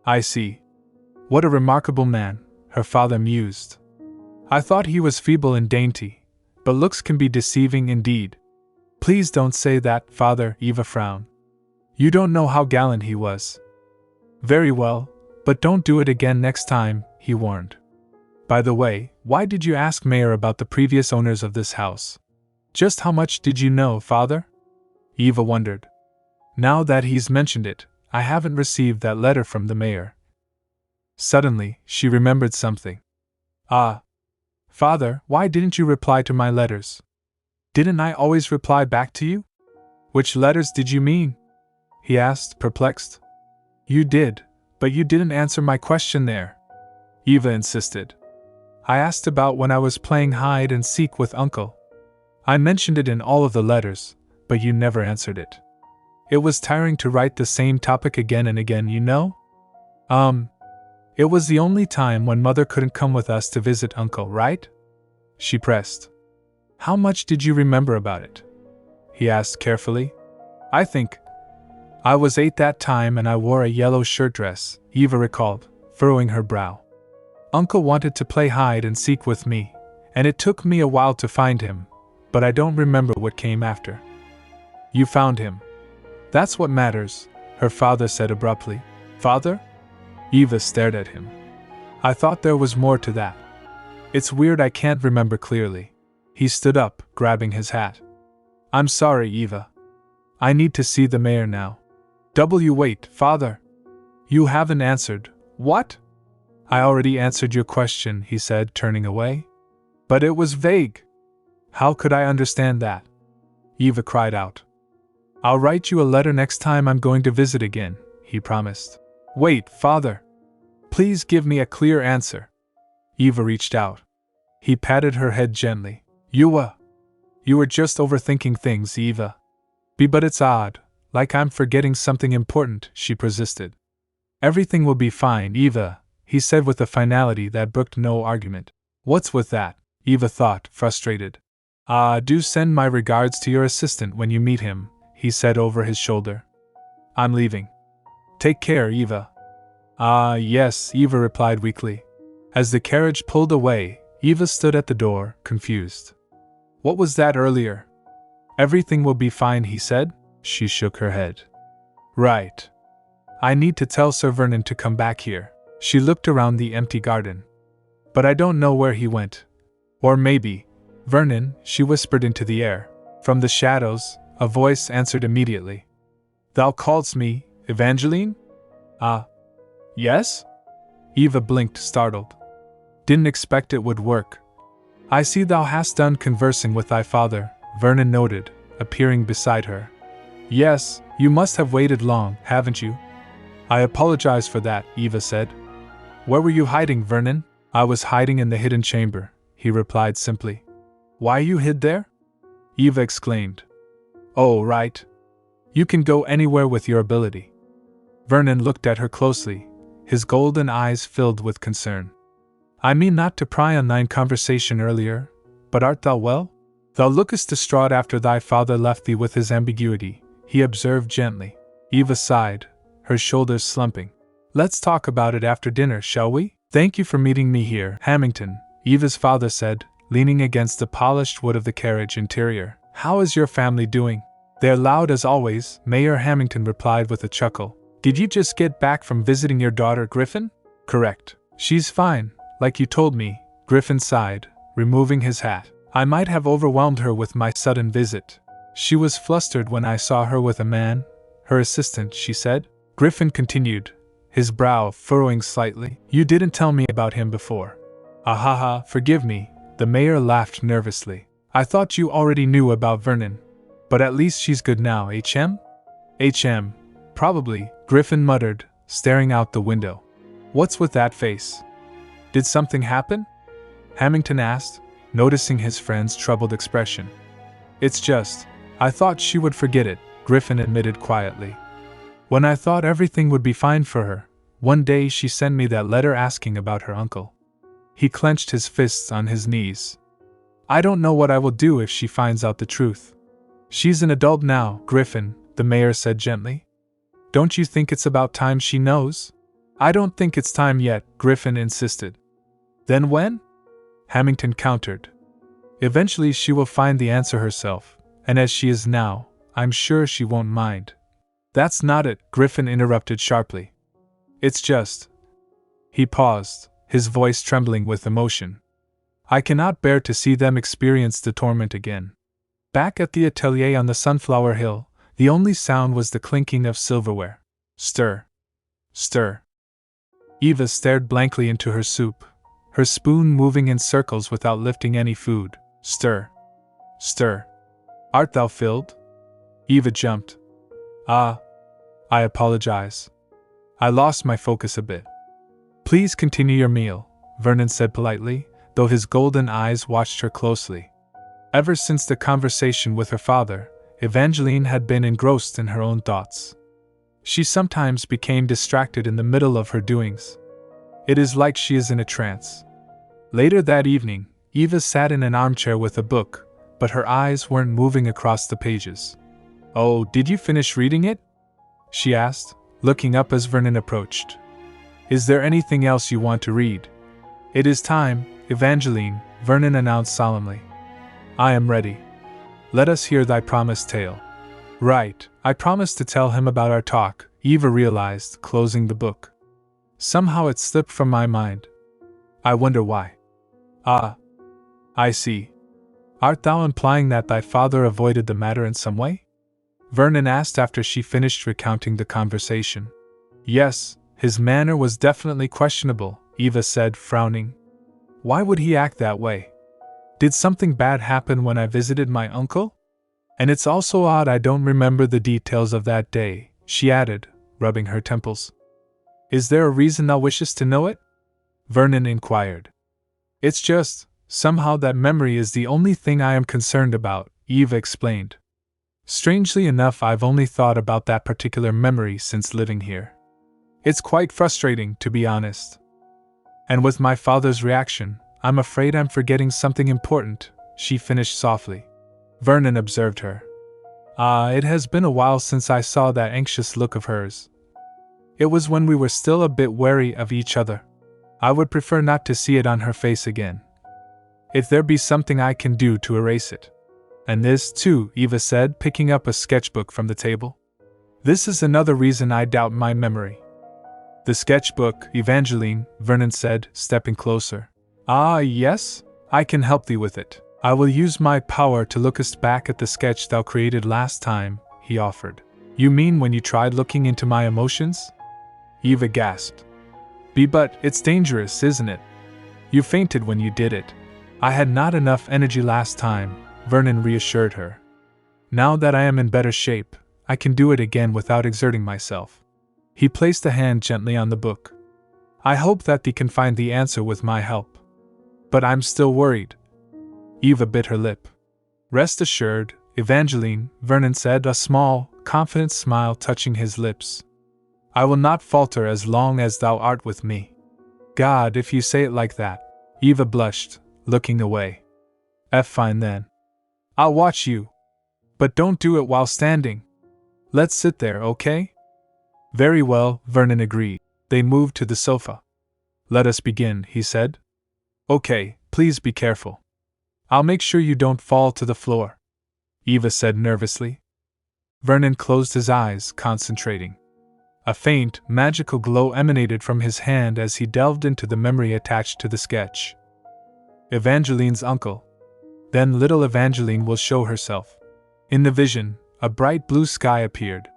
I see. What a remarkable man, her father mused. I thought he was feeble and dainty, but looks can be deceiving indeed. Please don't say that, father, Eva frowned. You don't know how gallant he was. Very well, but don't do it again next time, he warned. By the way, why did you ask Mayor about the previous owners of this house? Just how much did you know, father? Eva wondered. Now that he's mentioned it, I haven't received that letter from the mayor. Suddenly, she remembered something. Father, why didn't you reply to my letters? Didn't I always reply back to you? Which letters did you mean? He asked, perplexed. You did, but you didn't answer my question there. Eva insisted. I asked about when I was playing hide and seek with Uncle. I mentioned it in all of the letters, but you never answered it. It was tiring to write the same topic again and again, you know? It was the only time when Mother couldn't come with us to visit Uncle, right? She pressed. How much did you remember about it? He asked carefully. I think. I was 8 that time and I wore a yellow shirt dress, Eva recalled, furrowing her brow. Uncle wanted to play hide and seek with me, and it took me a while to find him, but I don't remember what came after. You found him. That's what matters, her father said abruptly. Father? Eva stared at him. I thought there was more to that. It's weird I can't remember clearly. He stood up, grabbing his hat. I'm sorry, Eva. I need to see the mayor now. Wait, father. You haven't answered. What? I already answered your question, he said, turning away. But it was vague. How could I understand that? Eva cried out. I'll write you a letter next time I'm going to visit again, he promised. Wait, father. Please give me a clear answer. Eva reached out. He patted her head gently. You were just overthinking things, Eva. But it's odd, like I'm forgetting something important, she persisted. Everything will be fine, Eva, he said with a finality that brooked no argument. What's with that? Eva thought, frustrated. Do send my regards to your assistant when you meet him, he said over his shoulder. I'm leaving. Take care, Eva. Yes, Eva replied weakly. As the carriage pulled away, Eva stood at the door, confused. What was that earlier? Everything will be fine, he said. She shook her head. Right. I need to tell Sir Vernon to come back here. She looked around the empty garden. But I don't know where he went. Or maybe, Vernon, she whispered into the air. From the shadows, a voice answered immediately. Thou callst me, Evangeline? Yes? Eva blinked, startled. Didn't expect it would work. I see thou hast done conversing with thy father, Vernon noted, appearing beside her. Yes, you must have waited long, haven't you? I apologize for that, Eva said. Where were you hiding, Vernon? I was hiding in the hidden chamber, he replied simply. Why you hid there? Eva exclaimed. Oh, right. You can go anywhere with your ability. Vernon looked at her closely, his golden eyes filled with concern. I mean not to pry on thine conversation earlier, but art thou well? Thou lookest distraught after thy father left thee with his ambiguity, he observed gently. Eva sighed, her shoulders slumping. Let's talk about it after dinner, shall we? Thank you for meeting me here, Hamilton, Eva's father said, leaning against the polished wood of the carriage interior. How is your family doing? They're loud as always, Mayor Hamilton replied with a chuckle. Did you just get back from visiting your daughter Griffon? Correct. She's fine, like you told me, Griffon sighed, removing his hat. I might have overwhelmed her with my sudden visit. She was flustered when I saw her with a man, her assistant, she said. Griffon continued, his brow furrowing slightly. You didn't tell me about him before. Ahaha, forgive me, the mayor laughed nervously. I thought you already knew about Vernon. But at least she's good now, HM? HM, probably, Griffon muttered, staring out the window. What's with that face? Did something happen? Hamilton asked, noticing his friend's troubled expression. It's just, I thought she would forget it, Griffon admitted quietly. When I thought everything would be fine for her, one day she sent me that letter asking about her uncle. He clenched his fists on his knees. I don't know what I will do if she finds out the truth. She's an adult now, Griffon, the mayor said gently. Don't you think it's about time she knows? I don't think it's time yet, Griffon insisted. Then when? Hamilton countered. Eventually she will find the answer herself, and as she is now, I'm sure she won't mind. That's not it, Griffon interrupted sharply. It's just. He paused, his voice trembling with emotion. I cannot bear to see them experience the torment again. Back at the atelier on the Sunflower Hill, the only sound was the clinking of silverware. Stir. Stir. Eva stared blankly into her soup, her spoon moving in circles without lifting any food. Stir. Stir. Art thou filled? Eva jumped. Ah. I apologize. I lost my focus a bit. Please continue your meal, Vernon said politely, though his golden eyes watched her closely. Ever since the conversation with her father, Evangeline had been engrossed in her own thoughts. She sometimes became distracted in the middle of her doings. It is like she is in a trance. Later that evening, Eva sat in an armchair with a book, but her eyes weren't moving across the pages. Oh, did you finish reading it? She asked, looking up as Vernon approached. Is there anything else you want to read? It is time, Evangeline, Vernon announced solemnly. I am ready. Let us hear thy promised tale. Right, I promised to tell him about our talk, Eva realized, closing the book. Somehow it slipped from my mind. I wonder why. Ah. I see. Art thou implying that thy father avoided the matter in some way? Vernon asked after she finished recounting the conversation. Yes, his manner was definitely questionable, Eva said, frowning. Why would he act that way? Did something bad happen when I visited my uncle? And it's also odd I don't remember the details of that day, she added, rubbing her temples. Is there a reason thou wishest to know it? Vernon inquired. It's just, somehow that memory is the only thing I am concerned about, Eva explained. Strangely enough, I've only thought about that particular memory since living here. It's quite frustrating, to be honest. And with my father's reaction, I'm afraid I'm forgetting something important, she finished softly. Vernon observed her. It has been a while since I saw that anxious look of hers. It was when we were still a bit wary of each other. I would prefer not to see it on her face again. If there be something I can do to erase it. And this, too, Eva said, picking up a sketchbook from the table. This is another reason I doubt my memory. The sketchbook, Evangeline, Vernon said, stepping closer. Ah, yes? I can help thee with it. I will use my power to look us back at the sketch thou created last time, he offered. You mean when you tried looking into my emotions? Eva gasped. But it's dangerous, isn't it? You fainted when you did it. I had not enough energy last time, Vernon reassured her. Now that I am in better shape, I can do it again without exerting myself. He placed a hand gently on the book. I hope that thee can find the answer with my help. But I'm still worried. Eva bit her lip. Rest assured, Evangeline, Vernon said, a small, confident smile touching his lips. I will not falter as long as thou art with me. God, if you say it like that. Eva blushed, looking away. Fine then. I'll watch you. But don't do it while standing. Let's sit there, okay? Very well, Vernon agreed. They moved to the sofa. Let us begin, he said. Okay, please be careful. I'll make sure you don't fall to the floor, Eva said nervously. Vernon closed his eyes, concentrating. A faint, magical glow emanated from his hand as he delved into the memory attached to the sketch. Evangeline's uncle. Then little Evangeline will show herself. In the vision, a bright blue sky appeared.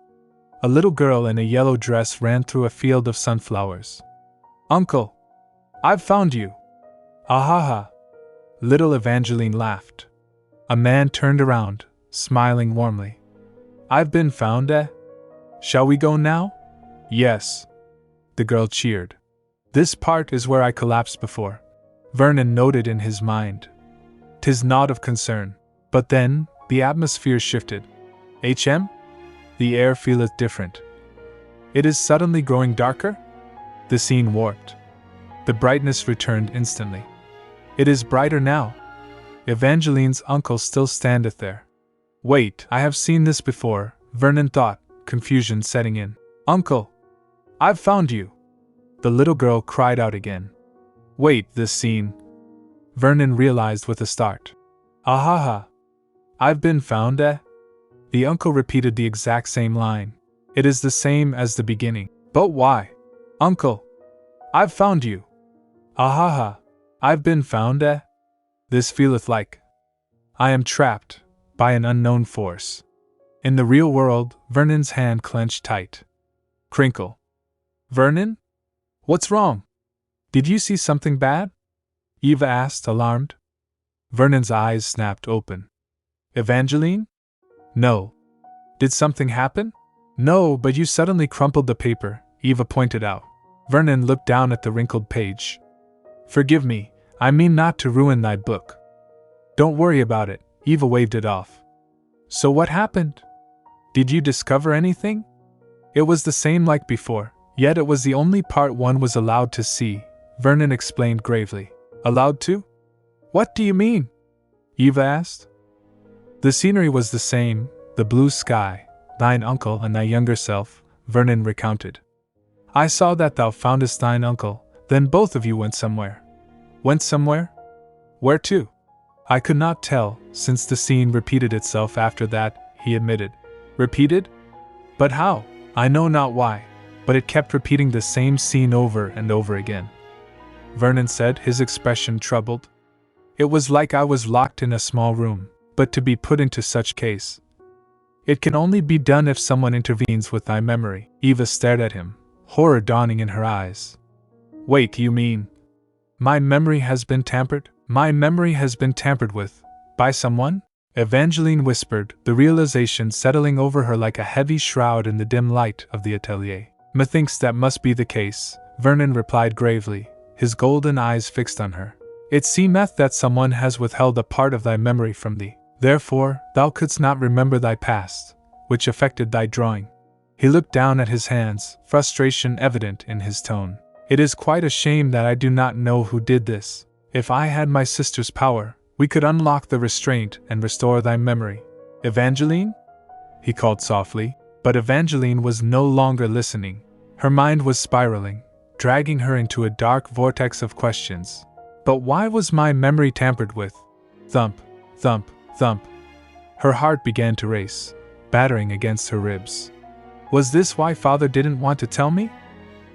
A little girl in a yellow dress ran through a field of sunflowers. Uncle! I've found you! Ahaha! Little Evangeline laughed. A man turned around, smiling warmly. I've been found, eh? Shall we go now? Yes. The girl cheered. This part is where I collapsed before, Vernon noted in his mind. 'Tis not of concern. But then, the atmosphere shifted. HM? The air feeleth different. It is suddenly growing darker? The scene warped. The brightness returned instantly. It is brighter now. Evangeline's uncle still standeth there. Wait, I have seen this before, Vernon thought, confusion setting in. Uncle! I've found you! The little girl cried out again. Wait, this scene. Vernon realized with a start. Ahaha! I've been found, eh? The uncle repeated the exact same line. It is the same as the beginning. But why? Uncle! I've found you! Ahaha! I've been found, eh? This feeleth like I am trapped by an unknown force. In the real world, Vernon's hand clenched tight. Crinkle. Vernon? What's wrong? Did you see something bad? Eva asked, alarmed. Vernon's eyes snapped open. Evangeline? No. Did something happen? No, but you suddenly crumpled the paper, Eva pointed out. Vernon looked down at the wrinkled page. Forgive me, I mean not to ruin thy book. Don't worry about it, Eva waved it off. So what happened? Did you discover anything? It was the same like before, yet it was the only part one was allowed to see, Vernon explained gravely. Allowed to? What do you mean? Eva asked. The scenery was the same, the blue sky, thine uncle and thy younger self, Vernon recounted. I saw that thou foundest thine uncle, then both of you went somewhere. Went somewhere? Where to? I could not tell, since the scene repeated itself after that, he admitted. Repeated? But how? I know not why, but it kept repeating the same scene over and over again. Vernon said, his expression troubled. It was like I was locked in a small room, but to be put into such case. It can only be done if someone intervenes with thy memory. Eva stared at him, horror dawning in her eyes. Wait, you mean? My memory has been tampered? My memory has been tampered with? By someone? Evangeline whispered, the realization settling over her like a heavy shroud in the dim light of the atelier. Methinks that must be the case, Vernon replied gravely, his golden eyes fixed on her. It seemeth that someone has withheld a part of thy memory from thee. Therefore, thou couldst not remember thy past, which affected thy drawing. He looked down at his hands, frustration evident in his tone. It is quite a shame that I do not know who did this. If I had my sister's power, we could unlock the restraint and restore thy memory. Evangeline? He called softly, but Evangeline was no longer listening. Her mind was spiraling, dragging her into a dark vortex of questions. But why was my memory tampered with? Thump, thump, thump. Her heart began to race, battering against her ribs. Was this why Father didn't want to tell me?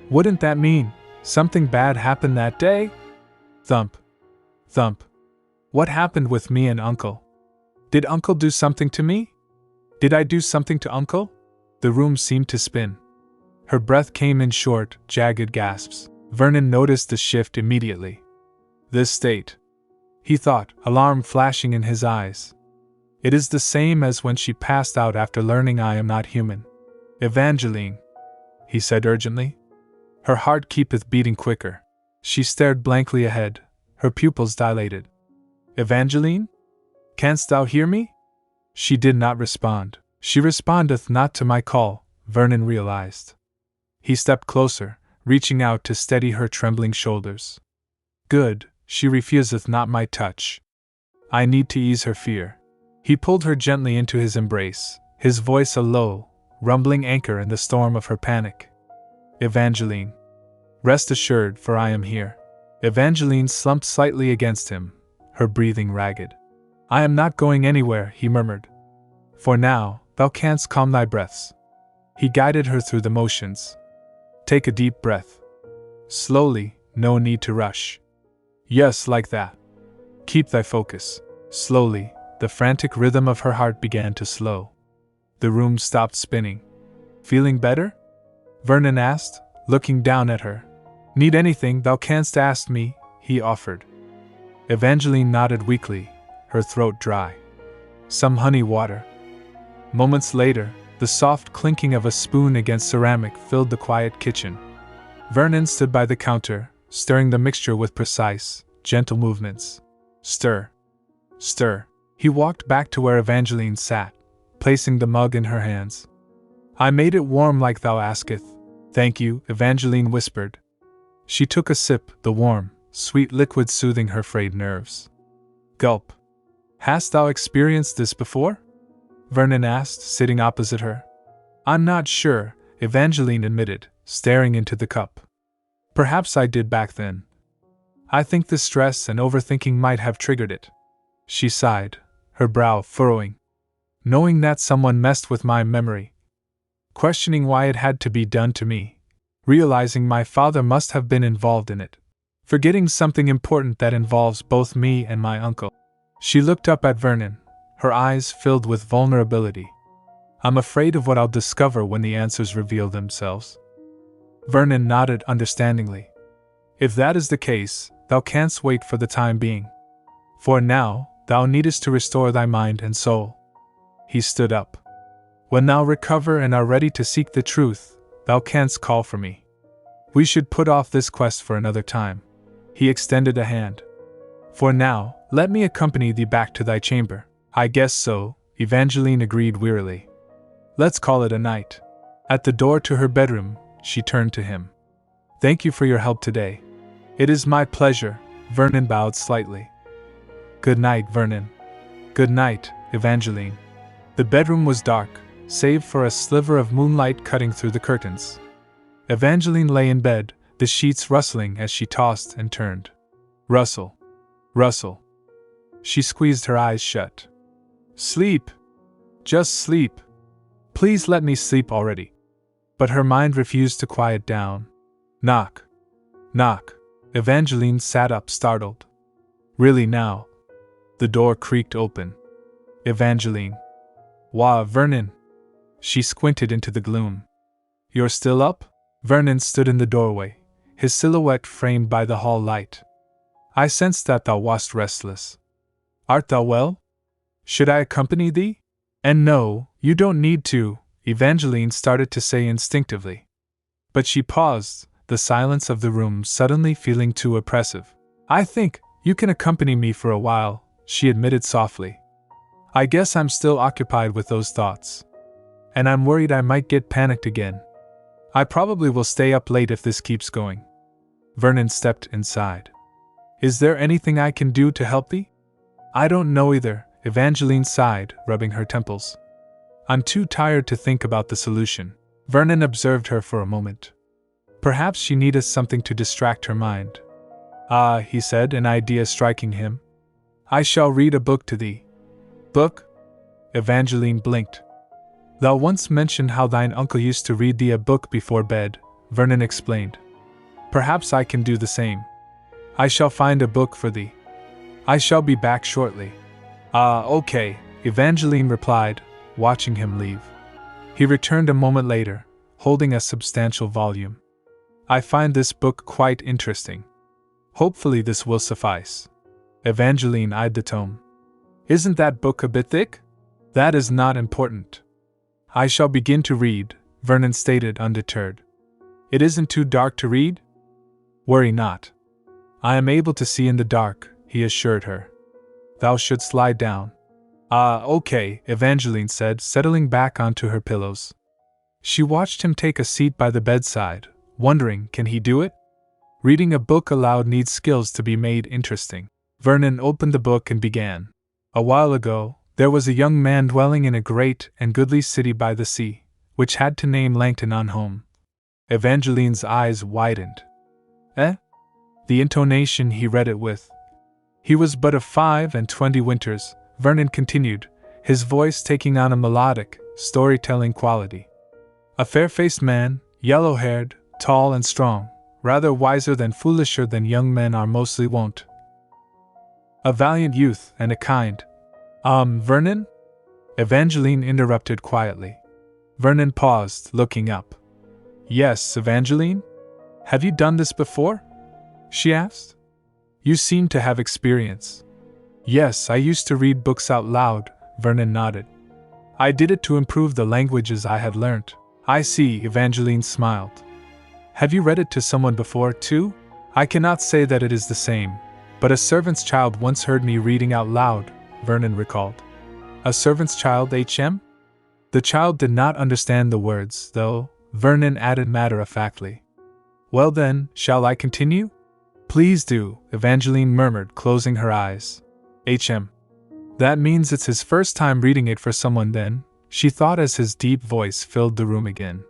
Wouldn't that mean something bad happened that day? Thump, thump. What happened with me and Uncle? Did Uncle do something to me? Did I do something to Uncle? The room seemed to spin. Her breath came in short, jagged gasps. Vernon noticed the shift immediately. This state, he thought, alarm flashing in his eyes. It is the same as when she passed out after learning I am not human. Evangeline, he said urgently. Her heart keepeth beating quicker. She stared blankly ahead, her pupils dilated. Evangeline? Canst thou hear me? She did not respond. She respondeth not to my call, Vernon realized. He stepped closer, reaching out to steady her trembling shoulders. Good, she refuseth not my touch. I need to ease her fear. He pulled her gently into his embrace, his voice a low, rumbling anchor in the storm of her panic. Evangeline. Rest assured, for I am here. Evangeline slumped slightly against him, her breathing ragged. I am not going anywhere, he murmured. For now, thou canst calm thy breaths. He guided her through the motions. Take a deep breath. Slowly, no need to rush. Yes, like that. Keep thy focus. Slowly, the frantic rhythm of her heart began to slow. The room stopped spinning. Feeling better? Vernon asked, looking down at her. Need anything thou canst ask me, he offered. Evangeline nodded weakly, her throat dry. Some honey water. Moments later, the soft clinking of a spoon against ceramic filled the quiet kitchen. Vernon stood by the counter, stirring the mixture with precise, gentle movements. Stir. Stir. He walked back to where Evangeline sat, placing the mug in her hands. I made it warm like thou asketh. Thank you, Evangeline whispered. She took a sip, the warm, sweet liquid soothing her frayed nerves. Gulp. Hast thou experienced this before? Vernon asked, sitting opposite her. I'm not sure, Evangeline admitted, staring into the cup. Perhaps I did back then. I think the stress and overthinking might have triggered it. She sighed, her brow furrowing. Knowing that someone messed with my memory. Questioning why it had to be done to me. Realizing my father must have been involved in it. Forgetting something important that involves both me and my uncle. She looked up at Vernon, her eyes filled with vulnerability. I'm afraid of what I'll discover when the answers reveal themselves. Vernon nodded understandingly. If that is the case, thou canst wait for the time being. For now, thou needest to restore thy mind and soul. He stood up. When thou recover and are ready to seek the truth, thou canst call for me. We should put off this quest for another time. He extended a hand. For now, let me accompany thee back to thy chamber. I guess so, Evangeline agreed wearily. Let's call it a night. At the door to her bedroom, she turned to him. Thank you for your help today. It is my pleasure, Vernon bowed slightly. Good night, Vernon. Good night, Evangeline. The bedroom was dark, save for a sliver of moonlight cutting through the curtains. Evangeline lay in bed, the sheets rustling as she tossed and turned. Rustle. Rustle. She squeezed her eyes shut. Sleep. Just sleep. Please let me sleep already. But her mind refused to quiet down. Knock. Knock. Evangeline sat up startled. Really now? The door creaked open. Evangeline. Wah, Vernon. She squinted into the gloom. You're still up? Vernon stood in the doorway, his silhouette framed by the hall light. I sensed that thou wast restless. Art thou well? Should I accompany thee? And no, you don't need to, Evangeline started to say instinctively. But she paused, the silence of the room suddenly feeling too oppressive. I think you can accompany me for a while, she admitted softly. I guess I'm still occupied with those thoughts. And I'm worried I might get panicked again. I probably will stay up late if this keeps going. Vernon stepped inside. Is there anything I can do to help thee? I don't know either, Evangeline sighed, rubbing her temples. I'm too tired to think about the solution. Vernon observed her for a moment. Perhaps she needed something to distract her mind. Ah, he said, an idea striking him. I shall read a book to thee. Book? Evangeline blinked. Thou once mentioned how thine uncle used to read thee a book before bed, Vernon explained. Perhaps I can do the same. I shall find a book for thee. I shall be back shortly. Okay, Evangeline replied, watching him leave. He returned a moment later, holding a substantial volume. I find this book quite interesting. Hopefully this will suffice. Evangeline eyed the tome. Isn't that book a bit thick? That is not important. I shall begin to read, Vernon stated undeterred. It isn't too dark to read? Worry not. I am able to see in the dark, he assured her. Thou shouldst lie down. Okay, Evangeline said, settling back onto her pillows. She watched him take a seat by the bedside, wondering, can he do it? Reading a book aloud needs skills to be made interesting. Vernon opened the book and began. A while ago, there was a young man dwelling in a great and goodly city by the sea, which had to name Langton-on-Home. Evangeline's eyes widened. Eh? The intonation he read it with. He was but of 25 winters, Vernon continued, his voice taking on a melodic, storytelling quality. A fair-faced man, yellow-haired, tall and strong, rather wiser than foolisher than young men are mostly wont. A valiant youth and a kind. Vernon? Evangeline interrupted quietly. Vernon paused, looking up. Yes, Evangeline? Have you done this before? She asked. You seem to have experience. Yes, I used to read books out loud, Vernon nodded. I did it to improve the languages I had learnt. I see, Evangeline smiled. Have you read it to someone before, too? I cannot say that it is the same, but a servant's child once heard me reading out loud, Vernon recalled. A servant's child, HM? The child did not understand the words, though, Vernon added matter-of-factly. Well then, shall I continue? Please do, Evangeline murmured, closing her eyes. HM. That means it's his first time reading it for someone then, she thought as his deep voice filled the room again.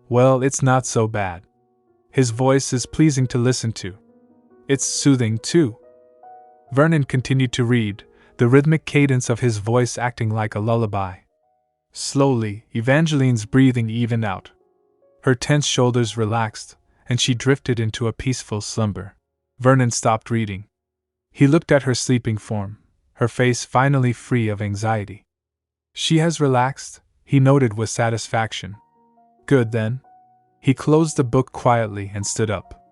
Well, it's not so bad. His voice is pleasing to listen to. It's soothing, too. Vernon continued to read, the rhythmic cadence of his voice acting like a lullaby. Slowly, Evangeline's breathing evened out. Her tense shoulders relaxed, and she drifted into a peaceful slumber. Vernon stopped reading. He looked at her sleeping form, her face finally free of anxiety. She has relaxed, he noted with satisfaction. Good then. He closed the book quietly and stood up.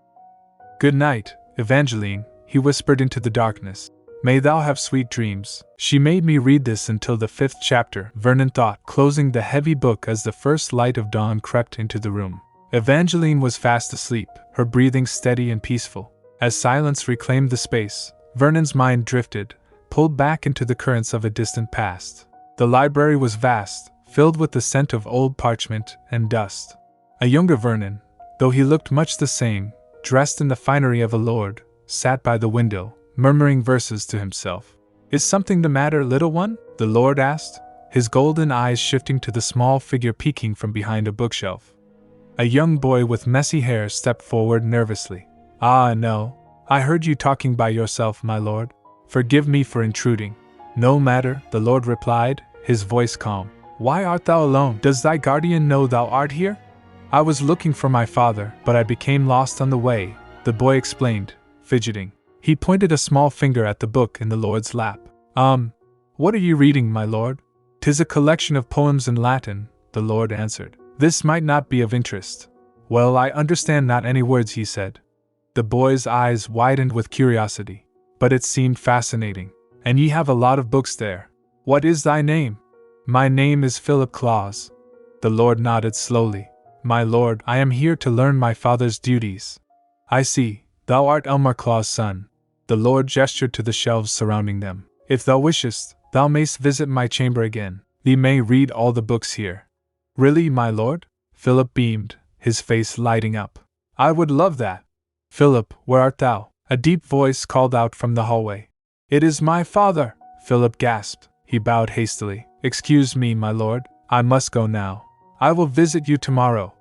Good night, Evangeline, he whispered into the darkness. May thou have sweet dreams. She made me read this until the 5th chapter, Vernon thought, closing the heavy book as the first light of dawn crept into the room. Evangeline was fast asleep, her breathing steady and peaceful. As silence reclaimed the space, Vernon's mind drifted, pulled back into the currents of a distant past. The library was vast, filled with the scent of old parchment and dust. A younger Vernon, though he looked much the same, dressed in the finery of a lord, sat by the window, murmuring verses to himself. Is something the matter, little one? The lord asked, his golden eyes shifting to the small figure peeking from behind a bookshelf. A young boy with messy hair stepped forward nervously. Ah, no. I heard you talking by yourself, my lord. Forgive me for intruding. No matter, the lord replied, his voice calm. Why art thou alone? Does thy guardian know thou art here? I was looking for my father, but I became lost on the way, the boy explained, fidgeting. He pointed a small finger at the book in the lord's lap. What are you reading, my lord? 'Tis a collection of poems in Latin, the lord answered. This might not be of interest. Well, I understand not any words, he said. The boy's eyes widened with curiosity, but it seemed fascinating. And ye have a lot of books there. What is thy name? My name is Philip Claus. The lord nodded slowly. My lord, I am here to learn my father's duties. I see, thou art Elmer Claus' son. The lord gestured to the shelves surrounding them. If thou wishest, thou mayst visit my chamber again. Thee may read all the books here. Really, my lord? Philip beamed, his face lighting up. I would love that. Philip, where art thou? A deep voice called out from the hallway. It is my father, Philip gasped. He bowed hastily. Excuse me, my lord, I must go now. I will visit you tomorrow.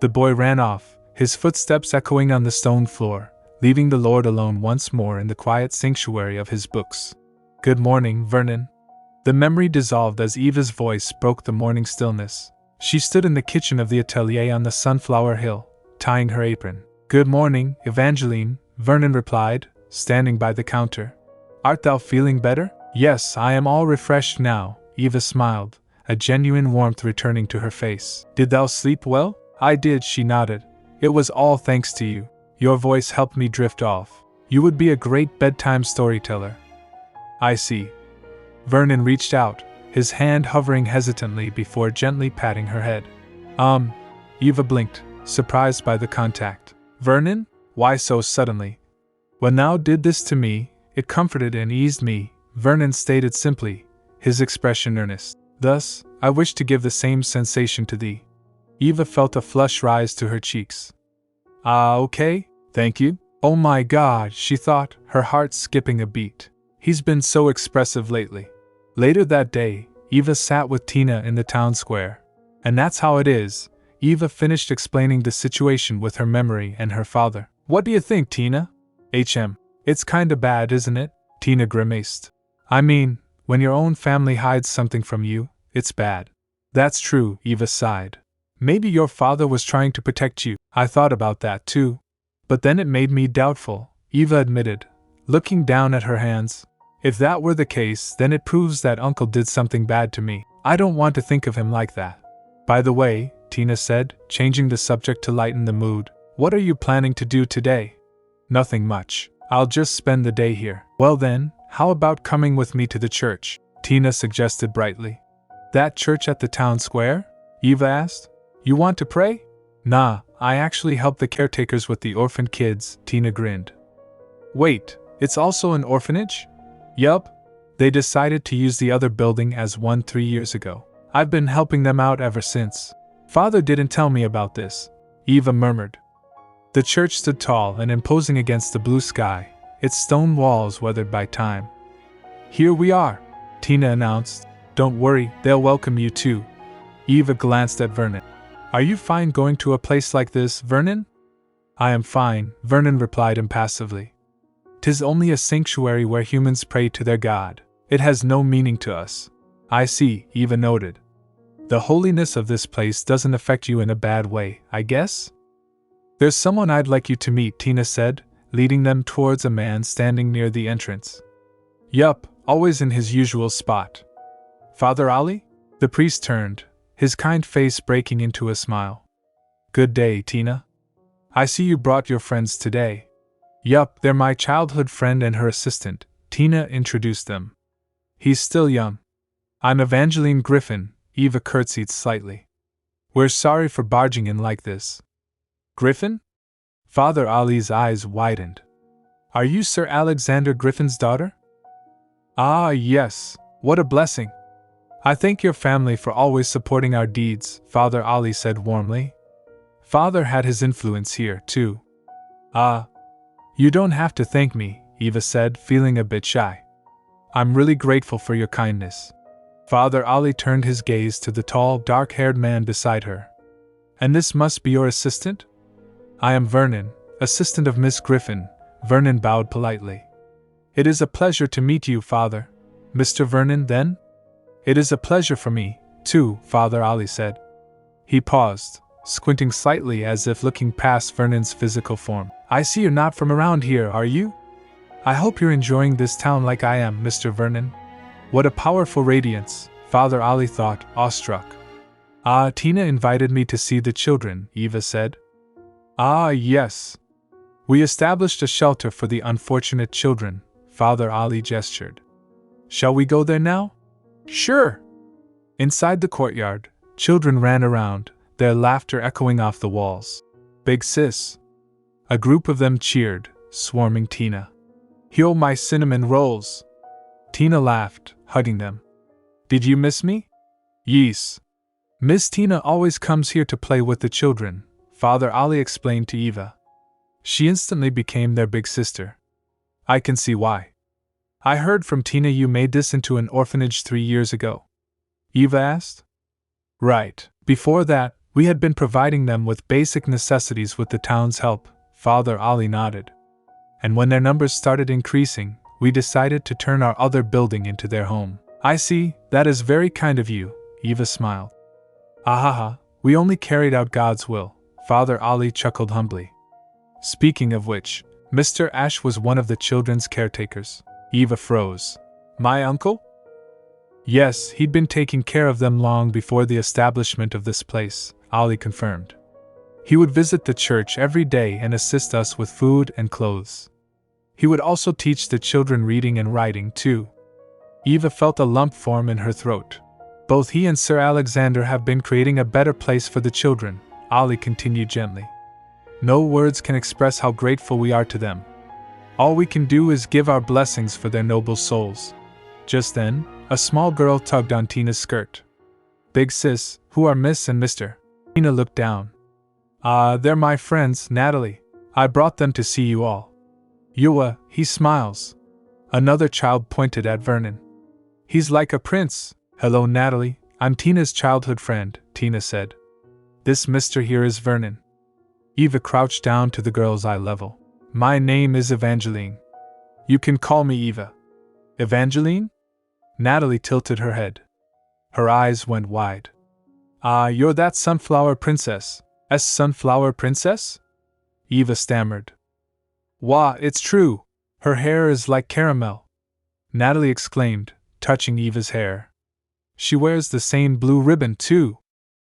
The boy ran off, his footsteps echoing on the stone floor, leaving the lord alone once more in the quiet sanctuary of his books. Good morning, Vernon. The memory dissolved as Eva's voice broke the morning stillness. She stood in the kitchen of the atelier on the Sunflower Hill, tying her apron. Good morning, Evangeline, Vernon replied, standing by the counter. Art thou feeling better? Yes, I am all refreshed now, Eva smiled, a genuine warmth returning to her face. Did thou sleep well? I did, she nodded. It was all thanks to you. Your voice helped me drift off. You would be a great bedtime storyteller. I see. Vernon reached out, his hand hovering hesitantly before gently patting her head. Eva blinked, surprised by the contact. Vernon? Why so suddenly? When thou did this to me, it comforted and eased me, Vernon stated simply, his expression earnest. Thus, I wish to give the same sensation to thee. Eva felt a flush rise to her cheeks. Ah, okay, thank you. Oh my God, she thought, her heart skipping a beat. He's been so expressive lately. Later that day, Eva sat with Tina in the town square. And that's how it is. Eva finished explaining the situation with her memory and her father. What do you think, Tina? It's kinda bad, isn't it? Tina grimaced. I mean, when your own family hides something from you, it's bad. That's true, Eva sighed. Maybe your father was trying to protect you. I thought about that too. But then it made me doubtful, Eva admitted, looking down at her hands. If that were the case, then it proves that Uncle did something bad to me. I don't want to think of him like that. By the way, Tina said, changing the subject to lighten the mood, what are you planning to do today? Nothing much. I'll just spend the day here. Well then, how about coming with me to the church? Tina suggested brightly. That church at the town square? Eva asked. You want to pray? Nah, I actually help the caretakers with the orphan kids, Tina grinned. Wait, it's also an orphanage? Yup. They decided to use the other building as one 3 years ago. I've been helping them out ever since. Father didn't tell me about this, Eva murmured. The church stood tall and imposing against the blue sky, its stone walls weathered by time. Here we are, Tina announced. Don't worry, they'll welcome you too. Eva glanced at Vernon. Are you fine going to a place like this, Vernon? I am fine, Vernon replied impassively. 'Tis only a sanctuary where humans pray to their god. It has no meaning to us. I see, Eva noted. The holiness of this place doesn't affect you in a bad way, I guess? There's someone I'd like you to meet, Tina said, leading them towards a man standing near the entrance. Yup, always in his usual spot. Father Ali? The priest turned, his kind face breaking into a smile. Good day, Tina. I see you brought your friends today. Yup, they're my childhood friend and her assistant, Tina introduced them. He's still young. I'm Evangeline Griffon, Eva curtsied slightly. We're sorry for barging in like this. Griffon? Father Ali's eyes widened. Are you Sir Alexander Griffin's daughter? Ah, yes, what a blessing. I thank your family for always supporting our deeds, Father Ali said warmly. Father had his influence here, too. Ah, you don't have to thank me, Eva said, feeling a bit shy. I'm really grateful for your kindness. Father Ali turned his gaze to the tall, dark-haired man beside her. And this must be your assistant? I am Vernon, assistant of Miss Griffon, Vernon bowed politely. It is a pleasure to meet you, Father. Mr. Vernon, then? It is a pleasure for me, too, Father Ali said. He paused, squinting slightly as if looking past Vernon's physical form. I see you're not from around here, are you? I hope you're enjoying this town like I am, Mr. Vernon. What a powerful radiance, Father Ali thought, awestruck. Ah, Tina invited me to see the children, Eva said. Ah, yes. We established a shelter for the unfortunate children, Father Ali gestured. Shall we go there now? Sure. Inside the courtyard, children ran around, their laughter echoing off the walls. Big sis. A group of them cheered, swarming Tina. Yo, my cinnamon rolls. Tina laughed, hugging them. Did you miss me? Yes. Miss Tina always comes here to play with the children, Father Ali explained to Eva. She instantly became their big sister. I can see why. I heard from Tina you made this into an orphanage 3 years ago. Eva asked. Right. Before that, we had been providing them with basic necessities with the town's help, Father Ali nodded. And when their numbers started increasing, we decided to turn our other building into their home. I see, that is very kind of you, Eva smiled. Ahaha, we only carried out God's will, Father Ali chuckled humbly. Speaking of which, Mr. Ash was one of the children's caretakers. Eva froze. My uncle? Yes, he'd been taking care of them long before the establishment of this place, Ali confirmed. He would visit the church every day and assist us with food and clothes. He would also teach the children reading and writing, too. Eva felt a lump form in her throat. Both he and Sir Alexander have been creating a better place for the children, Ali continued gently. No words can express how grateful we are to them. All we can do is give our blessings for their noble souls. Just then, a small girl tugged on Tina's skirt. Big sis, who are Miss and Mr.? Tina looked down. They're my friends, Natalie. I brought them to see you all. Yua, he smiles. Another child pointed at Vernon. He's like a prince. Hello, Natalie. I'm Tina's childhood friend, Tina said. This Mr. here is Vernon. Eva crouched down to the girl's eye level. My name is Evangeline. You can call me Eva. Evangeline? Natalie tilted her head. Her eyes went wide. You're that sunflower princess. Sunflower princess? Eva stammered. Wah, it's true. Her hair is like caramel. Natalie exclaimed, touching Eva's hair. She wears the same blue ribbon, too.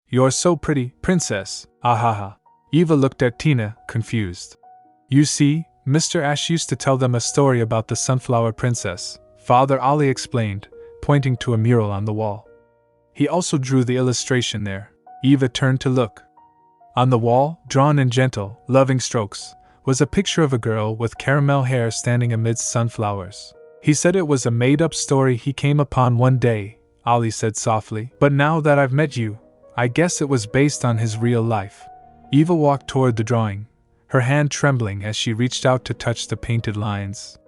You're so pretty, princess, ahaha. Eva looked at Tina, confused. You see, Mr. Ash used to tell them a story about the sunflower princess, Father Ali explained, pointing to a mural on the wall. He also drew the illustration there. Eva turned to look. On the wall, drawn in gentle, loving strokes, was a picture of a girl with caramel hair standing amidst sunflowers. He said it was a made-up story he came upon one day, Ali said softly. But now that I've met you, I guess it was based on his real life. Eva walked toward the drawing, her hand trembling as she reached out to touch the painted lines.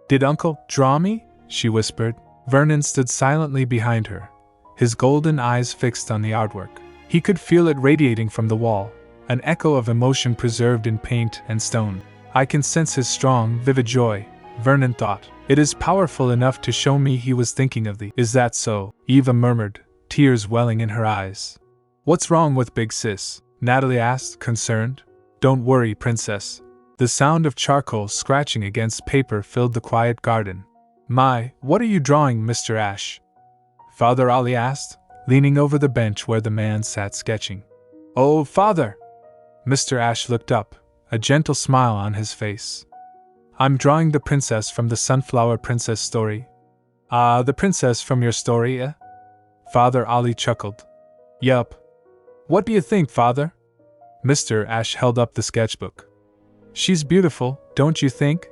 Did Uncle draw me? She whispered. Vernon stood silently behind her, his golden eyes fixed on the artwork. He could feel it radiating from the wall, an echo of emotion preserved in paint and stone. I can sense his strong, vivid joy, Vernon thought. It is powerful enough to show me he was thinking of thee. Is that so? Eva murmured, tears welling in her eyes. What's wrong with Big Sis? Natalie asked, concerned. Don't worry, princess. The sound of charcoal scratching against paper filled the quiet garden. My, what are you drawing, Mr. Ash? Father Ali asked, leaning over the bench where the man sat sketching. Oh, Father! Mr. Ash looked up, a gentle smile on his face. I'm drawing the princess from the Sunflower Princess story. Ah, the princess from your story, eh? Father Ali chuckled. Yup. What do you think, Father? Mr. Ash held up the sketchbook. She's beautiful, don't you think?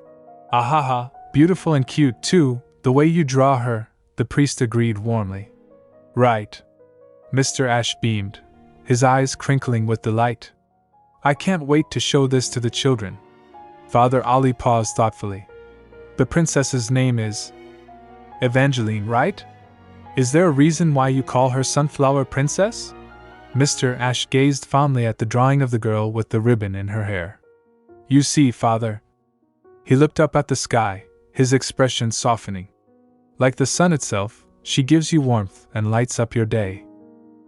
Ahaha, beautiful and cute too, the way you draw her, the priest agreed warmly. Right. Mr. Ash beamed, his eyes crinkling with delight. I can't wait to show this to the children. Father Ali paused thoughtfully. The princess's name is Evangeline, right? Is there a reason why you call her Sunflower Princess? Mr. Ash gazed fondly at the drawing of the girl with the ribbon in her hair. You see, Father. He looked up at the sky, his expression softening. Like the sun itself, she gives you warmth and lights up your day.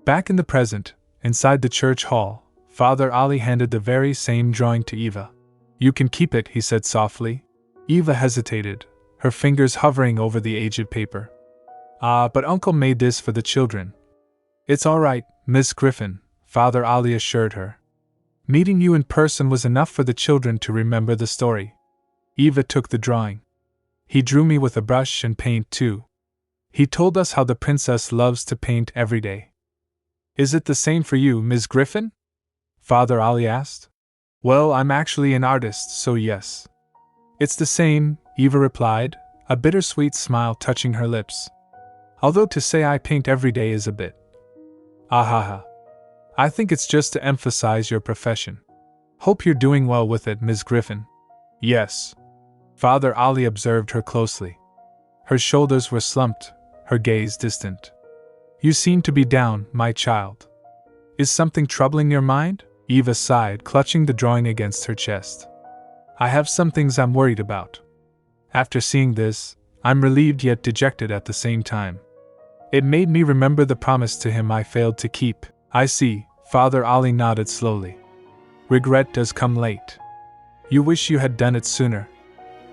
Back in the present, inside the church hall, Father Ali handed the very same drawing to Eva. You can keep it, he said softly. Eva hesitated, her fingers hovering over the aged paper. Ah, but Uncle made this for the children. It's all right, Miss Griffon, Father Ali assured her. Meeting you in person was enough for the children to remember the story. Eva took the drawing. He drew me with a brush and paint too. He told us how the princess loves to paint every day. Is it the same for you, Miss Griffon? Father Ali asked. Well, I'm actually an artist, so yes. It's the same, Eva replied, a bittersweet smile touching her lips. Although to say I paint every day is a bit. Ahaha. I think it's just to emphasize your profession. Hope you're doing well with it, Miss Griffon. Yes. Father Ali observed her closely. Her shoulders were slumped, her gaze distant. You seem to be down, my child. Is something troubling your mind? Eva sighed, clutching the drawing against her chest. I have some things I'm worried about. After seeing this, I'm relieved yet dejected at the same time. It made me remember the promise to him I failed to keep. I see, Father Ali nodded slowly. Regret does come late. You wish you had done it sooner.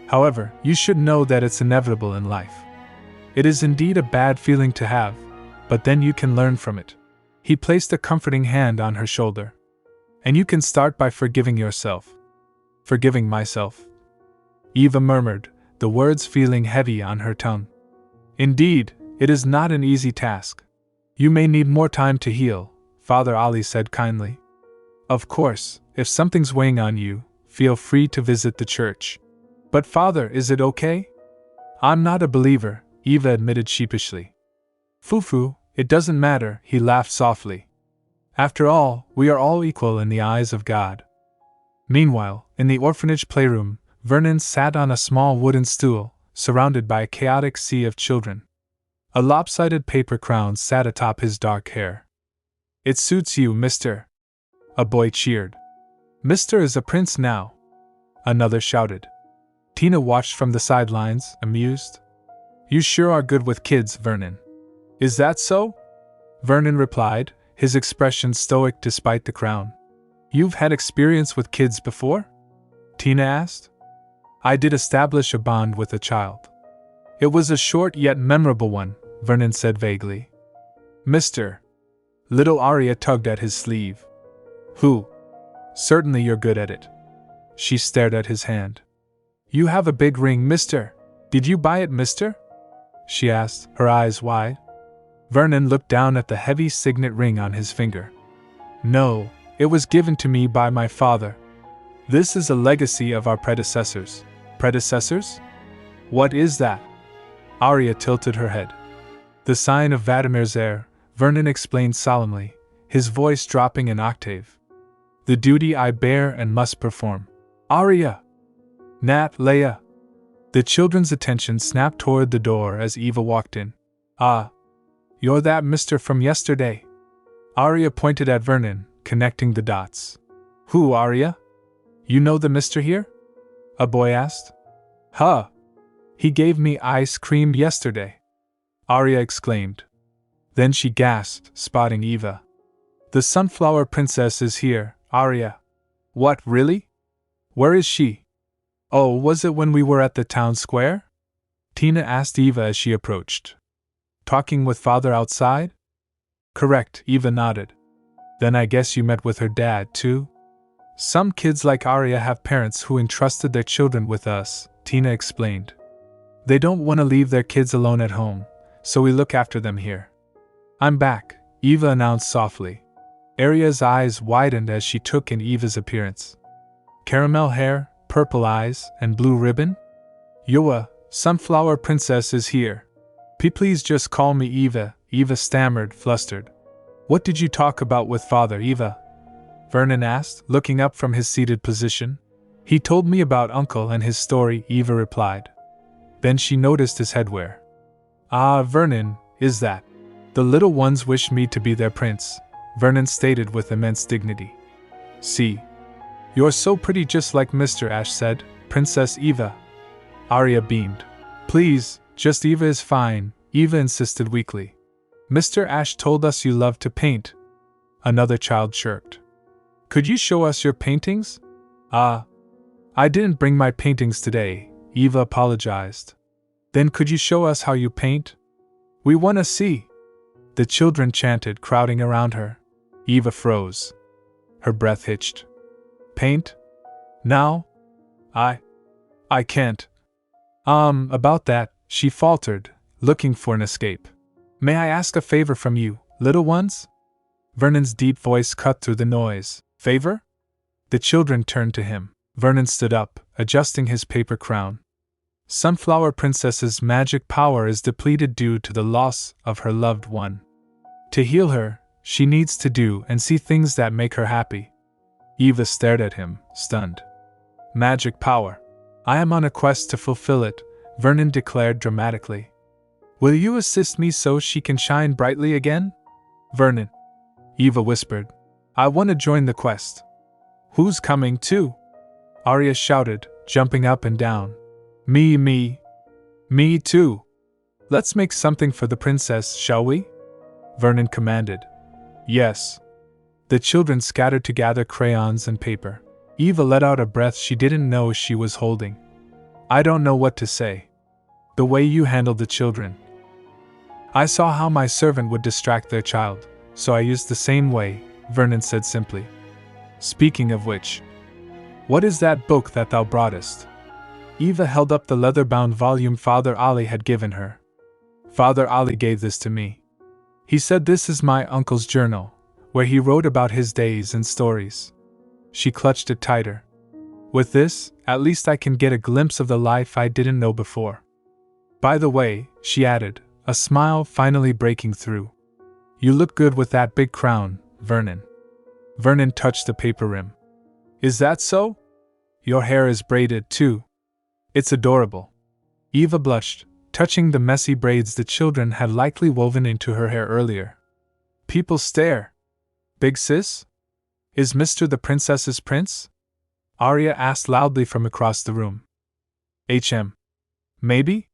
However, you should know that it's inevitable in life. It is indeed a bad feeling to have, but then you can learn from it. He placed a comforting hand on her shoulder. And you can start by forgiving yourself. Forgiving myself. Eva murmured, the words feeling heavy on her tongue. Indeed, it is not an easy task. You may need more time to heal, Father Ali said kindly. Of course, if something's weighing on you, feel free to visit the church. But Father, is it okay? I'm not a believer, Eva admitted sheepishly. Fufu, it doesn't matter, he laughed softly. After all, we are all equal in the eyes of God. Meanwhile, in the orphanage playroom, Vernon sat on a small wooden stool, surrounded by a chaotic sea of children. A lopsided paper crown sat atop his dark hair. It suits you, mister. A boy cheered. Mister is a prince now. Another shouted. Tina watched from the sidelines, amused. You sure are good with kids, Vernon. Is that so? Vernon replied, his expression stoic despite the crown. You've had experience with kids before? Tina asked. I did establish a bond with a child. It was a short yet memorable one, Vernon said vaguely. Mister. Little Arya tugged at his sleeve. Who? Certainly you're good at it. She stared at his hand. You have a big ring, mister. Did you buy it, mister? She asked, her eyes wide. Vernon looked down at the heavy signet ring on his finger. No, it was given to me by my father. This is a legacy of our predecessors. Predecessors? What is that? Arya tilted her head. The sign of Vadimir's heir, Vernon explained solemnly, his voice dropping an octave. The duty I bear and must perform. Arya! Nat, Leia! The children's attention snapped toward the door as Eva walked in. Ah! You're that mister from yesterday. Arya pointed at Vernon, connecting the dots. Who, Arya? You know the mister here? A boy asked. Huh! He gave me ice cream yesterday. Arya exclaimed. Then she gasped, spotting Eva. The Sunflower Princess is here, Arya. What, really? Where is she? Oh, was it when we were at the town square? Tina asked Eva as she approached. Talking with father outside? Correct, Eva nodded. Then I guess you met with her dad, too? Some kids like Arya have parents who entrusted their children with us, Tina explained. They don't want to leave their kids alone at home, so we look after them here. I'm back, Eva announced softly. Arya's eyes widened as she took in Eva's appearance. Caramel hair, purple eyes, and blue ribbon? Yoa, Sunflower Princess is here. Please just call me Eva, Eva stammered, flustered. What did you talk about with father, Eva? Vernon asked, looking up from his seated position. He told me about uncle and his story, Eva replied. Then she noticed his headwear. Ah, Vernon, is that? The little ones wish me to be their prince, Vernon stated with immense dignity. See. You're so pretty just like Mr. Ash said, Princess Eva. Arya beamed. Please, just Eva is fine, Eva insisted weakly. Mr. Ash told us you love to paint. Another child chirped. Could you show us your paintings? Ah. I didn't bring my paintings today, Eva apologized. Then could you show us how you paint? We want to see. The children chanted, crowding around her. Eva froze. Her breath hitched. Paint? Now? I can't. About that, she faltered, looking for an escape. May I ask a favor from you, little ones? Vernon's deep voice cut through the noise. Favor? The children turned to him. Vernon stood up, adjusting his paper crown. Sunflower Princess's magic power is depleted due to the loss of her loved one. To heal her, she needs to do and see things that make her happy. Eva stared at him, stunned. Magic power. I am on a quest to fulfill it, Vernon declared dramatically. Will you assist me so she can shine brightly again? Vernon. Eva whispered. I want to join the quest. Who's coming too? Arya shouted, jumping up and down. Me too. Let's make something for the princess, shall we? Vernon commanded. Yes. The children scattered to gather crayons and paper. Eva let out a breath she didn't know she was holding. I don't know what to say. The way you handled the children. I saw how my servant would distract their child, so I used the same way, Vernon said simply. Speaking of which, what is that book that thou broughtest? Eva held up the leather-bound volume Father Ali had given her. Father Ali gave this to me. He said this is my uncle's journal, where he wrote about his days and stories. She clutched it tighter. With this, at least I can get a glimpse of the life I didn't know before. By the way, she added, a smile finally breaking through. You look good with that big crown, Vernon. Vernon touched the paper rim. Is that so? Your hair is braided, too. It's adorable. Eva blushed, touching the messy braids the children had likely woven into her hair earlier. People stare. Big sis? Is Mr. the Princess's prince? Arya asked loudly from across the room. Maybe?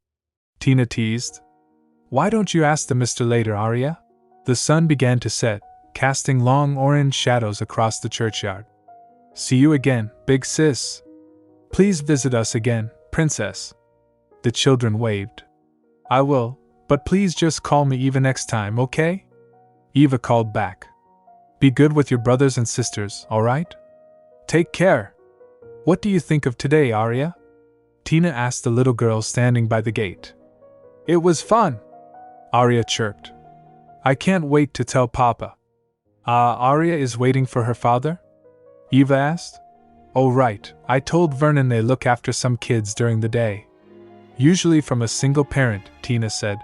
Tina teased. Why don't you ask the Mr. later, Arya? The sun began to set, casting long orange shadows across the churchyard. See you again, big sis. Please visit us again, princess. The children waved. I will, but please just call me Eva next time, okay? Eva called back. Be good with your brothers and sisters, alright? Take care. What do you think of today, Arya? Tina asked the little girl standing by the gate. It was fun, Arya chirped. I can't wait to tell Papa. Arya is waiting for her father? Eva asked. Oh right, I told Vernon they look after some kids during the day. Usually from a single parent, Tina said.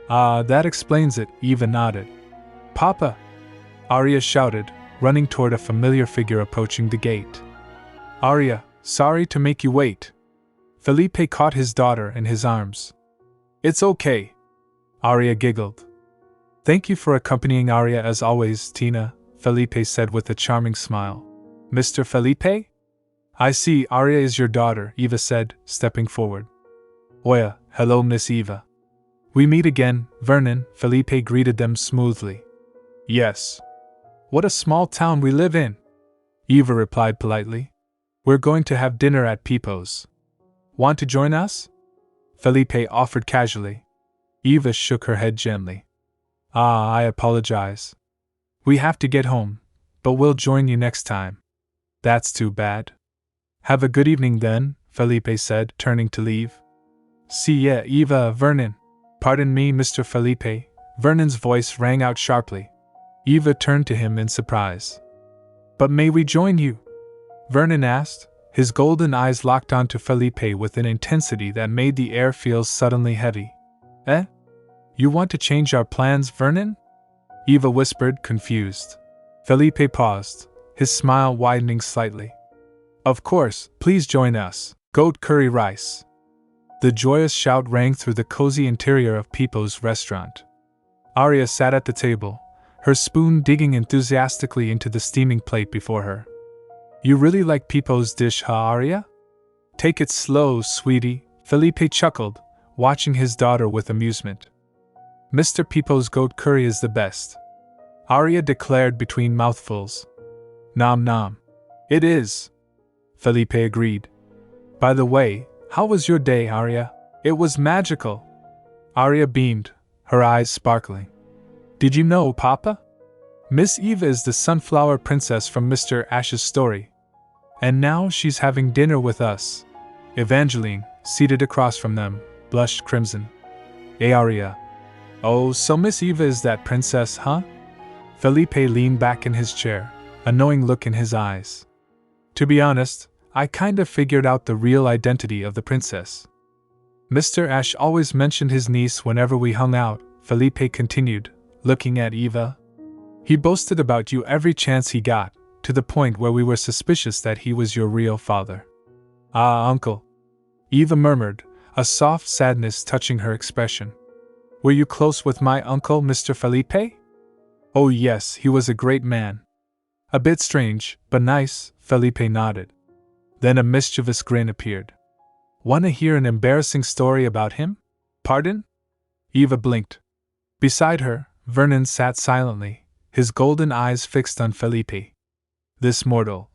That explains it, Eva nodded. Papa! Arya shouted, running toward a familiar figure approaching the gate. Arya, sorry to make you wait. Felipe caught his daughter in his arms. It's okay. Arya giggled. Thank you for accompanying Arya as always, Tina, Felipe said with a charming smile. Mr. Felipe? I see Arya is your daughter, Eva said, stepping forward. Oya, hello Miss Eva. We meet again, Vernon, Felipe greeted them smoothly. Yes. What a small town we live in, Eva replied politely. We're going to have dinner at Peepo's. Want to join us? Felipe offered casually. Eva shook her head gently. I apologize. We have to get home, but we'll join you next time. That's too bad. Have a good evening then, Felipe said, turning to leave. See ya, Eva, Vernon. Pardon me, Mr. Felipe. Vernon's voice rang out sharply. Eva turned to him in surprise. But may we join you? Vernon asked, his golden eyes locked onto Felipe with an intensity that made the air feel suddenly heavy. Eh? You want to change our plans, Vernon? Eva whispered, confused. Felipe paused, his smile widening slightly. Of course, please join us. Goat curry rice. The joyous shout rang through the cozy interior of Peepo's restaurant. Arya sat at the table, her spoon digging enthusiastically into the steaming plate before her. You really like Peepo's dish, huh, Arya? Take it slow, sweetie, Felipe chuckled, watching his daughter with amusement. Mr. Peepo's goat curry is the best, Arya declared between mouthfuls. Nom nom. It is, Felipe agreed. By the way, how was your day, Arya? It was magical. Arya beamed, her eyes sparkling. Did you know, Papa? Miss Eva is the sunflower princess from Mr. Ash's story. And now she's having dinner with us. Evangeline, seated across from them, blushed crimson. Arya. Oh, so Miss Eva is that princess, huh? Felipe leaned back in his chair, a knowing look in his eyes. To be honest, I kind of figured out the real identity of the princess. Mr. Ash always mentioned his niece whenever we hung out, Felipe continued, looking at Eva. He boasted about you every chance he got, to the point where we were suspicious that he was your real father. Ah, uncle, Eva murmured, a soft sadness touching her expression. Were you close with my uncle, Mr. Felipe? Oh yes, he was a great man. A bit strange, but nice, Felipe nodded. Then a mischievous grin appeared. Wanna hear an embarrassing story about him? Pardon? Eva blinked. Beside her, Vernon sat silently, his golden eyes fixed on Felipe. This mortal.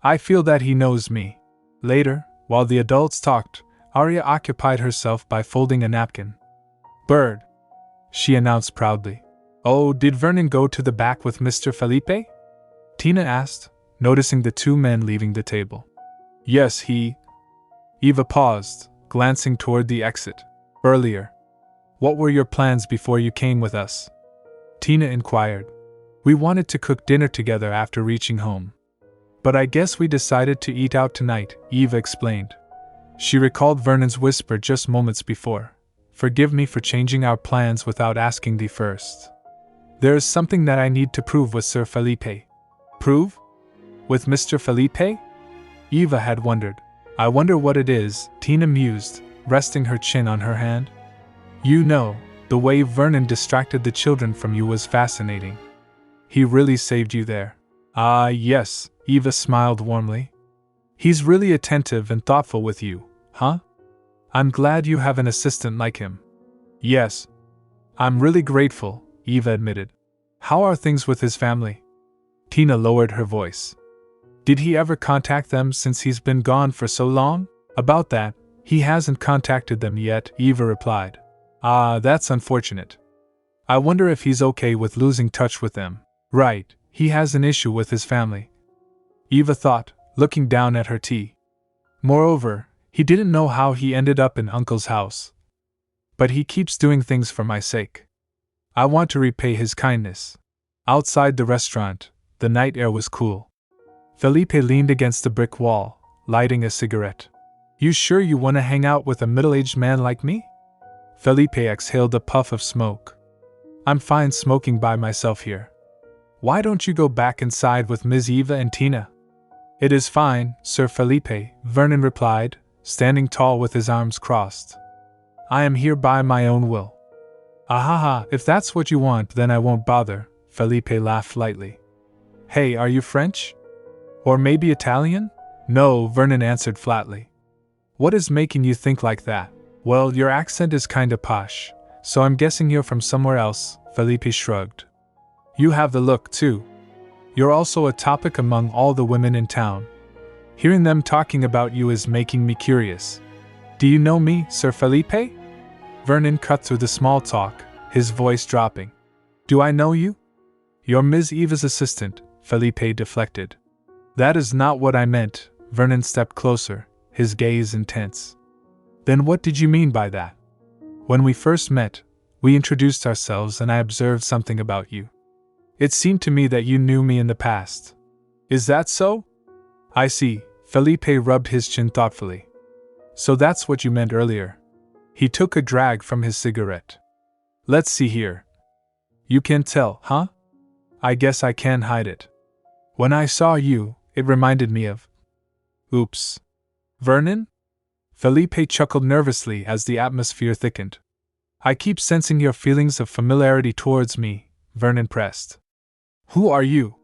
I feel that he knows me. Later, while the adults talked, Arya occupied herself by folding a napkin. Bird, she announced proudly. Oh, did Vernon go to the back with Mr. Felipe? Tina asked, noticing the two men leaving the table. Yes, he... Eva paused, glancing toward the exit. Earlier. What were your plans before you came with us? Tina inquired. We wanted to cook dinner together after reaching home. But I guess we decided to eat out tonight, Eva explained. She recalled Vernon's whisper just moments before. Forgive me for changing our plans without asking thee first. There is something that I need to prove with Sir Felipe. Prove? With Mr. Felipe? Eva had wondered. I wonder what it is, Tina mused, resting her chin on her hand. You know, the way Vernon distracted the children from you was fascinating. He really saved you there. Ah, yes, Eva smiled warmly. He's really attentive and thoughtful with you, huh? I'm glad you have an assistant like him. Yes. I'm really grateful, Eva admitted. How are things with his family? Tina lowered her voice. Did he ever contact them since he's been gone for so long? About that, he hasn't contacted them yet, Eva replied. Ah, that's unfortunate. I wonder if he's okay with losing touch with them. Right, he has an issue with his family, Eva thought, looking down at her tea. Moreover, he didn't know how he ended up in Uncle's house. But he keeps doing things for my sake. I want to repay his kindness. Outside the restaurant, the night air was cool. Felipe leaned against the brick wall, lighting a cigarette. You sure you want to hang out with a middle-aged man like me? Felipe exhaled a puff of smoke. I'm fine smoking by myself here. Why don't you go back inside with Ms. Eva and Tina? It is fine, Sir Felipe, Vernon replied, standing tall with his arms crossed. I am here by my own will. Ahaha, if that's what you want, then I won't bother, Felipe laughed lightly. Hey, are you French? Or maybe Italian? No, Vernon answered flatly. What is making you think like that? Well, your accent is kinda posh, so I'm guessing you're from somewhere else, Felipe shrugged. You have the look, too. You're also a topic among all the women in town. Hearing them talking about you is making me curious. Do you know me, Sir Felipe? Vernon cut through the small talk, his voice dropping. Do I know you? You're Ms. Eva's assistant, Felipe deflected. That is not what I meant, Vernon stepped closer, his gaze intense. Then what did you mean by that? When we first met, we introduced ourselves and I observed something about you. It seemed to me that you knew me in the past. Is that so? I see, Felipe rubbed his chin thoughtfully. So that's what you meant earlier. He took a drag from his cigarette. Let's see here. You can tell, huh? I guess I can't hide it. When I saw you, it reminded me of... Oops. Vernon? Felipe chuckled nervously as the atmosphere thickened. I keep sensing your feelings of familiarity towards me, Vernon pressed. Who are you?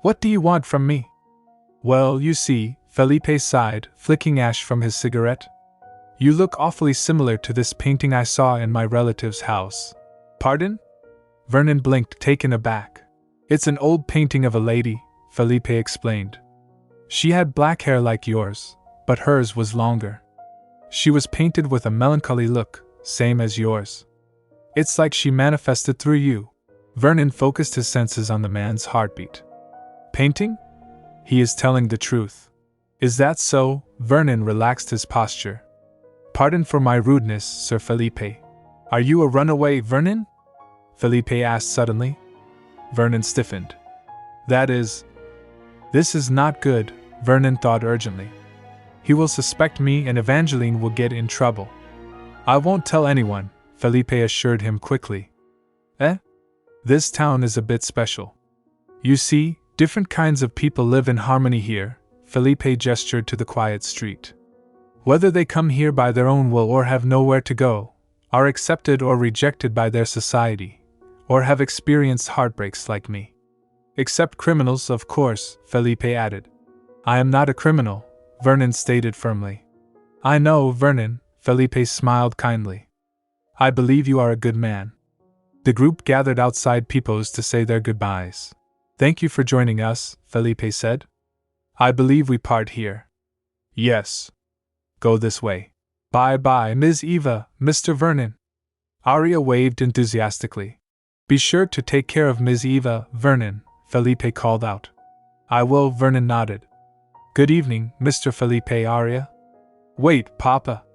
What do you want from me? Well, you see, Felipe sighed, flicking ash from his cigarette. You look awfully similar to this painting I saw in my relative's house. Pardon? Vernon blinked, taken aback. It's an old painting of a lady, Felipe explained. She had black hair like yours, but hers was longer. She was painted with a melancholy look, same as yours. It's like she manifested through you. Vernon focused his senses on the man's heartbeat. Painting? He is telling the truth. Is that so? Vernon relaxed his posture. Pardon for my rudeness, Sir Felipe. Are you a runaway, Vernon? Felipe asked suddenly. Vernon stiffened. This is not good, Vernon thought urgently. He will suspect me and Evangeline will get in trouble. I won't tell anyone, Felipe assured him quickly. This town is a bit special. You see, different kinds of people live in harmony here, Felipe gestured to the quiet street. Whether they come here by their own will or have nowhere to go, are accepted or rejected by their society, or have experienced heartbreaks like me. Except criminals, of course, Felipe added. I am not a criminal, Vernon stated firmly. I know, Vernon, Felipe smiled kindly. I believe you are a good man. The group gathered outside Pipo's to say their goodbyes. Thank you for joining us, Felipe said. I believe we part here. Yes. Go this way. Bye-bye, Ms. Eva, Mr. Vernon. Arya waved enthusiastically. Be sure to take care of Ms. Eva, Vernon, Felipe called out. I will, Vernon nodded. Good evening, Mr. Felipe, Arya. Wait, Papa.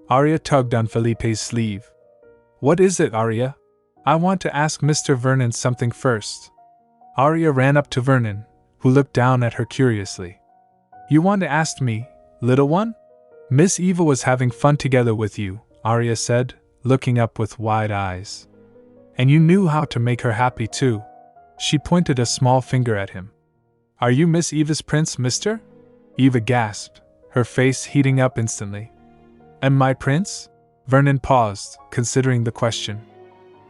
Arya tugged on Felipe's sleeve. What is it, Arya? I want to ask Mr. Vernon something first. Arya ran up to Vernon, who looked down at her curiously. You want to ask me, little one? Miss Eva was having fun together with you, Arya said, looking up with wide eyes. And you knew how to make her happy too. She pointed a small finger at him. Are you Miss Eva's prince, mister? Eva gasped, her face heating up instantly. Am I prince? Vernon paused, considering the question.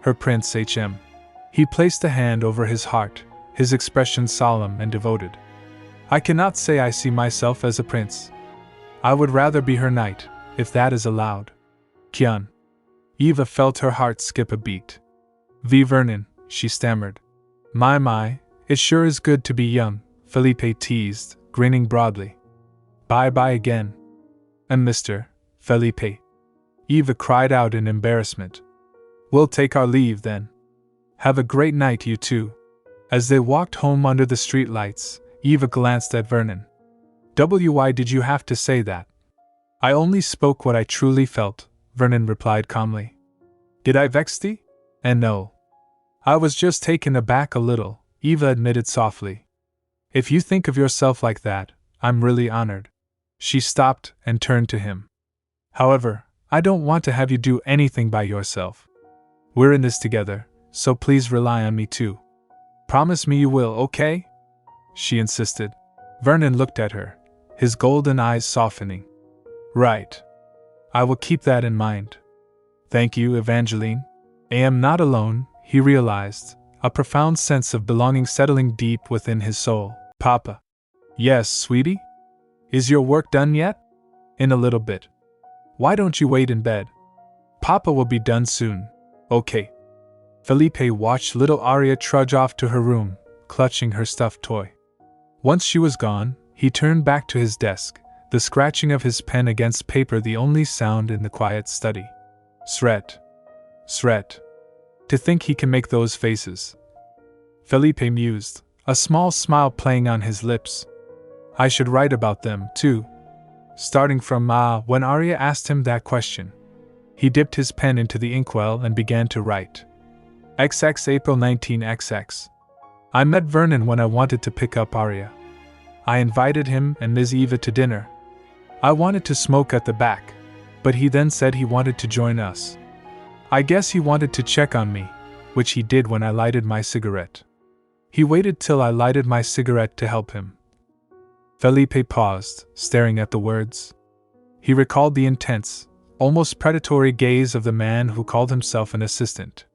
Her prince, H.M. He placed a hand over his heart, his expression solemn and devoted. I cannot say I see myself as a prince. I would rather be her knight, if that is allowed. Kyun. Eva felt her heart skip a beat. V. Vernon, she stammered. My, it sure is good to be young, Felipe teased, grinning broadly. Bye-bye again. And Mr. Felipe. Eva cried out in embarrassment. We'll take our leave then. Have a great night, you two. As they walked home under the streetlights, Eva glanced at Vernon. Why did you have to say that? I only spoke what I truly felt, Vernon replied calmly. Did I vex thee? And no. I was just taken aback a little, Eva admitted softly. If you think of yourself like that, I'm really honored. She stopped and turned to him. However, I don't want to have you do anything by yourself. We're in this together, so please rely on me too. Promise me you will, okay? She insisted. Vernon looked at her, his golden eyes softening. Right. I will keep that in mind. Thank you, Evangeline. I am not alone, he realized, a profound sense of belonging settling deep within his soul. Papa. Yes, sweetie? Is your work done yet? In a little bit. Why don't you wait in bed? Papa will be done soon. Okay. Felipe watched little Aria trudge off to her room, clutching her stuffed toy. Once she was gone, he turned back to his desk, the scratching of his pen against paper the only sound in the quiet study. Sret. Sret. To think he can make those faces. Felipe mused, a small smile playing on his lips. I should write about them, too. Starting from when Arya asked him that question. He dipped his pen into the inkwell and began to write. XX April 19XX. I met Vernon when I wanted to pick up Arya. I invited him and Ms. Eva to dinner. I wanted to smoke at the back, but he then said he wanted to join us. I guess he wanted to check on me, which he did when I lighted my cigarette. He waited till I lighted my cigarette to help him. Felipe paused, staring at the words. He recalled the intense, almost predatory gaze of the man who called himself an assistant.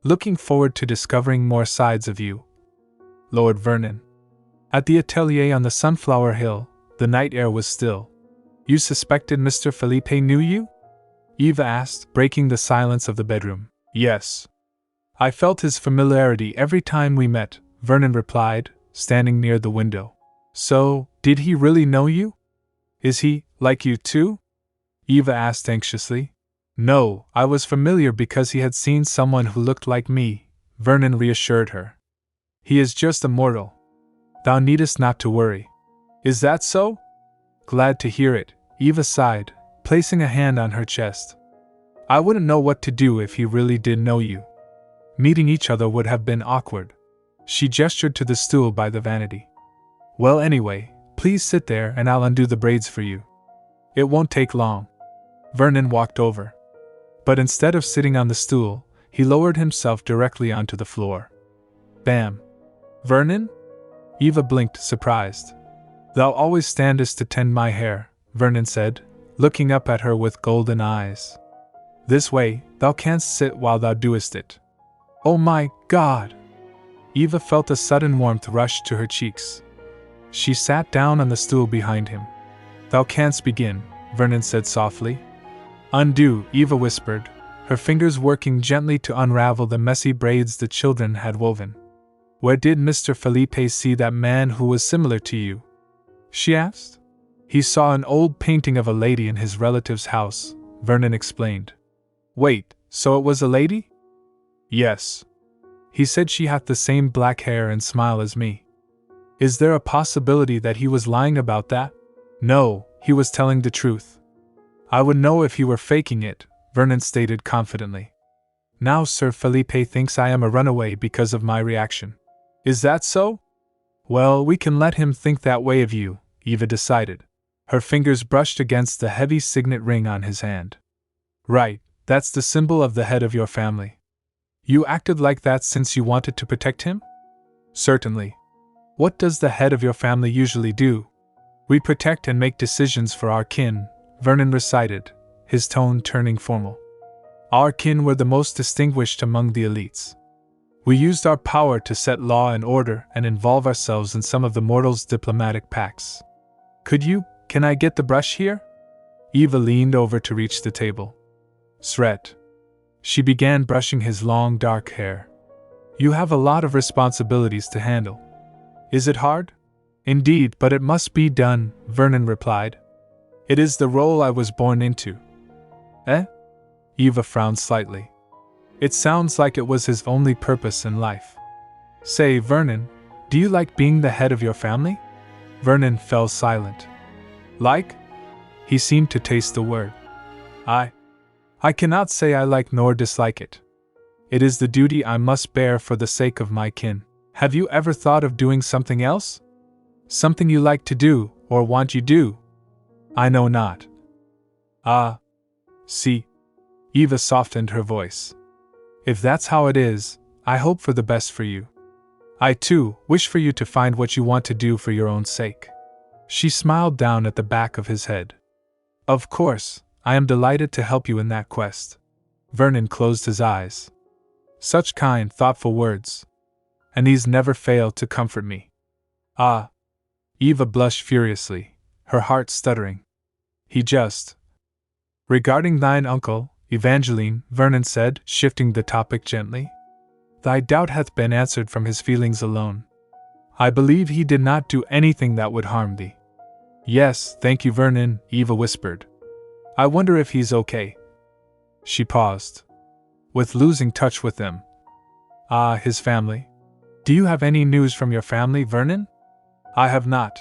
Looking forward to discovering more sides of you, Lord Vernon. At the atelier on the Sunflower Hill, the night air was still. You suspected Mr. Felipe knew you? Eva asked, breaking the silence of the bedroom. Yes. I felt his familiarity every time we met, Vernon replied, standing near the window. So, did he really know you? Is he, like you too? Eva asked anxiously. No, I was familiar because he had seen someone who looked like me, Vernon reassured her. He is just a mortal. Thou needest not to worry. Is that so? Glad to hear it, Eva sighed, placing a hand on her chest. I wouldn't know what to do if he really did know you. Meeting each other would have been awkward. She gestured to the stool by the vanity. Well, anyway, please sit there and I'll undo the braids for you. It won't take long. Vernon walked over. But instead of sitting on the stool, he lowered himself directly onto the floor. Bam. Vernon? Eva blinked, surprised. Thou always standest to tend my hair, Vernon said, looking up at her with golden eyes. This way, thou canst sit while thou doest it. Oh my God! Eva felt a sudden warmth rush to her cheeks. She sat down on the stool behind him. Thou canst begin, Vernon said softly. Undo, Eva whispered, her fingers working gently to unravel the messy braids the children had woven. Where did Mr. Felipe see that man who was similar to you? She asked. He saw an old painting of a lady in his relative's house, Vernon explained. Wait, so it was a lady? Yes. He said she had the same black hair and smile as me. Is there a possibility that he was lying about that? No, he was telling the truth. I would know if he were faking it, Vernon stated confidently. Now Sir Felipe thinks I am a runaway because of my reaction. Is that so? Well, we can let him think that way of you, Eva decided. Her fingers brushed against the heavy signet ring on his hand. Right, that's the symbol of the head of your family. You acted like that since you wanted to protect him? Certainly. What does the head of your family usually do? We protect and make decisions for our kin, Vernon recited, his tone turning formal. Our kin were the most distinguished among the elites. We used our power to set law and order and involve ourselves in some of the mortals' diplomatic pacts. Can I get the brush here? Eva leaned over to reach the table. Sret. She began brushing his long dark hair. You have a lot of responsibilities to handle. Is it hard? Indeed, but it must be done, Vernon replied. It is the role I was born into. Eh? Eva frowned slightly. It sounds like it was his only purpose in life. Say, Vernon, do you like being the head of your family? Vernon fell silent. Like? He seemed to taste the word. I cannot say I like nor dislike it. It is the duty I must bear for the sake of my kin. Have you ever thought of doing something else? Something you like to do, or want you do? I know not. See. Eva softened her voice. If that's how it is, I hope for the best for you. I too wish for you to find what you want to do for your own sake. She smiled down at the back of his head. Of course, I am delighted to help you in that quest. Vernon closed his eyes. Such kind, thoughtful words. And these never fail to comfort me. Eva blushed furiously, her heart stuttering. He just. Regarding thine uncle, Evangeline, Vernon said, shifting the topic gently. Thy doubt hath been answered from his feelings alone. I believe he did not do anything that would harm thee. Yes, thank you, Vernon, Eva whispered. I wonder if he's okay. She paused. With losing touch with them. His family. Do you have any news from your family, Vernon? I have not.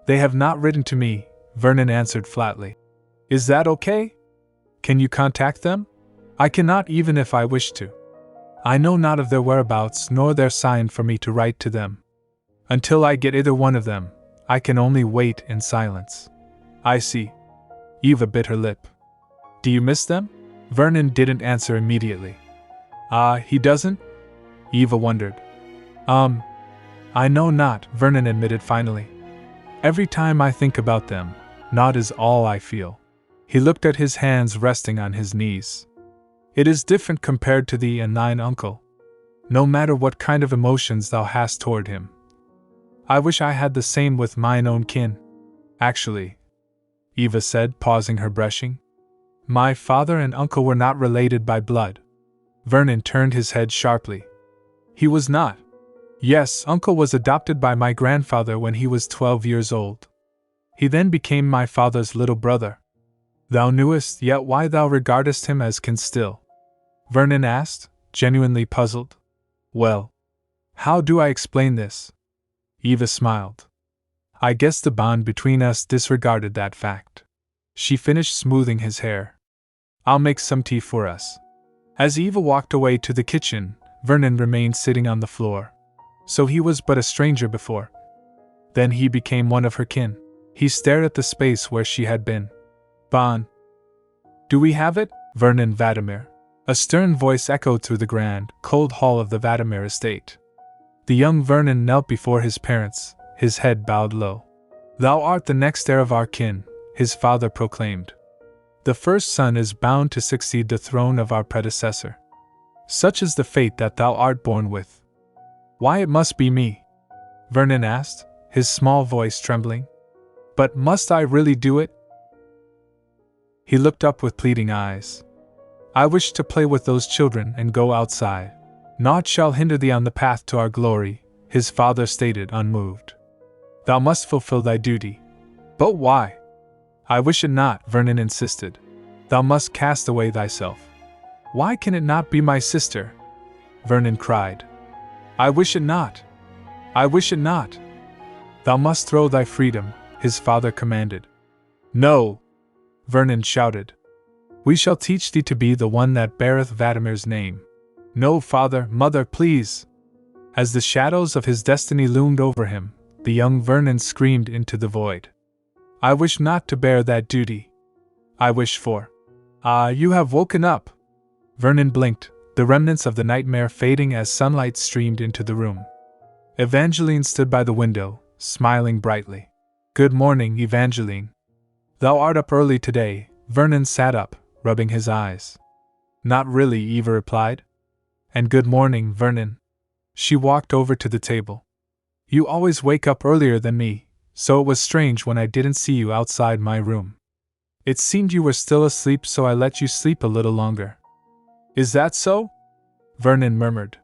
They have not written to me, Vernon answered flatly. Is that okay? Can you contact them? I cannot even if I wish to. I know not of their whereabouts nor their sign for me to write to them. Until I get either one of them, I can only wait in silence. I see. Eva bit her lip. Do you miss them? Vernon didn't answer immediately. He doesn't? Eva wondered. I know not, Vernon admitted finally. Every time I think about them, naught is all I feel. He looked at his hands resting on his knees. It is different compared to thee and thine uncle. No matter what kind of emotions thou hast toward him. I wish I had the same with mine own kin. Actually, Eva said, pausing her brushing. My father and uncle were not related by blood. Vernon turned his head sharply. He was not. Yes, uncle was adopted by my grandfather when he was 12 years old. He then became my father's little brother. Thou knewest yet why thou regardest him as kin still? Vernon asked, genuinely puzzled. Well, how do I explain this? Eva smiled. I guess the bond between us disregarded that fact. She finished smoothing his hair. I'll make some tea for us. As Eva walked away to the kitchen, Vernon remained sitting on the floor. So he was but a stranger before. Then he became one of her kin. He stared at the space where she had been. Bond. Do we have it, Vernon Vladimir? A stern voice echoed through the grand, cold hall of the Vladimir estate. The young Vernon knelt before his parents, his head bowed low. Thou art the next heir of our kin, his father proclaimed. The first son is bound to succeed the throne of our predecessor. Such is the fate that thou art born with. Why it must be me? Vernon asked, his small voice trembling. But must I really do it? He looked up with pleading eyes. I wish to play with those children and go outside. Naught shall hinder thee on the path to our glory, his father stated unmoved. Thou must fulfill thy duty. But why? I wish it not, Vernon insisted. Thou must cast away thyself. Why can it not be my sister? Vernon cried. I wish it not. I wish it not. Thou must throw thy freedom, his father commanded. No! Vernon shouted. We shall teach thee to be the one that beareth Vladimir's name. No, father, mother, please! As the shadows of his destiny loomed over him, the young Vernon screamed into the void. I wish not to bear that duty. I wish for. You have woken up. Vernon blinked, the remnants of the nightmare fading as sunlight streamed into the room. Evangeline stood by the window, smiling brightly. Good morning, Evangeline. Thou art up early today. Vernon sat up, rubbing his eyes. Not really, Eva replied. And good morning, Vernon. She walked over to the table. You always wake up earlier than me, so it was strange when I didn't see you outside my room. It seemed you were still asleep, so I let you sleep a little longer. Is that so? Vernon murmured.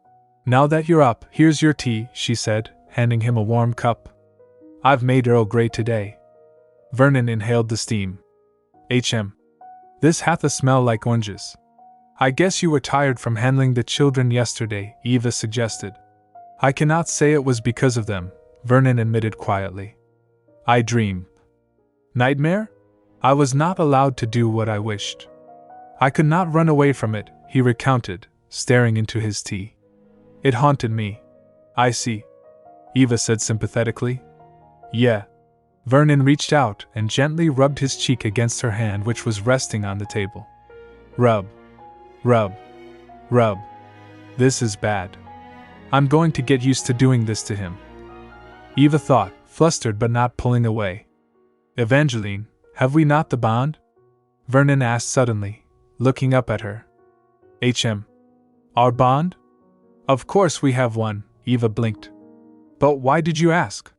Now that you're up, here's your tea, she said, handing him a warm cup. I've made Earl Grey today. Vernon inhaled the steam. This hath a smell like oranges. I guess you were tired from handling the children yesterday, Eva suggested. I cannot say it was because of them, Vernon admitted quietly. I dream. Nightmare? I was not allowed to do what I wished. I could not run away from it, he recounted, staring into his tea. It haunted me. I see, Eva said sympathetically. Yeah. Vernon reached out and gently rubbed his cheek against her hand, which was resting on the table. Rub. Rub. Rub. This is bad. I'm going to get used to doing this to him. Eva thought, flustered but not pulling away. Evangeline, have we not the bond? Vernon asked suddenly, looking up at her. Our bond? Of course we have one, Eva blinked. But why did you ask?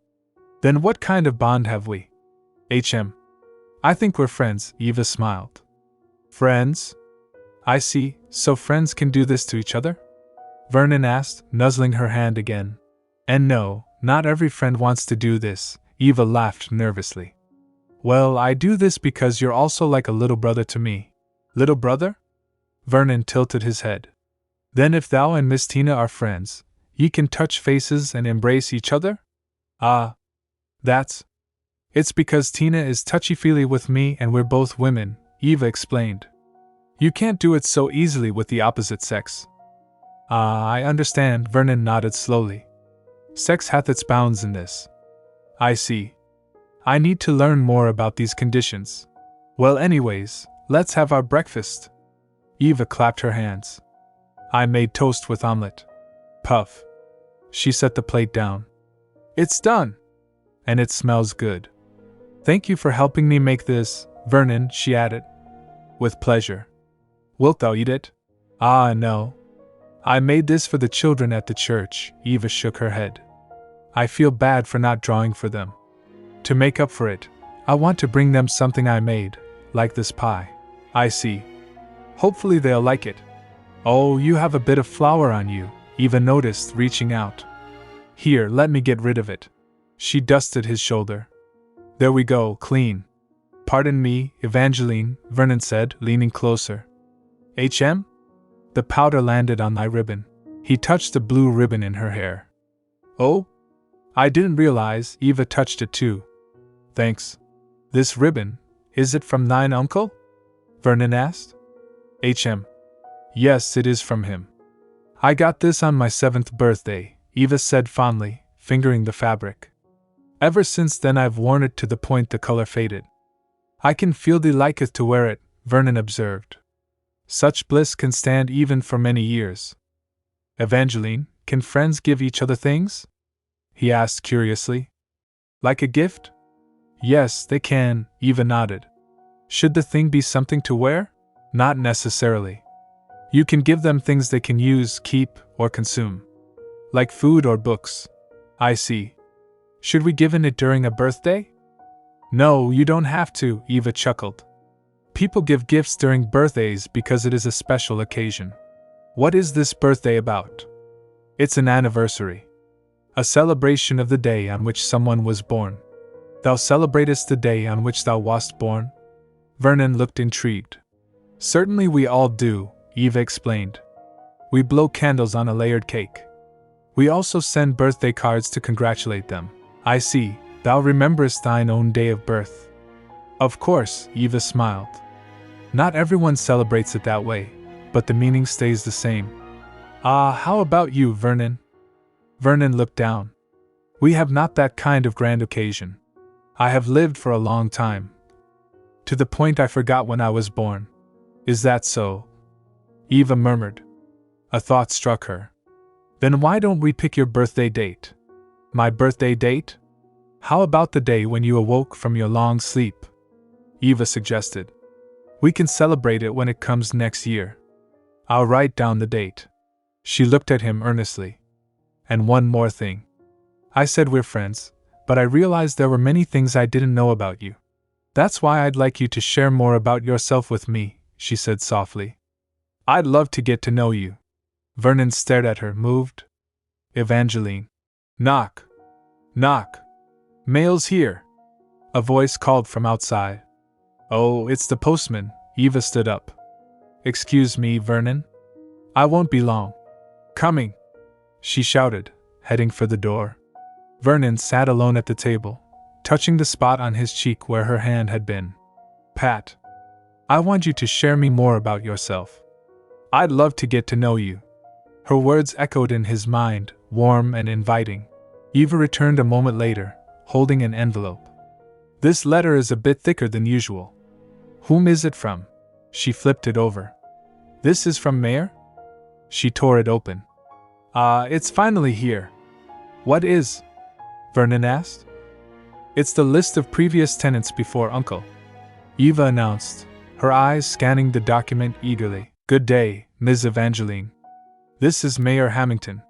Then what kind of bond have we? I think we're friends, Eva smiled. Friends? I see, so friends can do this to each other? Vernon asked, nuzzling her hand again. And no, not every friend wants to do this, Eva laughed nervously. Well, I do this because you're also like a little brother to me. Little brother? Vernon tilted his head. Then if thou and Miss Tina are friends, ye can touch faces and embrace each other? Ah. It's because Tina is touchy-feely with me and we're both women, Eva explained. You can't do it so easily with the opposite sex. Ah, I understand, Vernon nodded slowly. Sex hath its bounds in this. I see. I need to learn more about these conditions. Well, anyways, let's have our breakfast. Eva clapped her hands. I made toast with omelette. Puff. She set the plate down. It's done! And it smells good. Thank you for helping me make this, Vernon, she added. With pleasure. Wilt thou eat it? Ah, no. I made this for the children at the church, Eva shook her head. I feel bad for not drawing for them. To make up for it, I want to bring them something I made, like this pie. I see. Hopefully they'll like it. Oh, you have a bit of flour on you, Eva noticed, reaching out. Here, let me get rid of it. She dusted his shoulder. There we go, clean. Pardon me, Evangeline, Vernon said, leaning closer. The powder landed on my ribbon. He touched the blue ribbon in her hair. Oh? I didn't realize, Eva touched it too. Thanks. This ribbon, is it from thine uncle? Vernon asked. Yes, it is from him. I got this on my 7th birthday, Eva said fondly, fingering the fabric. Ever since then I've worn it to the point the color faded. I can feel thee liketh to wear it, Vernon observed. Such bliss can stand even for many years. Evangeline, can friends give each other things? He asked curiously. Like a gift? Yes, they can, Eva nodded. Should the thing be something to wear? Not necessarily. You can give them things they can use, keep, or consume. Like food or books. I see. Should we give it during a birthday? No, you don't have to, Eva chuckled. People give gifts during birthdays because it is a special occasion. What is this birthday about? It's an anniversary. A celebration of the day on which someone was born. Thou celebratest the day on which thou wast born? Vernon looked intrigued. Certainly we all do, Eva explained. We blow candles on a layered cake. We also send birthday cards to congratulate them. I see, thou rememberest thine own day of birth. Of course, Eva smiled. Not everyone celebrates it that way, but the meaning stays the same. Ah, how about you, Vernon? Vernon looked down. We have not that kind of grand occasion. I have lived for a long time. To the point I forgot when I was born. Is that so? Eva murmured. A thought struck her. Then why don't we pick your birthday date? My birthday date? How about the day when you awoke from your long sleep? Eva suggested. We can celebrate it when it comes next year. I'll write down the date. She looked at him earnestly. And one more thing. I said we're friends, but I realized there were many things I didn't know about you. That's why I'd like you to share more about yourself with me, she said softly. I'd love to get to know you. Vernon stared at her, moved. Evangeline. Knock. Knock. Mail's here. A voice called from outside. Oh, it's the postman. Eva stood up. Excuse me, Vernon? I won't be long. Coming, she shouted, heading for the door. Vernon sat alone at the table, touching the spot on his cheek where her hand had been. Pat, I want you to share me more about yourself. I'd love to get to know you. Her words echoed in his mind, warm and inviting. Eva returned a moment later, holding an envelope. This letter is a bit thicker than usual. Whom is it from? She flipped it over. This is from Mayor? She tore it open. It's finally here. What is? Vernon asked. It's the list of previous tenants before Uncle. Eva announced, her eyes scanning the document eagerly. Good day, Ms. Evangeline. This is Mayor Hamilton.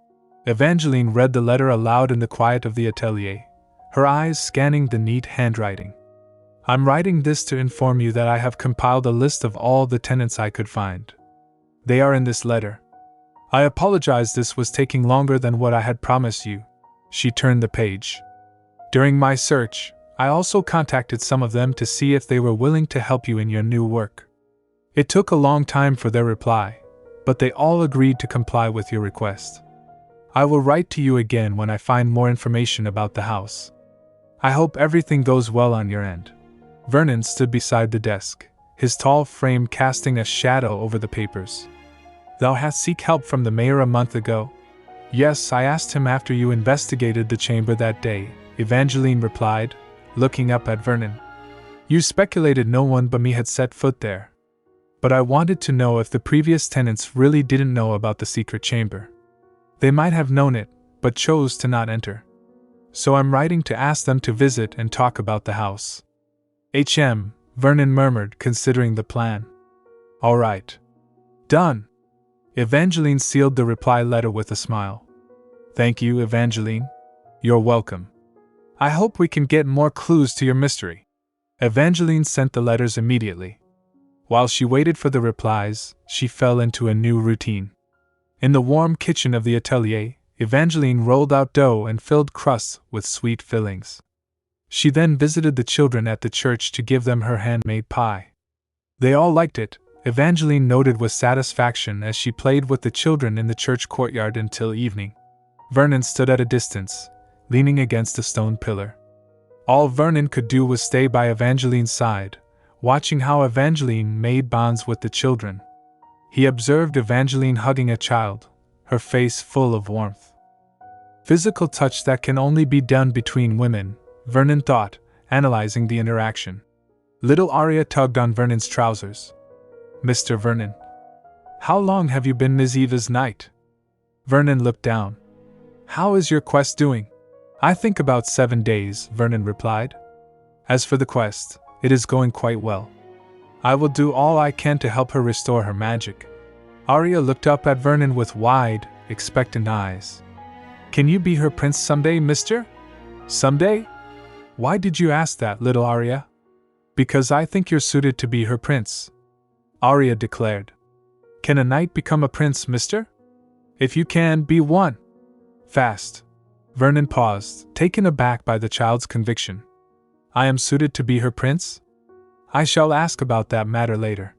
Evangeline read the letter aloud in the quiet of the atelier, her eyes scanning the neat handwriting. I'm writing this to inform you that I have compiled a list of all the tenants I could find. They are in this letter. I apologize this was taking longer than what I had promised you. She turned the page. During my search, I also contacted some of them to see if they were willing to help you in your new work. It took a long time for their reply, but they all agreed to comply with your request. I will write to you again when I find more information about the house. I hope everything goes well on your end. Vernon stood beside the desk, his tall frame casting a shadow over the papers. Thou hast seek help from the mayor a month ago? Yes, I asked him after you investigated the chamber that day, Evangeline replied, looking up at Vernon. You speculated no one but me had set foot there. But I wanted to know if the previous tenants really didn't know about the secret chamber. They might have known it, but chose to not enter. So I'm writing to ask them to visit and talk about the house. Vernon murmured, considering the plan. All right. Done. Evangeline sealed the reply letter with a smile. Thank you, Evangeline. You're welcome. I hope we can get more clues to your mystery. Evangeline sent the letters immediately. While she waited for the replies, she fell into a new routine. In the warm kitchen of the atelier, Evangeline rolled out dough and filled crusts with sweet fillings. She then visited the children at the church to give them her handmade pie. They all liked it, Evangeline noted with satisfaction as she played with the children in the church courtyard until evening. Vernon stood at a distance, leaning against a stone pillar. All Vernon could do was stay by Evangeline's side, watching how Evangeline made bonds with the children. He observed Evangeline hugging a child, her face full of warmth. Physical touch that can only be done between women, Vernon thought, analyzing the interaction. Little Arya tugged on Vernon's trousers. Mr. Vernon. How long have you been Ms. Eva's knight? Vernon looked down. How is your quest doing? I think about 7 days, Vernon replied. As for the quest, it is going quite well. I will do all I can to help her restore her magic. Arya looked up at Vernon with wide, expectant eyes. Can you be her prince someday, mister? Someday? Why did you ask that, little Arya? Because I think you're suited to be her prince, Arya declared. Can a knight become a prince, mister? If you can, be one. Fast. Vernon paused, taken aback by the child's conviction. I am suited to be her prince? I shall ask about that matter later.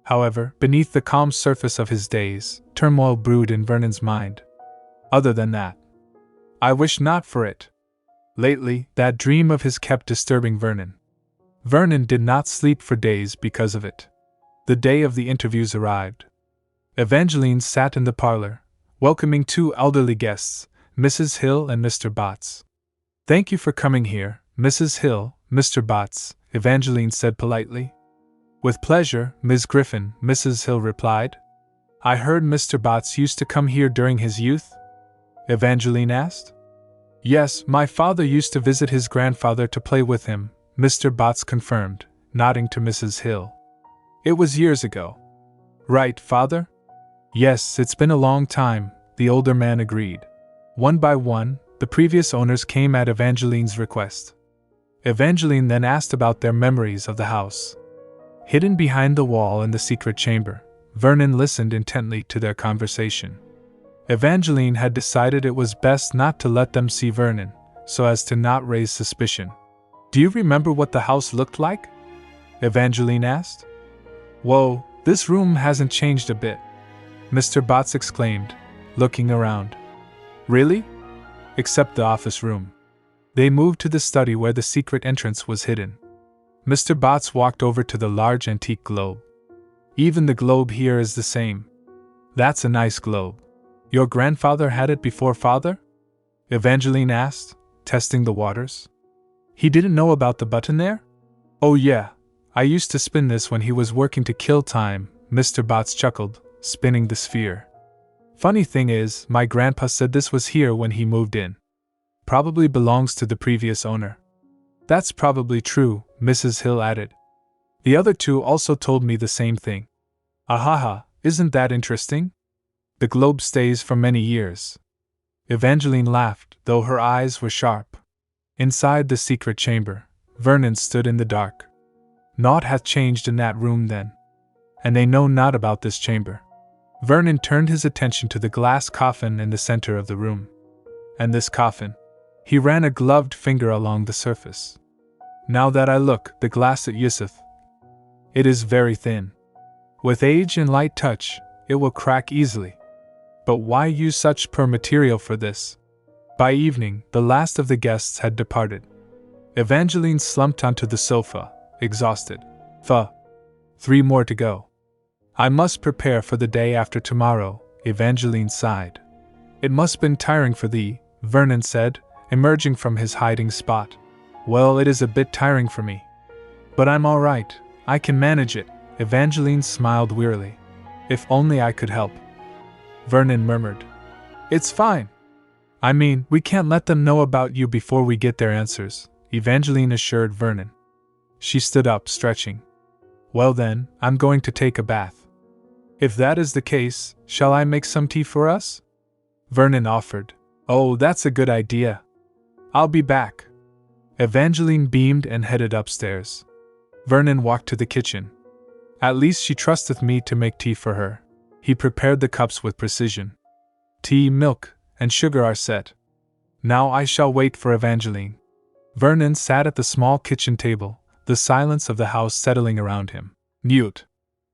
However, beneath the calm surface of his daze, turmoil brewed in Vernon's mind. Other than that, I wish not for it. Lately, that dream of his kept disturbing Vernon. Vernon did not sleep for days because of it. The day of the interviews arrived. Evangeline sat in the parlor, welcoming 2 elderly guests, Mrs. Hill and Mr. Botts. Thank you for coming here, Mrs. Hill, Mr. Botts, Evangeline said politely. With pleasure, Ms. Griffon, Mrs. Hill replied. I heard Mr. Botts used to come here during his youth? Evangeline asked. Yes, my father used to visit his grandfather to play with him, Mr. Botts confirmed, nodding to Mrs. Hill. It was years ago. Right, father? Yes, it's been a long time, the older man agreed. One by one, the previous owners came at Evangeline's request. Evangeline then asked about their memories of the house. Hidden behind the wall in the secret chamber, Vernon listened intently to their conversation. Evangeline had decided it was best not to let them see Vernon, so as to not raise suspicion. Do you remember what the house looked like? Evangeline asked. Whoa, This room hasn't changed a bit, Mr. Botts exclaimed, looking around. Really? Except the office room. They moved to the study where the secret entrance was hidden. Mr. Botts walked over to the large antique globe. Even the globe here is the same. That's a nice globe. Your grandfather had it before father? Evangeline asked, testing the waters. He didn't know about the button there? Oh yeah, I used to spin this when he was working to kill time, Mr. Botts chuckled, spinning the sphere. Funny thing is, my grandpa said this was here when he moved in. Probably belongs to the previous owner. That's probably true, Mrs. Hill added. The other two also told me the same thing. Ahaha, isn't that interesting? The globe stays for many years. Evangeline laughed, though her eyes were sharp. Inside the secret chamber, Vernon stood in the dark. Naught hath changed in that room then. And they know not about this chamber. Vernon turned his attention to the glass coffin in the center of the room. And this coffin? He ran a gloved finger along the surface. Now that I look, the glass it useth. It is very thin. With age and light touch, it will crack easily. But why use such poor material for this? By evening, the last of the guests had departed. Evangeline slumped onto the sofa, exhausted. 3 more to go. I must prepare for the day after tomorrow, Evangeline sighed. It must have been tiring for thee, Vernon said, emerging from his hiding spot. Well, it is a bit tiring for me. But I'm all right, I can manage it, Evangeline smiled wearily. If only I could help. Vernon murmured. It's fine. I mean, we can't let them know about you before we get their answers, Evangeline assured Vernon. She stood up, stretching. Well then, I'm going to take a bath. If that is the case, shall I make some tea for us? Vernon offered. Oh, that's a good idea. I'll be back. Evangeline beamed and headed upstairs. Vernon walked to the kitchen. At least she trusteth me to make tea for her. He prepared the cups with precision. Tea, milk, and sugar are set. Now I shall wait for Evangeline. Vernon sat at the small kitchen table, the silence of the house settling around him. Mute.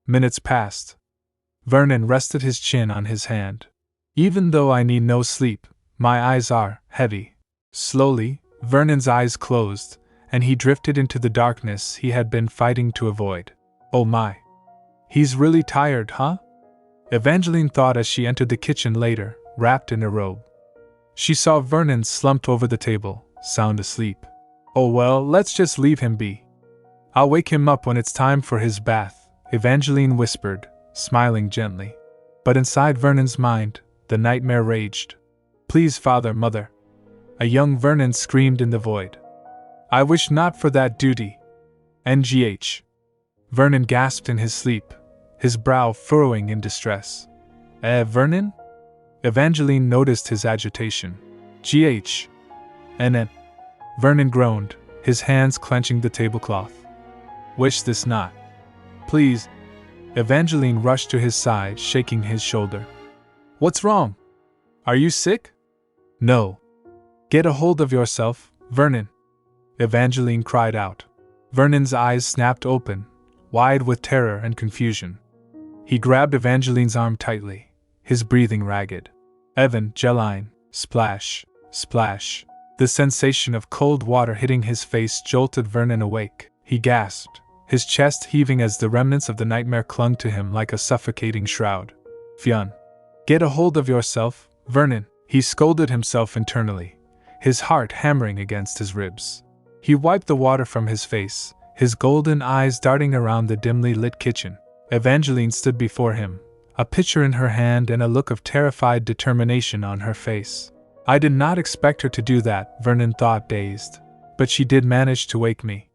Minutes passed. Vernon rested his chin on his hand. Even though I need no sleep, my eyes are heavy. Slowly, Vernon's eyes closed, and he drifted into the darkness he had been fighting to avoid. Oh my. He's really tired, huh? Evangeline thought as she entered the kitchen later, wrapped in a robe. She saw Vernon slumped over the table, sound asleep. Oh well, let's just leave him be. I'll wake him up when it's time for his bath, Evangeline whispered, smiling gently. But inside Vernon's mind, the nightmare raged. Please, father, mother. A young Vernon screamed in the void. I wish not for that duty. NGH. Vernon gasped in his sleep, his brow furrowing in distress. Vernon? Evangeline noticed his agitation. GH. NN. Vernon groaned, his hands clenching the tablecloth. Wish this not. Please. Evangeline rushed to his side, shaking his shoulder. What's wrong? Are you sick? No. Get a hold of yourself, Vernon. Evangeline cried out. Vernon's eyes snapped open, wide with terror and confusion. He grabbed Evangeline's arm tightly, his breathing ragged. Evangeline, splash, splash. The sensation of cold water hitting his face jolted Vernon awake. He gasped, his chest heaving as the remnants of the nightmare clung to him like a suffocating shroud. Fionn. Get a hold of yourself, Vernon, he scolded himself internally, his heart hammering against his ribs. He wiped the water from his face, his golden eyes darting around the dimly lit kitchen. Evangeline stood before him, a pitcher in her hand and a look of terrified determination on her face. I did not expect her to do that, Vernon thought, dazed. But she did manage to wake me.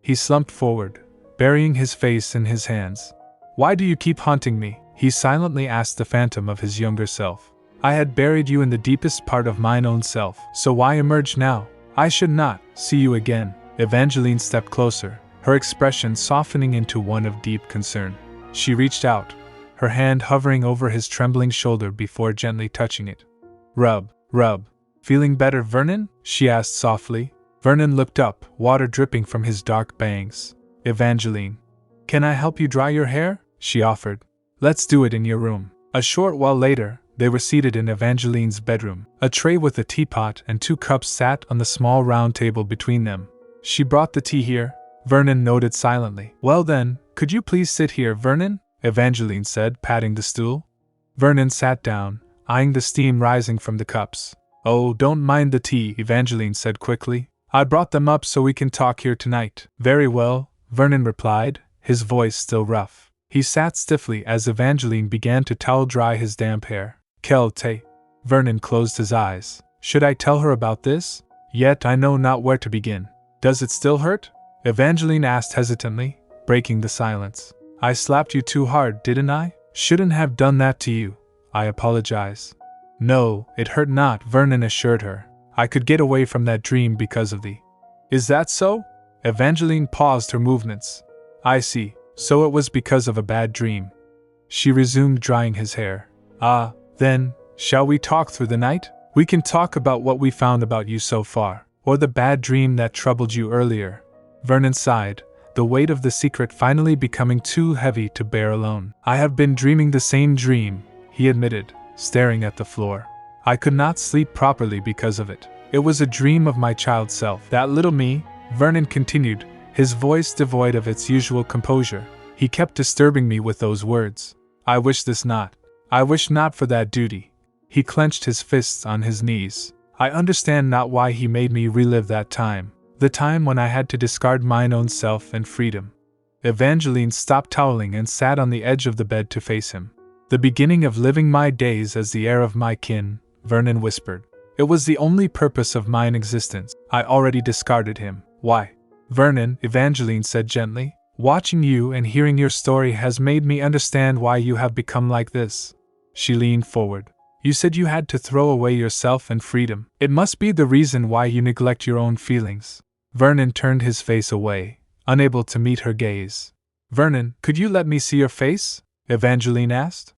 He slumped forward, burying his face in his hands. Why do you keep haunting me? He silently asked the phantom of his younger self. I had buried you in the deepest part of mine own self, so why emerge now? I should not see you again. Evangeline stepped closer, her expression softening into one of deep concern. She reached out, her hand hovering over his trembling shoulder before gently touching it. Rub, rub. Feeling better, Vernon? She asked softly. Vernon looked up, water dripping from his dark bangs. Evangeline. Can I help you dry your hair? she offered. Let's do it in your room. A short while later, they were seated in Evangeline's bedroom. A tray with a teapot and 2 cups sat on the small round table between them. She brought the tea here, Vernon noted silently. Well then, could you please sit here, Vernon? Evangeline said, patting the stool. Vernon sat down, eyeing the steam rising from the cups. Oh, don't mind the tea, Evangeline said quickly. I brought them up so we can talk here tonight. Very well, Vernon replied, his voice still rough. He sat stiffly as Evangeline began to towel dry his damp hair. Quel te? Vernon closed his eyes. Should I tell her about this? Yet I know not where to begin. Does it still hurt? Evangeline asked hesitantly, breaking the silence. I slapped you too hard, didn't I? Shouldn't have done that to you. I apologize. No, it hurt not, Vernon assured her. I could get away from that dream because of thee. Is that so? Evangeline paused her movements. I see, so it was because of a bad dream. She resumed drying his hair. Ah, then, shall we talk through the night? We can talk about what we found about you so far, or the bad dream that troubled you earlier. Vernon sighed, the weight of the secret finally becoming too heavy to bear alone. I have been dreaming the same dream, he admitted, staring at the floor. I could not sleep properly because of it. It was a dream of my child self. That little me, Vernon continued, his voice devoid of its usual composure. He kept disturbing me with those words. I wish this not. I wish not for that duty. He clenched his fists on his knees. I understand not why he made me relive that time. The time when I had to discard mine own self and freedom. Evangeline stopped toweling and sat on the edge of the bed to face him. The beginning of living my days as the heir of my kin, Vernon whispered. It was the only purpose of mine existence. I already discarded him. Why? Vernon, Evangeline said gently, watching you and hearing your story has made me understand why you have become like this. She leaned forward. You said you had to throw away yourself and freedom. It must be the reason why you neglect your own feelings. Vernon turned his face away, unable to meet her gaze. Vernon, could you let me see your face? Evangeline asked.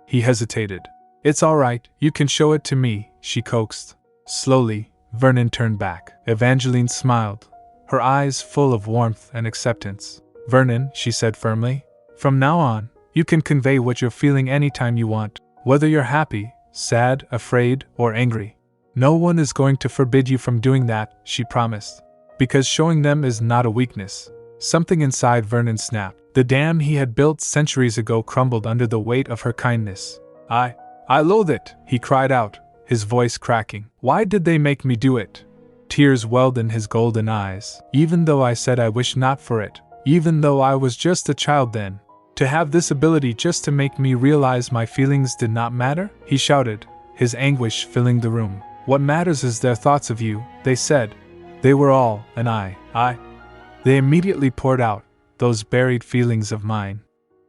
He hesitated. It's all right, you can show it to me, she coaxed. Slowly, Vernon turned back. Evangeline smiled, her eyes full of warmth and acceptance. Vernon, she said firmly, from now on, you can convey what you're feeling anytime you want, whether you're happy, sad, afraid, or angry. No one is going to forbid you from doing that, she promised. Because showing them is not a weakness. Something inside Vernon snapped. The dam he had built centuries ago crumbled under the weight of her kindness. I loathe it, he cried out, his voice cracking. Why did they make me do it? Tears welled in his golden eyes. Even though I said I wish not for it, even though I was just a child then, to have this ability just to make me realize my feelings did not matter? He shouted, his anguish filling the room. What matters is their thoughts of you, they said. They were all, and I. They immediately poured out, those buried feelings of mine.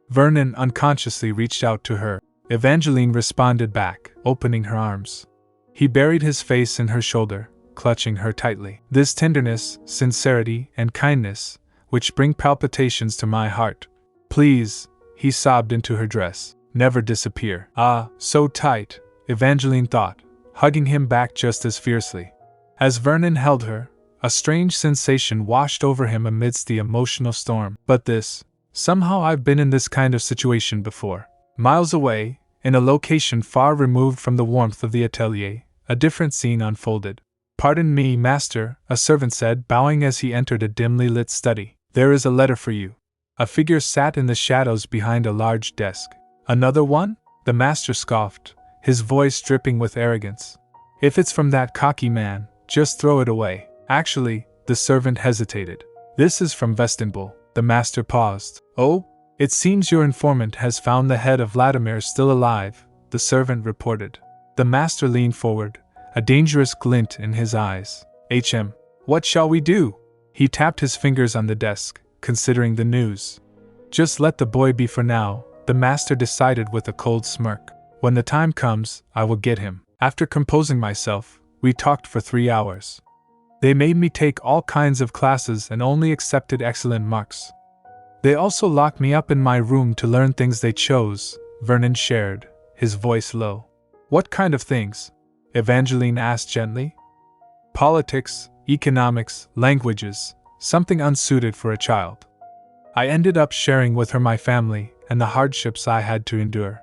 Vernon unconsciously reached out to her. Evangeline responded back, opening her arms. He buried his face in her shoulder, clutching her tightly. This tenderness, sincerity, and kindness, which bring palpitations to my heart. Please, he sobbed into her dress, never disappear. Ah, so tight, Evangeline thought, hugging him back just as fiercely. As Vernon held her, a strange sensation washed over him amidst the emotional storm. But this, somehow I've been in this kind of situation before. Miles away, in a location far removed from the warmth of the atelier, a different scene unfolded. Pardon me, master, a servant said, bowing as he entered a dimly lit study. There is a letter for you. A figure sat in the shadows behind a large desk. Another one? The master scoffed, his voice dripping with arrogance. If it's from that cocky man, just throw it away. Actually, the servant hesitated. This is from Vestenbull. The master paused. Oh? It seems your informant has found the head of Vladimir still alive, the servant reported. The master leaned forward, a dangerous glint in his eyes. What shall we do? He tapped his fingers on the desk, considering the news. Just let the boy be for now, the master decided with a cold smirk. When the time comes, I will get him. After composing myself, we talked for 3 hours. They made me take all kinds of classes and only accepted excellent marks. They also locked me up in my room to learn things they chose, Vernon shared, his voice low. What kind of things? Evangeline asked gently. Politics, economics, languages, something unsuited for a child. I ended up sharing with her my family and the hardships I had to endure.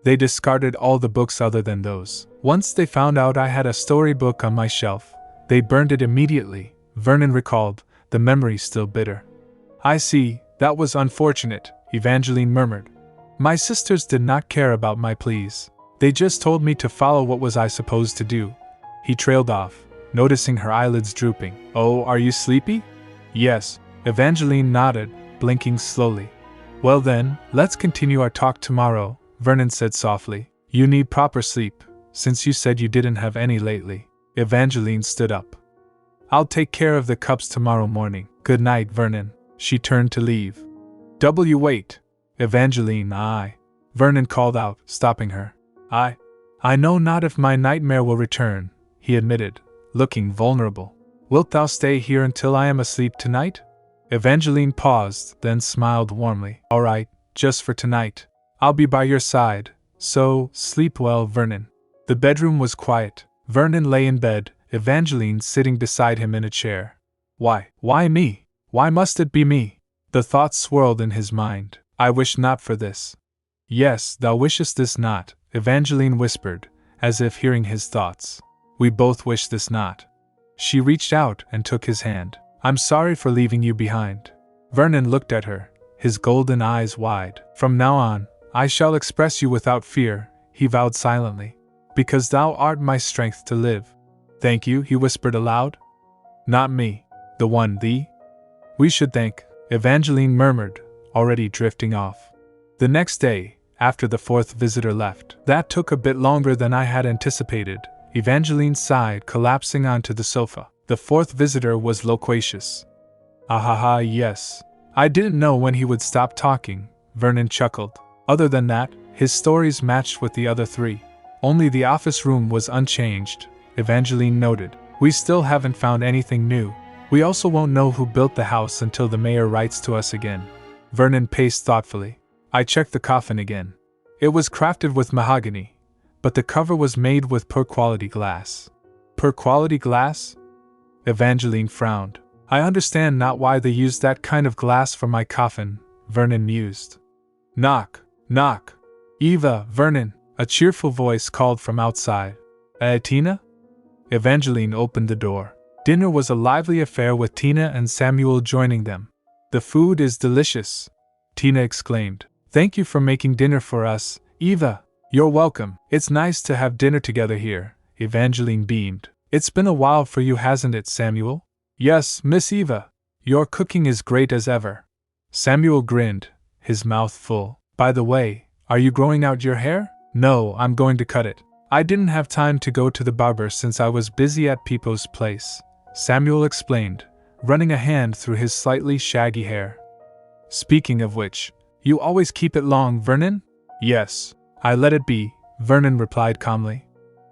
They discarded all the books other than those. Once they found out I had a storybook on my shelf, they burned it immediately, Vernon recalled, the memory still bitter. I see, that was unfortunate, Evangeline murmured. My sisters did not care about my pleas. They just told me to follow what was I supposed to do. He trailed off, noticing her eyelids drooping. Oh, are you sleepy? Yes, Evangeline nodded, blinking slowly. Well then, let's continue our talk tomorrow, Vernon said softly. You need proper sleep, since you said you didn't have any lately. Evangeline stood up. I'll take care of the cups tomorrow morning. Good night, Vernon. She turned to leave. Wait. Evangeline, Vernon called out, stopping her. I know not if my nightmare will return, he admitted, looking vulnerable. Wilt thou stay here until I am asleep tonight? Evangeline paused, then smiled warmly. All right, just for tonight. I'll be by your side, so sleep well, Vernon. The bedroom was quiet. Vernon lay in bed, Evangeline sitting beside him in a chair. Why me? Why must it be me? The thought swirled in his mind. I wish not for this. Yes, thou wishest this not, Evangeline whispered, as if hearing his thoughts. We both wish this not. She reached out and took his hand. I'm sorry for leaving you behind. Vernon looked at her, his golden eyes wide. From now on, I shall express you without fear, he vowed silently. Because thou art my strength to live. Thank you, he whispered aloud. Not me, the one thee. We should thank, Evangeline murmured, already drifting off. The next day, after the fourth visitor left. That took a bit longer than I had anticipated, Evangeline sighed, collapsing onto the sofa. The fourth visitor was loquacious. Ahaha, yes. I didn't know when he would stop talking, Vernon chuckled. Other than that, his stories matched with the other three. Only the office room was unchanged, Evangeline noted. We still haven't found anything new. We also won't know who built the house until the mayor writes to us again. Vernon paced thoughtfully. I checked the coffin again. It was crafted with mahogany, but the cover was made with poor quality glass. Poor quality glass? Evangeline frowned. I understand not why they used that kind of glass for my coffin, Vernon mused. Knock, knock. Eva, Vernon, a cheerful voice called from outside. Tina? Evangeline opened the door. Dinner was a lively affair with Tina and Samuel joining them. The food is delicious, Tina exclaimed. Thank you for making dinner for us, Eva. You're welcome. It's nice to have dinner together here, Evangeline beamed. It's been a while for you, hasn't it, Samuel? Yes, Miss Eva. Your cooking is great as ever. Samuel grinned, his mouth full. By the way, are you growing out your hair? No, I'm going to cut it. I didn't have time to go to the barber since I was busy at Peepo's place, Samuel explained, running a hand through his slightly shaggy hair. Speaking of which, you always keep it long, Vernon? Yes, I let it be, Vernon replied calmly.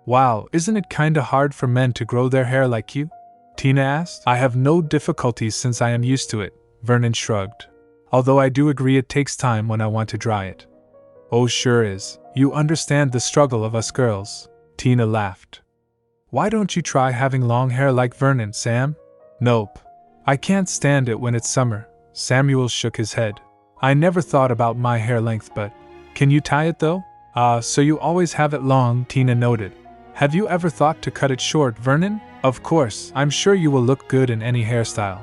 Wow, isn't it kinda hard for men to grow their hair like you? Tina asked. I have no difficulties since I am used to it, Vernon shrugged. Although I do agree it takes time when I want to dry it. Oh, sure is. You understand the struggle of us girls, Tina laughed. Why don't you try having long hair like Vernon, Sam? Nope. I can't stand it when it's summer, Samuel shook his head. I never thought about my hair length, but can you tie it though? So you always have it long, Tina noted. Have you ever thought to cut it short, Vernon? Of course, I'm sure you will look good in any hairstyle.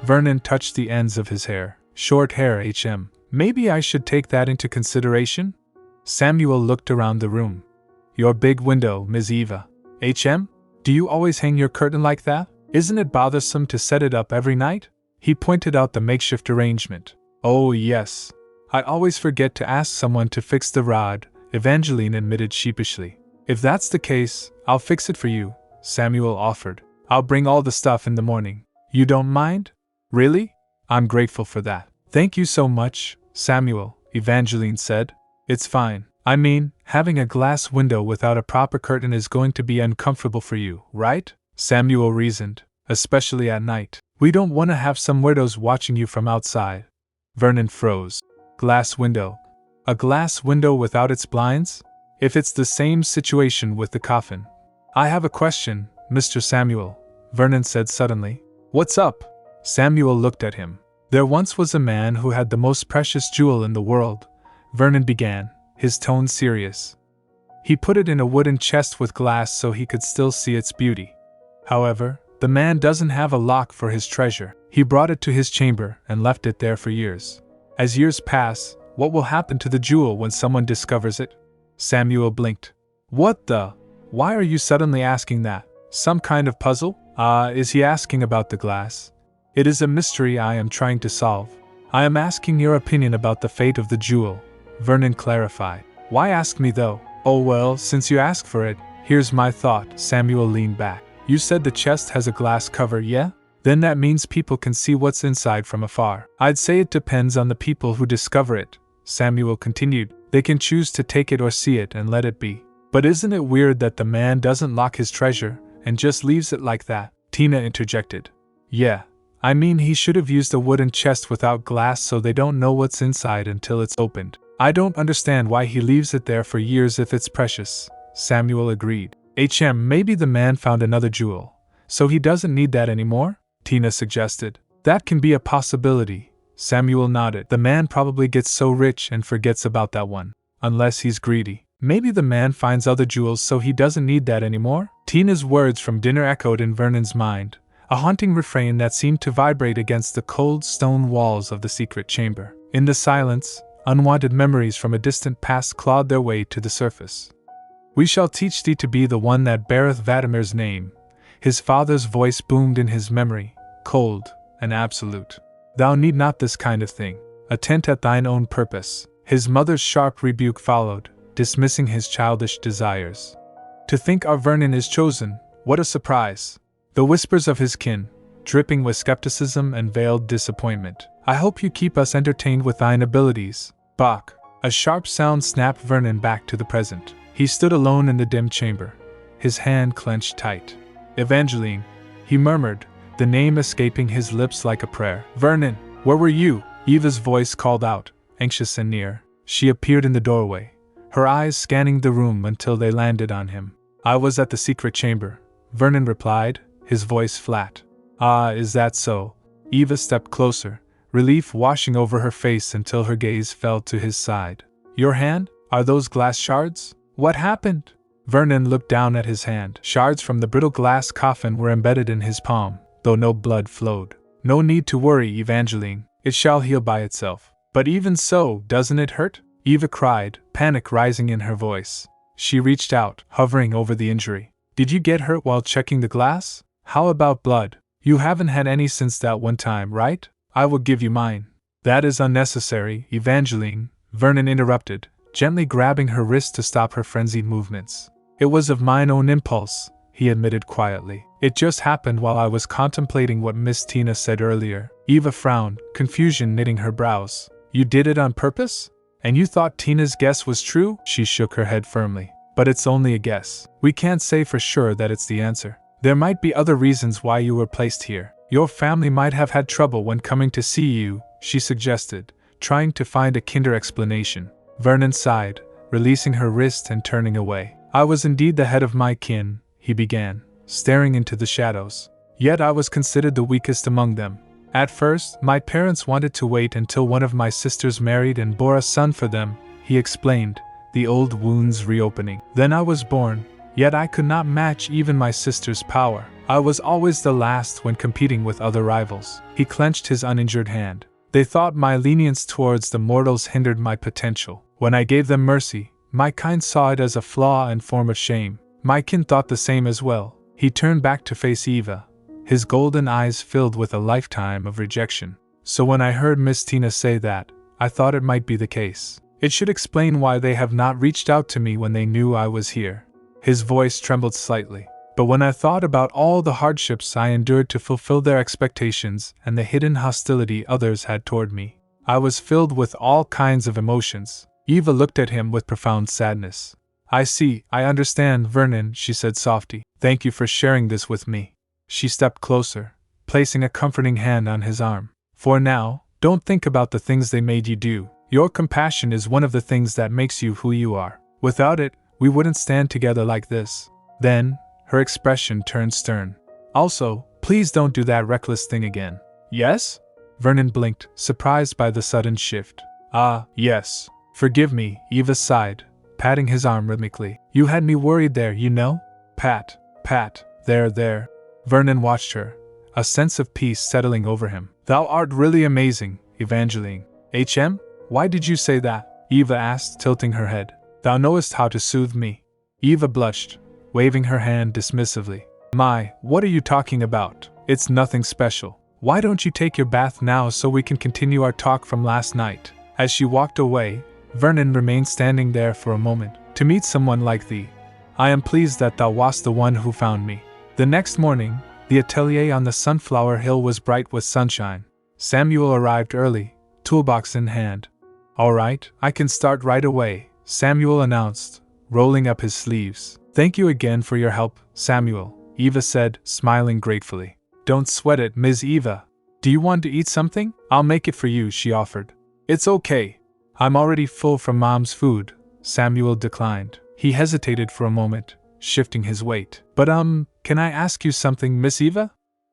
Vernon touched the ends of his hair. Short hair, HM. Maybe I should take that into consideration? Samuel looked around the room. Your big window, Ms. Eva. HM? Do you always hang your curtain like that? Isn't it bothersome to set it up every night? He pointed out the makeshift arrangement. Oh, yes. I always forget to ask someone to fix the rod, Evangeline admitted sheepishly. If that's the case, I'll fix it for you, Samuel offered. I'll bring all the stuff in the morning. You don't mind? Really? I'm grateful for that. Thank you so much, Samuel, Evangeline said. It's fine. I mean, having a glass window without a proper curtain is going to be uncomfortable for you, right? Samuel reasoned, especially at night. We don't want to have some weirdos watching you from outside. Vernon froze. Glass window. A glass window without its blinds? If it's the same situation with the coffin. I have a question, Mr. Samuel, Vernon said suddenly. What's up? Samuel looked at him. There once was a man who had the most precious jewel in the world, Vernon began, his tone serious. He put it in a wooden chest with glass so he could still see its beauty. However, the man doesn't have a lock for his treasure. He brought it to his chamber and left it there for years. As years pass, what will happen to the jewel when someone discovers it? Samuel blinked. What the? Why are you suddenly asking that? Some kind of puzzle? Is he asking about the glass? It is a mystery I am trying to solve. I am asking your opinion about the fate of the jewel, Vernon clarified. Why ask me though? Oh well, since you ask for it, here's my thought. Samuel leaned back. You said the chest has a glass cover, yeah? Then that means people can see what's inside from afar. I'd say it depends on the people who discover it, Samuel continued. They can choose to take it or see it and let it be. But isn't it weird that the man doesn't lock his treasure and just leaves it like that? Tina interjected. Yeah, I mean he should have used a wooden chest without glass so they don't know what's inside until it's opened. I don't understand why he leaves it there for years if it's precious, Samuel agreed. Maybe the man found another jewel, so he doesn't need that anymore? Tina suggested. That can be a possibility, Samuel nodded. The man probably gets so rich and forgets about that one. Unless he's greedy. Maybe the man finds other jewels so he doesn't need that anymore? Tina's words from dinner echoed in Vernon's mind, a haunting refrain that seemed to vibrate against the cold stone walls of the secret chamber. In the silence, unwanted memories from a distant past clawed their way to the surface. We shall teach thee to be the one that beareth Vadimir's name. His father's voice boomed in his memory, cold and absolute. Thou need not this kind of thing. Attent at thine own purpose. His mother's sharp rebuke followed, dismissing his childish desires. To think our Vernon is chosen, what a surprise! The whispers of his kin, dripping with skepticism and veiled disappointment. I hope you keep us entertained with thine abilities, Bach. A sharp sound snapped Vernon back to the present. He stood alone in the dim chamber, his hand clenched tight. Evangeline, he murmured, the name escaping his lips like a prayer. Vernon, where were you? Eva's voice called out, anxious and near. She appeared in the doorway, her eyes scanning the room until they landed on him. I was at the secret chamber, Vernon replied, his voice flat. Ah, is that so? Eva stepped closer, relief washing over her face until her gaze fell to his side. Your hand? Are those glass shards? What happened? Vernon looked down at his hand. Shards from the brittle glass coffin were embedded in his palm, though no blood flowed. No need to worry, Evangeline. It shall heal by itself. But even so, doesn't it hurt? Eva cried, panic rising in her voice. She reached out, hovering over the injury. Did you get hurt while checking the glass? How about blood? You haven't had any since that one time, right? I will give you mine. That is unnecessary, Evangeline, Vernon interrupted, gently grabbing her wrist to stop her frenzied movements. It was of mine own impulse, he admitted quietly. It just happened while I was contemplating what Miss Tina said earlier. Eva frowned, confusion knitting her brows. You did it on purpose? And you thought Tina's guess was true? She shook her head firmly. But it's only a guess. We can't say for sure that it's the answer. There might be other reasons why you were placed here. Your family might have had trouble when coming to see you, she suggested, trying to find a kinder explanation. Vernon sighed, releasing her wrist and turning away. I was indeed the head of my kin, he began, staring into the shadows. Yet I was considered the weakest among them. At first, my parents wanted to wait until one of my sisters married and bore a son for them, he explained, the old wounds reopening. Then I was born, yet I could not match even my sister's power. I was always the last when competing with other rivals. He clenched his uninjured hand. They thought my lenience towards the mortals hindered my potential. When I gave them mercy, my kind saw it as a flaw and form of shame. My kin thought the same as well. He turned back to face Eva, his golden eyes filled with a lifetime of rejection. So when I heard Miss Tina say that, I thought it might be the case. It should explain why they have not reached out to me when they knew I was here. His voice trembled slightly. But when I thought about all the hardships I endured to fulfill their expectations and the hidden hostility others had toward me, I was filled with all kinds of emotions. Eva looked at him with profound sadness. I see, I understand, Vernon, she said softly. Thank you for sharing this with me. She stepped closer, placing a comforting hand on his arm. For now, don't think about the things they made you do. Your compassion is one of the things that makes you who you are. Without it, we wouldn't stand together like this. Then, her expression turned stern. Also, please don't do that reckless thing again. Yes? Vernon blinked, surprised by the sudden shift. Ah, yes. Forgive me, Eva sighed, patting his arm rhythmically. You had me worried there, you know? Pat, pat, there. Vernon watched her, a sense of peace settling over him. Thou art really amazing, Evangeline. HM? Why did you say that? Eva asked, tilting her head. Thou knowest how to soothe me. Eva blushed, waving her hand dismissively. My, what are you talking about? It's nothing special. Why don't you take your bath now so we can continue our talk from last night? As she walked away, Vernon remained standing there for a moment. To meet someone like thee. I am pleased that thou wast the one who found me. The next morning, the atelier on the Sunflower Hill was bright with sunshine. Samuel arrived early, toolbox in hand. All right, I can start right away, Samuel announced, rolling up his sleeves. Thank you again for your help, Samuel, Eva said, smiling gratefully. Don't sweat it, Ms. Eva. Do you want to eat something? I'll make it for you, she offered. It's okay. I'm already full from Mom's food, Samuel declined. He hesitated for a moment, shifting his weight. But can I ask you something, Miss Eva?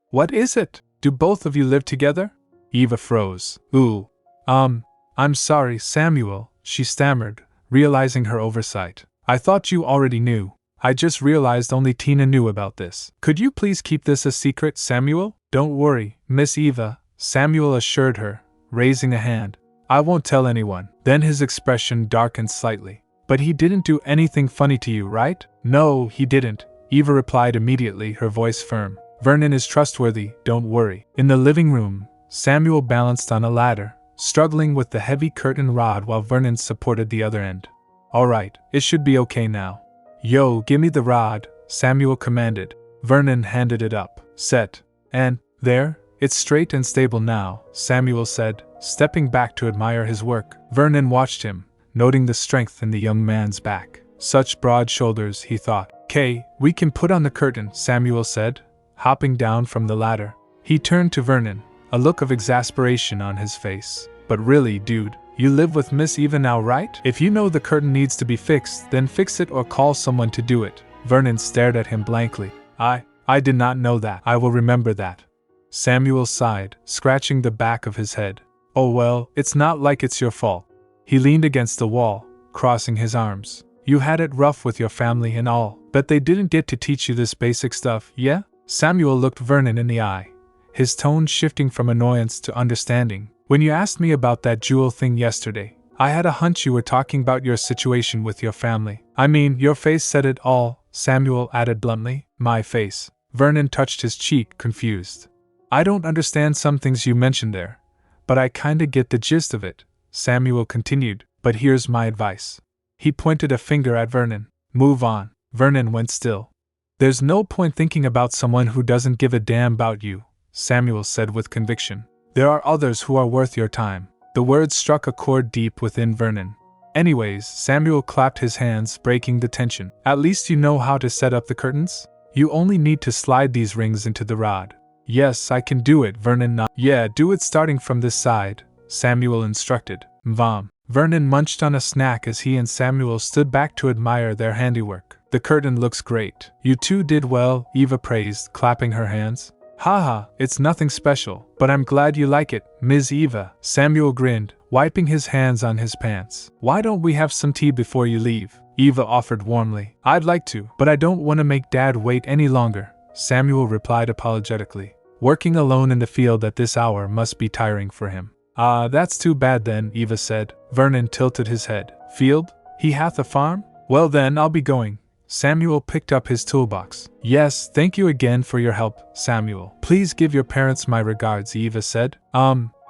What is it? Do both of you live together? Eva froze. Ooh. I'm sorry, Samuel, she stammered, realizing her oversight. I thought you already knew. I just realized only Tina knew about this. Could you please keep this a secret, Samuel? Don't worry, Miss Eva, Samuel assured her, raising a hand. I won't tell anyone. Then his expression darkened slightly. But he didn't do anything funny to you, right? No, he didn't, Eva replied immediately, her voice firm. Vernon is trustworthy, don't worry. In the living room, Samuel balanced on a ladder, struggling with the heavy curtain rod while Vernon supported the other end. All right, it should be okay now. Yo, give me the rod, Samuel commanded. Vernon handed it up. Set. And, there, it's straight and stable now, Samuel said, stepping back to admire his work. Vernon watched him, noting the strength in the young man's back. Such broad shoulders, he thought. "'Kay, we can put on the curtain," Samuel said, hopping down from the ladder. He turned to Vernon, a look of exasperation on his face. But really, dude, you live with Miss Eva now, right? If you know the curtain needs to be fixed, then fix it or call someone to do it. Vernon stared at him blankly. I did not know that. I will remember that. Samuel sighed, scratching the back of his head. Oh well, it's not like it's your fault. He leaned against the wall, crossing his arms. You had it rough with your family and all, but they didn't get to teach you this basic stuff, yeah? Samuel looked Vernon in the eye, his tone shifting from annoyance to understanding. When you asked me about that jewel thing yesterday, I had a hunch you were talking about your situation with your family. I mean, your face said it all, Samuel added bluntly. My face. Vernon touched his cheek, confused. I don't understand some things you mentioned there, but I kinda get the gist of it, Samuel continued, but here's my advice. He pointed a finger at Vernon. Move on. Vernon went still. There's no point thinking about someone who doesn't give a damn about you, Samuel said with conviction. There are others who are worth your time. The words struck a chord deep within Vernon. Anyways, Samuel clapped his hands, breaking the tension. At least you know how to set up the curtains? You only need to slide these rings into the rod. Yes, I can do it, Vernon nodded. Yeah, do it starting from this side, Samuel instructed. Vom. Vernon munched on a snack as he and Samuel stood back to admire their handiwork. The curtain looks great. You two did well, Eva praised, clapping her hands. Haha, it's nothing special, but I'm glad you like it, Ms. Eva. Samuel grinned, wiping his hands on his pants. Why don't we have some tea before you leave? Eva offered warmly. I'd like to, but I don't want to make Dad wait any longer, Samuel replied apologetically. Working alone in the field at this hour must be tiring for him. That's too bad then, Eva said. Vernon tilted his head. Field? He hath a farm? Well then, I'll be going. Samuel picked up his toolbox. Yes, thank you again for your help, Samuel. Please give your parents my regards, Eva said.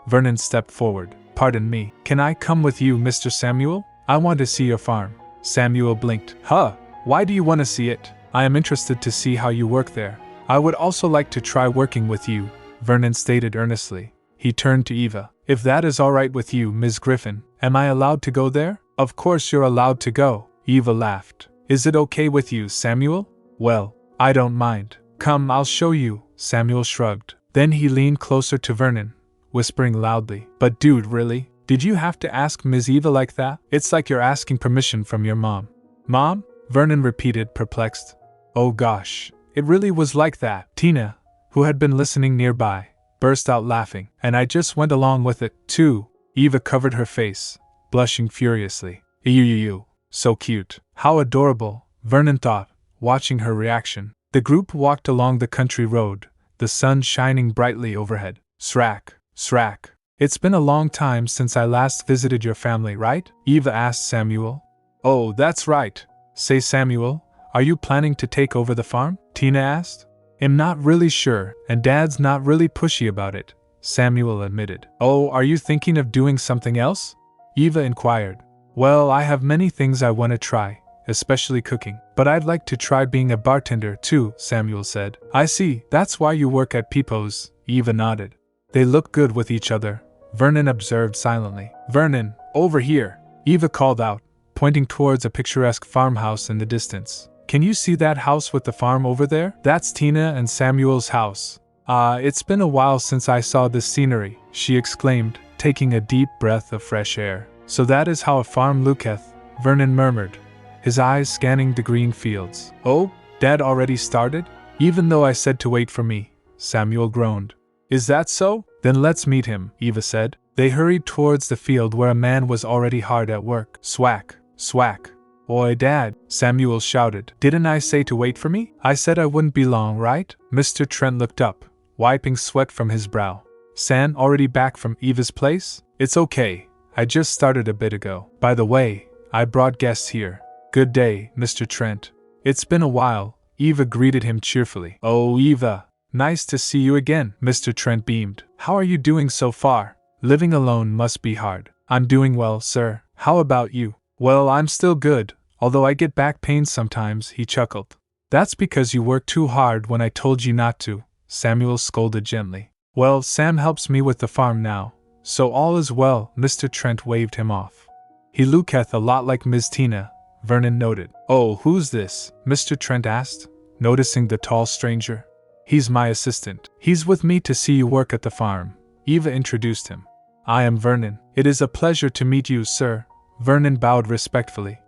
Vernon stepped forward. Pardon me. Can I come with you, Mr. Samuel? I want to see your farm. Samuel blinked. Huh? Why do you want to see it? I am interested to see how you work there. I would also like to try working with you, Vernon stated earnestly. He turned to Eva. If that is all right with you, Ms. Griffon, am I allowed to go there? Of course you're allowed to go, Eva laughed. Is it okay with you, Samuel? Well, I don't mind. Come, I'll show you, Samuel shrugged. Then he leaned closer to Vernon, whispering loudly. But dude, really? Did you have to ask Ms. Eva like that? It's like you're asking permission from your mom. Mom? Vernon repeated, perplexed. Oh gosh, it really was like that. Tina, who had been listening nearby, burst out laughing. And I just went along with it, too. Eva covered her face, blushing furiously. Ew, so cute. How adorable, Vernon thought, watching her reaction. The group walked along the country road, the sun shining brightly overhead. Srack, srack. It's been a long time since I last visited your family, right? Eva asked Samuel. Oh, that's right. Say, Samuel, are you planning to take over the farm? Tina asked. I'm not really sure, and Dad's not really pushy about it, Samuel admitted. Oh, are you thinking of doing something else? Eva inquired. Well, I have many things I want to try, especially cooking. But I'd like to try being a bartender too, Samuel said. I see, that's why you work at Peepo's, Eva nodded. They look good with each other, Vernon observed silently. Vernon, over here, Eva called out, pointing towards a picturesque farmhouse in the distance. Can you see that house with the farm over there? That's Tina and Samuel's house. It's been a while since I saw this scenery, she exclaimed, taking a deep breath of fresh air. So that is how a farm looketh, Vernon murmured, his eyes scanning the green fields. Oh, Dad already started? Even though I said to wait for me, Samuel groaned. Is that so? Then let's meet him, Eva said. They hurried towards the field where a man was already hard at work. Swack, swack. Oi, Dad, Samuel shouted. Didn't I say to wait for me? I said I wouldn't be long, right? Mr. Trent looked up, wiping sweat from his brow. San already back from Eva's place? It's okay, I just started a bit ago. By the way, I brought guests here. Good day, Mr. Trent. It's been a while, Eva greeted him cheerfully. Oh, Eva, nice to see you again, Mr. Trent beamed. How are you doing so far? Living alone must be hard. I'm doing well, sir. How about you? Well, I'm still good, although I get back pains sometimes, he chuckled. That's because you worked too hard when I told you not to, Samuel scolded gently. Well, Sam helps me with the farm now, so all is well, Mr. Trent waved him off. He looketh a lot like Ms. Tina, Vernon noted. Oh, who's this? Mr. Trent asked, noticing the tall stranger. He's my assistant. He's with me to see you work at the farm, Eva introduced him. I am Vernon. It is a pleasure to meet you, sir. Vernon bowed respectfully.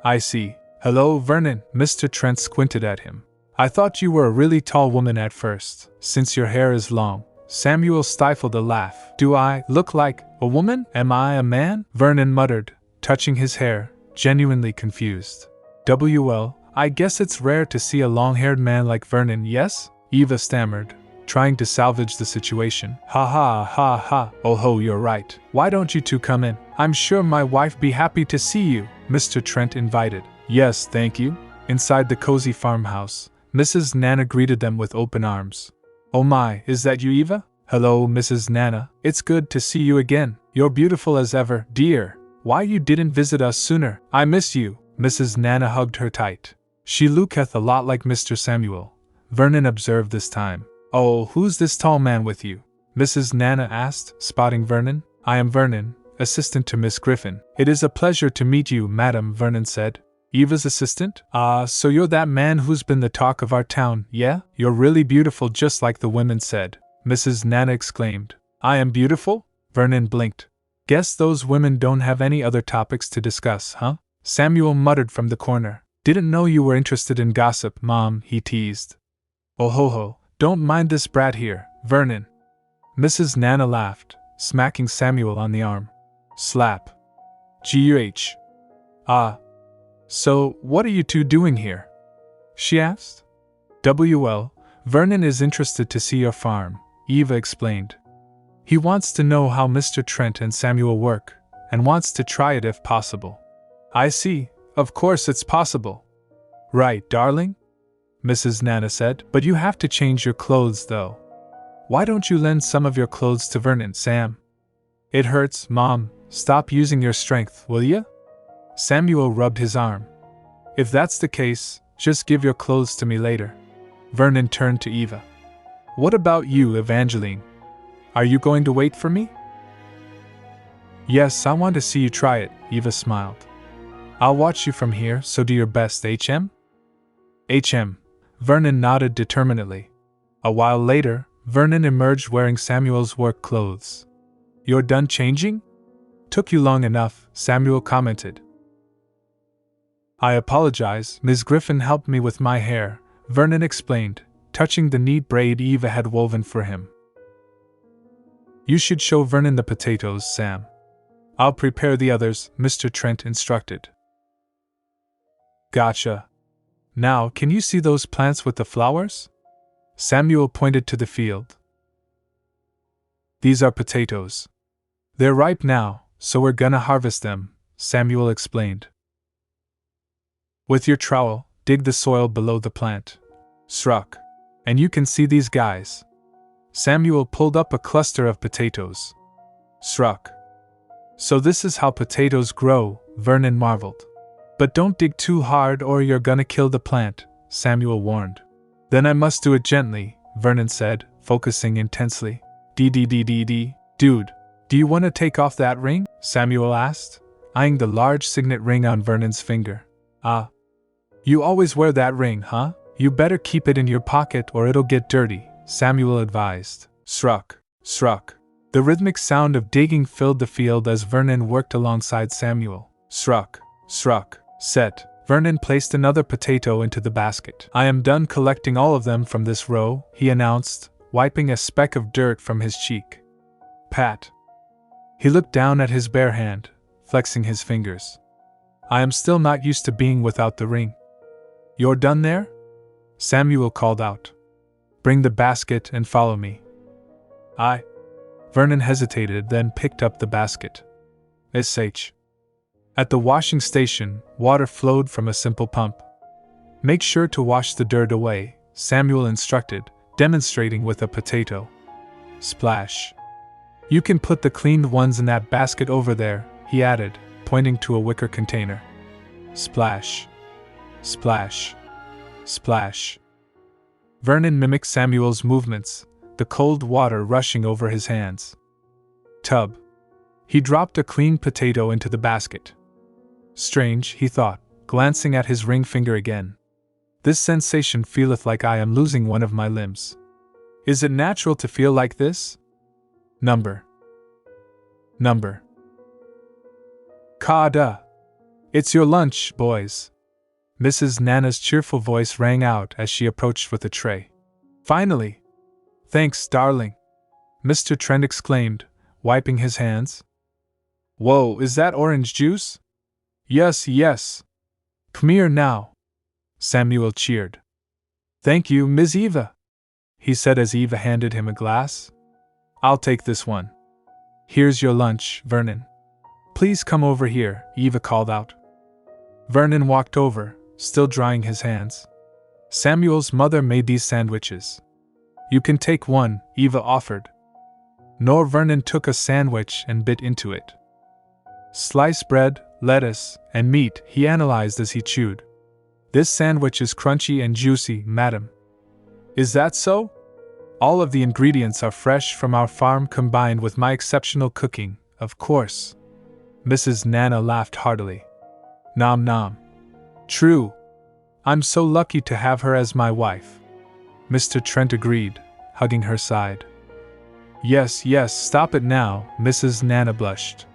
I see. Hello, Vernon. Mr. Trent squinted at him. I thought you were a really tall woman at first, since your hair is long. Samuel stifled a laugh. Do I look like a woman? Am I a man? Vernon muttered, touching his hair, genuinely confused. Well, I guess it's rare to see a long-haired man like Vernon, yes? Eva stammered, trying to salvage the situation. Ha ha ha ha. Oh ho, you're right. Why don't you two come in? I'm sure my wife be happy to see you, Mr. Trent invited. Yes, thank you. Inside the cozy farmhouse, Mrs. Nana greeted them with open arms. Oh my, is that you, Eva? Hello, Mrs. Nana. It's good to see you again. You're beautiful as ever, dear. Why you didn't visit us sooner? I miss you. Mrs. Nana hugged her tight. She looketh a lot like Mr. Samuel, Vernon observed this time. Oh, who's this tall man with you? Mrs. Nana asked, spotting Vernon. I am Vernon, assistant to Miss Griffon. It is a pleasure to meet you, madam, Vernon said. Eva's assistant? So you're that man who's been the talk of our town, yeah? You're really beautiful just like the women said, Mrs. Nana exclaimed. I am beautiful? Vernon blinked. Guess those women don't have any other topics to discuss, huh? Samuel muttered from the corner. Didn't know you were interested in gossip, Mom, he teased. Oh ho ho, don't mind this brat here, Vernon. Mrs. Nana laughed, smacking Samuel on the arm. Slap. G-U-H. So, what are you two doing here? She asked. Well, Vernon is interested to see your farm, Eva explained. He wants to know how Mr. Trent and Samuel work, and wants to try it if possible. I see, of course it's possible. Right, darling? Mrs. Nana said, but you have to change your clothes though. Why don't you lend some of your clothes to Vernon, Sam? It hurts, Mom. Stop using your strength, will ya? Samuel rubbed his arm. If that's the case, just give your clothes to me later. Vernon turned to Eva. What about you, Evangeline? Are you going to wait for me? Yes, I want to see you try it, Eva smiled. I'll watch you from here, so do your best, HM? HM. Vernon nodded determinedly. A while later, Vernon emerged wearing Samuel's work clothes. You're done changing? Took you long enough, Samuel commented. I apologize, Ms. Griffon helped me with my hair, Vernon explained, touching the neat braid Eva had woven for him. You should show Vernon the potatoes, Sam. I'll prepare the others, Mr. Trent instructed. Gotcha. Now, can you see those plants with the flowers? Samuel pointed to the field. These are potatoes. They're ripe now, so we're gonna harvest them, Samuel explained. With your trowel, dig the soil below the plant. Struck. And you can see these guys. Samuel pulled up a cluster of potatoes. Struck. So this is how potatoes grow, Vernon marveled. But don't dig too hard or you're gonna kill the plant, Samuel warned. Then I must do it gently, Vernon said, focusing intensely. Dude, do you want to take off that ring? Samuel asked, eyeing the large signet ring on Vernon's finger. You always wear that ring, huh? You better keep it in your pocket or it'll get dirty, Samuel advised. Struck. The rhythmic sound of digging filled the field as Vernon worked alongside Samuel. Struck. Set. Vernon placed another potato into the basket. I am done collecting all of them from this row, he announced, wiping a speck of dirt from his cheek. Pat. He looked down at his bare hand, flexing his fingers. I am still not used to being without the ring. You're done there? Samuel called out. Bring the basket and follow me. Vernon hesitated, then picked up the basket. SH. At the washing station, water flowed from a simple pump. Make sure to wash the dirt away, Samuel instructed, demonstrating with a potato. Splash. You can put the cleaned ones in that basket over there, he added, pointing to a wicker container. Splash. Vernon mimicked Samuel's movements, the cold water rushing over his hands. Tub. He dropped a clean potato into the basket. Strange, he thought, glancing at his ring finger again. This sensation feeleth like I am losing one of my limbs. Is it natural to feel like this? Number. Ka-da. It's your lunch, boys. Mrs. Nana's cheerful voice rang out as she approached with a tray. Finally! Thanks, darling, Mr. Trent exclaimed, wiping his hands. Whoa, is that orange juice? Yes. Come here now, Samuel cheered. Thank you, Miss Eva, he said as Eva handed him a glass. I'll take this one. Here's your lunch, Vernon. Please come over here, Eva called out. Vernon walked over, still drying his hands. Samuel's mother made these sandwiches. You can take one, Eva offered. Vernon took a sandwich and bit into it. Sliced bread, lettuce, and meat, he analyzed as he chewed. This sandwich is crunchy and juicy, madam. Is that so? All of the ingredients are fresh from our farm combined with my exceptional cooking, of course. Mrs. Nana laughed heartily. Nom nom. True. I'm so lucky to have her as my wife. Mr. Trent agreed, hugging her side. Yes, stop it now, Mrs. Nana blushed.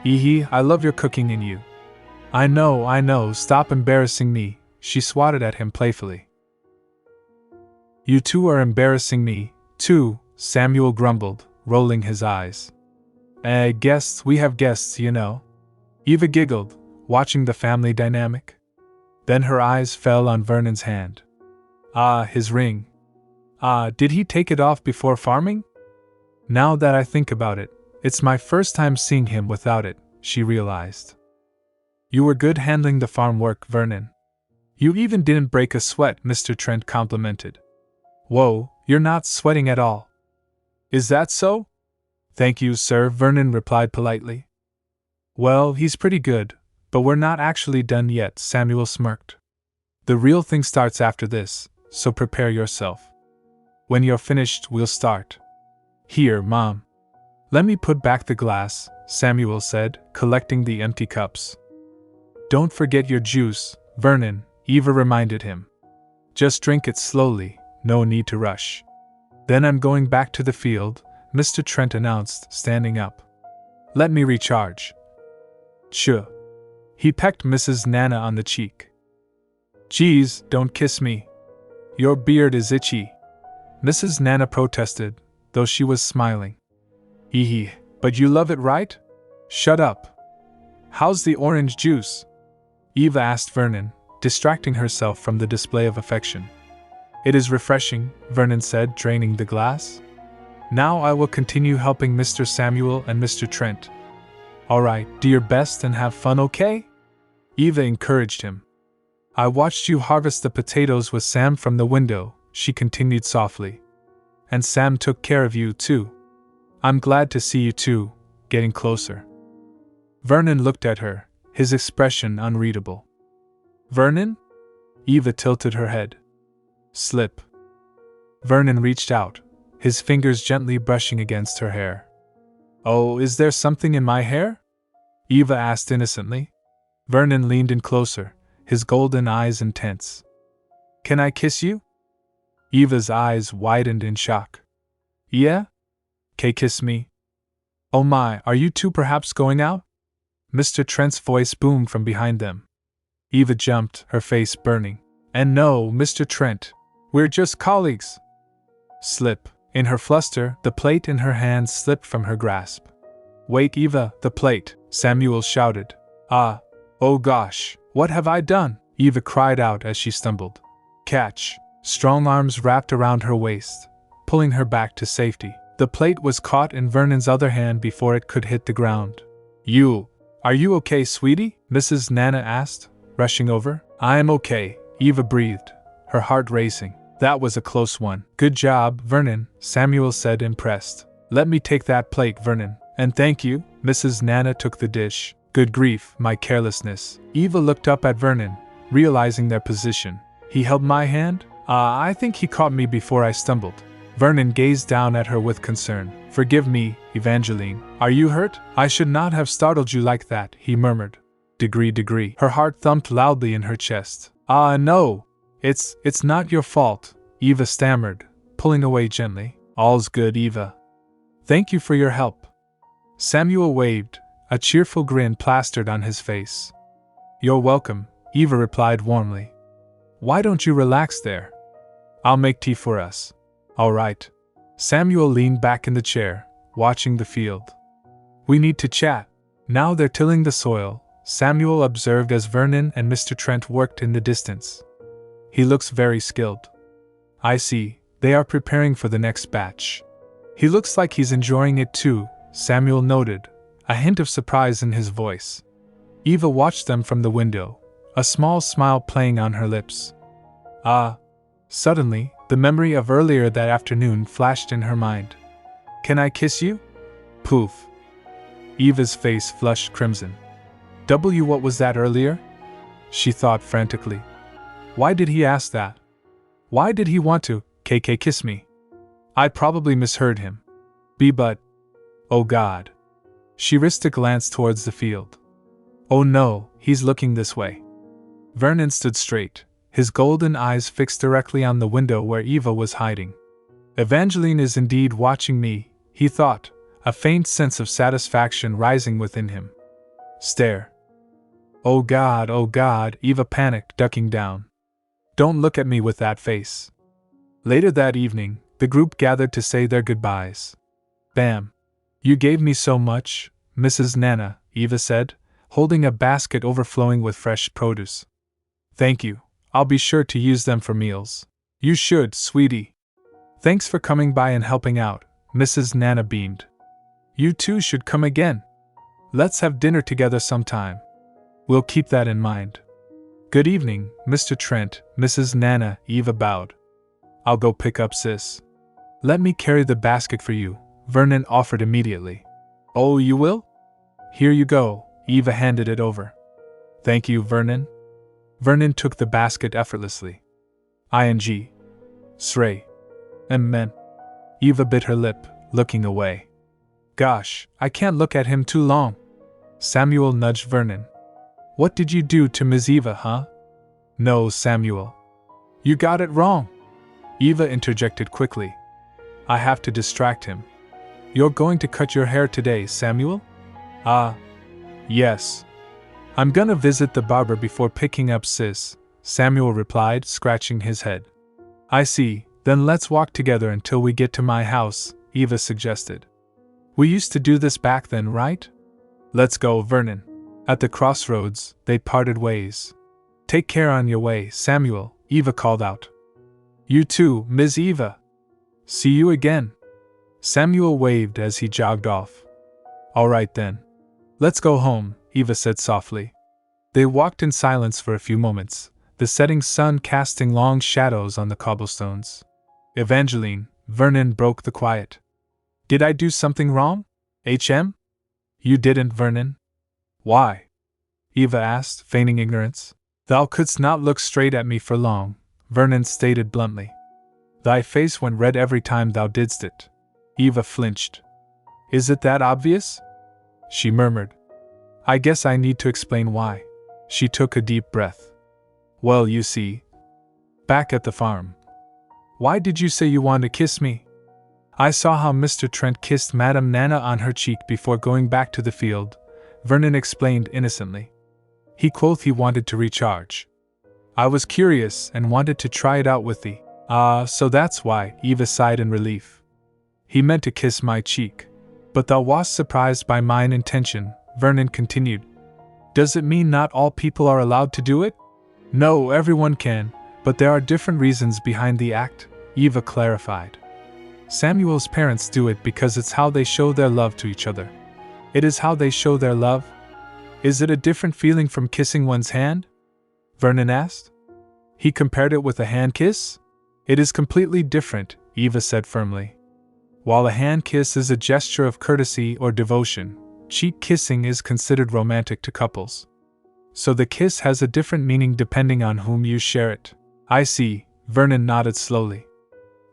I love your cooking in you. I know, stop embarrassing me, she swatted at him playfully. You two are embarrassing me, too, Samuel grumbled, rolling his eyes. Guests, we have guests, you know. Eva giggled, watching the family dynamic. Then her eyes fell on Vernon's hand. His ring. Did he take it off before farming? Now that I think about it, it's my first time seeing him without it, she realized. You were good handling the farm work, Vernon. You even didn't break a sweat, Mr. Trent complimented. Whoa, you're not sweating at all. Is that so? Thank you, sir, Vernon replied politely. Well, he's pretty good, but we're not actually done yet, Samuel smirked. The real thing starts after this, so prepare yourself. When you're finished, we'll start. Here, Mom. Let me put back the glass, Samuel said, collecting the empty cups. Don't forget your juice, Vernon, Eva reminded him. Just drink it slowly, no need to rush. Then I'm going back to the field, Mr. Trent announced, standing up. Let me recharge. Sure. He pecked Mrs. Nana on the cheek. Geez, don't kiss me. Your beard is itchy. Mrs. Nana protested, though she was smiling. But you love it, right? Shut up. How's the orange juice? Eva asked Vernon, distracting herself from the display of affection. It is refreshing, Vernon said, draining the glass. Now I will continue helping Mr. Samuel and Mr. Trent. All right, do your best and have fun, okay? Eva encouraged him. I watched you harvest the potatoes with Sam from the window, she continued softly. And Sam took care of you too. I'm glad to see you two, getting closer. Vernon looked at her, his expression unreadable. Vernon? Eva tilted her head. Slip. Vernon reached out, his fingers gently brushing against her hair. Oh, is there something in my hair? Eva asked innocently. Vernon leaned in closer, his golden eyes intense. Can I kiss you? Eva's eyes widened in shock. Yeah? Kiss me. Oh my, are you two perhaps going out? Mr. Trent's voice boomed from behind them. Eva jumped, her face burning. And no, Mr. Trent. We're just colleagues. Slip. In her fluster, the plate in her hand slipped from her grasp. Wait, Eva, the plate, Samuel shouted. Ah. Oh gosh, what have I done? Eva cried out as she stumbled. Catch. Strong arms wrapped around her waist, pulling her back to safety. The plate was caught in Vernon's other hand before it could hit the ground. Are you okay, sweetie? Mrs. Nana asked, rushing over. I am okay, Eva breathed, her heart racing. That was a close one. Good job, Vernon, Samuel said, impressed. Let me take that plate, Vernon. And thank you, Mrs. Nana took the dish. Good grief, my carelessness. Eva looked up at Vernon, realizing their position. He held my hand? I think he caught me before I stumbled. Vernon gazed down at her with concern. Forgive me, Evangeline. Are you hurt? I should not have startled you like that, he murmured. Degree. Her heart thumped loudly in her chest. No. It's not your fault, Eva stammered, pulling away gently. All's good, Eva. Thank you for your help. Samuel waved, a cheerful grin plastered on his face. You're welcome, Eva replied warmly. Why don't you relax there? I'll make tea for us. All right. Samuel leaned back in the chair, watching the field. We need to chat. Now they're tilling the soil, Samuel observed as Vernon and Mr. Trent worked in the distance. He looks very skilled. I see, they are preparing for the next batch. He looks like he's enjoying it too, Samuel noted, a hint of surprise in his voice. Eva watched them from the window, a small smile playing on her lips. Suddenly, the memory of earlier that afternoon flashed in her mind. Can I kiss you? Poof. Eva's face flushed crimson. What was that earlier? She thought frantically. Why did he ask that? Why did he want to, kiss me? I probably misheard him. But... Oh God. She risked a glance towards the field. Oh no, he's looking this way. Vernon stood straight, his golden eyes fixed directly on the window where Eva was hiding. Evangeline is indeed watching me, he thought, a faint sense of satisfaction rising within him. Stare. Oh God, Eva panicked, ducking down. Don't look at me with that face. Later that evening, the group gathered to say their goodbyes. Bam. You gave me so much, Mrs. Nana, Eva said, holding a basket overflowing with fresh produce. Thank you. I'll be sure to use them for meals. You should, sweetie. Thanks for coming by and helping out, Mrs. Nana beamed. You two should come again. Let's have dinner together sometime. We'll keep that in mind. Good evening, Mr. Trent, Mrs. Nana, Eva bowed. I'll go pick up Sis. Let me carry the basket for you, Vernon offered immediately. Oh, you will? Here you go, Eva handed it over. Thank you, Vernon. Vernon took the basket effortlessly. ING. Sray. Men. Eva bit her lip, looking away. Gosh, I can't look at him too long. Samuel nudged Vernon. What did you do to Ms. Eva, huh? No, Samuel. You got it wrong. Eva interjected quickly. I have to distract him. You're going to cut your hair today, Samuel? Yes. I'm gonna visit the barber before picking up Sis, Samuel replied, scratching his head. I see, then let's walk together until we get to my house, Eva suggested. We used to do this back then, right? Let's go, Vernon. At the crossroads, they parted ways. Take care on your way, Samuel, Eva called out. You too, Ms. Eva. See you again. Samuel waved as he jogged off. All right then. Let's go home, Eva said softly. They walked in silence for a few moments, the setting sun casting long shadows on the cobblestones. Evangeline, Vernon broke the quiet. Did I do something wrong? HM? You didn't, Vernon. Why? Eva asked, feigning ignorance. Thou couldst not look straight at me for long, Vernon stated bluntly. Thy face went red every time thou didst it. Eva flinched. Is it that obvious? She murmured. I guess I need to explain why. She took a deep breath. Well, you see. Back at the farm. Why did you say you wanted to kiss me? I saw how Mr. Trent kissed Madame Nana on her cheek before going back to the field, Vernon explained innocently. He quoth he wanted to recharge. I was curious and wanted to try it out with thee. Ah, so that's why, Eva sighed in relief. He meant to kiss my cheek. But thou wast surprised by mine intention, Vernon continued. Does it mean not all people are allowed to do it? No, everyone can, but there are different reasons behind the act, Eva clarified. Samuel's parents do it because it's how they show their love to each other. It is how they show their love? Is it a different feeling from kissing one's hand? Vernon asked. He compared it with a hand kiss? It is completely different, Eva said firmly. While a hand kiss is a gesture of courtesy or devotion, cheek kissing is considered romantic to couples. So the kiss has a different meaning depending on whom you share it. I see, Vernon nodded slowly.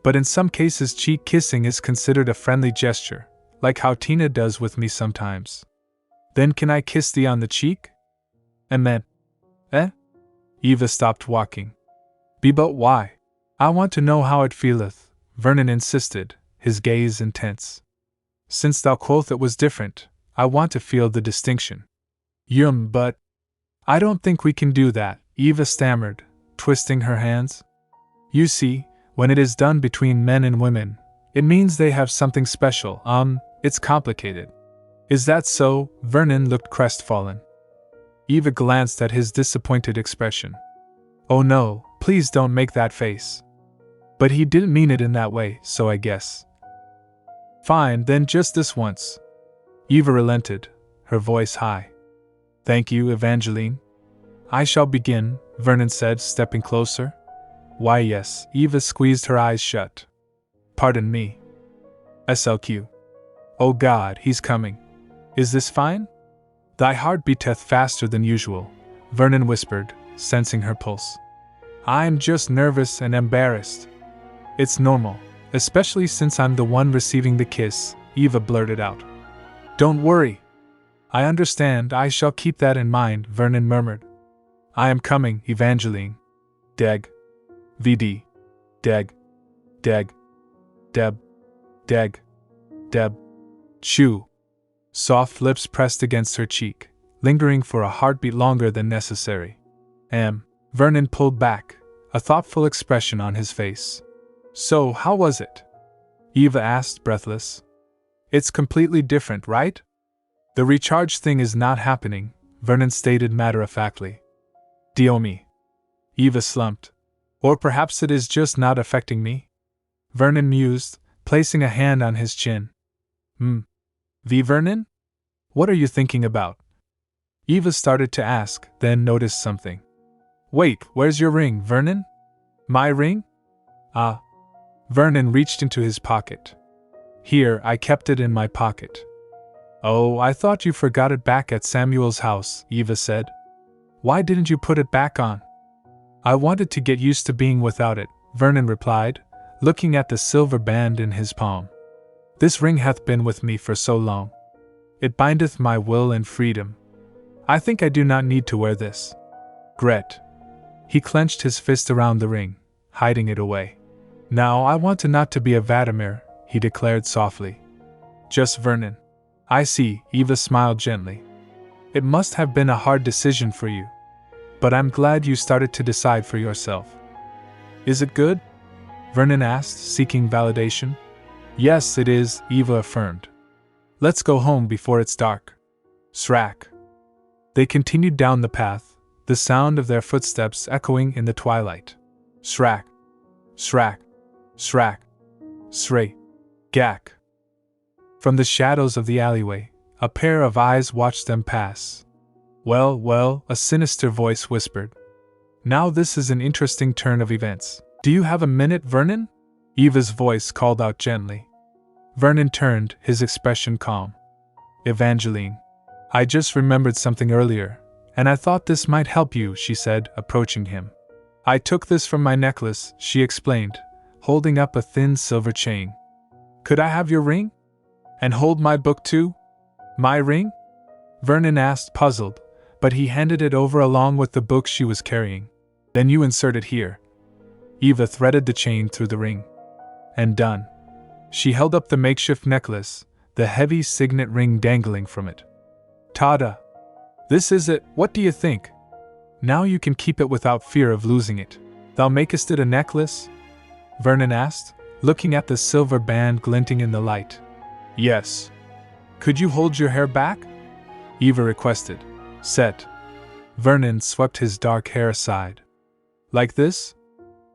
But in some cases cheek kissing is considered a friendly gesture, like how Tina does with me sometimes. Then can I kiss thee on the cheek? And then, Eva stopped walking. But why? I want to know how it feeleth, Vernon insisted, his gaze intense. Since thou quoth it was different, I want to feel the distinction. But I don't think we can do that, Eva stammered, twisting her hands. You see, when it is done between men and women, it means they have something special. It's complicated. Is that so? Vernon looked crestfallen. Eva glanced at his disappointed expression. Oh no, please don't make that face. But he didn't mean it in that way, so I guess. Fine, then just this once. Eva relented, her voice high. Thank you, Evangeline. I shall begin, Vernon said, stepping closer. Why yes, Eva squeezed her eyes shut. Pardon me. SLQ. Oh God, he's coming. Is this fine? Thy heart beateth faster than usual, Vernon whispered, sensing her pulse. I'm just nervous and embarrassed. It's normal, especially since I'm the one receiving the kiss, Eva blurted out. Don't worry. I understand, I shall keep that in mind, Vernon murmured. I am coming, Evangeline. Deg. VD. Deg. Deg. Deb. Deg. Deb. Chew. Soft lips pressed against her cheek, lingering for a heartbeat longer than necessary. Vernon pulled back, a thoughtful expression on his face. So, how was it? Eva asked, breathless. It's completely different, right? The recharge thing is not happening, Vernon stated matter-of-factly. Dio me. Eva slumped. Or perhaps it is just not affecting me? Vernon mused, placing a hand on his chin. Vernon? What are you thinking about? Eva started to ask, then noticed something. Wait, where's your ring, Vernon? My ring? Ah. Vernon reached into his pocket. Here, I kept it in my pocket. Oh, I thought you forgot it back at Samuel's house, Eva said. Why didn't you put it back on? I wanted to get used to being without it, Vernon replied, looking at the silver band in his palm. This ring hath been with me for so long. It bindeth my will and freedom. I think I do not need to wear this. Gret. He clenched his fist around the ring, hiding it away. Now I want to not to be a Vladimir, he declared softly. Just Vernon. I see, Eva smiled gently. It must have been a hard decision for you. But I'm glad you started to decide for yourself. Is it good? Vernon asked, seeking validation. Yes, it is, Eva affirmed. Let's go home before it's dark. Srack. They continued down the path, the sound of their footsteps echoing in the twilight. Srack. Srack. Srack. Sray. Gack. From the shadows of the alleyway, a pair of eyes watched them pass. Well, well, a sinister voice whispered. Now this is an interesting turn of events. Do you have a minute, Vernon? Eva's voice called out gently. Vernon turned, his expression calm. Evangeline. I just remembered something earlier, and I thought this might help you, she said, approaching him. I took this from my necklace, she explained, holding up a thin silver chain. Could I have your ring? And hold my book too? My ring? Vernon asked, puzzled, but he handed it over along with the book she was carrying. Then you insert it here. Eva threaded the chain through the ring. And done. She held up the makeshift necklace, the heavy signet ring dangling from it. Ta-da! This is it, what do you think? Now you can keep it without fear of losing it. Thou makest it a necklace? Vernon asked, looking at the silver band glinting in the light. Yes. Could you hold your hair back? Eva requested. Set. Vernon swept his dark hair aside. Like this?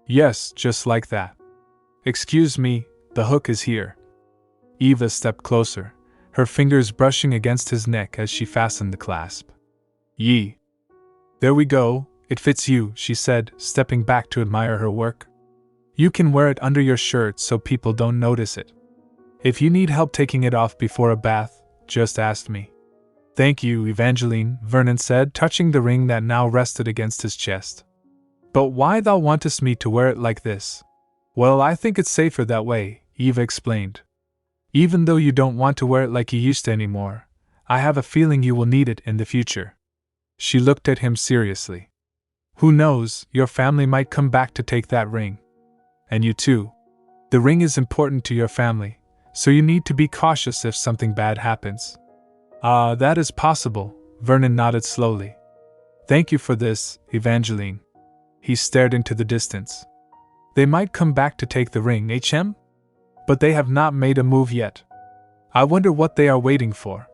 Yes, just like that. Excuse me, the hook is here. Eva stepped closer, her fingers brushing against his neck as she fastened the clasp. Yee. There we go, it fits you, she said, stepping back to admire her work. You can wear it under your shirt so people don't notice it. If you need help taking it off before a bath, just ask me. Thank you, Evangeline, Vernon said, touching the ring that now rested against his chest. But why thou wantest me to wear it like this? Well, I think it's safer that way, Eva explained. Even though you don't want to wear it like you used to anymore, I have a feeling you will need it in the future. She looked at him seriously. Who knows, your family might come back to take that ring. And you too. The ring is important to your family, so you need to be cautious if something bad happens. That is possible, Vernon nodded slowly. Thank you for this, Evangeline. He stared into the distance. They might come back to take the ring, HM? But they have not made a move yet. I wonder what they are waiting for.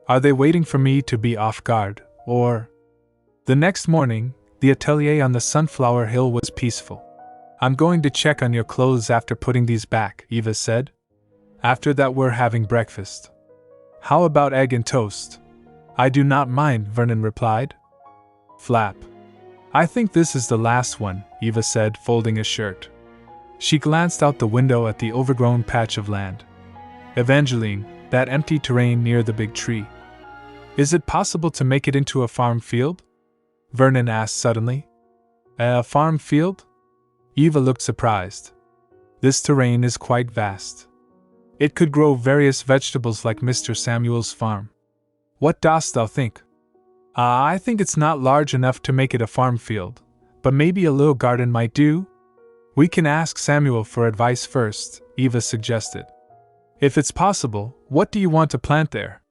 Are they waiting for me to be off guard, or… The next morning, the atelier on the Sunflower Hill was peaceful. I'm going to check on your clothes after putting these back, Eva said. After that we're having breakfast. How about egg and toast? I do not mind, Vernon replied. Flap. I think this is the last one, Eva said, folding a shirt. She glanced out the window at the overgrown patch of land. Evangeline, that empty terrain near the big tree. Is it possible to make it into a farm field? Vernon asked suddenly. A farm field? Eva looked surprised. This terrain is quite vast. It could grow various vegetables like Mr. Samuel's farm. What dost thou think? I think it's not large enough to make it a farm field, but maybe a little garden might do? We can ask Samuel for advice first, Eva suggested. If it's possible, what do you want to plant there?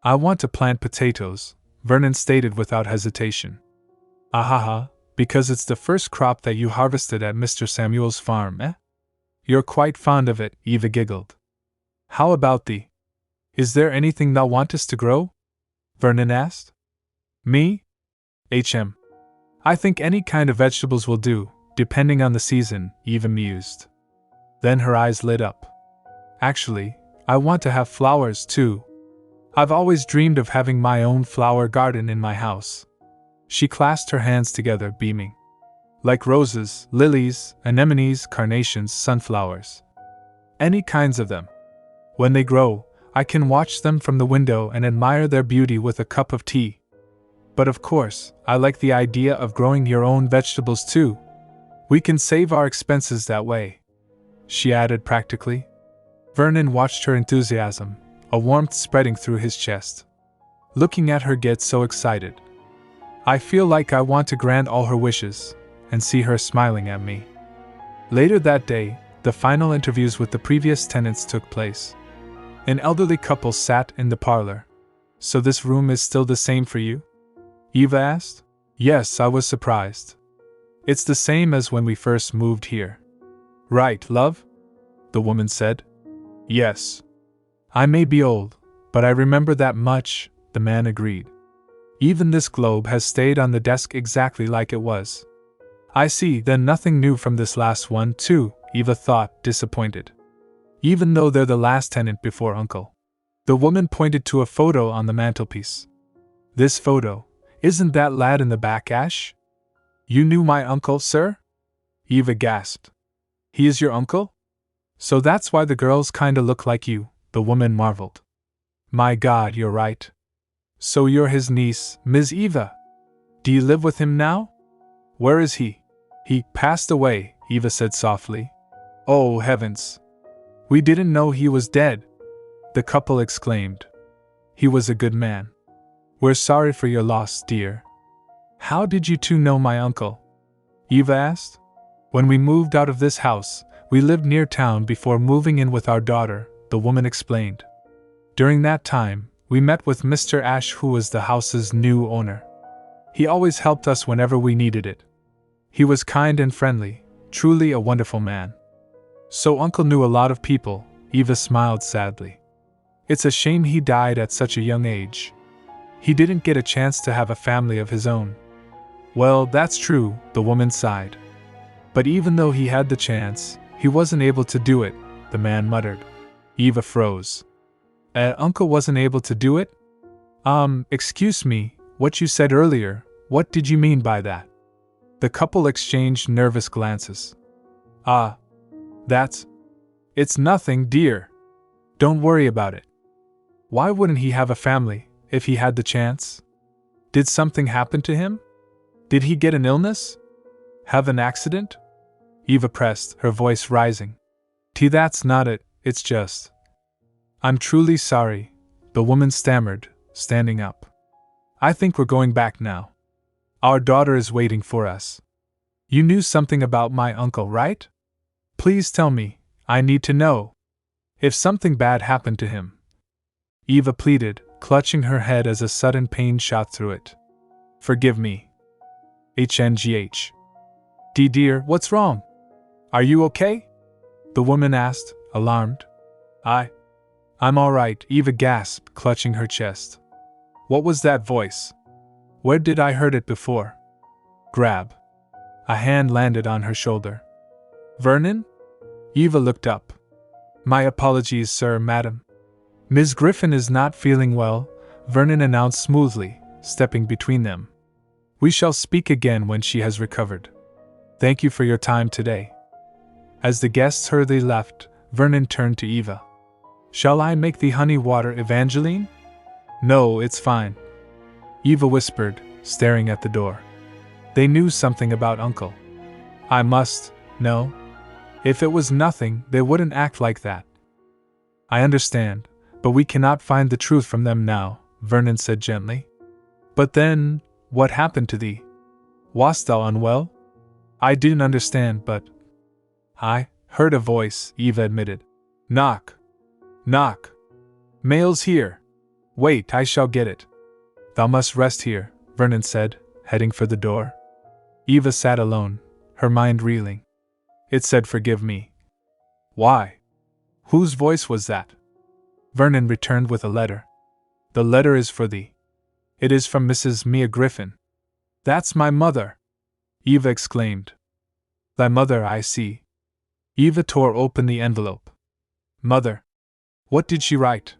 I want to plant potatoes, Vernon stated without hesitation. Ahaha, because it's the first crop that you harvested at Mr. Samuel's farm, eh? You're quite fond of it, Eva giggled. How about thee? Is there anything thou wantest to grow? Vernon asked. Me? HM. I think any kind of vegetables will do, depending on the season, Eva mused. Then her eyes lit up. Actually, I want to have flowers too. I've always dreamed of having my own flower garden in my house. She clasped her hands together, beaming. Like roses, lilies, anemones, carnations, sunflowers. Any kinds of them. When they grow, I can watch them from the window and admire their beauty with a cup of tea. But of course, I like the idea of growing your own vegetables too. We can save our expenses that way, she added practically. Vernon watched her enthusiasm, a warmth spreading through his chest. Looking at her get so excited. I feel like I want to grant all her wishes, and see her smiling at me. Later that day, the final interviews with the previous tenants took place. An elderly couple sat in the parlor. So this room is still the same for you? Eva asked. Yes, I was surprised. It's the same as when we first moved here. Right, love? The woman said. Yes. I may be old, but I remember that much, the man agreed. Even this globe has stayed on the desk exactly like it was. I see, then nothing new from this last one, too, Eva thought, disappointed. Even though they're the last tenant before Uncle. The woman pointed to a photo on the mantelpiece. This photo, isn't that lad in the back, Ash? You knew my uncle, sir? Eva gasped. He is your uncle? So that's why the girls kinda look like you, the woman marveled. My God, you're right. So you're his niece, Ms. Eva. Do you live with him now? Where is he? He passed away, Eva said softly. Oh, heavens. We didn't know he was dead, the couple exclaimed. He was a good man. We're sorry for your loss, dear. How did you two know my uncle? Eva asked. When we moved out of this house, we lived near town before moving in with our daughter, the woman explained. During that time, we met with Mr. Ash, who was the house's new owner. He always helped us whenever we needed it. He was kind and friendly, truly a wonderful man. So Uncle knew a lot of people, Eva smiled sadly. It's a shame he died at such a young age. He didn't get a chance to have a family of his own. Well, that's true, the woman sighed. But even though he had the chance, he wasn't able to do it, the man muttered. Eva froze. Uncle wasn't able to do it? Excuse me, what you said earlier, what did you mean by that? The couple exchanged nervous glances. It's nothing, dear. Don't worry about it. Why wouldn't he have a family, if he had the chance? Did something happen to him? Did he get an illness? Have an accident? Eva pressed, her voice rising. That's not it, it's just. I'm truly sorry, the woman stammered, standing up. I think we're going back now. Our daughter is waiting for us. You knew something about my uncle, right? Please tell me, I need to know. If something bad happened to him. Eva pleaded, clutching her head as a sudden pain shot through it. Forgive me. HNGH. Dear, what's wrong? Are you okay? The woman asked, alarmed. I'm all right, Eva gasped, clutching her chest. What was that voice? Where did I heard it before? Grab. A hand landed on her shoulder. Vernon? Eva looked up. My apologies, sir, madam. Ms. Griffon is not feeling well, Vernon announced smoothly, stepping between them. We shall speak again when she has recovered. Thank you for your time today. As the guests hurriedly left, Vernon turned to Eva. Shall I make the honey water, Evangeline? No, it's fine. Eva whispered, staring at the door. They knew something about Uncle. I must know. If it was nothing, they wouldn't act like that. I understand, but we cannot find the truth from them now, Vernon said gently. But then, what happened to thee? Wast thou unwell? I didn't understand, but... I heard a voice, Eva admitted. Knock. Knock. Mail's here. Wait, I shall get it. Thou must rest here, Vernon said, heading for the door. Eva sat alone, her mind reeling. It said forgive me. Why? Whose voice was that? Vernon returned with a letter. The letter is for thee. It is from Mrs. Mia Griffon. That's my mother! Eva exclaimed. Thy mother, I see. Eva tore open the envelope. Mother. What did she write?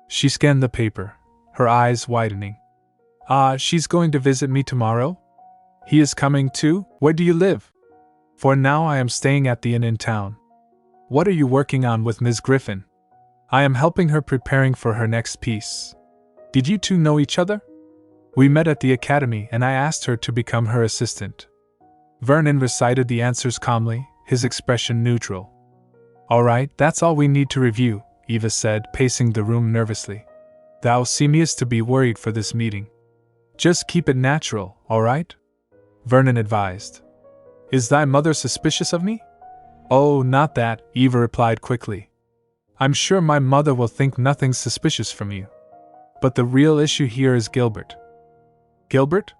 She scanned the paper, her eyes widening. She's going to visit me tomorrow? He is coming too? Where do you live? For now I am staying at the inn in town. What are you working on with Ms. Griffon? I am helping her preparing for her next piece. Did you two know each other? We met at the academy and I asked her to become her assistant. Vernon recited the answers calmly, his expression neutral. All right, that's all we need to review, Eva said, pacing the room nervously. Thou seemest to be worried for this meeting. Just keep it natural, all right? Vernon advised. Is thy mother suspicious of me? Oh, not that, Eva replied quickly. I'm sure my mother will think nothing suspicious from you. But the real issue here is Gilbert. Gilbert?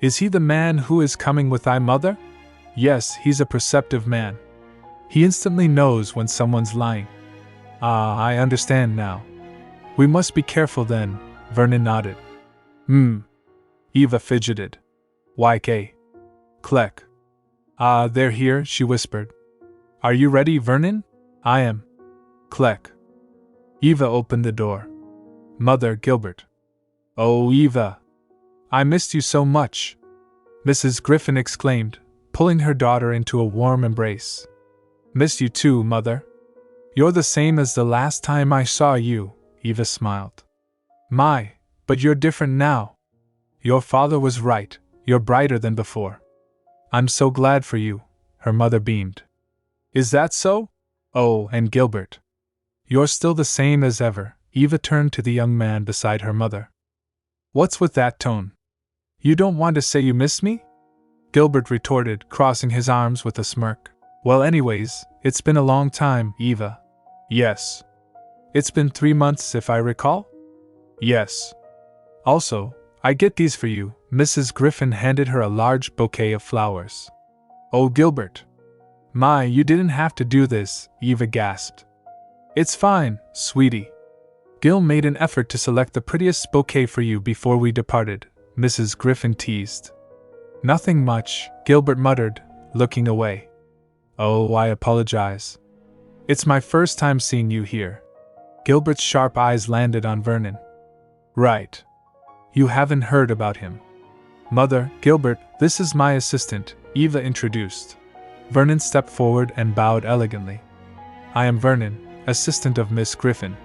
Is he the man who is coming with thy mother? Yes, he's a perceptive man. He instantly knows when someone's lying. I understand now. We must be careful then, Vernon nodded. Eva fidgeted. YK. Kleck. Ah, they're here, she whispered. Are you ready, Vernon? I am. Kleck. Eva opened the door. Mother, Gilbert. Oh, Eva. I missed you so much, Mrs. Griffon exclaimed, pulling her daughter into a warm embrace. Missed you too, Mother. You're the same as the last time I saw you, Eva smiled. My, but you're different now. Your father was right, you're brighter than before. I'm so glad for you, her mother beamed. Is that so? Oh, and Gilbert. You're still the same as ever, Eva turned to the young man beside her mother. What's with that tone? You don't want to say you miss me? Gilbert retorted, crossing his arms with a smirk. Well, anyways, it's been a long time, Eva. Yes. It's been 3 months, if I recall? Yes. Also, I get these for you. Mrs. Griffon handed her a large bouquet of flowers. Oh, Gilbert. My, you didn't have to do this, Eva gasped. It's fine, sweetie. Gil made an effort to select the prettiest bouquet for you before we departed, Mrs. Griffon teased. Nothing much, Gilbert muttered, looking away. Oh, I apologize. It's my first time seeing you here. Gilbert's sharp eyes landed on Vernon. Right. You haven't heard about him. Mother, Gilbert, this is my assistant, Eva introduced. Vernon stepped forward and bowed elegantly. I am Vernon, assistant of Miss Griffon.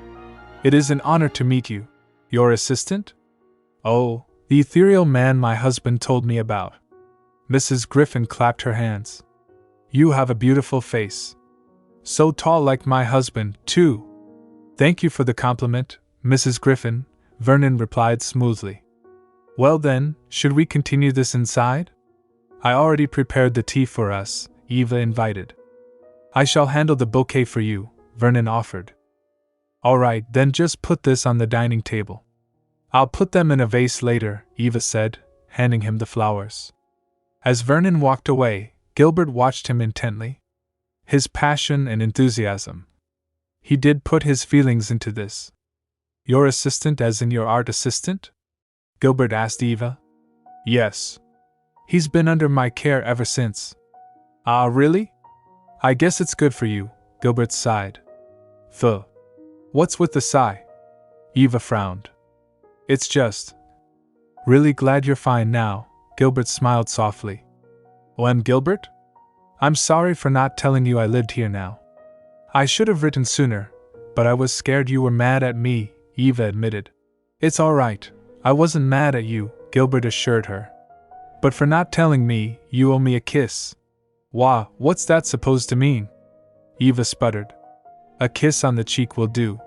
It is an honor to meet you. Your assistant? Oh, the ethereal man my husband told me about. Mrs. Griffon clapped her hands. You have a beautiful face. So tall like my husband, too. Thank you for the compliment, Mrs. Griffon, Vernon replied smoothly. Well then, should we continue this inside? I already prepared the tea for us, Eva invited. I shall handle the bouquet for you, Vernon offered. All right, then just put this on the dining table. I'll put them in a vase later, Eva said, handing him the flowers. As Vernon walked away, Gilbert watched him intently. His passion and enthusiasm. He did put his feelings into this. Your assistant as in your art assistant? Gilbert asked Eva. Yes. He's been under my care ever since. Ah, really? I guess it's good for you, Gilbert sighed. What's with the sigh? Eva frowned. It's just. Really glad you're fine now, Gilbert smiled softly. Oh, Gilbert? I'm sorry for not telling you I lived here now. I should have written sooner, but I was scared you were mad at me, Eva admitted. It's all right, I wasn't mad at you, Gilbert assured her. But for not telling me, you owe me a kiss. Wah, what's that supposed to mean? Eva sputtered. A kiss on the cheek will do.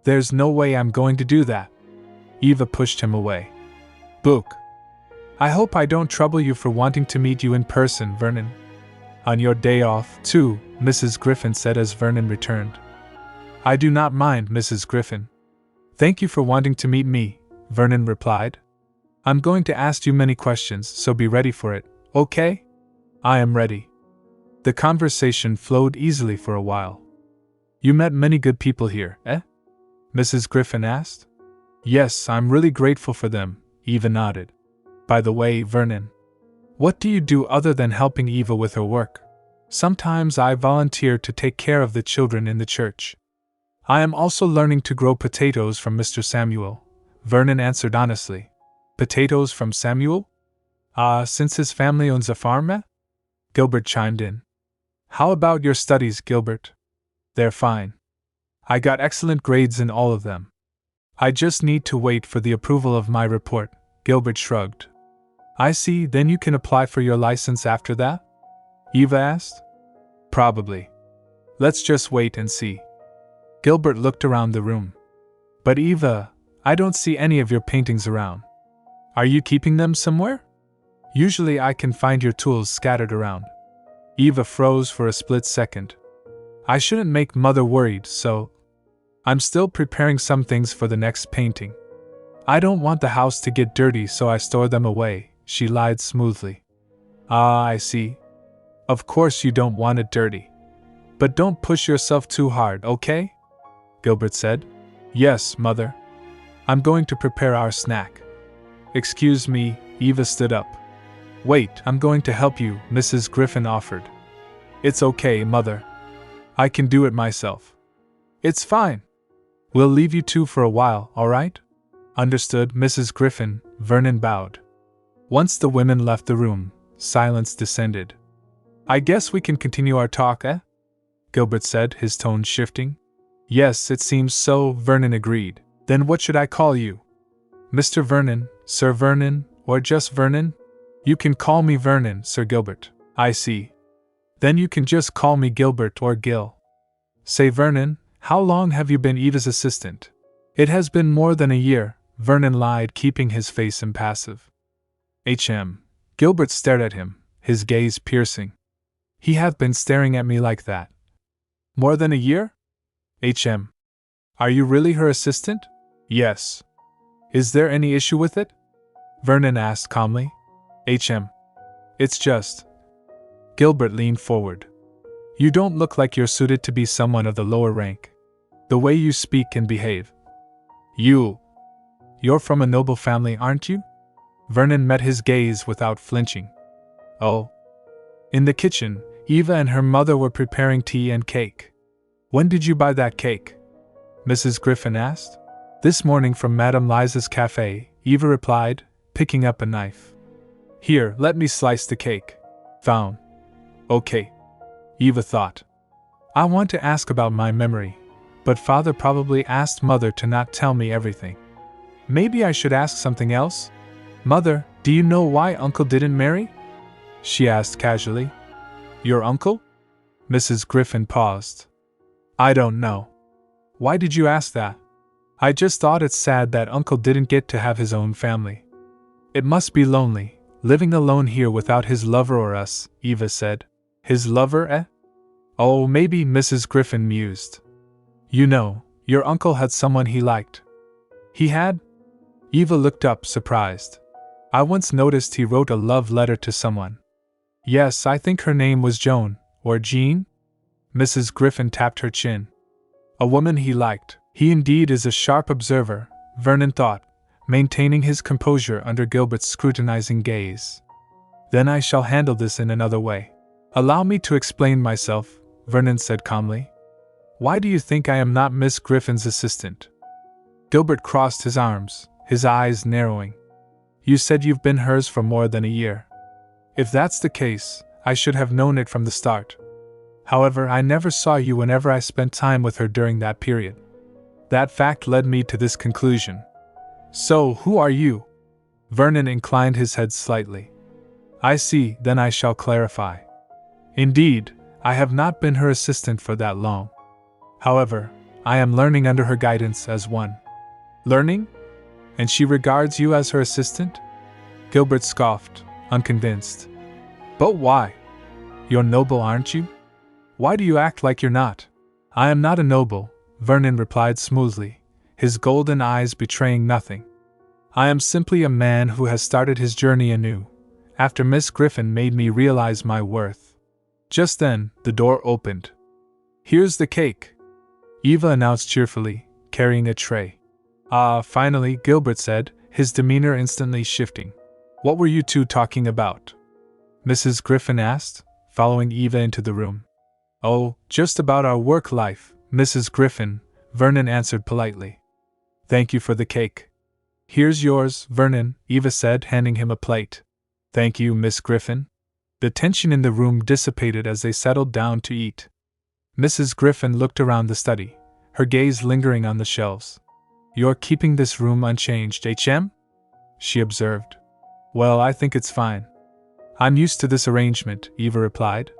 There's no way I'm going to do that. Eva pushed him away. Book. I hope I don't trouble you for wanting to meet you in person, Vernon. On your day off, too, Mrs. Griffon said as Vernon returned. I do not mind, Mrs. Griffon. Thank you for wanting to meet me, Vernon replied. I'm going to ask you many questions, so be ready for it, okay? I am ready. The conversation flowed easily for a while. You met many good people here, eh? Mrs. Griffon asked. Yes, I'm really grateful for them, Eva nodded. By the way, Vernon, what do you do other than helping Eva with her work? Sometimes I volunteer to take care of the children in the church. I am also learning to grow potatoes from Mr. Samuel, Vernon answered honestly. Potatoes from Samuel? Since his family owns a farm, eh? Gilbert chimed in. How about your studies, Gilbert? They're fine. I got excellent grades in all of them. I just need to wait for the approval of my report, Gilbert shrugged. I see, then you can apply for your license after that? Eva asked. Probably. Let's just wait and see. Gilbert looked around the room. But Eva, I don't see any of your paintings around. Are you keeping them somewhere? Usually I can find your tools scattered around. Eva froze for a split second. I shouldn't make Mother worried, so I'm still preparing some things for the next painting. I don't want the house to get dirty, so I store them away, she lied smoothly. I see. Of course you don't want it dirty. But don't push yourself too hard, okay? Gilbert said. Yes, Mother. I'm going to prepare our snack. Excuse me, Eva stood up. Wait, I'm going to help you, Mrs. Griffon offered. It's okay, Mother. I can do it myself. It's fine. We'll leave you two for a while, all right? Understood, Mrs. Griffon, Vernon bowed. Once the women left the room, silence descended. I guess we can continue our talk, eh? Gilbert said, his tone shifting. Yes, it seems so, Vernon agreed. Then what should I call you? Mr. Vernon, Sir Vernon, or just Vernon? You can call me Vernon, Sir Gilbert. I see. Then you can just call me Gilbert or Gil. Say, Vernon, how long have you been Eva's assistant? It has been more than a year, Vernon lied, keeping his face impassive. Gilbert stared at him, his gaze piercing. He have been staring at me like that. More than a year? Are you really her assistant? Yes. Is there any issue with it? Vernon asked calmly. It's just. Gilbert leaned forward. You don't look like you're suited to be someone of the lower rank. The way you speak and behave. You're from a noble family, aren't you? Vernon met his gaze without flinching. Oh. In the kitchen, Eva and her mother were preparing tea and cake. When did you buy that cake? Mrs. Griffon asked. This morning from Madame Liza's cafe, Eva replied, picking up a knife. Here, let me slice the cake. Found. Okay. Eva thought. I want to ask about my memory, but Father probably asked Mother to not tell me everything. Maybe I should ask something else? Mother, do you know why Uncle didn't marry? She asked casually. Your uncle? Mrs. Griffon paused. I don't know. Why did you ask that? I just thought it's sad that Uncle didn't get to have his own family. It must be lonely, living alone here without his lover or us, Eva said. His lover, eh? Oh, maybe, Mrs. Griffon mused. You know, your uncle had someone he liked. He had? Eva looked up, surprised. I once noticed he wrote a love letter to someone. Yes, I think her name was Joan, or Jean? Mrs. Griffon tapped her chin. A woman he liked. He indeed is a sharp observer, Vernon thought, maintaining his composure under Gilbert's scrutinizing gaze. Then I shall handle this in another way. Allow me to explain myself, Vernon said calmly. Why do you think I am not Miss Griffon's assistant? Gilbert crossed his arms, his eyes narrowing. You said you've been hers for more than a year. If that's the case, I should have known it from the start. However, I never saw you whenever I spent time with her during that period. That fact led me to this conclusion. So, who are you? Vernon inclined his head slightly. I see, then I shall clarify. Indeed, I have not been her assistant for that long. However, I am learning under her guidance as one. Learning? And she regards you as her assistant? Gilbert scoffed, unconvinced. But why? You're noble, aren't you? Why do you act like you're not? I am not a noble, Vernon replied smoothly, his golden eyes betraying nothing. I am simply a man who has started his journey anew, after Miss Griffon made me realize my worth. Just then, the door opened. Here's the cake, Eva announced cheerfully, carrying a tray. Ah, finally, Gilbert said, his demeanor instantly shifting. What were you two talking about? Mrs. Griffon asked, following Eva into the room. Oh, just about our work life, Mrs. Griffon, Vernon answered politely. Thank you for the cake. Here's yours, Vernon, Eva said, handing him a plate. Thank you, Miss Griffon. The tension in the room dissipated as they settled down to eat. Mrs. Griffon looked around the study, her gaze lingering on the shelves. You're keeping this room unchanged, she observed. Well, I think it's fine. I'm used to this arrangement, Eva replied.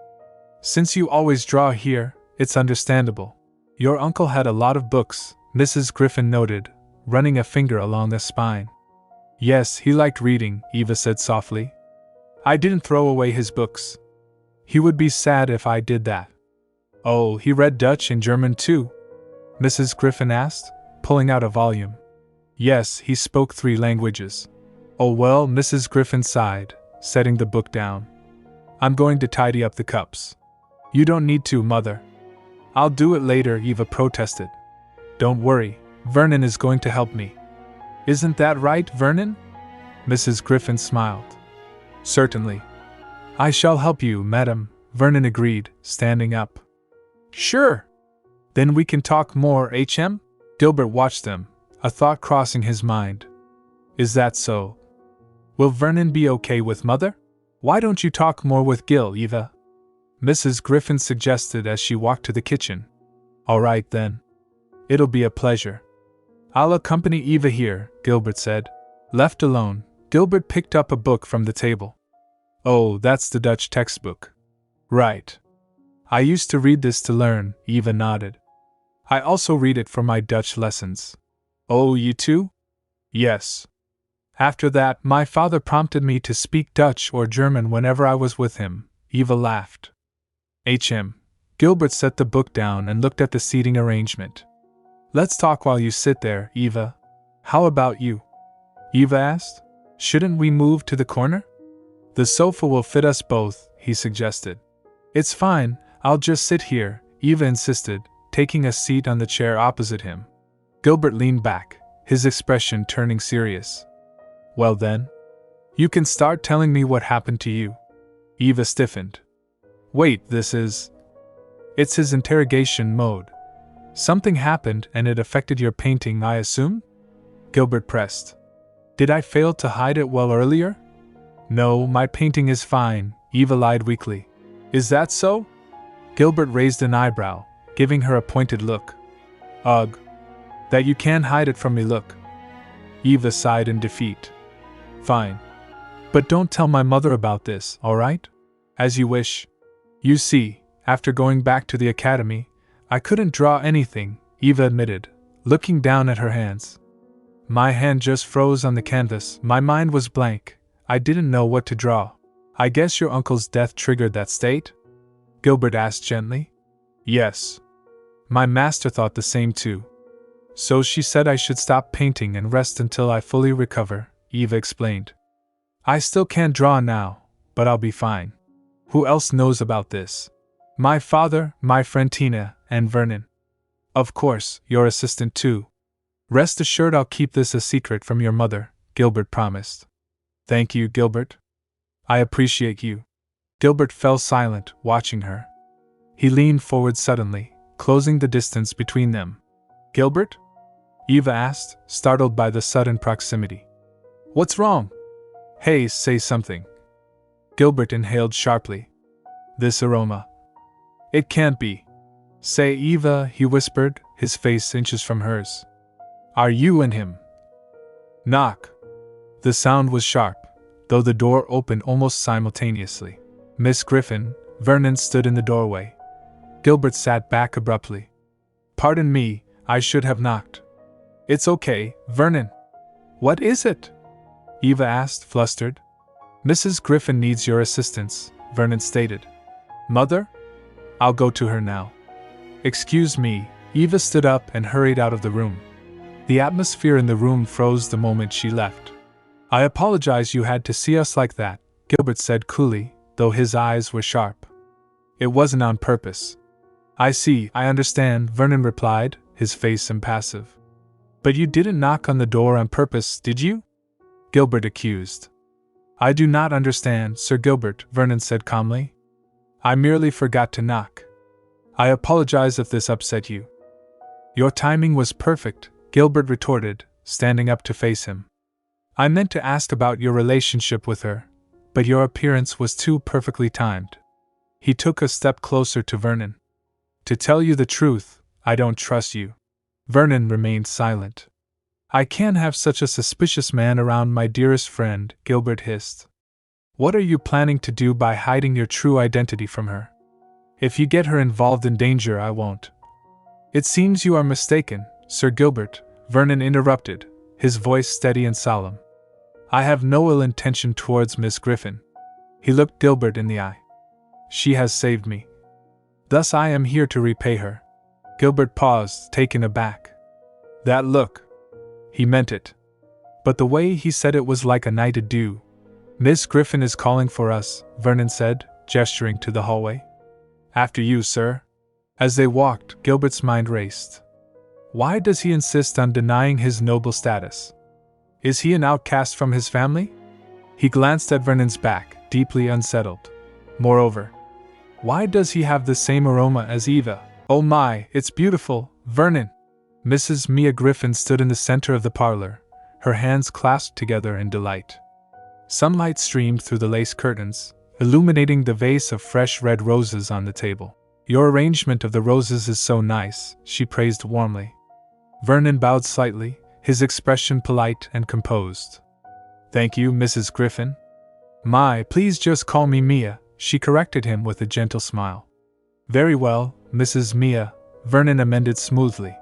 Since you always draw here, it's understandable. Your uncle had a lot of books, Mrs. Griffon noted, running a finger along the spine. Yes, he liked reading, Eva said softly. I didn't throw away his books. He would be sad if I did that. Oh, he read Dutch and German too? Mrs. Griffon asked, pulling out a volume. Yes, he spoke 3 languages. Oh well, Mrs. Griffon sighed, setting the book down. I'm going to tidy up the cups. You don't need to, Mother. I'll do it later, Eva protested. Don't worry, Vernon is going to help me. Isn't that right, Vernon? Mrs. Griffon smiled. Certainly. I shall help you, madam, Vernon agreed, standing up. Sure. Then we can talk more, HM? Gilbert watched them, a thought crossing his mind. Is that so? Will Vernon be okay with Mother? Why don't you talk more with Gil, Eva? Mrs. Griffon suggested as she walked to the kitchen. All right then. It'll be a pleasure. I'll accompany Eva here, Gilbert said. Left alone, Gilbert picked up a book from the table. Oh, that's the Dutch textbook. Right. I used to read this to learn, Eva nodded. I also read it for my Dutch lessons. Oh, you too? Yes. After that, my father prompted me to speak Dutch or German whenever I was with him, Eva laughed. HM. Gilbert set the book down and looked at the seating arrangement. Let's talk while you sit there, Eva. How about you? Eva asked. Shouldn't we move to the corner? The sofa will fit us both, he suggested. It's fine, I'll just sit here, Eva insisted, taking a seat on the chair opposite him. Gilbert leaned back, his expression turning serious. Well then, you can start telling me what happened to you. Eva stiffened. Wait, It's his interrogation mode. Something happened and it affected your painting, I assume? Gilbert pressed. Did I fail to hide it well earlier? No, my painting is fine, Eva lied weakly. Is that so? Gilbert raised an eyebrow, giving her a pointed look. Ugh. That you can hide it from me, look. Eva sighed in defeat. Fine. But don't tell my mother about this, all right? As you wish. You see, after going back to the academy, I couldn't draw anything, Eva admitted, looking down at her hands. My hand just froze on the canvas, my mind was blank, I didn't know what to draw. I guess your uncle's death triggered that state? Gilbert asked gently. Yes. My master thought the same too. So she said I should stop painting and rest until I fully recover, Eva explained. I still can't draw now, but I'll be fine. Who else knows about this? My father, my friend Tina, and Vernon. Of course, your assistant too. Rest assured I'll keep this a secret from your mother, Gilbert promised. Thank you, Gilbert. I appreciate you. Gilbert fell silent, watching her. He leaned forward suddenly, closing the distance between them. Gilbert? Eva asked, startled by the sudden proximity. What's wrong? Hey, say something. Gilbert inhaled sharply. This aroma. It can't be. Say, Eva, he whispered, his face inches from hers. Are you and him? Knock. The sound was sharp, though the door opened almost simultaneously. Miss Griffon, Vernon stood in the doorway. Gilbert sat back abruptly. Pardon me, I should have knocked. It's okay, Vernon. What is it? Eva asked, flustered. Mrs. Griffon needs your assistance, Vernon stated. Mother? I'll go to her now. Excuse me, Eva stood up and hurried out of the room. The atmosphere in the room froze the moment she left. I apologize you had to see us like that, Gilbert said coolly, though his eyes were sharp. It wasn't on purpose. I see, I understand, Vernon replied, his face impassive. But you didn't knock on the door on purpose, did you? Gilbert accused. I do not understand, Sir Gilbert, Vernon said calmly. I merely forgot to knock. I apologize if this upset you. Your timing was perfect, Gilbert retorted, standing up to face him. I meant to ask about your relationship with her, but your appearance was too perfectly timed. He took a step closer to Vernon. To tell you the truth, I don't trust you. Vernon remained silent. I can't have such a suspicious man around my dearest friend, Gilbert hissed. What are you planning to do by hiding your true identity from her? If you get her involved in danger, I won't. It seems you are mistaken, Sir Gilbert, Vernon interrupted, his voice steady and solemn. I have no ill intention towards Miss Griffon. He looked Gilbert in the eye. She has saved me. Thus I am here to repay her. Gilbert paused, taken aback. That look. He meant it. But the way he said it was like a night adieu. Miss Griffon is calling for us, Vernon said, gesturing to the hallway. After you, sir. As they walked, Gilbert's mind raced. Why does he insist on denying his noble status? Is he an outcast from his family? He glanced at Vernon's back, deeply unsettled. Moreover, why does he have the same aroma as Eva? Oh my, it's beautiful, Vernon! Mrs. Mia Griffon stood in the center of the parlor, her hands clasped together in delight. Sunlight streamed through the lace curtains, illuminating the vase of fresh red roses on the table. Your arrangement of the roses is so nice, she praised warmly. Vernon bowed slightly, his expression polite and composed. Thank you, Mrs. Griffon. My, please just call me Mia, she corrected him with a gentle smile. Very well, Mrs. Mia, Vernon amended smoothly.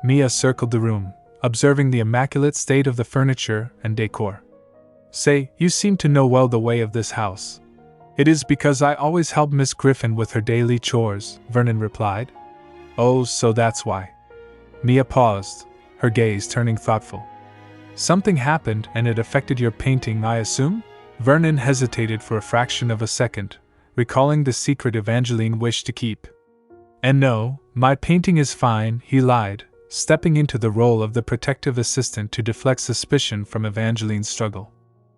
Mia circled the room, observing the immaculate state of the furniture and decor. Say, you seem to know well the way of this house. It is because I always help Miss Griffon with her daily chores, Vernon replied. Oh, so that's why. Mia paused, her gaze turning thoughtful. Something happened and it affected your painting, I assume? Vernon hesitated for a fraction of a second, recalling the secret Evangeline wished to keep. And no, my painting is fine, he lied, stepping into the role of the protective assistant to deflect suspicion from Evangeline's struggle.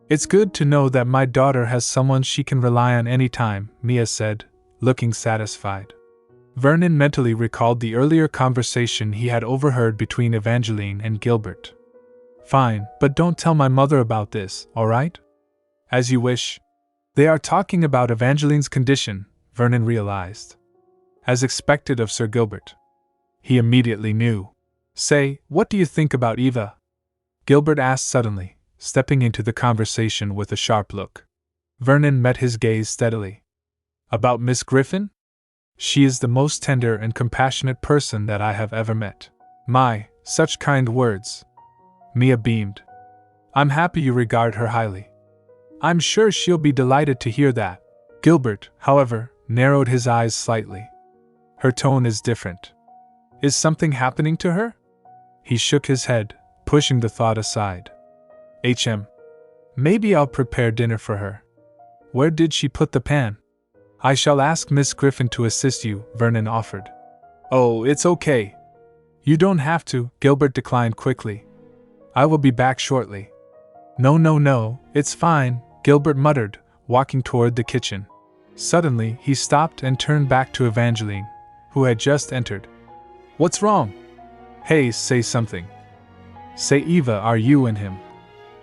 It's good to know that my daughter has someone she can rely on any time, Mia said, looking satisfied. Vernon mentally recalled the earlier conversation he had overheard between Evangeline and Gilbert. Fine, but don't tell my mother about this, all right? As you wish. They are talking about Evangeline's condition, Vernon realized. As expected of Sir Gilbert. He immediately knew. Say, what do you think about Eva? Gilbert asked suddenly, stepping into the conversation with a sharp look. Vernon met his gaze steadily. About Miss Griffon? She is the most tender and compassionate person that I have ever met. My, such kind words. Mia beamed. I'm happy you regard her highly. I'm sure she'll be delighted to hear that. Gilbert, however, narrowed his eyes slightly. Her tone is different. Is something happening to her? He shook his head, pushing the thought aside. Maybe I'll prepare dinner for her. Where did she put the pan? I shall ask Miss Griffon to assist you, Vernon offered. Oh, it's okay. You don't have to, Gilbert declined quickly. I will be back shortly. No, it's fine, Gilbert muttered, walking toward the kitchen. Suddenly, he stopped and turned back to Evangeline, who had just entered. What's wrong? Hey, say something. Say Eva, are you and him?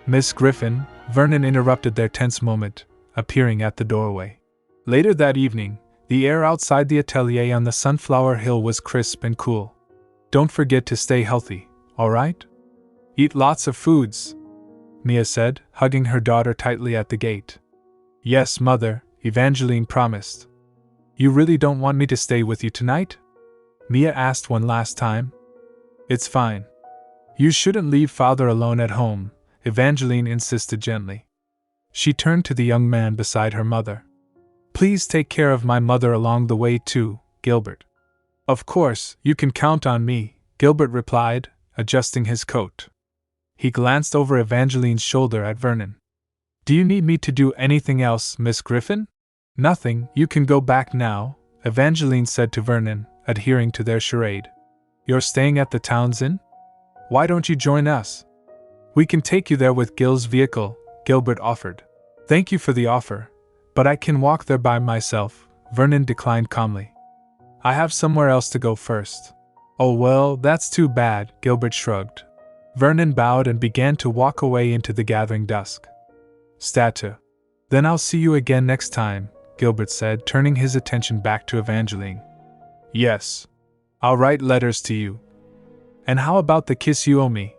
Miss Griffon, Vernon interrupted their tense moment, appearing at the doorway. Later that evening, the air outside the atelier on the Sunflower Hill was crisp and cool. Don't forget to stay healthy, all right? Eat lots of foods, Mia said, hugging her daughter tightly at the gate. Yes, Mother, Evangeline promised. You really don't want me to stay with you tonight? Mia asked one last time. It's fine. You shouldn't leave Father alone at home, Evangeline insisted gently. She turned to the young man beside her mother. Please take care of my mother along the way too, Gilbert. Of course, you can count on me, Gilbert replied, adjusting his coat. He glanced over Evangeline's shoulder at Vernon. Do you need me to do anything else, Miss Griffon? Nothing, you can go back now, Evangeline said to Vernon, adhering to their charade. You're staying at the town's inn? Why don't you join us? We can take you there with Gil's vehicle, Gilbert offered. Thank you for the offer, but I can walk there by myself, Vernon declined calmly. I have somewhere else to go first. Oh well, that's too bad, Gilbert shrugged. Vernon bowed and began to walk away into the gathering dusk. Statu. Then I'll see you again next time, Gilbert said, turning his attention back to Evangeline. Yes. I'll write letters to you. And how about the kiss you owe me?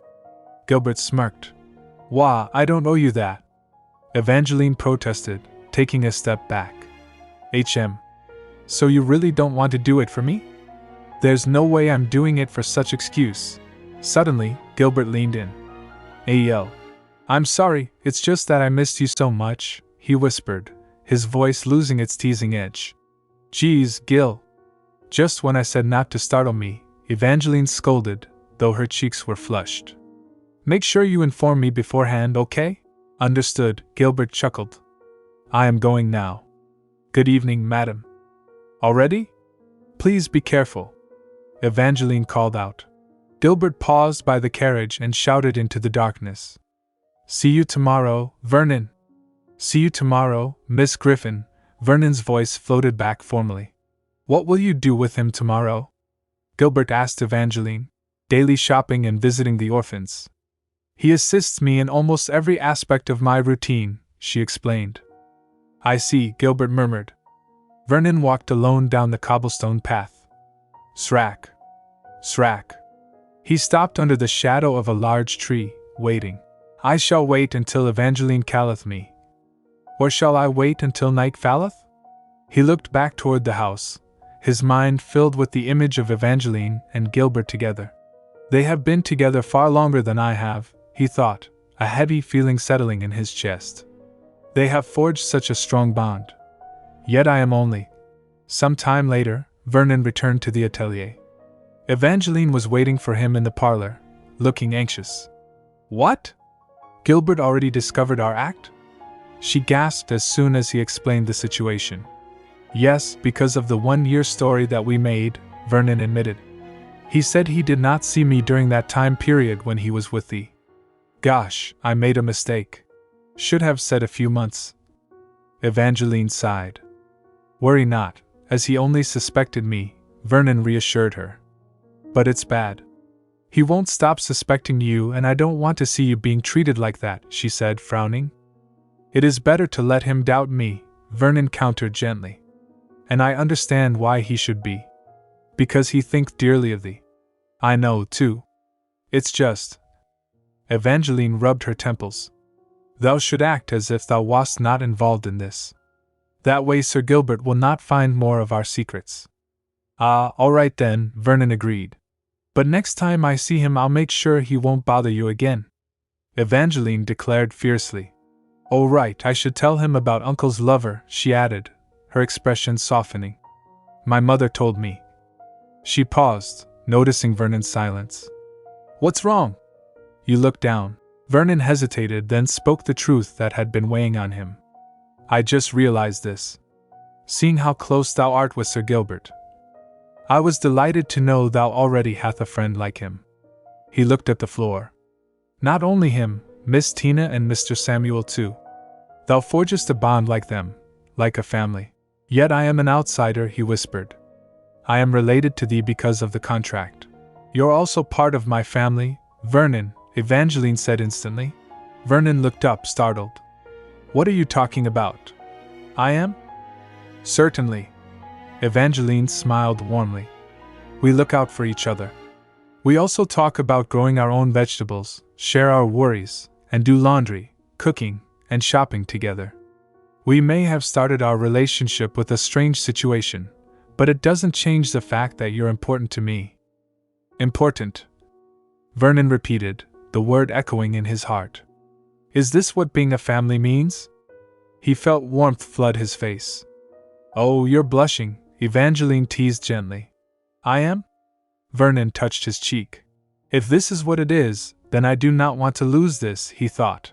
Gilbert smirked. Wah, I don't owe you that. Evangeline protested, taking a step back. So you really don't want to do it for me? There's no way I'm doing it for such excuse. Suddenly, Gilbert leaned in. I'm sorry, it's just that I missed you so much, he whispered, his voice losing its teasing edge. Geez, Gil. Just when I said not to startle me, Evangeline scolded, though her cheeks were flushed. Make sure you inform me beforehand, okay? Understood, Gilbert chuckled. I am going now. Good evening, madam. Already? Please be careful. Evangeline called out. Gilbert paused by the carriage and shouted into the darkness. See you tomorrow, Vernon. See you tomorrow, Miss Griffon. Vernon's voice floated back formally. What will you do with him tomorrow? Gilbert asked Evangeline. Daily shopping and visiting the orphans. He assists me in almost every aspect of my routine, she explained. I see, Gilbert murmured. Vernon walked alone down the cobblestone path. Srack. Srack. He stopped under the shadow of a large tree, waiting. I shall wait until Evangeline calleth me. Or shall I wait until night falleth? He looked back toward the house, his mind filled with the image of Evangeline and Gilbert together. They have been together far longer than I have, he thought, a heavy feeling settling in his chest. They have forged such a strong bond. Yet I am only. Some time later, Vernon returned to the atelier. Evangeline was waiting for him in the parlor, looking anxious. What? Gilbert already discovered our act? She gasped as soon as he explained the situation. Yes, because of the 1-year story that we made, Vernon admitted. He said he did not see me during that time period when he was with thee. Gosh, I made a mistake. Should have said a few months. Evangeline sighed. Worry not, as he only suspected me, Vernon reassured her. But it's bad. He won't stop suspecting you, and I don't want to see you being treated like that, she said, frowning. It is better to let him doubt me, Vernon countered gently. And I understand why he should be. Because he thinks dearly of thee. I know, too. It's just. Evangeline rubbed her temples. Thou should act as if thou wast not involved in this. That way Sir Gilbert will not find more of our secrets. Ah, all right then, Vernon agreed. But next time I see him I'll make sure he won't bother you again. Evangeline declared fiercely. Oh right, I should tell him about Uncle's lover, she added, her expression softening. My mother told me. She paused, noticing Vernon's silence. What's wrong? You look down. Vernon hesitated, then spoke the truth that had been weighing on him. I just realized this. Seeing how close thou art with Sir Gilbert. I was delighted to know thou already hath a friend like him. He looked at the floor. Not only him, Miss Tina and Mr. Samuel too. Thou forgest a bond like them, like a family. Yet I am an outsider, he whispered. I am related to thee because of the contract. You're also part of my family, Vernon, Evangeline said instantly. Vernon looked up, startled. What are you talking about? I am? Certainly. Evangeline smiled warmly. We look out for each other. We also talk about growing our own vegetables, share our worries, and do laundry, cooking, and shopping together. We may have started our relationship with a strange situation, but it doesn't change the fact that you're important to me. Important. Vernon repeated, the word echoing in his heart. Is this what being a family means? He felt warmth flood his face. Oh, you're blushing, Evangeline teased gently. I am? Vernon touched his cheek. If this is what it is, then I do not want to lose this, he thought.